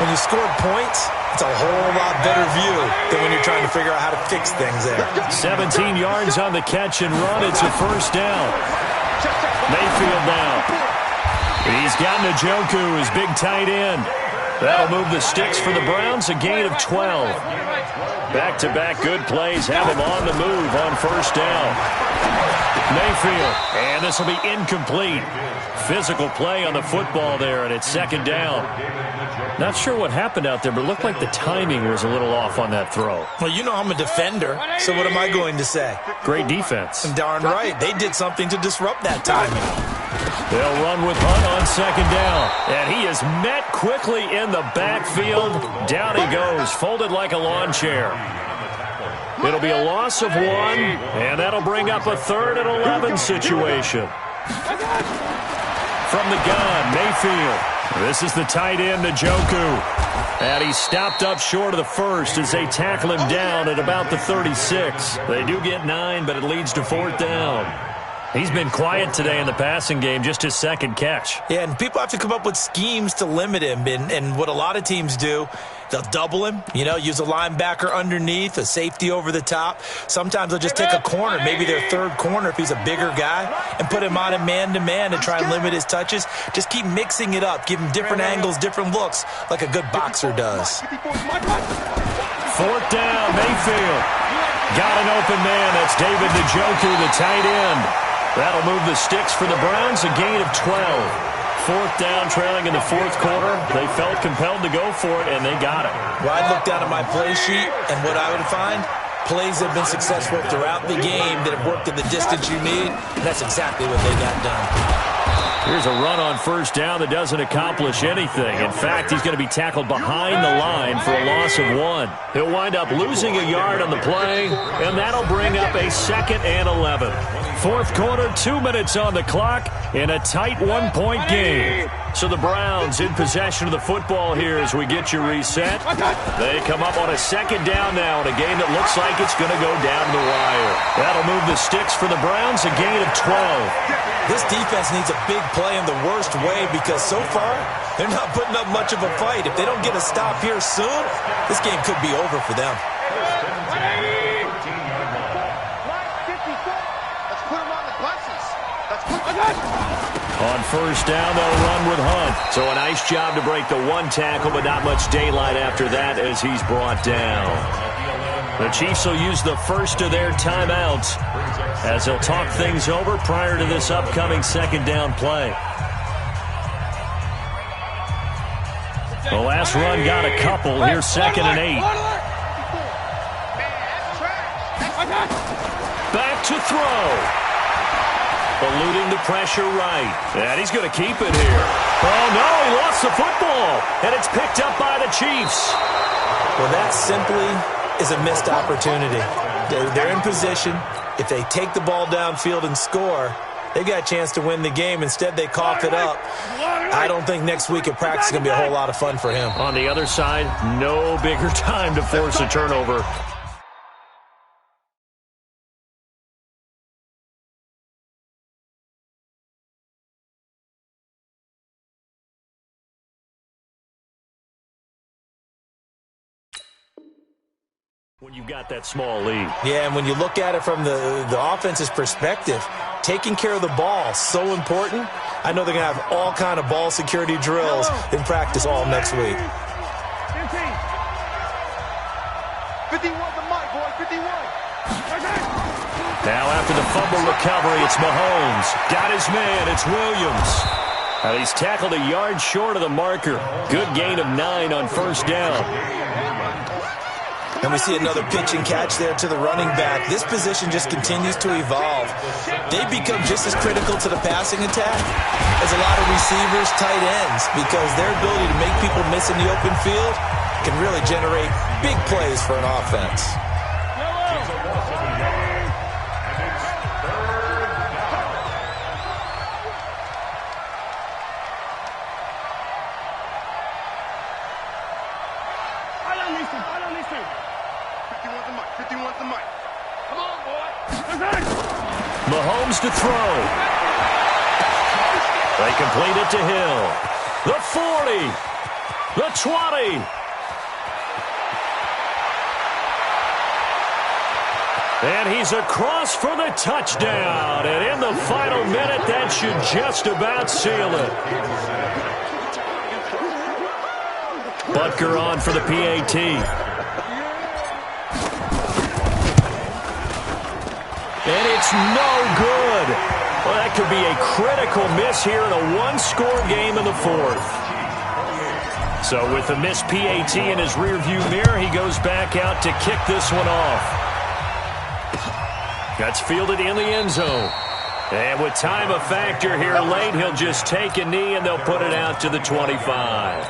When you scored points, it's a whole lot better view than when you're trying to figure out how to fix things there. 17 yards on the catch and run. It's a 1st down. Mayfield now. He's got Njoku, his big tight end. That'll move the sticks for the Browns, a gain of 12. Back-to-back good plays have him on the move on 1st down. Mayfield, and this will be incomplete. Physical play on the football there, and it's 2nd down. Not sure what happened out there, but it looked like the timing was a little off on that throw. Well, you know I'm a defender, so what am I going to say? Great defense. Darn right. They did something to disrupt that timing. They'll run with Hunt on 2nd down. And he is met quickly in the backfield. Down he goes, folded like a lawn chair. It'll be a loss of 1, and that'll bring up a 3rd and 11 situation. From the gun, Mayfield. This is the tight end, Njoku. And he's stopped up short of the 1st as they tackle him down at about the 36. They do get 9, but it leads to 4th down. He's been quiet today in the passing game, just his 2nd catch. Yeah, and people have to come up with schemes to limit him. And what a lot of teams do, they'll double him, use a linebacker underneath, a safety over the top. Sometimes they'll just take a corner, maybe their 3rd corner if he's a bigger guy, and put him on a man-to-man to try and limit his touches. Just keep mixing it up, give him different angles, different looks, like a good boxer does. 4th down, Mayfield. Got an open man. That's David Njoku, the tight end. That'll move the sticks for the Browns, a gain of 12. 4th down, trailing in the 4th quarter. They felt compelled to go for it, and they got it. Well, I'd look down at my play sheet, and what I would find, plays that have been successful throughout the game that have worked at the distance you need, and that's exactly what they got done. Here's a run on 1st down that doesn't accomplish anything. In fact, he's going to be tackled behind the line for a loss of 1. He'll wind up losing a yard on the play, and that'll bring up a 2nd and 11. 4th quarter, 2 minutes on the clock in a tight 1-point game. So the Browns in possession of the football here as we get you reset. They come up on a 2nd down now in a game that looks like it's going to go down the wire. That'll move the sticks for the Browns, a gain of 12. This defense needs a big play in the worst way because so far they're not putting up much of a fight. If they don't get a stop here soon, this game could be over for them. On 1st down, they'll run with Hunt. So a nice job to break the 1 tackle, but not much daylight after that as he's brought down. The Chiefs will use the first of their timeouts as they'll talk things over prior to this upcoming 2nd down play. The last run got a couple. Here's 2nd and 8. Back to throw. Eluding the pressure right. And he's going to keep it here. Oh, no, he lost the football. And it's picked up by the Chiefs. Well, that simply is a missed opportunity. They're in position. If they take the ball downfield and score, they got a chance to win the game. Instead, they cough it up. I don't think next week at practice is going to be a whole lot of fun for him. On the other side, no bigger time to force a turnover. When you've got that small lead. Yeah, and when you look at it from the offense's perspective, taking care of the ball, so important. I know they're going to have all kind of ball security drills in practice all next week. 51 the mic, boy, 51. Now after the fumble recovery, it's Mahomes. Got his man, it's Williams. He's tackled a yard short of the marker. Good gain of 9 on first down. And we see another pitch and catch there to the running back. This position just continues to evolve. They become just as critical to the passing attack as a lot of receivers, tight ends, because their ability to make people miss in the open field can really generate big plays for an offense. Mahomes to throw. They complete it to Hill. The 40. The 20. And he's across for the touchdown. And in the final minute, that should just about seal it. Butker on for the PAT. And it's no good. Well, that could be a critical miss here in a one-score game in the fourth. So with the missed PAT in his rearview mirror, he goes back out to kick this one off. That's fielded in the end zone. And with time a factor here late, he'll just take a knee and they'll put it out to the 25.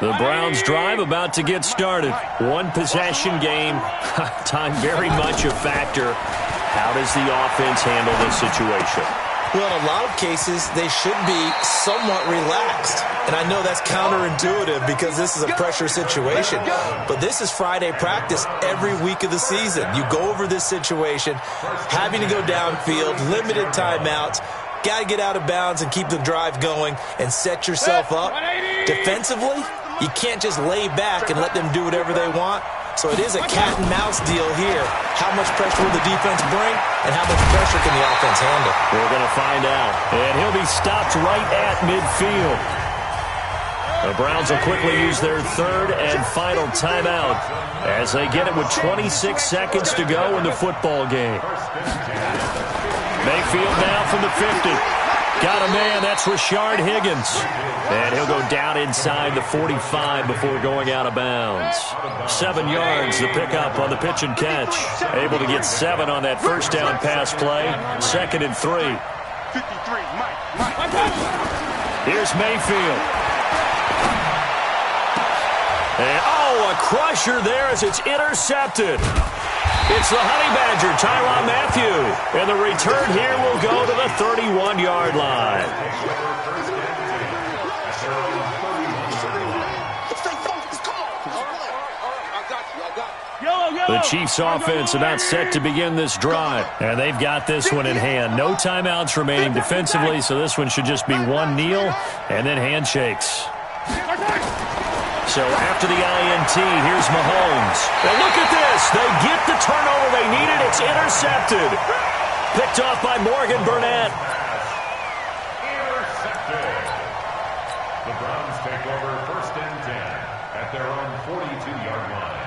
The Browns drive about to get started. One possession game. Time very much a factor. How does the offense handle this situation? Well, in a lot of cases, they should be somewhat relaxed. And I know that's counterintuitive because this is a pressure situation. But this is Friday practice every week of the season. You go over this situation, having to go downfield, limited timeouts, got to get out of bounds and keep the drive going and set yourself up. Defensively, you can't just lay back and let them do whatever they want. So it is a cat-and-mouse deal here. How much pressure will the defense bring, and how much pressure can the offense handle? We're going to find out. And he'll be stopped right at midfield. The Browns will quickly use their third and final timeout as they get it with 26 seconds to go in the football game. Mayfield now from the 50. Got a man, that's Rashard Higgins. And he'll go down inside the 45 before going out of bounds. 7 yards, the pickup on the pitch and catch. Able to get 7 on that first down pass play. 2nd and 3. 53, Mike. Here's Mayfield. And, oh, a crusher there as it's intercepted. It's the Honey Badger, Tyrann Mathieu. And the return here will go to the 31-yard line. The Chiefs offense about set to begin this drive. And they've got this one in hand. No timeouts remaining defensively, so this one should just be one kneel and then handshakes. So after the INT, here's Mahomes. And look at this. They get the turnover they needed. It's intercepted. Picked off by Morgan Burnett. Intercepted. The Browns take over 1st and 10 at their own 42-yard line.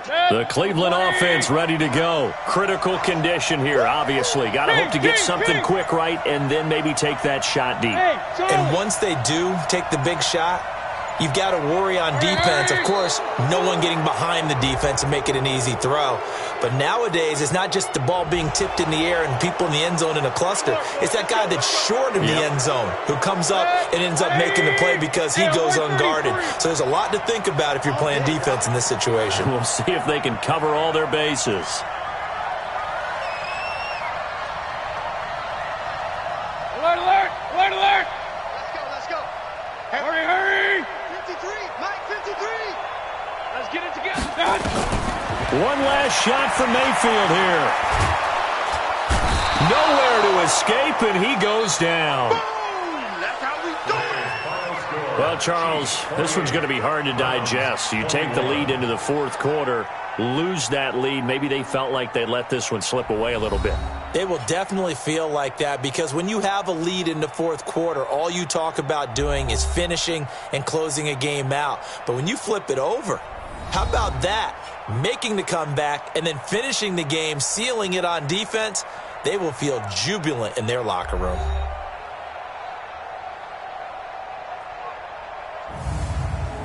The Cleveland offense ready to go. Critical condition here, obviously. Got to hope to get something quick right and then maybe take that shot deep. And once they do take the big shot, you've got to worry on defense. Of course, no one getting behind the defense and make it an easy throw. But nowadays, it's not just the ball being tipped in the air and people in the end zone in a cluster. It's that guy that's short in the end zone who comes up and ends up making the play because he goes unguarded. So there's a lot to think about if you're playing defense in this situation. We'll see if they can cover all their bases. Alert, alert, alert, alert. Let's go. Hurry, hurry. 53, Mike, 53. Let's get it together. One last shot from Mayfield here. Nowhere to escape, and he goes down. That's how we do it. Well, Charles, this one's going to be hard to digest. You take the lead into the fourth quarter, lose that lead. Maybe they felt like they let this one slip away a little bit. It will definitely feel like that because when you have a lead in the fourth quarter, all you talk about doing is finishing and closing a game out. But when you flip it over, how about that? Making the comeback and then finishing the game, sealing it on defense, they will feel jubilant in their locker room.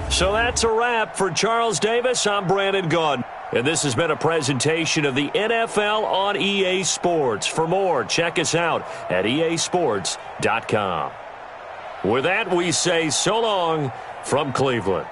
So that's a wrap for Charles Davis. I'm Brandon Gaudin. And this has been a presentation of the NFL on EA Sports. For more, check us out at easports.com. With that, we say so long from Cleveland.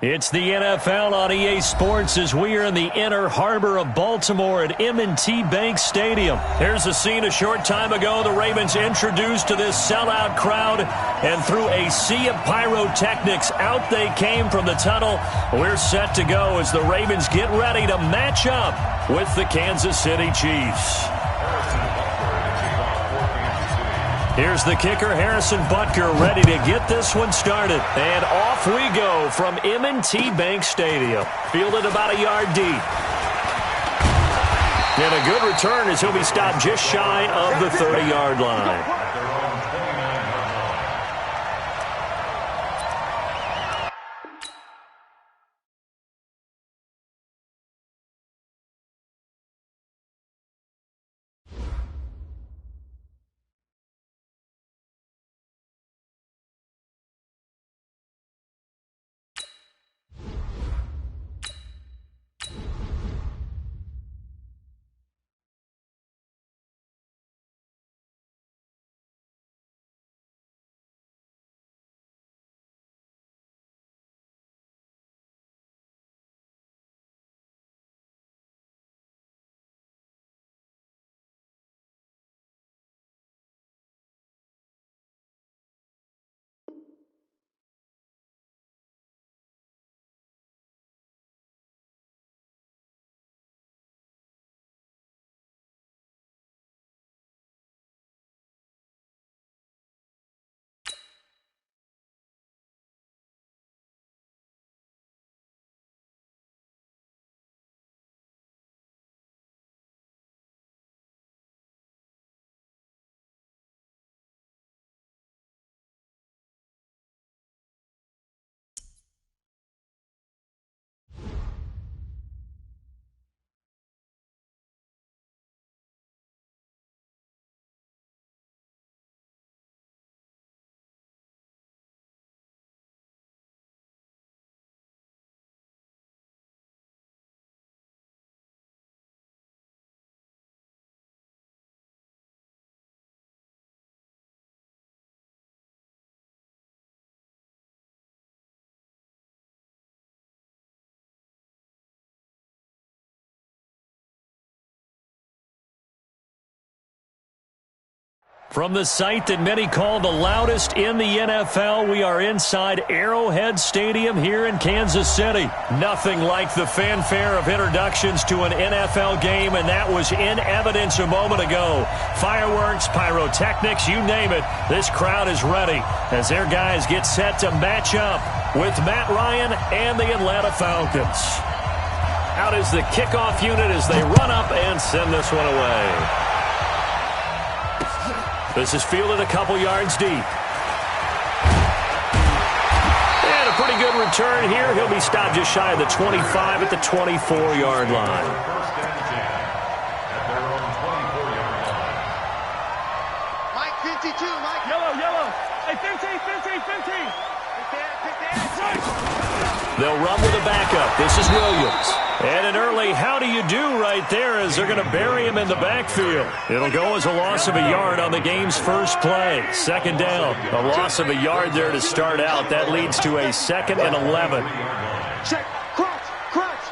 It's the NFL on EA Sports as we are in the inner harbor of Baltimore at M&T Bank Stadium. Here's a scene a short time ago. The Ravens introduced to this sellout crowd, and through a sea of pyrotechnics, out they came from the tunnel. We're set to go as the Ravens get ready to match up with the Kansas City Chiefs. Here's the kicker, Harrison Butker, ready to get this one started. And off we go from M&T Bank Stadium. Fielded about a yard deep. And a good return as he'll be stopped just shy of the 30-yard line. From the site that many call the loudest in the NFL, we are inside Arrowhead Stadium here in Kansas City. Nothing like the fanfare of introductions to an NFL game, and that was in evidence a moment ago. Fireworks, pyrotechnics, you name it. This crowd is ready as their guys get set to match up with Matt Ryan and the Atlanta Falcons. Out is the kickoff unit as they run up and send this one away. This is fielded a couple yards deep. And a pretty good return here. He'll be stopped just shy of the 25 at the 24-yard line. First and 10 at their own 24-yard line. Mike 52, Mike. Yellow. Hey, 15. They'll run with a backup. This is Williams. And an early how do you do right there as they're going to bury him in the backfield. It'll go as a loss of a yard on the game's first play. Second down. A loss of a yard there to start out. That leads to a 2nd and 11. Check. Crunch.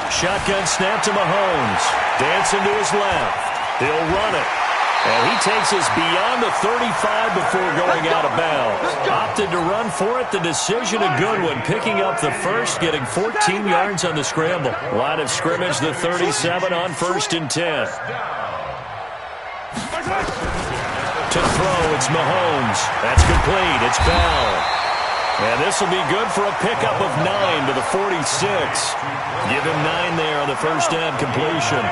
Shotgun snap to Mahomes. Dancing to his left. He'll run it. And he takes us beyond the 35 before going out of bounds. Opted to run for it. The decision a good one. Picking up the first, getting 14 yards on the scramble. Line of scrimmage, the 37 on 1st and 10. To throw, it's Mahomes. That's complete. It's Bell. And this will be good for a pickup of 9 to the 46. Give him 9 there on the first down completion.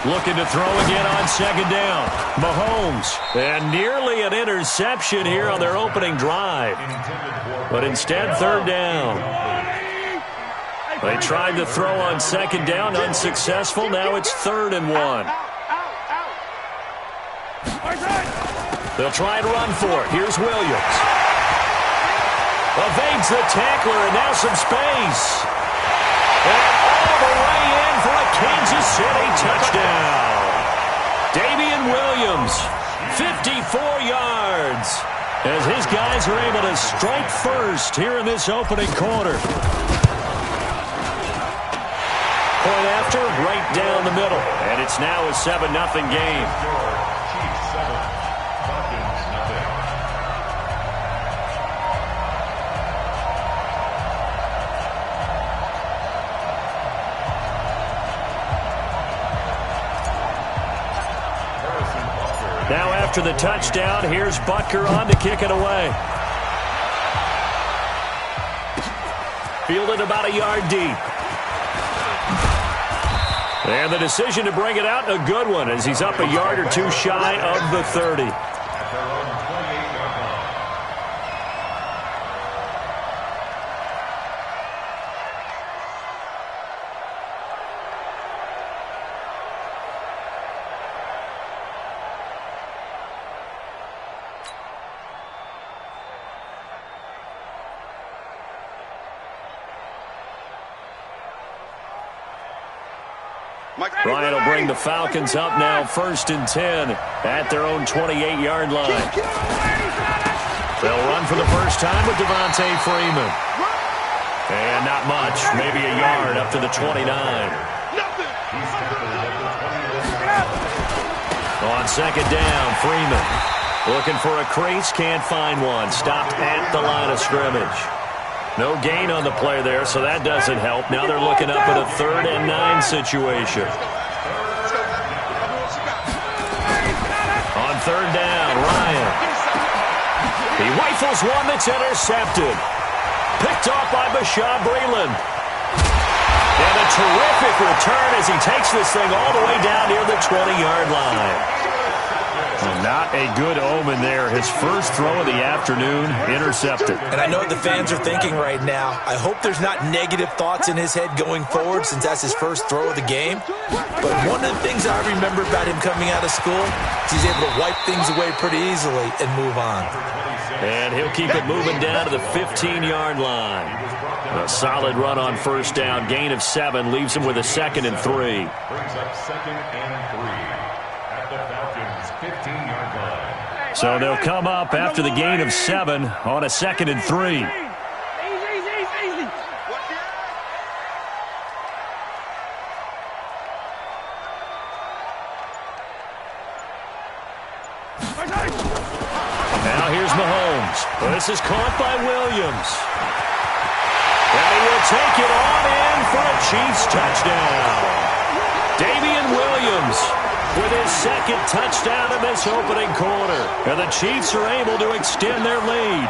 Looking to throw again on 2nd down. Mahomes. And nearly an interception here on their opening drive. But instead, 3rd down. They tried to throw on 2nd down, unsuccessful. Now it's 3rd and 1. They'll try and run for it. Here's Williams. Evades the tackler, and now some space. And all the way in for a Kansas City touchdown. Damian Williams, 54 yards, as his guys are able to strike first here in this opening quarter. Point after, right down the middle. And it's now a 7-0 game. Chiefs 7, Falcons nothing. Now after the touchdown, here's Butker on to kick it away. Fielded about a yard deep. And the decision to bring it out, a good one, as he's up a yard or two shy of the 30. At their own 28-yard line. Ryan will bring the Falcons up now 1st and 10 at their own 28-yard line. They'll run for the first time with Devontae Freeman. And not much, maybe a yard up to the 29. On 2nd down, Freeman looking for a crease, can't find one. Stopped at the line of scrimmage. No gain on the play there, so that doesn't help. Now they're looking up at a 3rd and 9 situation. On 3rd down, Ryan. He rifles one that's intercepted. Picked off by Bashaud Breeland. And a terrific return as he takes this thing all the way down near the 20-yard line. Well, not a good omen there. His first throw of the afternoon, intercepted. And I know what the fans are thinking right now. I hope there's not negative thoughts in his head going forward since that's his first throw of the game. But one of the things I remember about him coming out of school is he's able to wipe things away pretty easily and move on. And he'll keep it moving down to the 15-yard line. A solid run on 1st down. Gain of 7 leaves him with a 2nd and 3. Brings up 2nd and 3 at the Falcons' 15-yard line. So they'll come up after the gain of 7 on a 2nd and 3. Easy. Now here's Mahomes. This is caught by Williams. And he will take it on in for a Chiefs touchdown. Damian Williams with his 2nd touchdown in this opening quarter. And the Chiefs are able to extend their lead.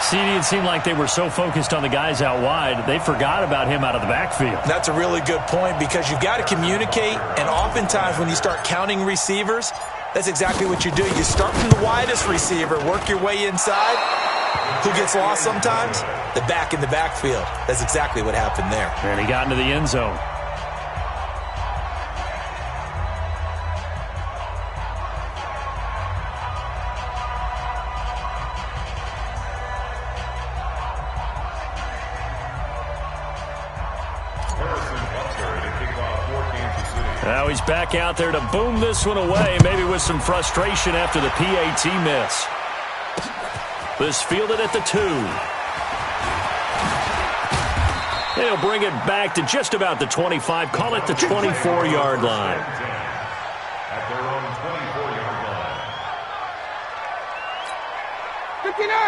CD, it seemed like they were so focused on the guys out wide, they forgot about him out of the backfield. That's a really good point because you've got to communicate, and oftentimes when you start counting receivers, that's exactly what you do. You start from the widest receiver, work your way inside. Who gets lost sometimes? The back in the backfield. That's exactly what happened there. And he got into the end zone. Now he's back out there to boom this one away, maybe with some frustration after the PAT miss. This fielded at the 2. They'll bring it back to just about the 25, call it the 24-yard line. At their own 24-yard line.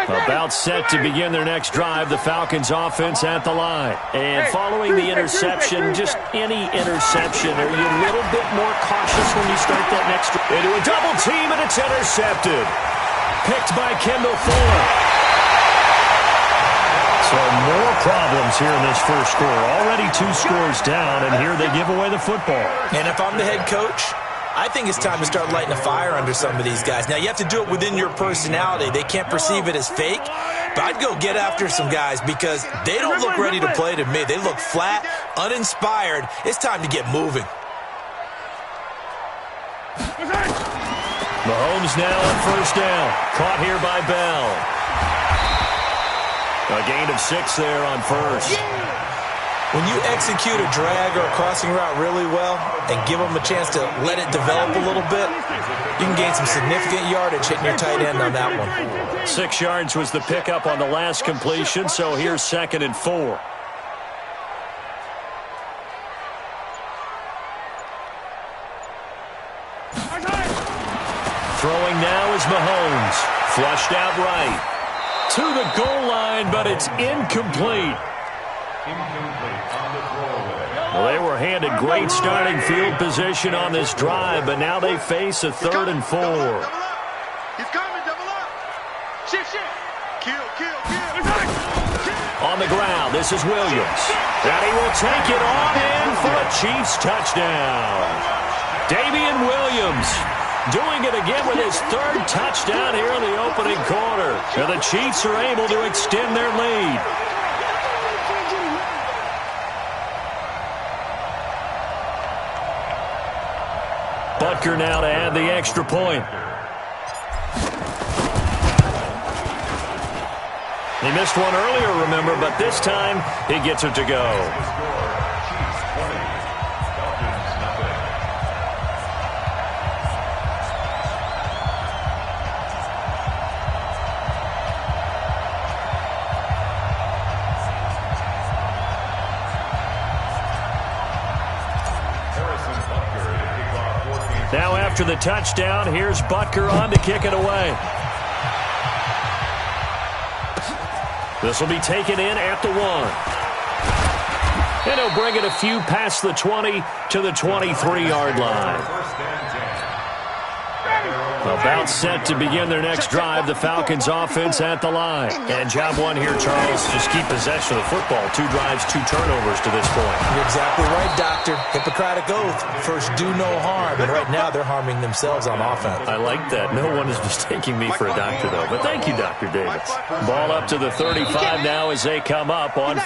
About set to begin their next drive, the Falcons offense at the line. And following the interception, just any interception, are you a little bit more cautious when you start that next drive? Into a double team, and it's intercepted. Picked by Kendall Fuller. So more problems here in this first quarter. Already 2 scores down, and here they give away the football. And if I'm the head coach, I think it's time to start lighting a fire under some of these guys. Now, you have to do it within your personality. They can't perceive it as fake, but I'd go get after some guys because they don't look ready to play to me. They look flat, uninspired. It's time to get moving. Mahomes now on first down. Caught here by Bell. A gain of 6 there on first. When you execute a drag or a crossing route really well and give them a chance to let it develop a little bit, you can gain some significant yardage hitting your tight end on that one. 6 yards was the pickup on the last completion, so here's 2nd and 4. Throwing now is Mahomes. Flushed out right. To the goal line, but it's incomplete. Well, they were handed great starting field position on this drive, but now they face a 3rd and 4. He's coming, double up. Shift. Kill. On the ground, this is Williams. And he will take it on in for a Chiefs touchdown. Damian Williams doing it again with his 3rd touchdown here in the opening quarter. And the Chiefs are able to extend their lead. Butker now to add the extra point. He missed one earlier, remember, but this time he gets it to go. Now after the touchdown, here's Butker on to kick it away. This will be taken in at the 1. And he'll bring it a few past the 20 to the 23-yard line. About set to begin their next drive, the Falcons offense at the line. And job 1 here, Charles, just keep possession of the football. 2 drives, 2 turnovers to this point. You're exactly right, Doctor. Hippocratic oath. First, do no harm. And right now, they're harming themselves on offense. I like that. No one is mistaking me for a doctor, though. But thank you, Dr. Davis. Ball up to the 35 now as they come up on...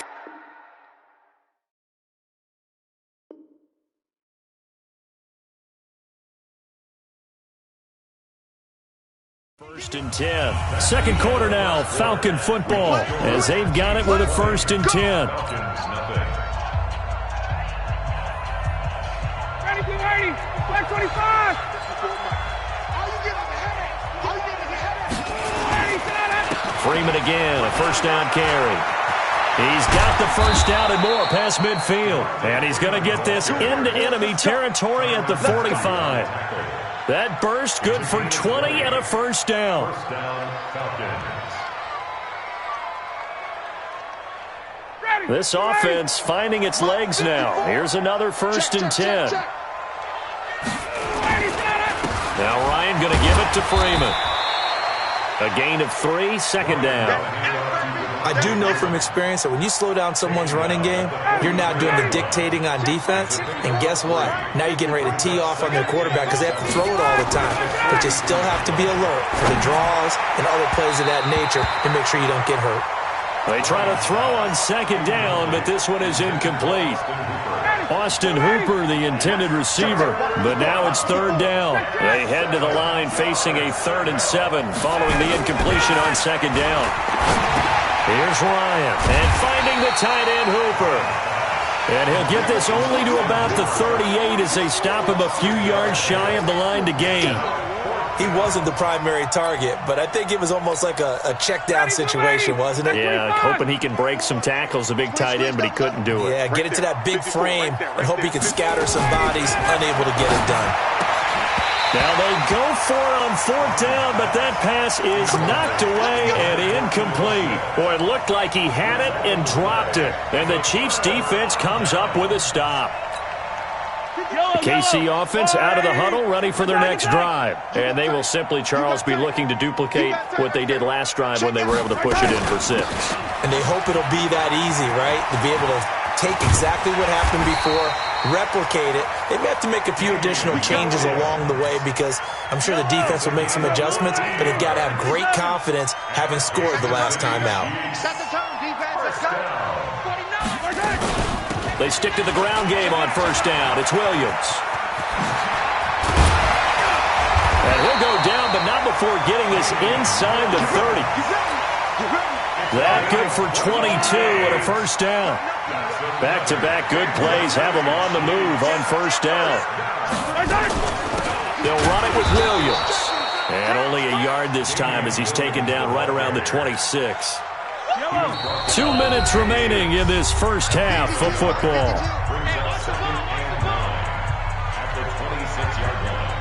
1st and 10. Second quarter now, Falcon football, as they've got it with a 1st and 10. Ready, 25. again, a first down carry. He's got the first down and more past midfield. And he's going to get this into enemy territory at the 45. That burst good for 20 and a first down. First down, Falcons. This offense finding its legs now. Here's another first and 10. Now Ryan going to give it to Freeman. A gain of 3, second down. I do know from experience that when you slow down someone's running game, you're now doing the dictating on defense. And guess what? Now you're getting ready to tee off on their quarterback because they have to throw it all the time. But you still have to be alert for the draws and other plays of that nature to make sure you don't get hurt. They try to throw on second down, but this one is incomplete. Austin Hooper, the intended receiver, but now it's third down. They head to the line facing a 3rd and 7 following the incompletion on second down. Here's Ryan, and finding the tight end Hooper. And he'll get this only to about the 38 as they stop him a few yards shy of the line to gain. He wasn't the primary target, but I think it was almost like a check-down situation, wasn't it? Yeah, hoping he can break some tackles, a big tight end, but he couldn't do it. Yeah, get it to that big frame and hope he can scatter some bodies, unable to get it done. Now they go for it on 4th down, but that pass is knocked away and incomplete. Boy, it looked like he had it and dropped it. And the Chiefs defense comes up with a stop. The KC offense out of the huddle, ready for their next drive. And they will simply, Charles, be looking to duplicate what they did last drive when they were able to push it in for 6. And they hope it'll be that easy, right? To be able to take exactly what happened before, replicate it. They may have to make a few additional changes along the way because I'm sure the defense will make some adjustments, but they've got to have great confidence having scored the last time out. Set the tone, defense. Let's go. 49. They stick to the ground game on first down. It's Williams. And he'll go down, but not before getting this inside the 30. That good for 22 and a first down. Back-to-back good plays have them on the move on first down. They'll run it with Williams. And only a yard this time as he's taken down right around the 26. 2 minutes remaining in this first half of football. Brings up 2nd and 9 at the 26-yard line.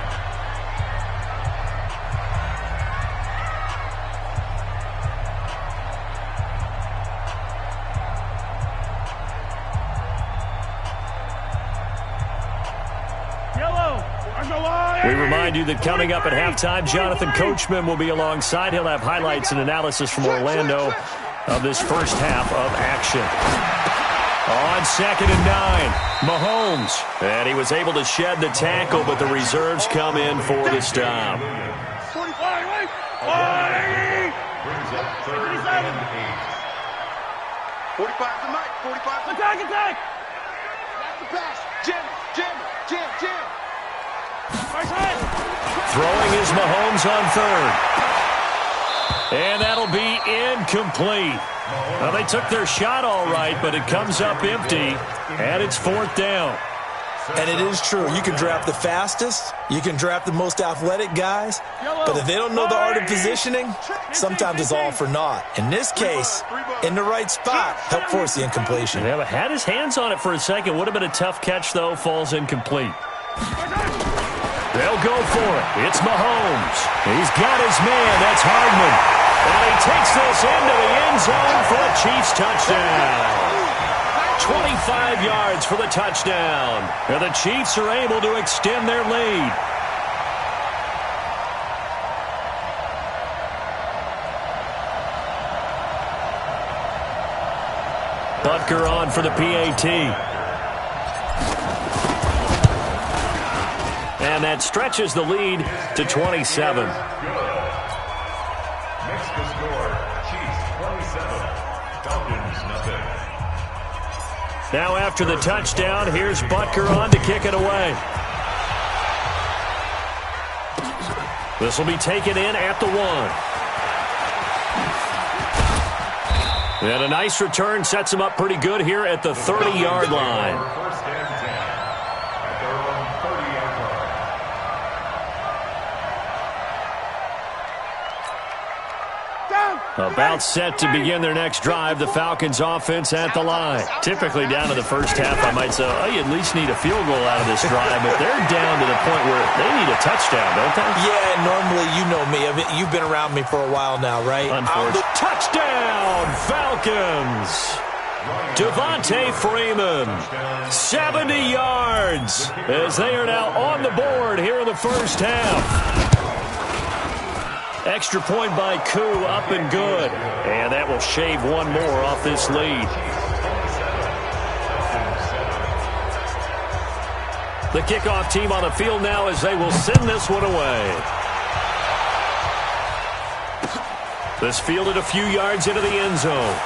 We remind you that coming up at halftime, Jonathan Coachman will be alongside. He'll have highlights and analysis from Orlando of this first half of action. On 2nd and 9, Mahomes. And he was able to shed the tackle, but the reserves come in for the stop. Brings up 3rd and 8. 45 to Mike. 45 to Attack, attack! That's the pass. Jam, jam, jam, jam. Throwing is Mahomes on 3rd. And that'll be incomplete. Well, they took their shot all right, but it comes up empty, and it's 4th down. And it is true. You can draft the fastest. You can draft the most athletic guys. But if they don't know the art of positioning, sometimes it's all for naught. In this case, in the right spot, helped force the incompletion. Yeah, but had his hands on it for a second. Would have been a tough catch, though. Falls incomplete. They'll go for it. It's Mahomes. He's got his man. That's Hardman. And he takes this into the end zone for a Chiefs touchdown. 25 yards for the touchdown. And the Chiefs are able to extend their lead. Butker on for the PAT. And that stretches the lead to 27. Makes the score, Chiefs 27, Falcons nothing. Now after the touchdown, here's Butker on to kick it away. This will be taken in at the 1. And a nice return sets him up pretty good here at the 30-yard line. First and 10 at their own 30-yard line. Down. About set to begin their next drive, the Falcons offense at the line. Typically down to the first half, I might say, oh, you at least need a field goal out of this drive, but they're down to the point where they need a touchdown, don't they? Yeah, normally you know me. You've been around me for a while now, right? Touchdown, Falcons! Devontae Freeman, 70 yards, as they are now on the board here in the first half. Extra point by Koo, up and good. And that will shave one more off this lead. The kickoff team on the field now as they will send this one away. This fielded a few yards into the end zone.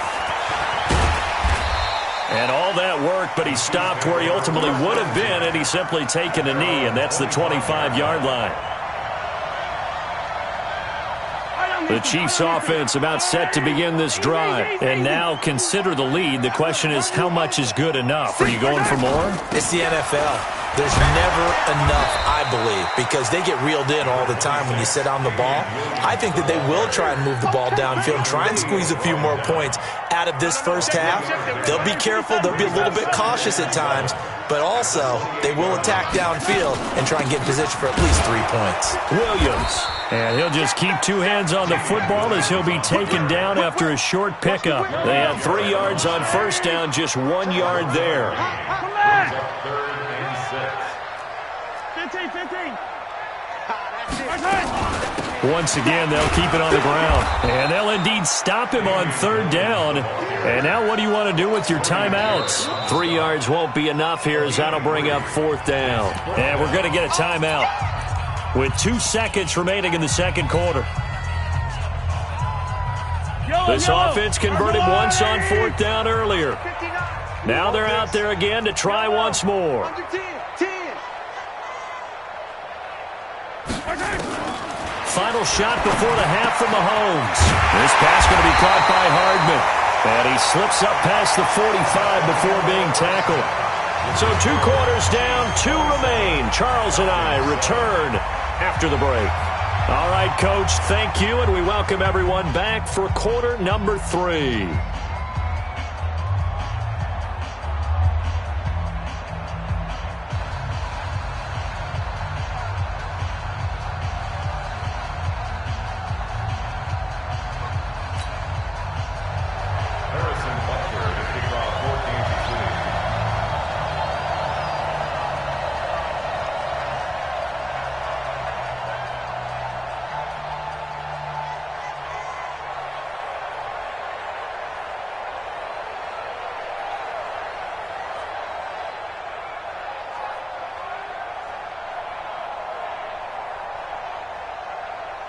And all that work, but he stopped where he ultimately would have been had he simply taken a knee, and that's the 25-yard line. The Chiefs offense about set to begin this drive. And now consider the lead. The question is, how much is good enough? Are you going for more? It's the NFL. There's never enough, I believe, because they get reeled in all the time when you sit on the ball. I think that they will try and move the ball downfield and try and squeeze a few more points out of this first half. They'll be careful. They'll be a little bit cautious at times, but also they will attack downfield and try and get in position for at least 3 points. Williams. And he'll just keep two hands on the football as he'll be taken down after a short pickup. They had 3 yards on first down, just 1 yard there. 15. Once again, they'll keep it on the ground. And they'll indeed stop him on third down. And now what do you want to do with your timeouts? 3 yards won't be enough here as that'll bring up fourth down. And we're going to get a timeout with 2 seconds remaining in the second quarter. This offense converted once on fourth down earlier. Now they're out there again to try once more. Final shot before the half from Mahomes. This pass going to be caught by Hardman. And he slips up past the 45 before being tackled. So 2 quarters down, 2 remain. Charles and I return after the break. All right, Coach, thank you, and we welcome everyone back for quarter number 3.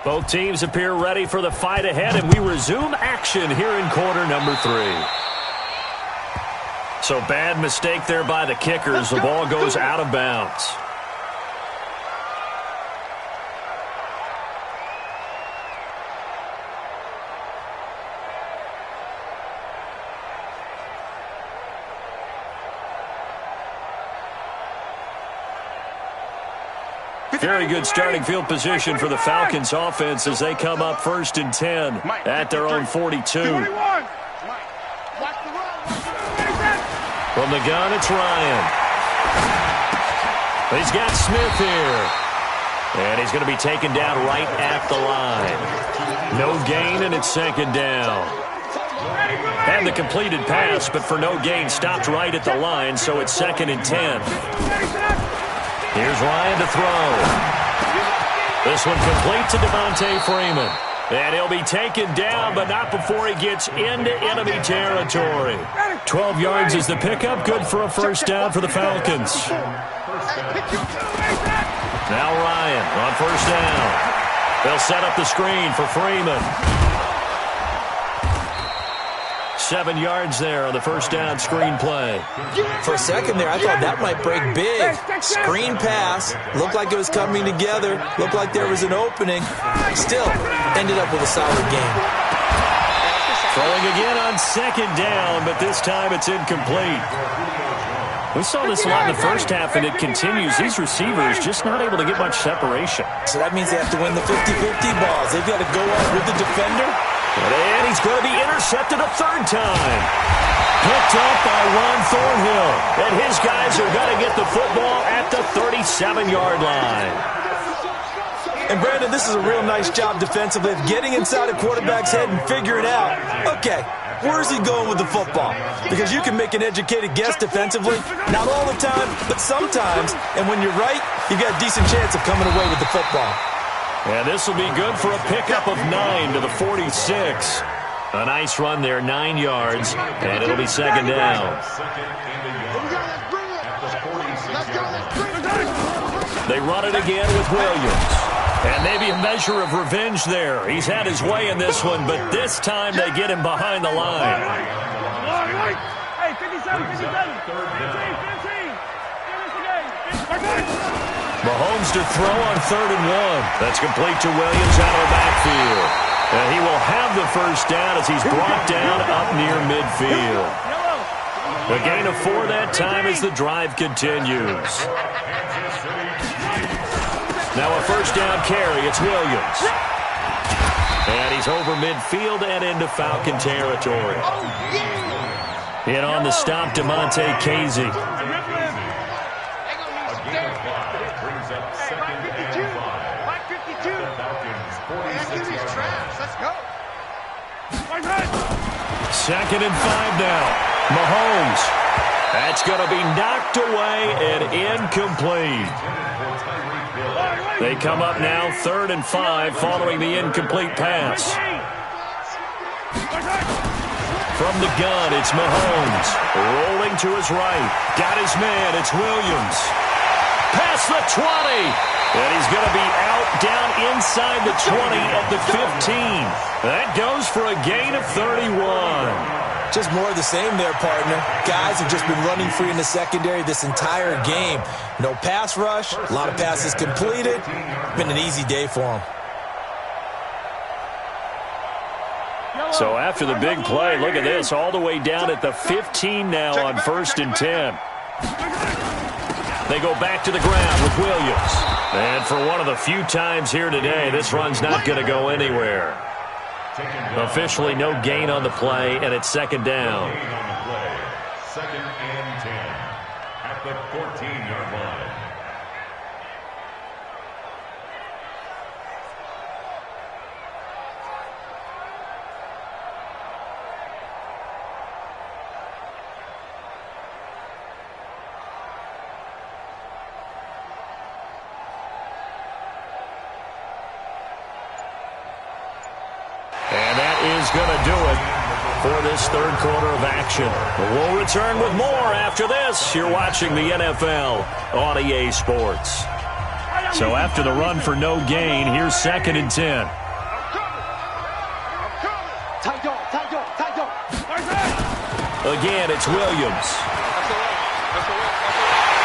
Both teams appear ready for the fight ahead, and we resume action here in quarter number 3. So bad mistake there by the kickers. The ball goes out of bounds. Very good starting field position for the Falcons offense as they come up 1st and 10 at their own 42. From the gun, it's Ryan. He's got Smith here. And he's going to be taken down right at the line. No gain, and it's 2nd down. Had the completed pass, but for no gain, stopped right at the line, so it's 2nd and 10. Here's Ryan to throw. This one complete to Devontae Freeman. And he'll be taken down, but not before he gets into enemy territory. 12 yards is the pickup. Good for a first down for the Falcons. Now Ryan on first down. They'll set up the screen for Freeman. 7 yards there on the first down screen play. For a second there, I thought that might break big. Screen pass. Looked like it was coming together. Looked like there was an opening. Still, ended up with a solid game. Throwing again on 2nd down, but this time it's incomplete. We saw this a lot in the first half, and it continues. These receivers just not able to get much separation. So that means they have to win the 50-50 balls. They've got to go up with the defender. And he he's going to be intercepted a third time. Picked up by Ron Thornhill. And his guys are going to get the football at the 37-yard line. And, Brandon, this is a real nice job defensively of getting inside a quarterback's head and figuring out, okay, where's he going with the football? Because you can make an educated guess defensively, not all the time, but sometimes. And when you're right, you've got a decent chance of coming away with the football. And this will be good for a pickup of 9 to the 46. A nice run there, 9 yards, and it'll be second down. They run it again with Williams. And maybe a measure of revenge there. He's had his way in this one, but this time they get him behind the line. Hey, 57, 15. Mahomes to throw on 3rd and 1. That's complete to Williams out of the backfield. And he will have the first down as he's brought down up near midfield. A gain of 4 that time as the drive continues. Now a first down carry. It's Williams. And he's over midfield and into Falcon territory. In on the stop, DeMonte Casey. Second and 5 now. Mahomes. That's going to be knocked away and incomplete. They come up now 3rd and 5 following the incomplete pass. From the gun, it's Mahomes. Rolling to his right. Got his man. It's Williams. Past the 20. And he's going to be out down inside the 20 at the 15. That goes for a gain of 31. Just more of the same there, partner. Guys have just been running free in the secondary this entire game. No pass rush, a lot of passes completed. Been an easy day for them. So after the big play, look at this, all the way down at the 15 now on 1st and 10. They go back to the ground with Williams. And for one of the few times here today, this run's not going to go anywhere. Officially no gain on the play, and it's second down. Second and 10 at the 14-yard line. And that is going to do it for this third quarter of action. We'll return with more after this. You're watching the NFL on EA Sports. So after the run for no gain, here's 2nd and 10. Again, it's Williams.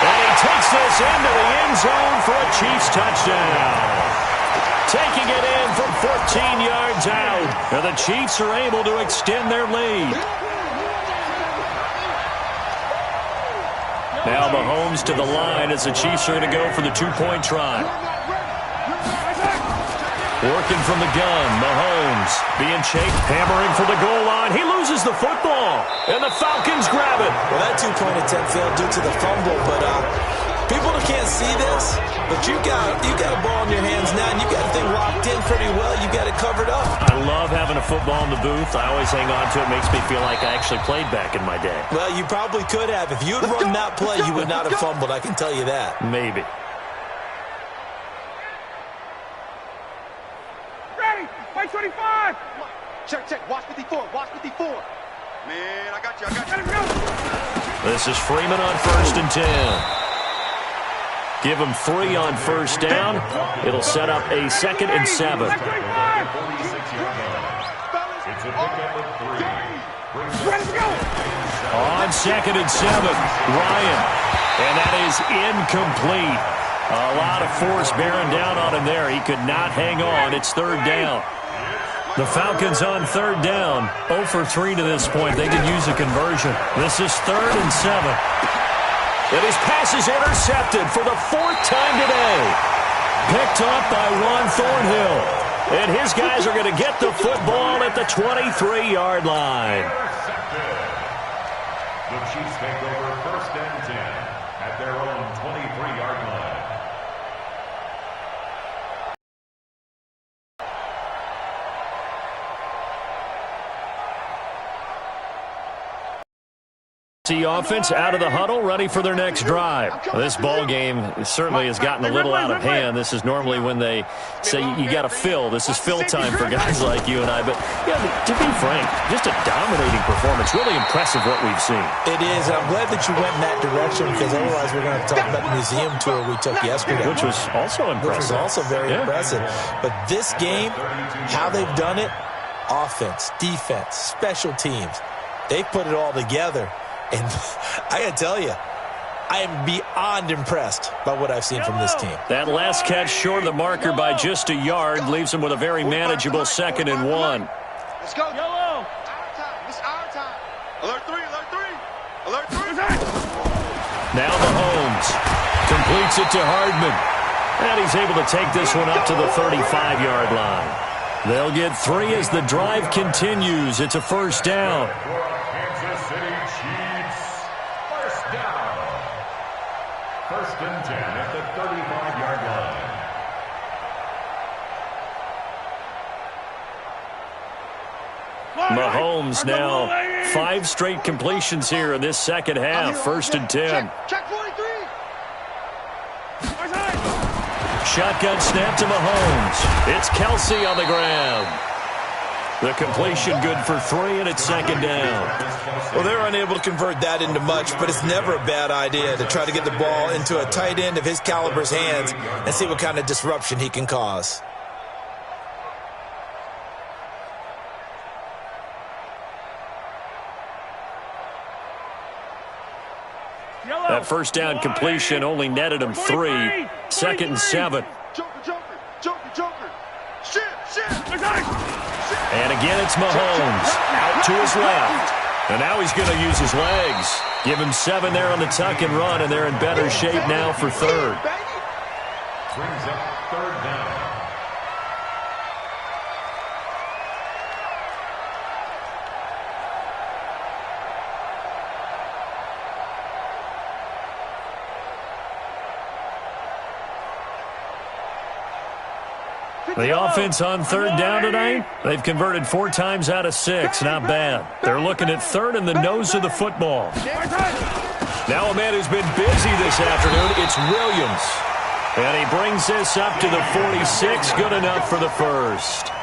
And he takes this into the end zone for a Chiefs touchdown. Taking it in from 14 yards out. And the Chiefs are able to extend their lead. Now Mahomes to the line as the Chiefs are going to go for the 2-point try. Working from the gun, Mahomes being chased, hammering for the goal line. He loses the football, and the Falcons grab it. Well, that 2-point attempt failed due to the fumble, but people can't see this, but you got a ball in your hands now, and you got the thing locked in pretty well. You got it covered up. I love having a football in the booth. I always hang on to it. Makes me feel like I actually played back in my day. Well, you probably could have. If you had run that play, you would not have fumbled. I can tell you that. Maybe. Ready, fight 25. Check, watch 54, watch 54. Man, I got you. Let him go. This is Freeman on 1st and 10. Give him 3 on 1st down. It'll set up a 2nd and 7. It's a pickup of 3. Let's go. On 2nd and 7, Ryan. And that is incomplete. A lot of force bearing down on him there. He could not hang on. It's 3rd down. The Falcons on 3rd down. 0 for 3 to this point. They could use a conversion. This is 3rd and 7. And his pass is intercepted for the 4th time today. Picked up by Ron Thornhill. And his guys are going to get the football at the 23-yard line. The Chiefs take over 1st and 10 at their own 23-yard line. The offense out of the huddle, ready for their next drive. This ball game certainly has gotten a little out of hand. This is normally when they say you got to fill. This is fill time for guys like you and I. But yeah, to be frank, just a dominating performance. Really impressive what we've seen. It is. I'm glad that you went in that direction, because otherwise we're going to talk about the museum tour we took yesterday, which was also impressive. Which was also very impressive. But this game, how they've done it, offense, defense, special teams, they've put it all together. And I got to tell you, I am beyond impressed by what I've seen from this team. That last catch short of the marker by just a yard leaves them with a very manageable 2nd and 1. Let's go. Yellow. Our time. It's our time. Alert 3, alert 3. Alert 3. Now Mahomes completes it to Hardman. And he's able to take this one up to the 35-yard line. They'll get 3 as the drive continues. It's a 1st down. Kansas City Chiefs, 1st down. 1st and 10 at the 35-yard line. Mahomes now 5 straight completions here in this second half. 1st and 10. Check 43. Shotgun snap to Mahomes. It's Kelsey on the ground. The completion good for 3, and it's 2nd down. Well, they're unable to convert that into much, but it's never a bad idea to try to get the ball into a tight end of his caliber's hands and see what kind of disruption he can cause. That 1st down completion only netted him 3. 2nd and 7. Joker. Shit. And again, it's Mahomes out to his left. And now he's going to use his legs. Give him 7 there on the tuck and run, and they're in better shape now for 3rd. Brings up 3rd down. The offense on 3rd down tonight, they've converted 4 times out of 6. Not bad. They're looking at 3rd in the nose of the football. Now a man who's been busy this afternoon, it's Williams. And he brings this up to the 46, good enough for the 1st.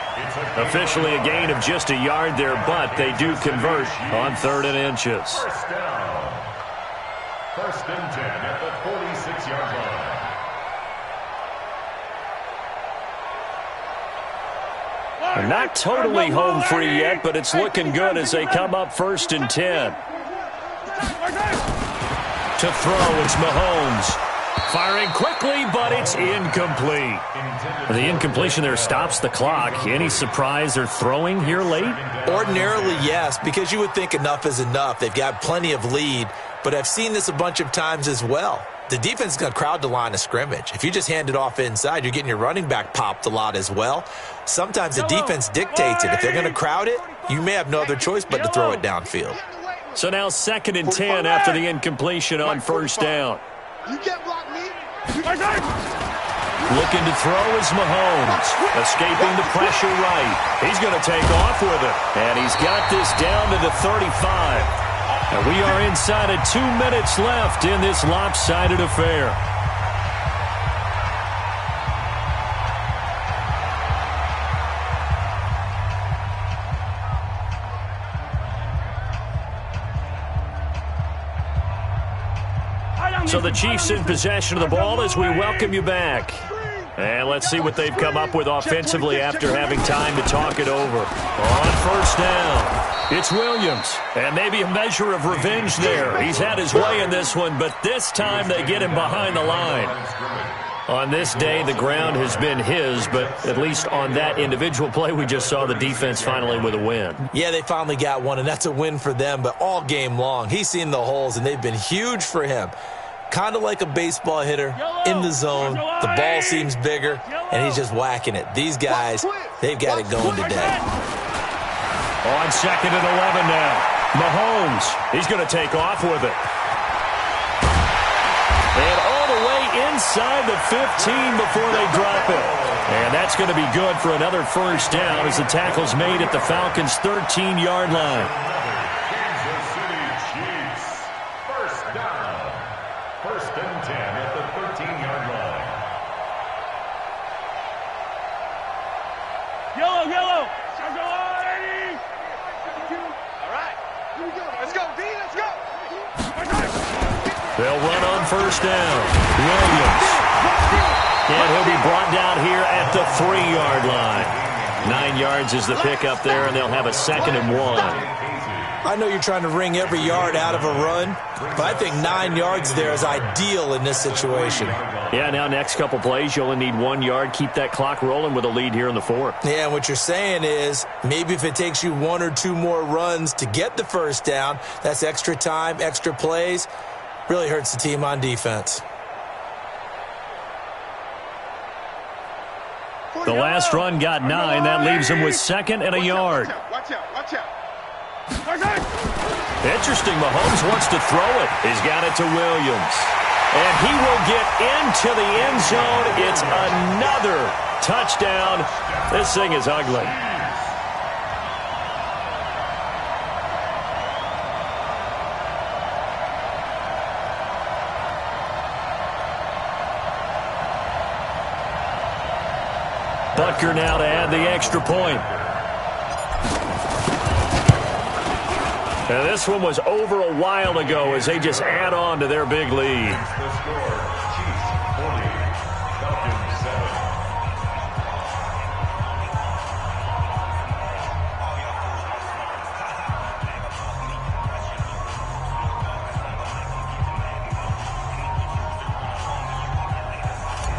Officially a gain of just a yard there, but they do convert on 3rd and inches. 1st down. 1st and 10 at the 46-yard line. They're not totally home free yet, but it's looking good as they come up 1st and 10. To throw, it's Mahomes. Firing quickly, but it's incomplete. The incompletion there stops the clock. Any surprise they're throwing here late? Ordinarily, yes, because you would think enough is enough. They've got plenty of lead, but I've seen this a bunch of times as well. The defense is going to crowd the line of scrimmage. If you just hand it off inside, you're getting your running back popped a lot as well. Sometimes the defense dictates it. If they're going to crowd it, you may have no other choice but to throw it downfield. So now 2nd and 10 after the incompletion on 1st down. You can't block me. Looking to throw is Mahomes. Escaping the pressure right. He's going to take off with it. And he's got this down to the 35. And we are inside of 2 minutes left in this lopsided affair. So the Chiefs in possession of the ball as we welcome you back. And let's see what they've come up with offensively after having time to talk it over. On 1st down, it's Williams. And maybe a measure of revenge there. He's had his way in this one, but this time they get him behind the line. On this day, the ground has been his, but at least on that individual play, we just saw the defense finally with a win. Yeah, they finally got one, and that's a win for them, but all game long, he's seen the holes, and they've been huge for him. Kind of like a baseball hitter in the zone. The ball seems bigger, and he's just whacking it. These guys, they've got it going today. On 2nd and 11 now. Mahomes, he's going to take off with it. And all the way inside the 15 before they drop it. And that's going to be good for another first down as the tackle's made at the Falcons' 13-yard line. Kansas City Chiefs. First down. 1st and 10 at the 13-yard line. Yellow, yellow. All right. Here we go. Let's go, D. Let's go. They'll run on first down. Williams. And he'll be brought down here at the 3-yard line. 9 yards is the pickup there, and they'll have a 2nd and 1. I know you're trying to wring every yard out of a run, but I think 9 yards there is ideal in this situation. Yeah, now next couple plays, you only need 1 yard. Keep that clock rolling with a lead here in the 4th. Yeah, and what you're saying is maybe if it takes you 1 or 2 more runs to get the first down, that's extra time, extra plays. Really hurts the team on defense. The last run got 9. That leaves them with 2nd and a yard. Watch out, watch out. Interesting. Mahomes wants to throw it. He's got it to Williams. And he will get into the end zone. It's another touchdown. This thing is ugly. Butker now to add the extra point. And this one was over a while ago as they just add on to their big lead. The score, Chiefs 40, Falcons 7.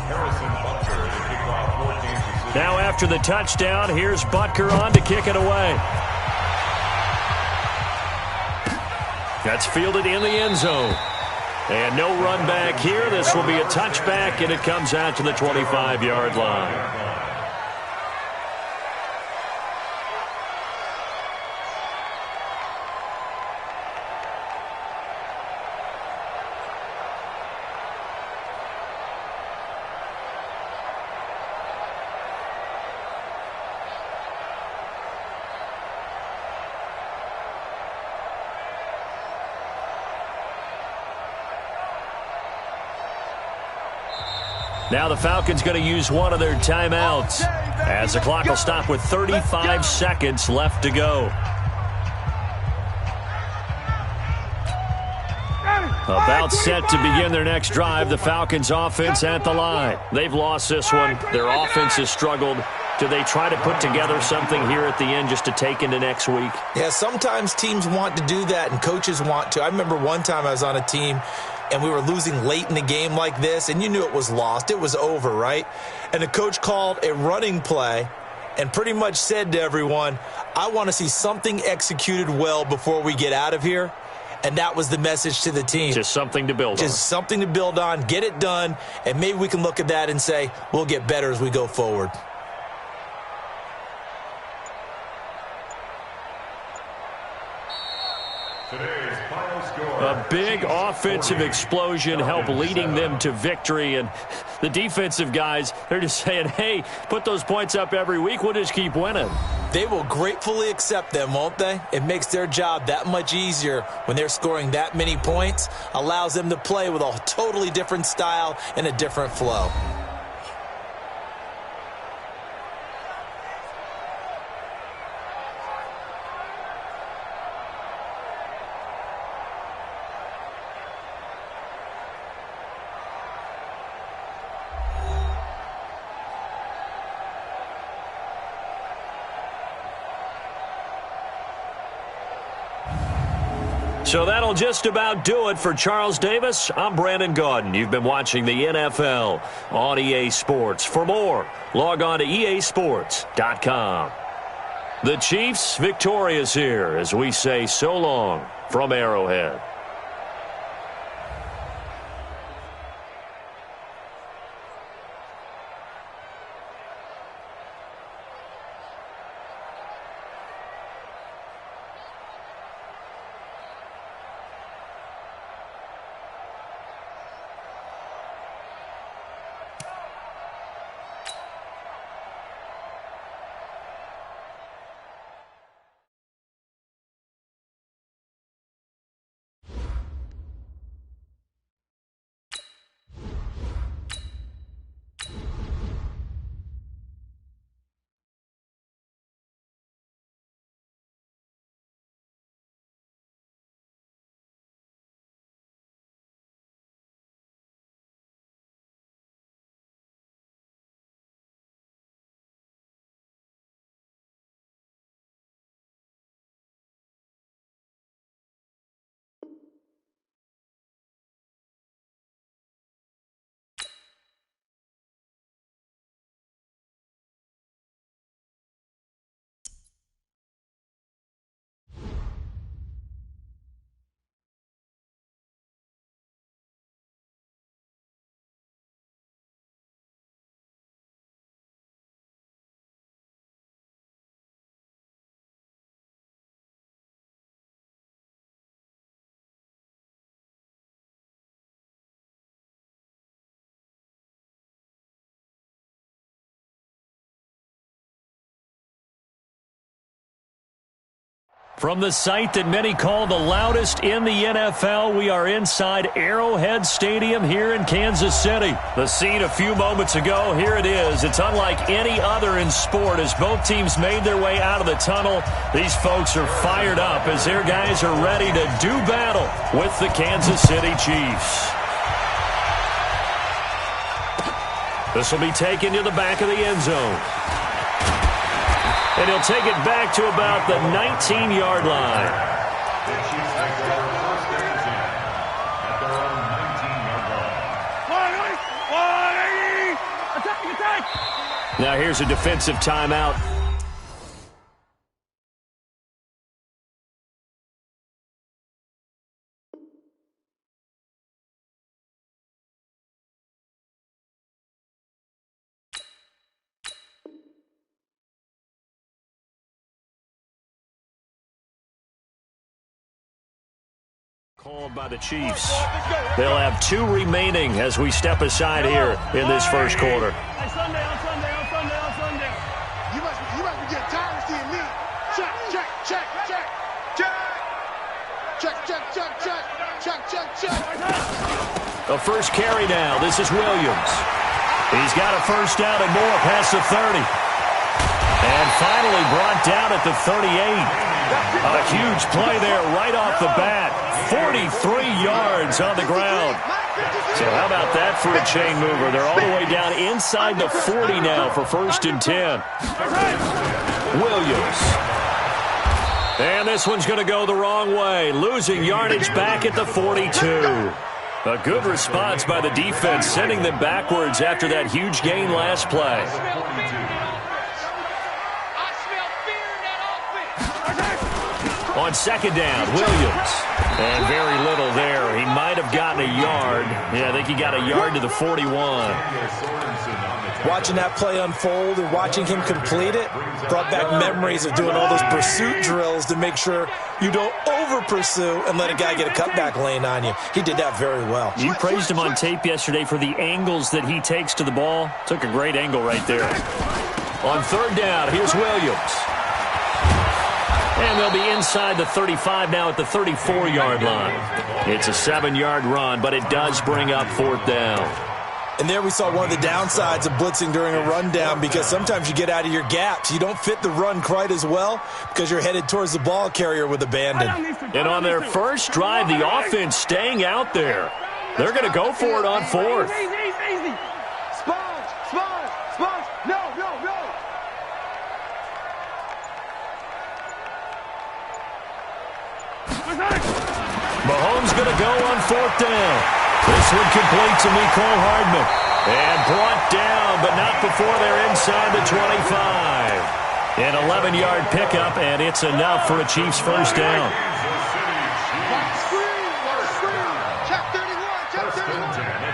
Harrison Butker to kick off for Kansas City. Now after the touchdown, here's Butker on to kick it away. That's fielded in the end zone. And no run back here. This will be a touchback, and it comes out to the 25-yard line. Now the Falcons going to use one of their timeouts as the clock will stop with 35 seconds left to go. About set to begin their next drive. The Falcons offense at the line. They've lost this one. Their offense has struggled. Do they try to put together something here at the end just to take into next week? Yeah, sometimes teams want to do that and coaches want to. I remember one time I was on a team and we were losing late in the game like this, and you knew it was lost. It was over, right? And the coach called a running play and pretty much said to everyone, I want to see something executed well before we get out of here. And that was the message to the team. Just something to build on. Just something to build on, get it done, and maybe we can look at that and say, we'll get better as we go forward. Today's final score. A big offensive explosion helped leading them to victory. And the defensive guys, they're just saying, hey, put those points up every week. We'll just keep winning. They will gratefully accept them, won't they? It makes their job that much easier when they're scoring that many points. Allows them to play with a totally different style and a different flow. So that'll just about do it for Charles Davis. I'm Brandon Gaudin. You've been watching the NFL on EA Sports. For more, log on to easports.com. The Chiefs victorious here as we say so long from Arrowhead. From the site that many call the loudest in the NFL, we are inside Arrowhead Stadium here in Kansas City. The scene a few moments ago, here it is. It's unlike any other in sport as both teams made their way out of the tunnel. These folks are fired up as their guys are ready to do battle with the Kansas City Chiefs. This will be taken to the back of the end zone. And he'll take it back to about the 19-yard line. The Chiefs make their first and 10 at their own 19-yard line. Attack! Now here's a defensive timeout. Called by the Chiefs. They'll have 2 remaining as we step aside here in this first quarter. Hey, Sunday. You must be getting tired of seeing me. Check. A first carry now. This is Williams. He's got a first down and more past the 30. And finally brought down at the 38. A huge play there right off the bat. 43 yards on the ground. So how about that for a chain mover? They're all the way down inside the 40 now for first and 10. Williams. And this one's going to go the wrong way. Losing yardage back at the 42. A good response by the defense, sending them backwards after that huge gain last play. On second down, Williams. And very little there. He might have gotten a yard. Yeah, I think he got a yard to the 41. Watching that play unfold and watching him complete it brought back memories of doing all those pursuit drills to make sure you don't over-pursue and let a guy get a cutback lane on you. He did that very well. You praised him on tape yesterday for the angles that he takes to the ball. Took a great angle right there. On third down, here's Williams. And they'll be inside the 35 now at the 34-yard line. It's a 7-yard run, but it does bring up fourth down. And there we saw one of the downsides of blitzing during a rundown because sometimes you get out of your gaps. You don't fit the run quite as well because you're headed towards the ball carrier with abandon. And on their first drive, the offense staying out there. They're going to go for it on fourth. Easy. Sponge. No. Mahomes going to go on fourth down. This one complete to Mecole Hardman. And brought down, but not before they're inside the 25. An 11-yard pickup, and it's enough for a Chiefs first down.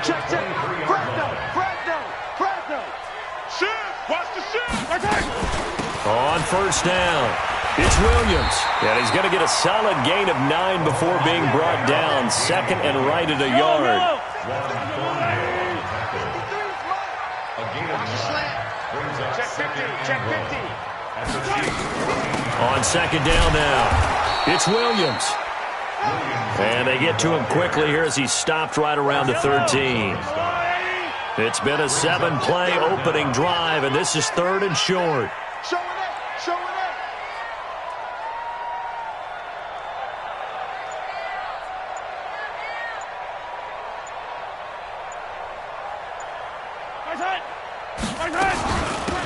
Check. Fresno. Watch the shit. On first down, it's Williams. And he's going to get a solid gain of 9 before being brought down. Second and right at a yard. Check 50. On second down now, it's Williams. And they get to him quickly here as he's stopped right around the 13. It's been a 7-play opening drive, and this is third and short. Show it.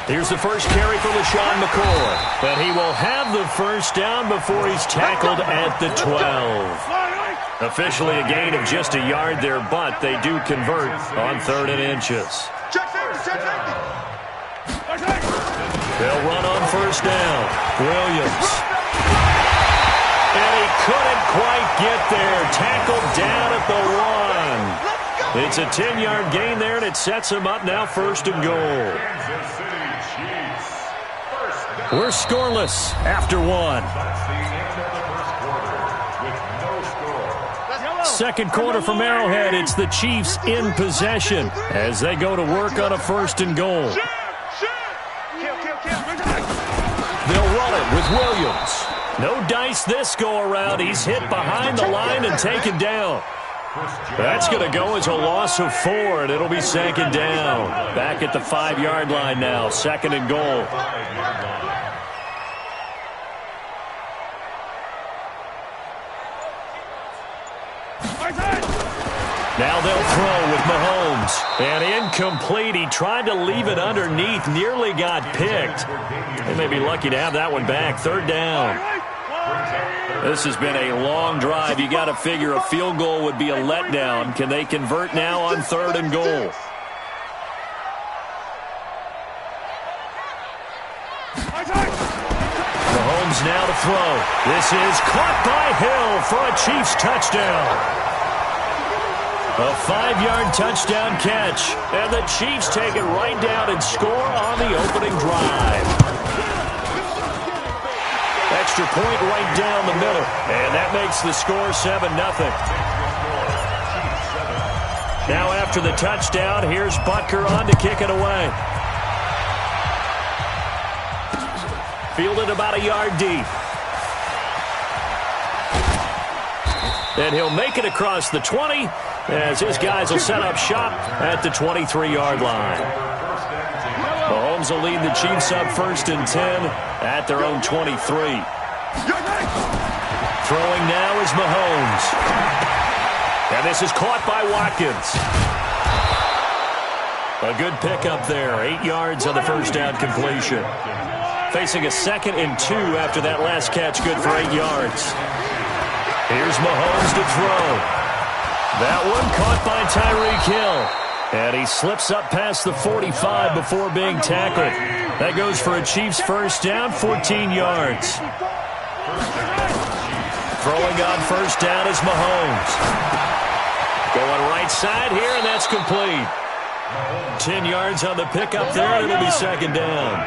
Here's the first carry for LaShawn McCoy. But he will have the first down before he's tackled at the 12. Officially a gain of just a yard there, but they do convert on 3rd and inches. Check 50. They'll run on first down. Williams. And he couldn't quite get there. Tackled down at the 1. It's a 10-yard gain there, and it sets him up now first and goal. We're scoreless after 1. Second quarter from Arrowhead. It's the Chiefs in possession as they go to work on a first and goal. They'll run it with Williams. No dice this go-around. He's hit behind the line and taken down. That's going to go as a loss of 4, and it'll be second down. Back at the 5-yard line now, second and goal. Now they'll throw with Mahomes. And incomplete. He tried to leave it underneath. Nearly got picked. They may be lucky to have that one back. Third down. This has been a long drive. You got to figure a field goal would be a letdown. Can they convert now on third and goal? Mahomes now to throw. This is caught by Hill for a Chiefs touchdown. A 5-yard touchdown catch. And the Chiefs take it right down and score on the opening drive. Extra point right down the middle. And that makes the score 7-0. Now after the touchdown, here's Butker on to kick it away. Fielded about a yard deep. And he'll make it across the 20 as his guys will set up shop at the 23-yard line. Mahomes will lead the Chiefs up 1st and 10 at their own 23. Throwing now is Mahomes. And this is caught by Watkins. A good pickup there. 8 yards on the first down completion. Facing a 2nd and 2 after that last catch. Good for 8 yards. Here's Mahomes to throw. That one caught by Tyreek Hill. And he slips up past the 45 before being tackled. That goes for a Chiefs first down, 14 yards. Throwing on first down is Mahomes. Going right side here, and that's complete. 10 yards on the pickup there, and it'll be second down.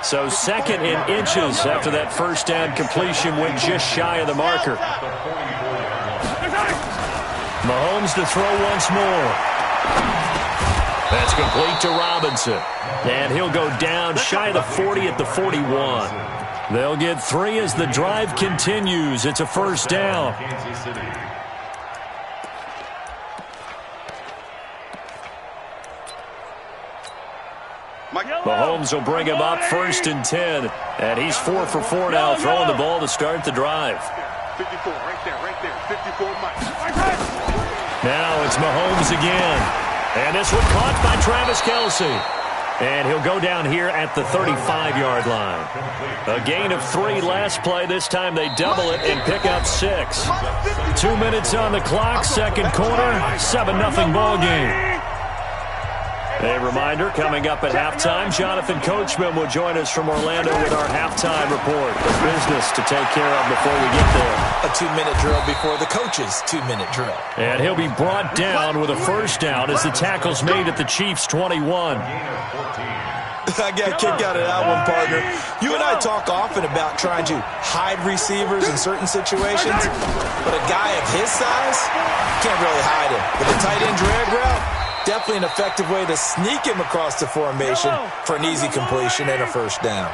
So 2nd and inches after that first down completion went just shy of the marker. Mahomes to throw once more. That's complete to Robinson. And he'll go down shy of the 40 at the 41. They'll get 3 as the drive continues. It's a first down. Mahomes will bring him up 1st and 10. And he's 4 for 4 now, throwing the ball to start the drive. 54, right there, 54 Mike. Now it's Mahomes again. And this one caught by Travis Kelce. And he'll go down here at the 35-yard line. A gain of 3 last play. This time they double it and pick up 6. 2 minutes on the clock, second quarter, 7-0 ball game. A reminder, coming up at halftime, Jonathan Coachman will join us from Orlando with our halftime report. The business to take care of before we get there. A 2-minute drill before the coach's 2-minute drill. And he'll be brought down with a first down as the tackle's made at the Chiefs' 21. I got kicked out of that one, partner. You and I talk often about trying to hide receivers in certain situations, but a guy of his size can't really hide him. With a tight end drag route, definitely an effective way to sneak him across the formation for an easy completion and a first down.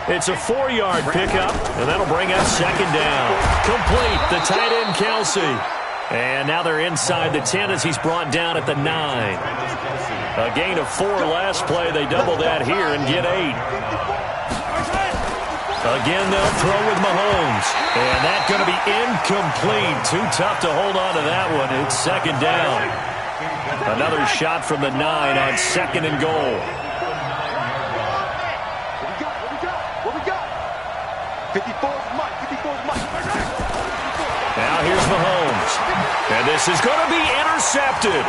It's a 4-yard pickup, and that'll bring up second down. Complete, the tight end Kelce. And now they're inside the 10 as he's brought down at the 9. A gain of 4 last play. They double that here and get 8. Again, they'll throw with Mahomes. And that's going to be incomplete. Too tough to hold on to that one. It's second down. Another shot from the 9 on 2nd and goal. What we got? 54's Mike. 54's Mike. Now here's Mahomes. And this is going to be intercepted.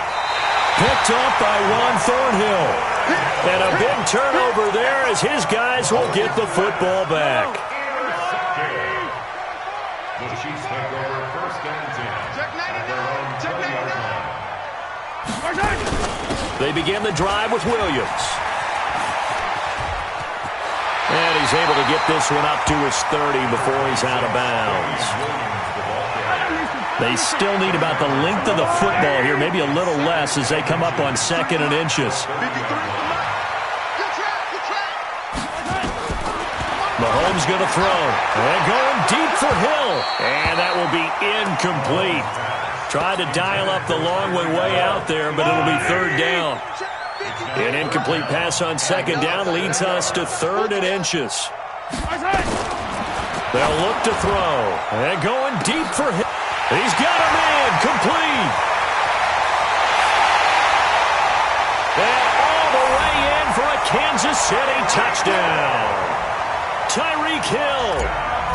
Picked up by Juan Thornhill. And a big turnover there as his guys will get the football back. The Chiefs take over 1st and 10. Check 99. Check 99. They begin the drive with Williams. And he's able to get this one up to his 30 before he's out of bounds. They still need about the length of the football here, maybe a little less as they come up on 2nd and inches. Mahomes going to throw. And going deep for Hill. And that will be incomplete. Tried to dial up the long way out there, but it'll be third down. An incomplete pass on second down leads us to 3rd and inches. They'll look to throw. And going deep for Hill. He's got a man. Complete. And all the way in for a Kansas City touchdown. Tyreek Hill.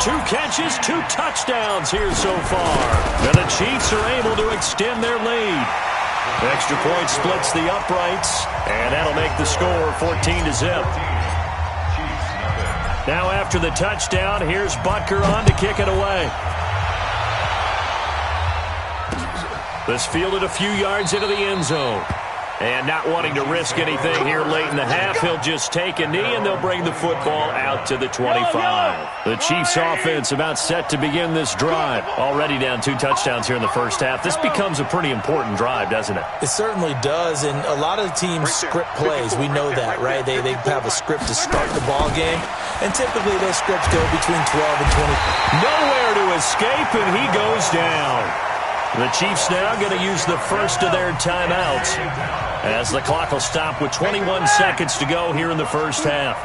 2 catches, 2 touchdowns here so far. And the Chiefs are able to extend their lead. Extra point splits the uprights, and that'll make the score 14-0. Now after the touchdown, here's Butker on to kick it away. This fielded a few yards into the end zone. And not wanting to risk anything here late in the half, he'll just take a knee, and they'll bring the football out to the 25. The Chiefs offense about set to begin this drive. Already down 2 touchdowns here in the first half. This becomes a pretty important drive, doesn't it? It certainly does, and a lot of the teams script plays. We know that, right? They have a script to start the ball game, and typically those scripts go between 12 and 20. Nowhere to escape, and he goes down. The Chiefs now going to use the first of their timeouts as the clock will stop with 21 seconds to go here in the first half.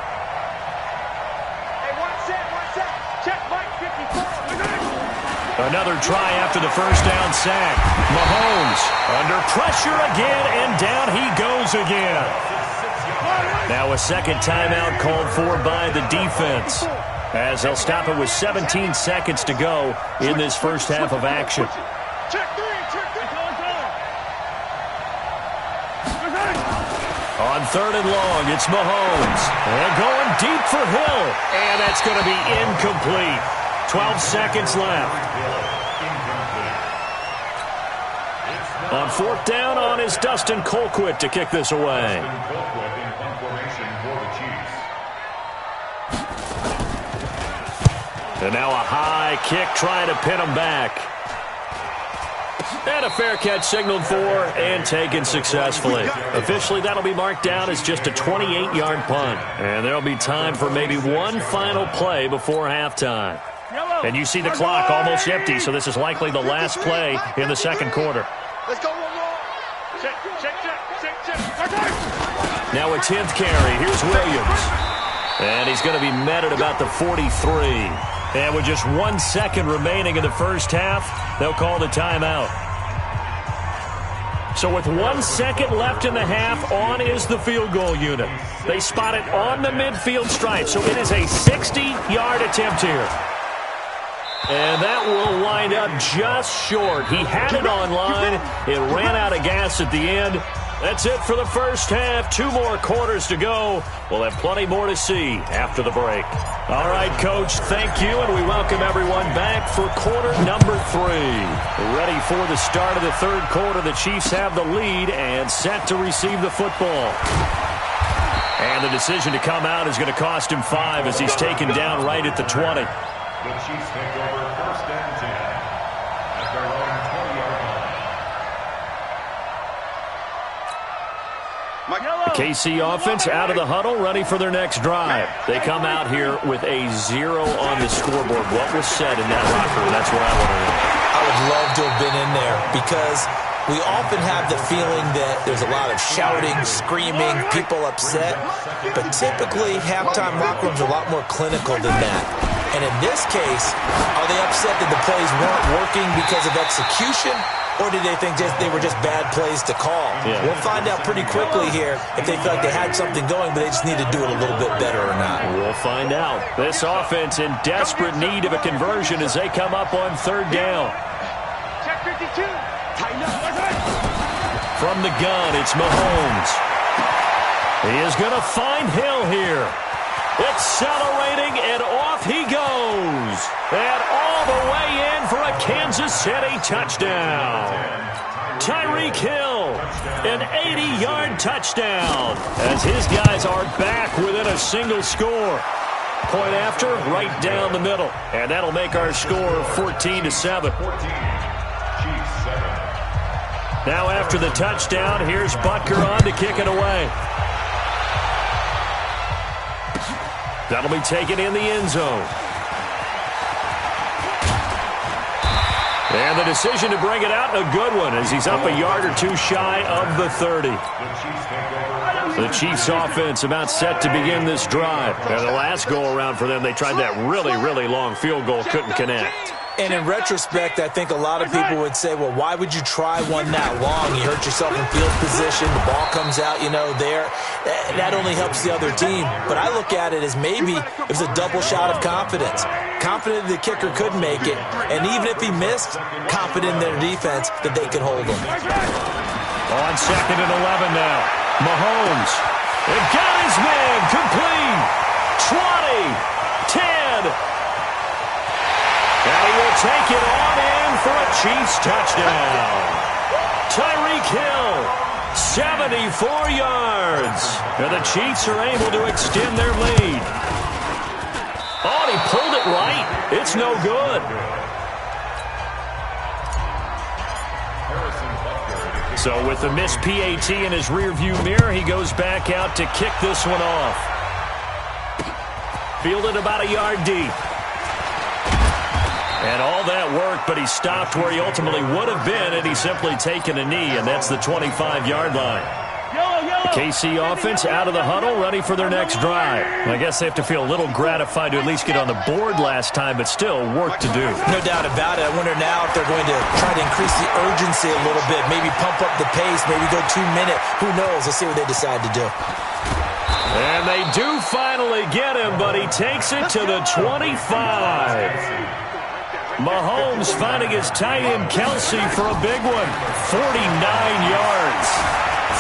Another try after the first down sack. Mahomes under pressure again, and down he goes again. Now a second timeout called for by the defense as they'll stop it with 17 seconds to go in this first half of action. On 3rd and long, it's Mahomes. And going deep for Hill. And that's going to be incomplete. 12 seconds left. On 4th down on is Dustin Colquitt to kick this away. And now a high kick trying to pin him back. And a fair catch signaled for and taken successfully. Officially, that'll be marked down as just a 28-yard punt. And there'll be time for maybe one final play before halftime. And you see the clock almost empty, so this is likely the last play in the second quarter. Let's go one more. Check. Now a 10th carry. Here's Williams. And he's going to be met at about the 43. And with just 1 second remaining in the first half, they'll call the timeout. So with 1 second left in the half, on is the field goal unit. They spot it on the midfield stripe, so it is a 60-yard attempt here. And that will wind up just short. He had it on line. It ran out of gas at the end. That's it for the first half. 2 more quarters to go. We'll have plenty more to see after the break. All right, Coach, thank you, and we welcome everyone back for quarter number 3. Ready for the start of the third quarter. The Chiefs have the lead and set to receive the football. And the decision to come out is going to cost him 5 as he's taken down right at the 20. The Chiefs take over 1st and 10 at their own 20-yard line. The KC offense out of the huddle, ready for their next drive. They come out here with a 0 on the scoreboard. What was said in that locker room? That's what I want to know. I would love to have been in there because we often have the feeling that there's a lot of shouting, screaming, people upset. But typically, halftime locker rooms are a lot more clinical than that. And in this case, are they upset that the plays weren't working because of execution? Or did they think they were just bad plays to call? Yeah. We'll find out pretty quickly here if they feel like they had something going, but they just need to do it a little bit better or not. We'll find out. This offense in desperate need of a conversion as they come up on 3rd down. Check 52. Tighten up. From the gun, it's Mahomes. He is going to find Hill here. Accelerating, and off he goes. And all the way in for a Kansas City touchdown. Tyreek Hill, an 80-yard touchdown, as his guys are back within a single score. Point after, right down the middle. And that'll make our score 14-7. Now after the touchdown, here's Butker on to kick it away. That'll be taken in the end zone. And the decision to bring it out, a good one, as he's up a yard or two shy of the 30. The Chiefs offense about set to begin this drive. And the last go-around for them, they tried that really, really long field goal, couldn't connect. And in retrospect, I think a lot of people would say, well, why would you try one that long? You hurt yourself in field position. The ball comes out, there. That only helps the other team. But I look at it as maybe it was a double shot of confidence. Confident the kicker could make it. And even if he missed, confident in their defense that they could hold him. On 2nd and 11 now. Mahomes. It got his man complete. 20, 10. And he will take it on in for a Chiefs touchdown. Tyreek Hill, 74 yards. And the Chiefs are able to extend their lead. Oh, and he pulled it right. It's no good. So with the missed PAT in his rearview mirror, he goes back out to kick this one off. Fielded about a yard deep. And all that work, but he stopped where he ultimately would have been had he simply taken a knee, and that's the 25-yard line. The KC offense out of the huddle, ready for their next drive. I guess they have to feel a little gratified to at least get on the board last time, but still work to do. No doubt about it. I wonder now if they're going to try to increase the urgency a little bit, maybe pump up the pace, maybe go 2 minute. Who knows? Let's see what they decide to do. And they do finally get him, but he takes it to the 25. Mahomes finding his tight end Kelsey for a big one. 49 yards.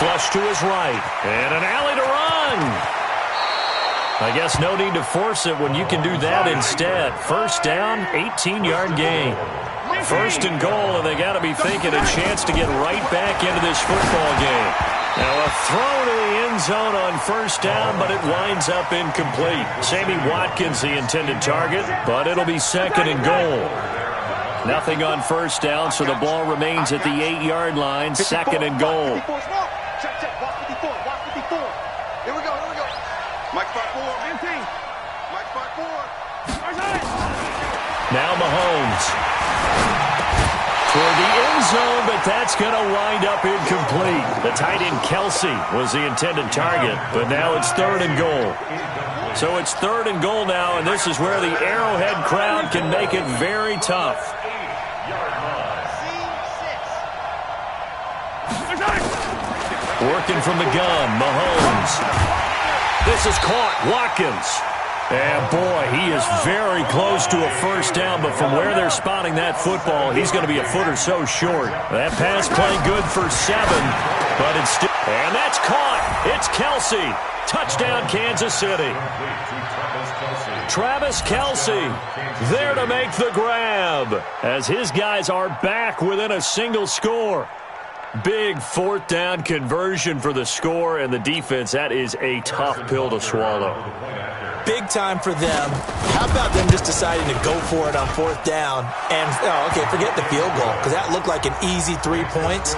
Flush to his right. And an alley to run. I guess no need to force it when you can do that instead. First down, 18-yard gain. First and goal, and they got to be thinking a chance to get right back into this football game. Now a throw to the end zone on first down, but it winds up incomplete. Sammy Watkins the intended target, but it'll be 2nd and goal. Nothing on first down, so the ball remains at the 8-yard line, 2nd and goal. Check. Walk 54. Here we go. Mike 5-4. Mike 5-4. Now Mahomes. Toward the end zone, but that's going to wind up incomplete. The tight end Kelsey was the intended target, but now it's 3rd and goal. So it's 3rd and goal now, and this is where the Arrowhead crowd can make it very tough. Working from the gun, Mahomes. This is caught, Watkins. And boy, he is very close to a first down, but from where they're spotting that football, he's going to be a foot or so short. That pass play good for 7, but it's still... And that's caught. It's Kelsey. Touchdown, Kansas City. Travis Kelsey there to make the grab as his guys are back within a single score. Big 4th down conversion for the score, and the defense, that is a tough pill to swallow. Big time for them. How about them just deciding to go for it on 4th down? And, forget the field goal, because that looked like an easy 3 points.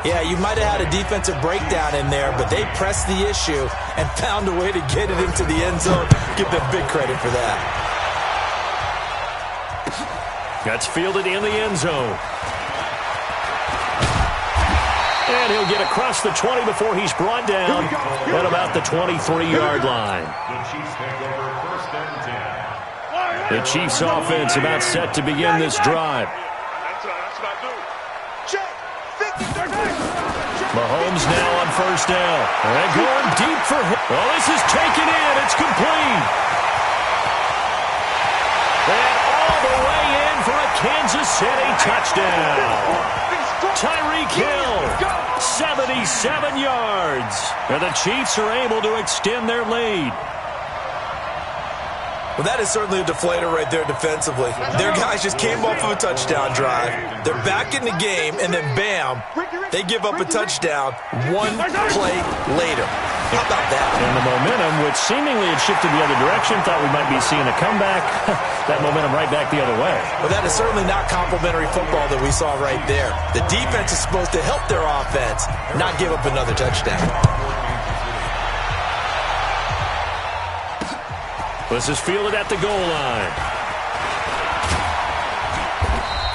Yeah, you might have had a defensive breakdown in there, but they pressed the issue and found a way to get it into the end zone. Give them big credit for that. That's fielded in the end zone. And he'll get across the 20 before he's brought down at about the 23-yard line. The Chiefs offense about set to begin this drive. Mahomes now on first down. And going deep for him. Well, this is taken in. It's complete. And all the way in for a Kansas City touchdown. Tyreek Hill, 77 yards. And the Chiefs are able to extend their lead. Well, that is certainly a deflator right there defensively. Their guys just came off of a touchdown drive. They're back in the game, and then bam, they give up a touchdown 1 play later. How about that? And the momentum, which seemingly had shifted the other direction, thought we might be seeing a comeback. That momentum right back the other way. Well, that is certainly not complimentary football that we saw right there. The defense is supposed to help their offense, not give up another touchdown. The This is fielded at the goal line.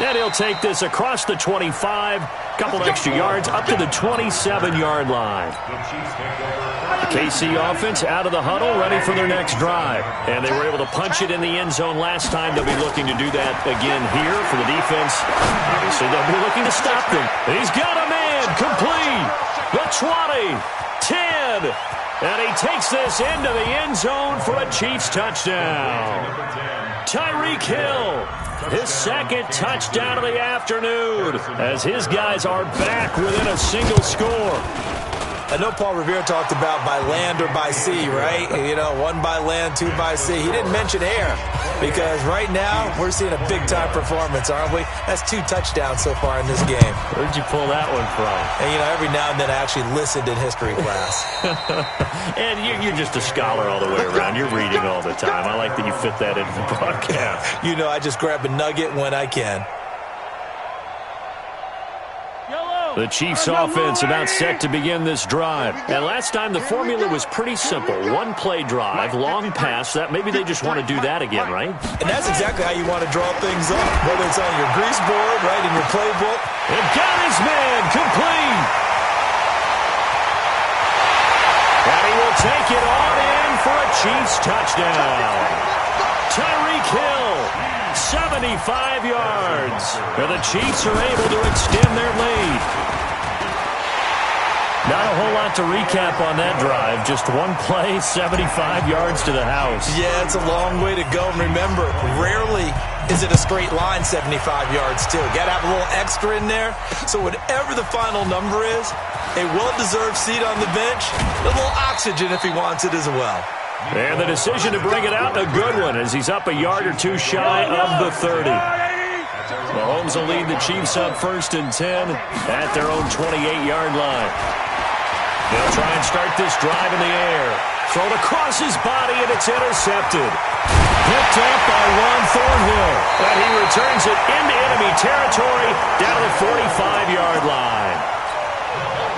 And he'll take this across the 25, couple extra yards, up to the 27-yard line. The KC offense out of the huddle, ready for their next drive. And they were able to punch it in the end zone last time. They'll be looking to do that again here for the defense. Obviously, they'll be looking to stop them. He's got a man, complete. The 20, 10, and he takes this into the end zone for a Chiefs touchdown. Tyreek Hill, his second touchdown of the afternoon, as his guys are back within a single score. I know Paul Revere talked about by land or by sea, right? You know, one by land, two by sea. He didn't mention air because right now we're seeing a big-time performance, aren't we? That's 2 touchdowns so far in this game. Where'd you pull that one from? And, you know, every now and then I actually listened in history class. And you're just a scholar all the way around. You're reading all the time. I like that you fit that into the broadcast. You know, I just grab a nugget when I can. The Chiefs offense about set to begin this drive. And last time the formula was pretty simple. One-play drive, long pass. That maybe they just want to do that again, right? And that's exactly how you want to draw things up. Whether it's on your grease board, right, in your playbook. And got his man, complete. And he will take it on in for a Chiefs touchdown. Tyreek Hill, 75 yards. And the Chiefs are able to extend their lead. Not a whole lot to recap on that drive. Just one play, 75 yards to the house. Yeah, it's a long way to go. And remember, rarely is it a straight line 75 yards, too. Got to have a little extra in there. So whatever the final number is, a well-deserved seat on the bench, a little oxygen if he wants it as well. And the decision to bring it out, a good one, as he's up a yard or two shy of the 30. Mahomes will lead the Chiefs up 1st and 10 at their own 28-yard line. They'll try and start this drive in the air. Thrown across his body, and it's intercepted. Picked up by Juan Thornhill. And he returns it into enemy territory down to the 45-yard line.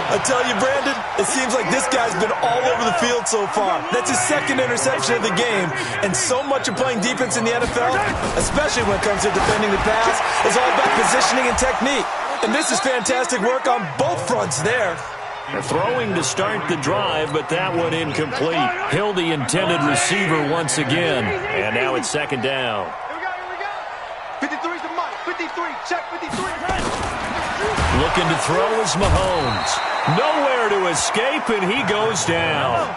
I tell you, Brandon, it seems like this guy's been all over the field so far. That's his 2nd interception of the game. And so much of playing defense in the NFL, especially when it comes to defending the pass, is all about positioning and technique. And this is fantastic work on both fronts there. They're throwing to start the drive, but that one incomplete. Hill, the intended receiver once again. And now it's 2nd down. Here we go. 53's the mark. 53. Check 53. Looking to throw is Mahomes. Nowhere to escape, and he goes down.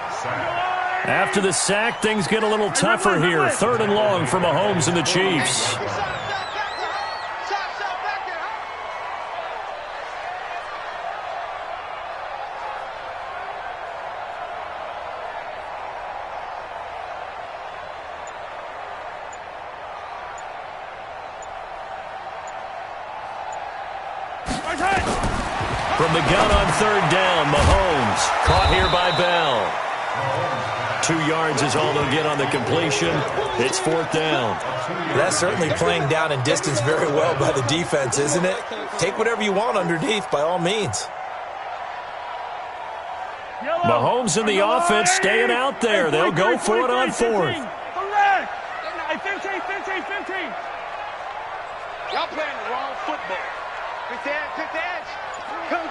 After the sack, things get a little tougher here. 3rd and long for Mahomes and the Chiefs. From the gun on 3rd down, Mahomes caught here by Bell. 2 yards is all they'll get on the completion. It's 4th down. That's certainly playing down in distance very well by the defense, isn't it? Take whatever you want underneath, by all means. Mahomes and the offense staying out there. They'll go for it on 4th. 15. Y'all playing the wrong football. Pick the edge. Come.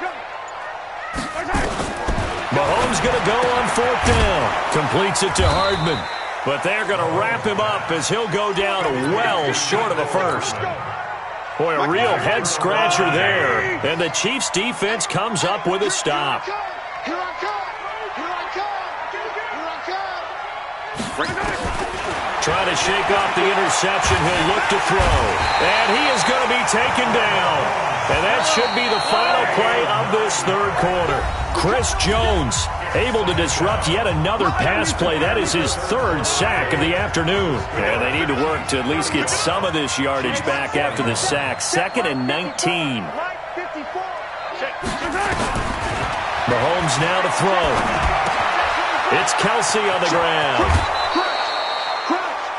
Mahomes going to go on 4th down. Completes it to Hardman. But they're going to wrap him up as he'll go down well short of a first. Boy, a real head-scratcher there. And the Chiefs' defense comes up with a stop. Here I come. Trying to shake off the interception. He'll look to throw. And he is going to be taken down. And that should be the final play of this 3rd quarter. Chris Jones able to disrupt yet another pass play. That is his 3rd sack of the afternoon. And they need to work to at least get some of this yardage back after the sack. 2nd and 19. Mahomes now to throw. It's Kelsey on the ground.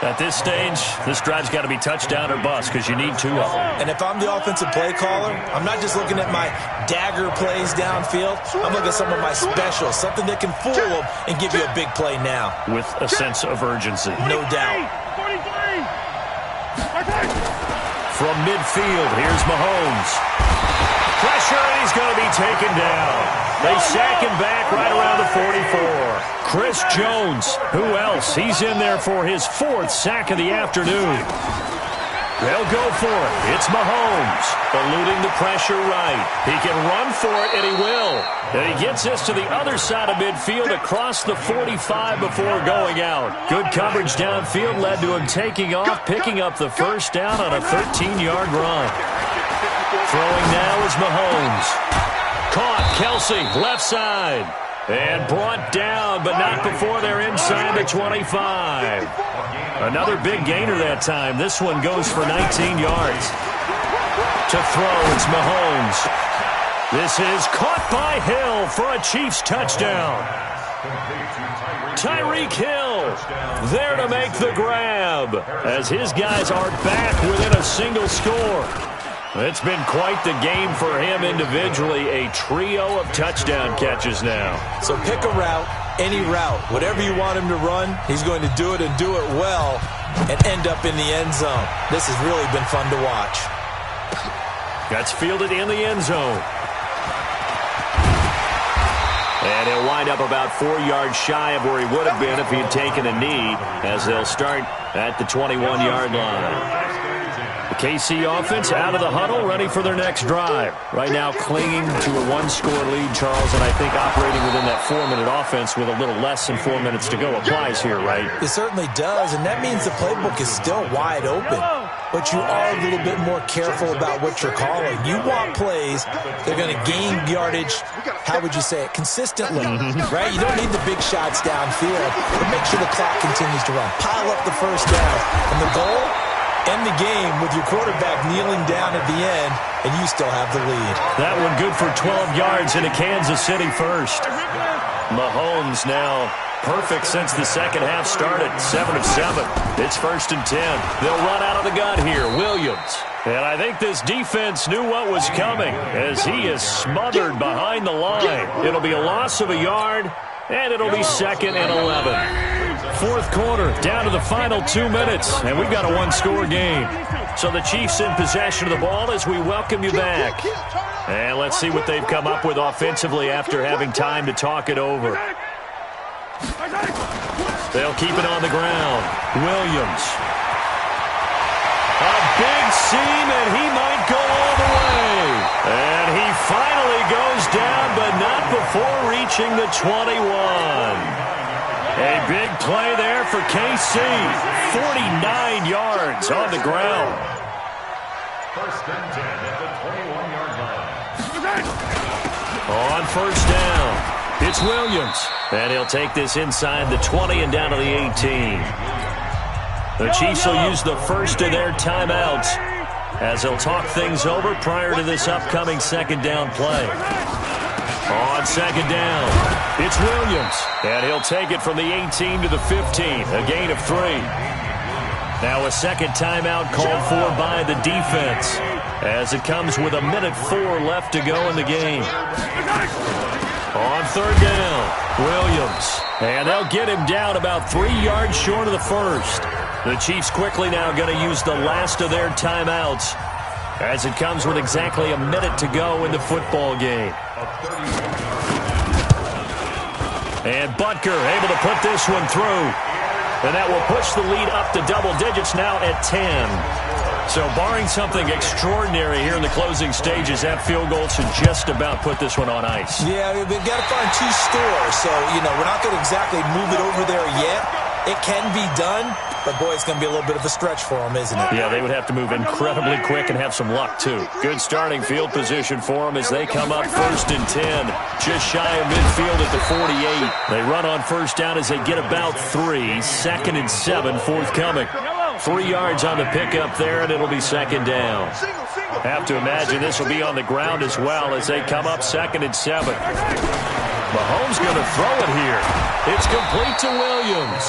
At this stage, this drive's got to be touchdown or bust because you need 2 of them. And if I'm the offensive play caller, I'm not just looking at my dagger plays downfield. I'm looking at some of my specials, something that can fool them and give you a big play now. With a sense of urgency. No doubt. From midfield, here's Mahomes. Pressure, and he's going to be taken down. They sack him back right around the 44. Chris Jones, who else? He's in there for his 4th sack of the afternoon. They'll go for it. It's Mahomes, eluding the pressure right. He can run for it, and he will. And he gets this to the other side of midfield across the 45 before going out. Good coverage downfield led to him taking off, picking up the first down on a 13-yard run. Throwing now is Mahomes. Caught, Kelsey, left side. And brought down, but not before they're inside the 25. Another big gainer that time. This one goes for 19 yards. To throw, it's Mahomes. This is caught by Hill for a Chiefs touchdown. Tyreek Hill there to make the grab as his guys are back within a single score. It's been quite the game for him individually. A trio of touchdown catches now. So pick a route, any route. Whatever you want him to run, he's going to do it and do it well and end up in the end zone. This has really been fun to watch. That's fielded in the end zone. And he'll wind up about 4 yards shy of where he would have been if he had taken a knee, as they'll start at the 21-yard line. The KC offense out of the huddle, ready for their next drive. Right now clinging to a 1-score lead, Charles, and I think operating within that 4-minute offense with a little less than 4 minutes to go applies here, right? It certainly does, and that means the playbook is still wide open. But you are a little bit more careful about what you're calling. You want plays, they're going to gain yardage, how would you say it, consistently, right? You don't need the big shots downfield, but make sure the clock continues to run. Pile up the first down, and the goal, end the game with your quarterback kneeling down at the end, and you still have the lead. That one good for 12 yards into Kansas City first. Mahomes now perfect since the second half started. 7 of 7. It's 1st and 10. They'll run out of the gun here. Williams. And I think this defense knew what was coming as he is smothered behind the line. It'll be a loss of a yard, and it'll be 2nd and 11. 4th quarter, down to the final 2 minutes, and we've got a 1-score game. So the Chiefs in possession of the ball as we welcome you back. And let's see what they've come up with offensively after having time to talk it over. They'll keep it on the ground. Williams. A big seam, and he might go all the way. And he finally goes down, but not before reaching the 21. A big play there for KC. 49 yards on the ground. 1st and 10 at the 21-yard line. On 1st down, it's Williams. And he'll take this inside the 20 and down to the 18. The Chiefs will use the first of their timeouts as they'll talk things over prior to this upcoming 2nd down play. On 2nd down, it's Williams. And he'll take it from the 18 to the 15, a gain of 3. Now a 2nd timeout called for by the defense as it comes with 1:04 left to go in the game. On 3rd down, Williams. And they'll get him down about 3 yards short of the first. The Chiefs quickly now going to use the last of their timeouts as it comes with exactly a minute to go in the football game. And Butker able to put this one through. And that will push the lead up to double digits now at 10. So barring something extraordinary here in the closing stages, that field goal should just about put this one on ice. Yeah, we've got to find 2 scores. So, we're not going to exactly move it over there yet. It can be done, but boy, it's going to be a little bit of a stretch for them, isn't it? Yeah, they would have to move incredibly quick and have some luck, too. Good starting field position for them as they come up 1st and 10. Just shy of midfield at the 48. They run on 1st down as they get about 3. 2nd and 7 forthcoming. 3 yards on the pickup there, and it'll be 2nd down. Have to imagine this will be on the ground as well as they come up 2nd and 7. Mahomes going to throw it here. It's complete to Williams.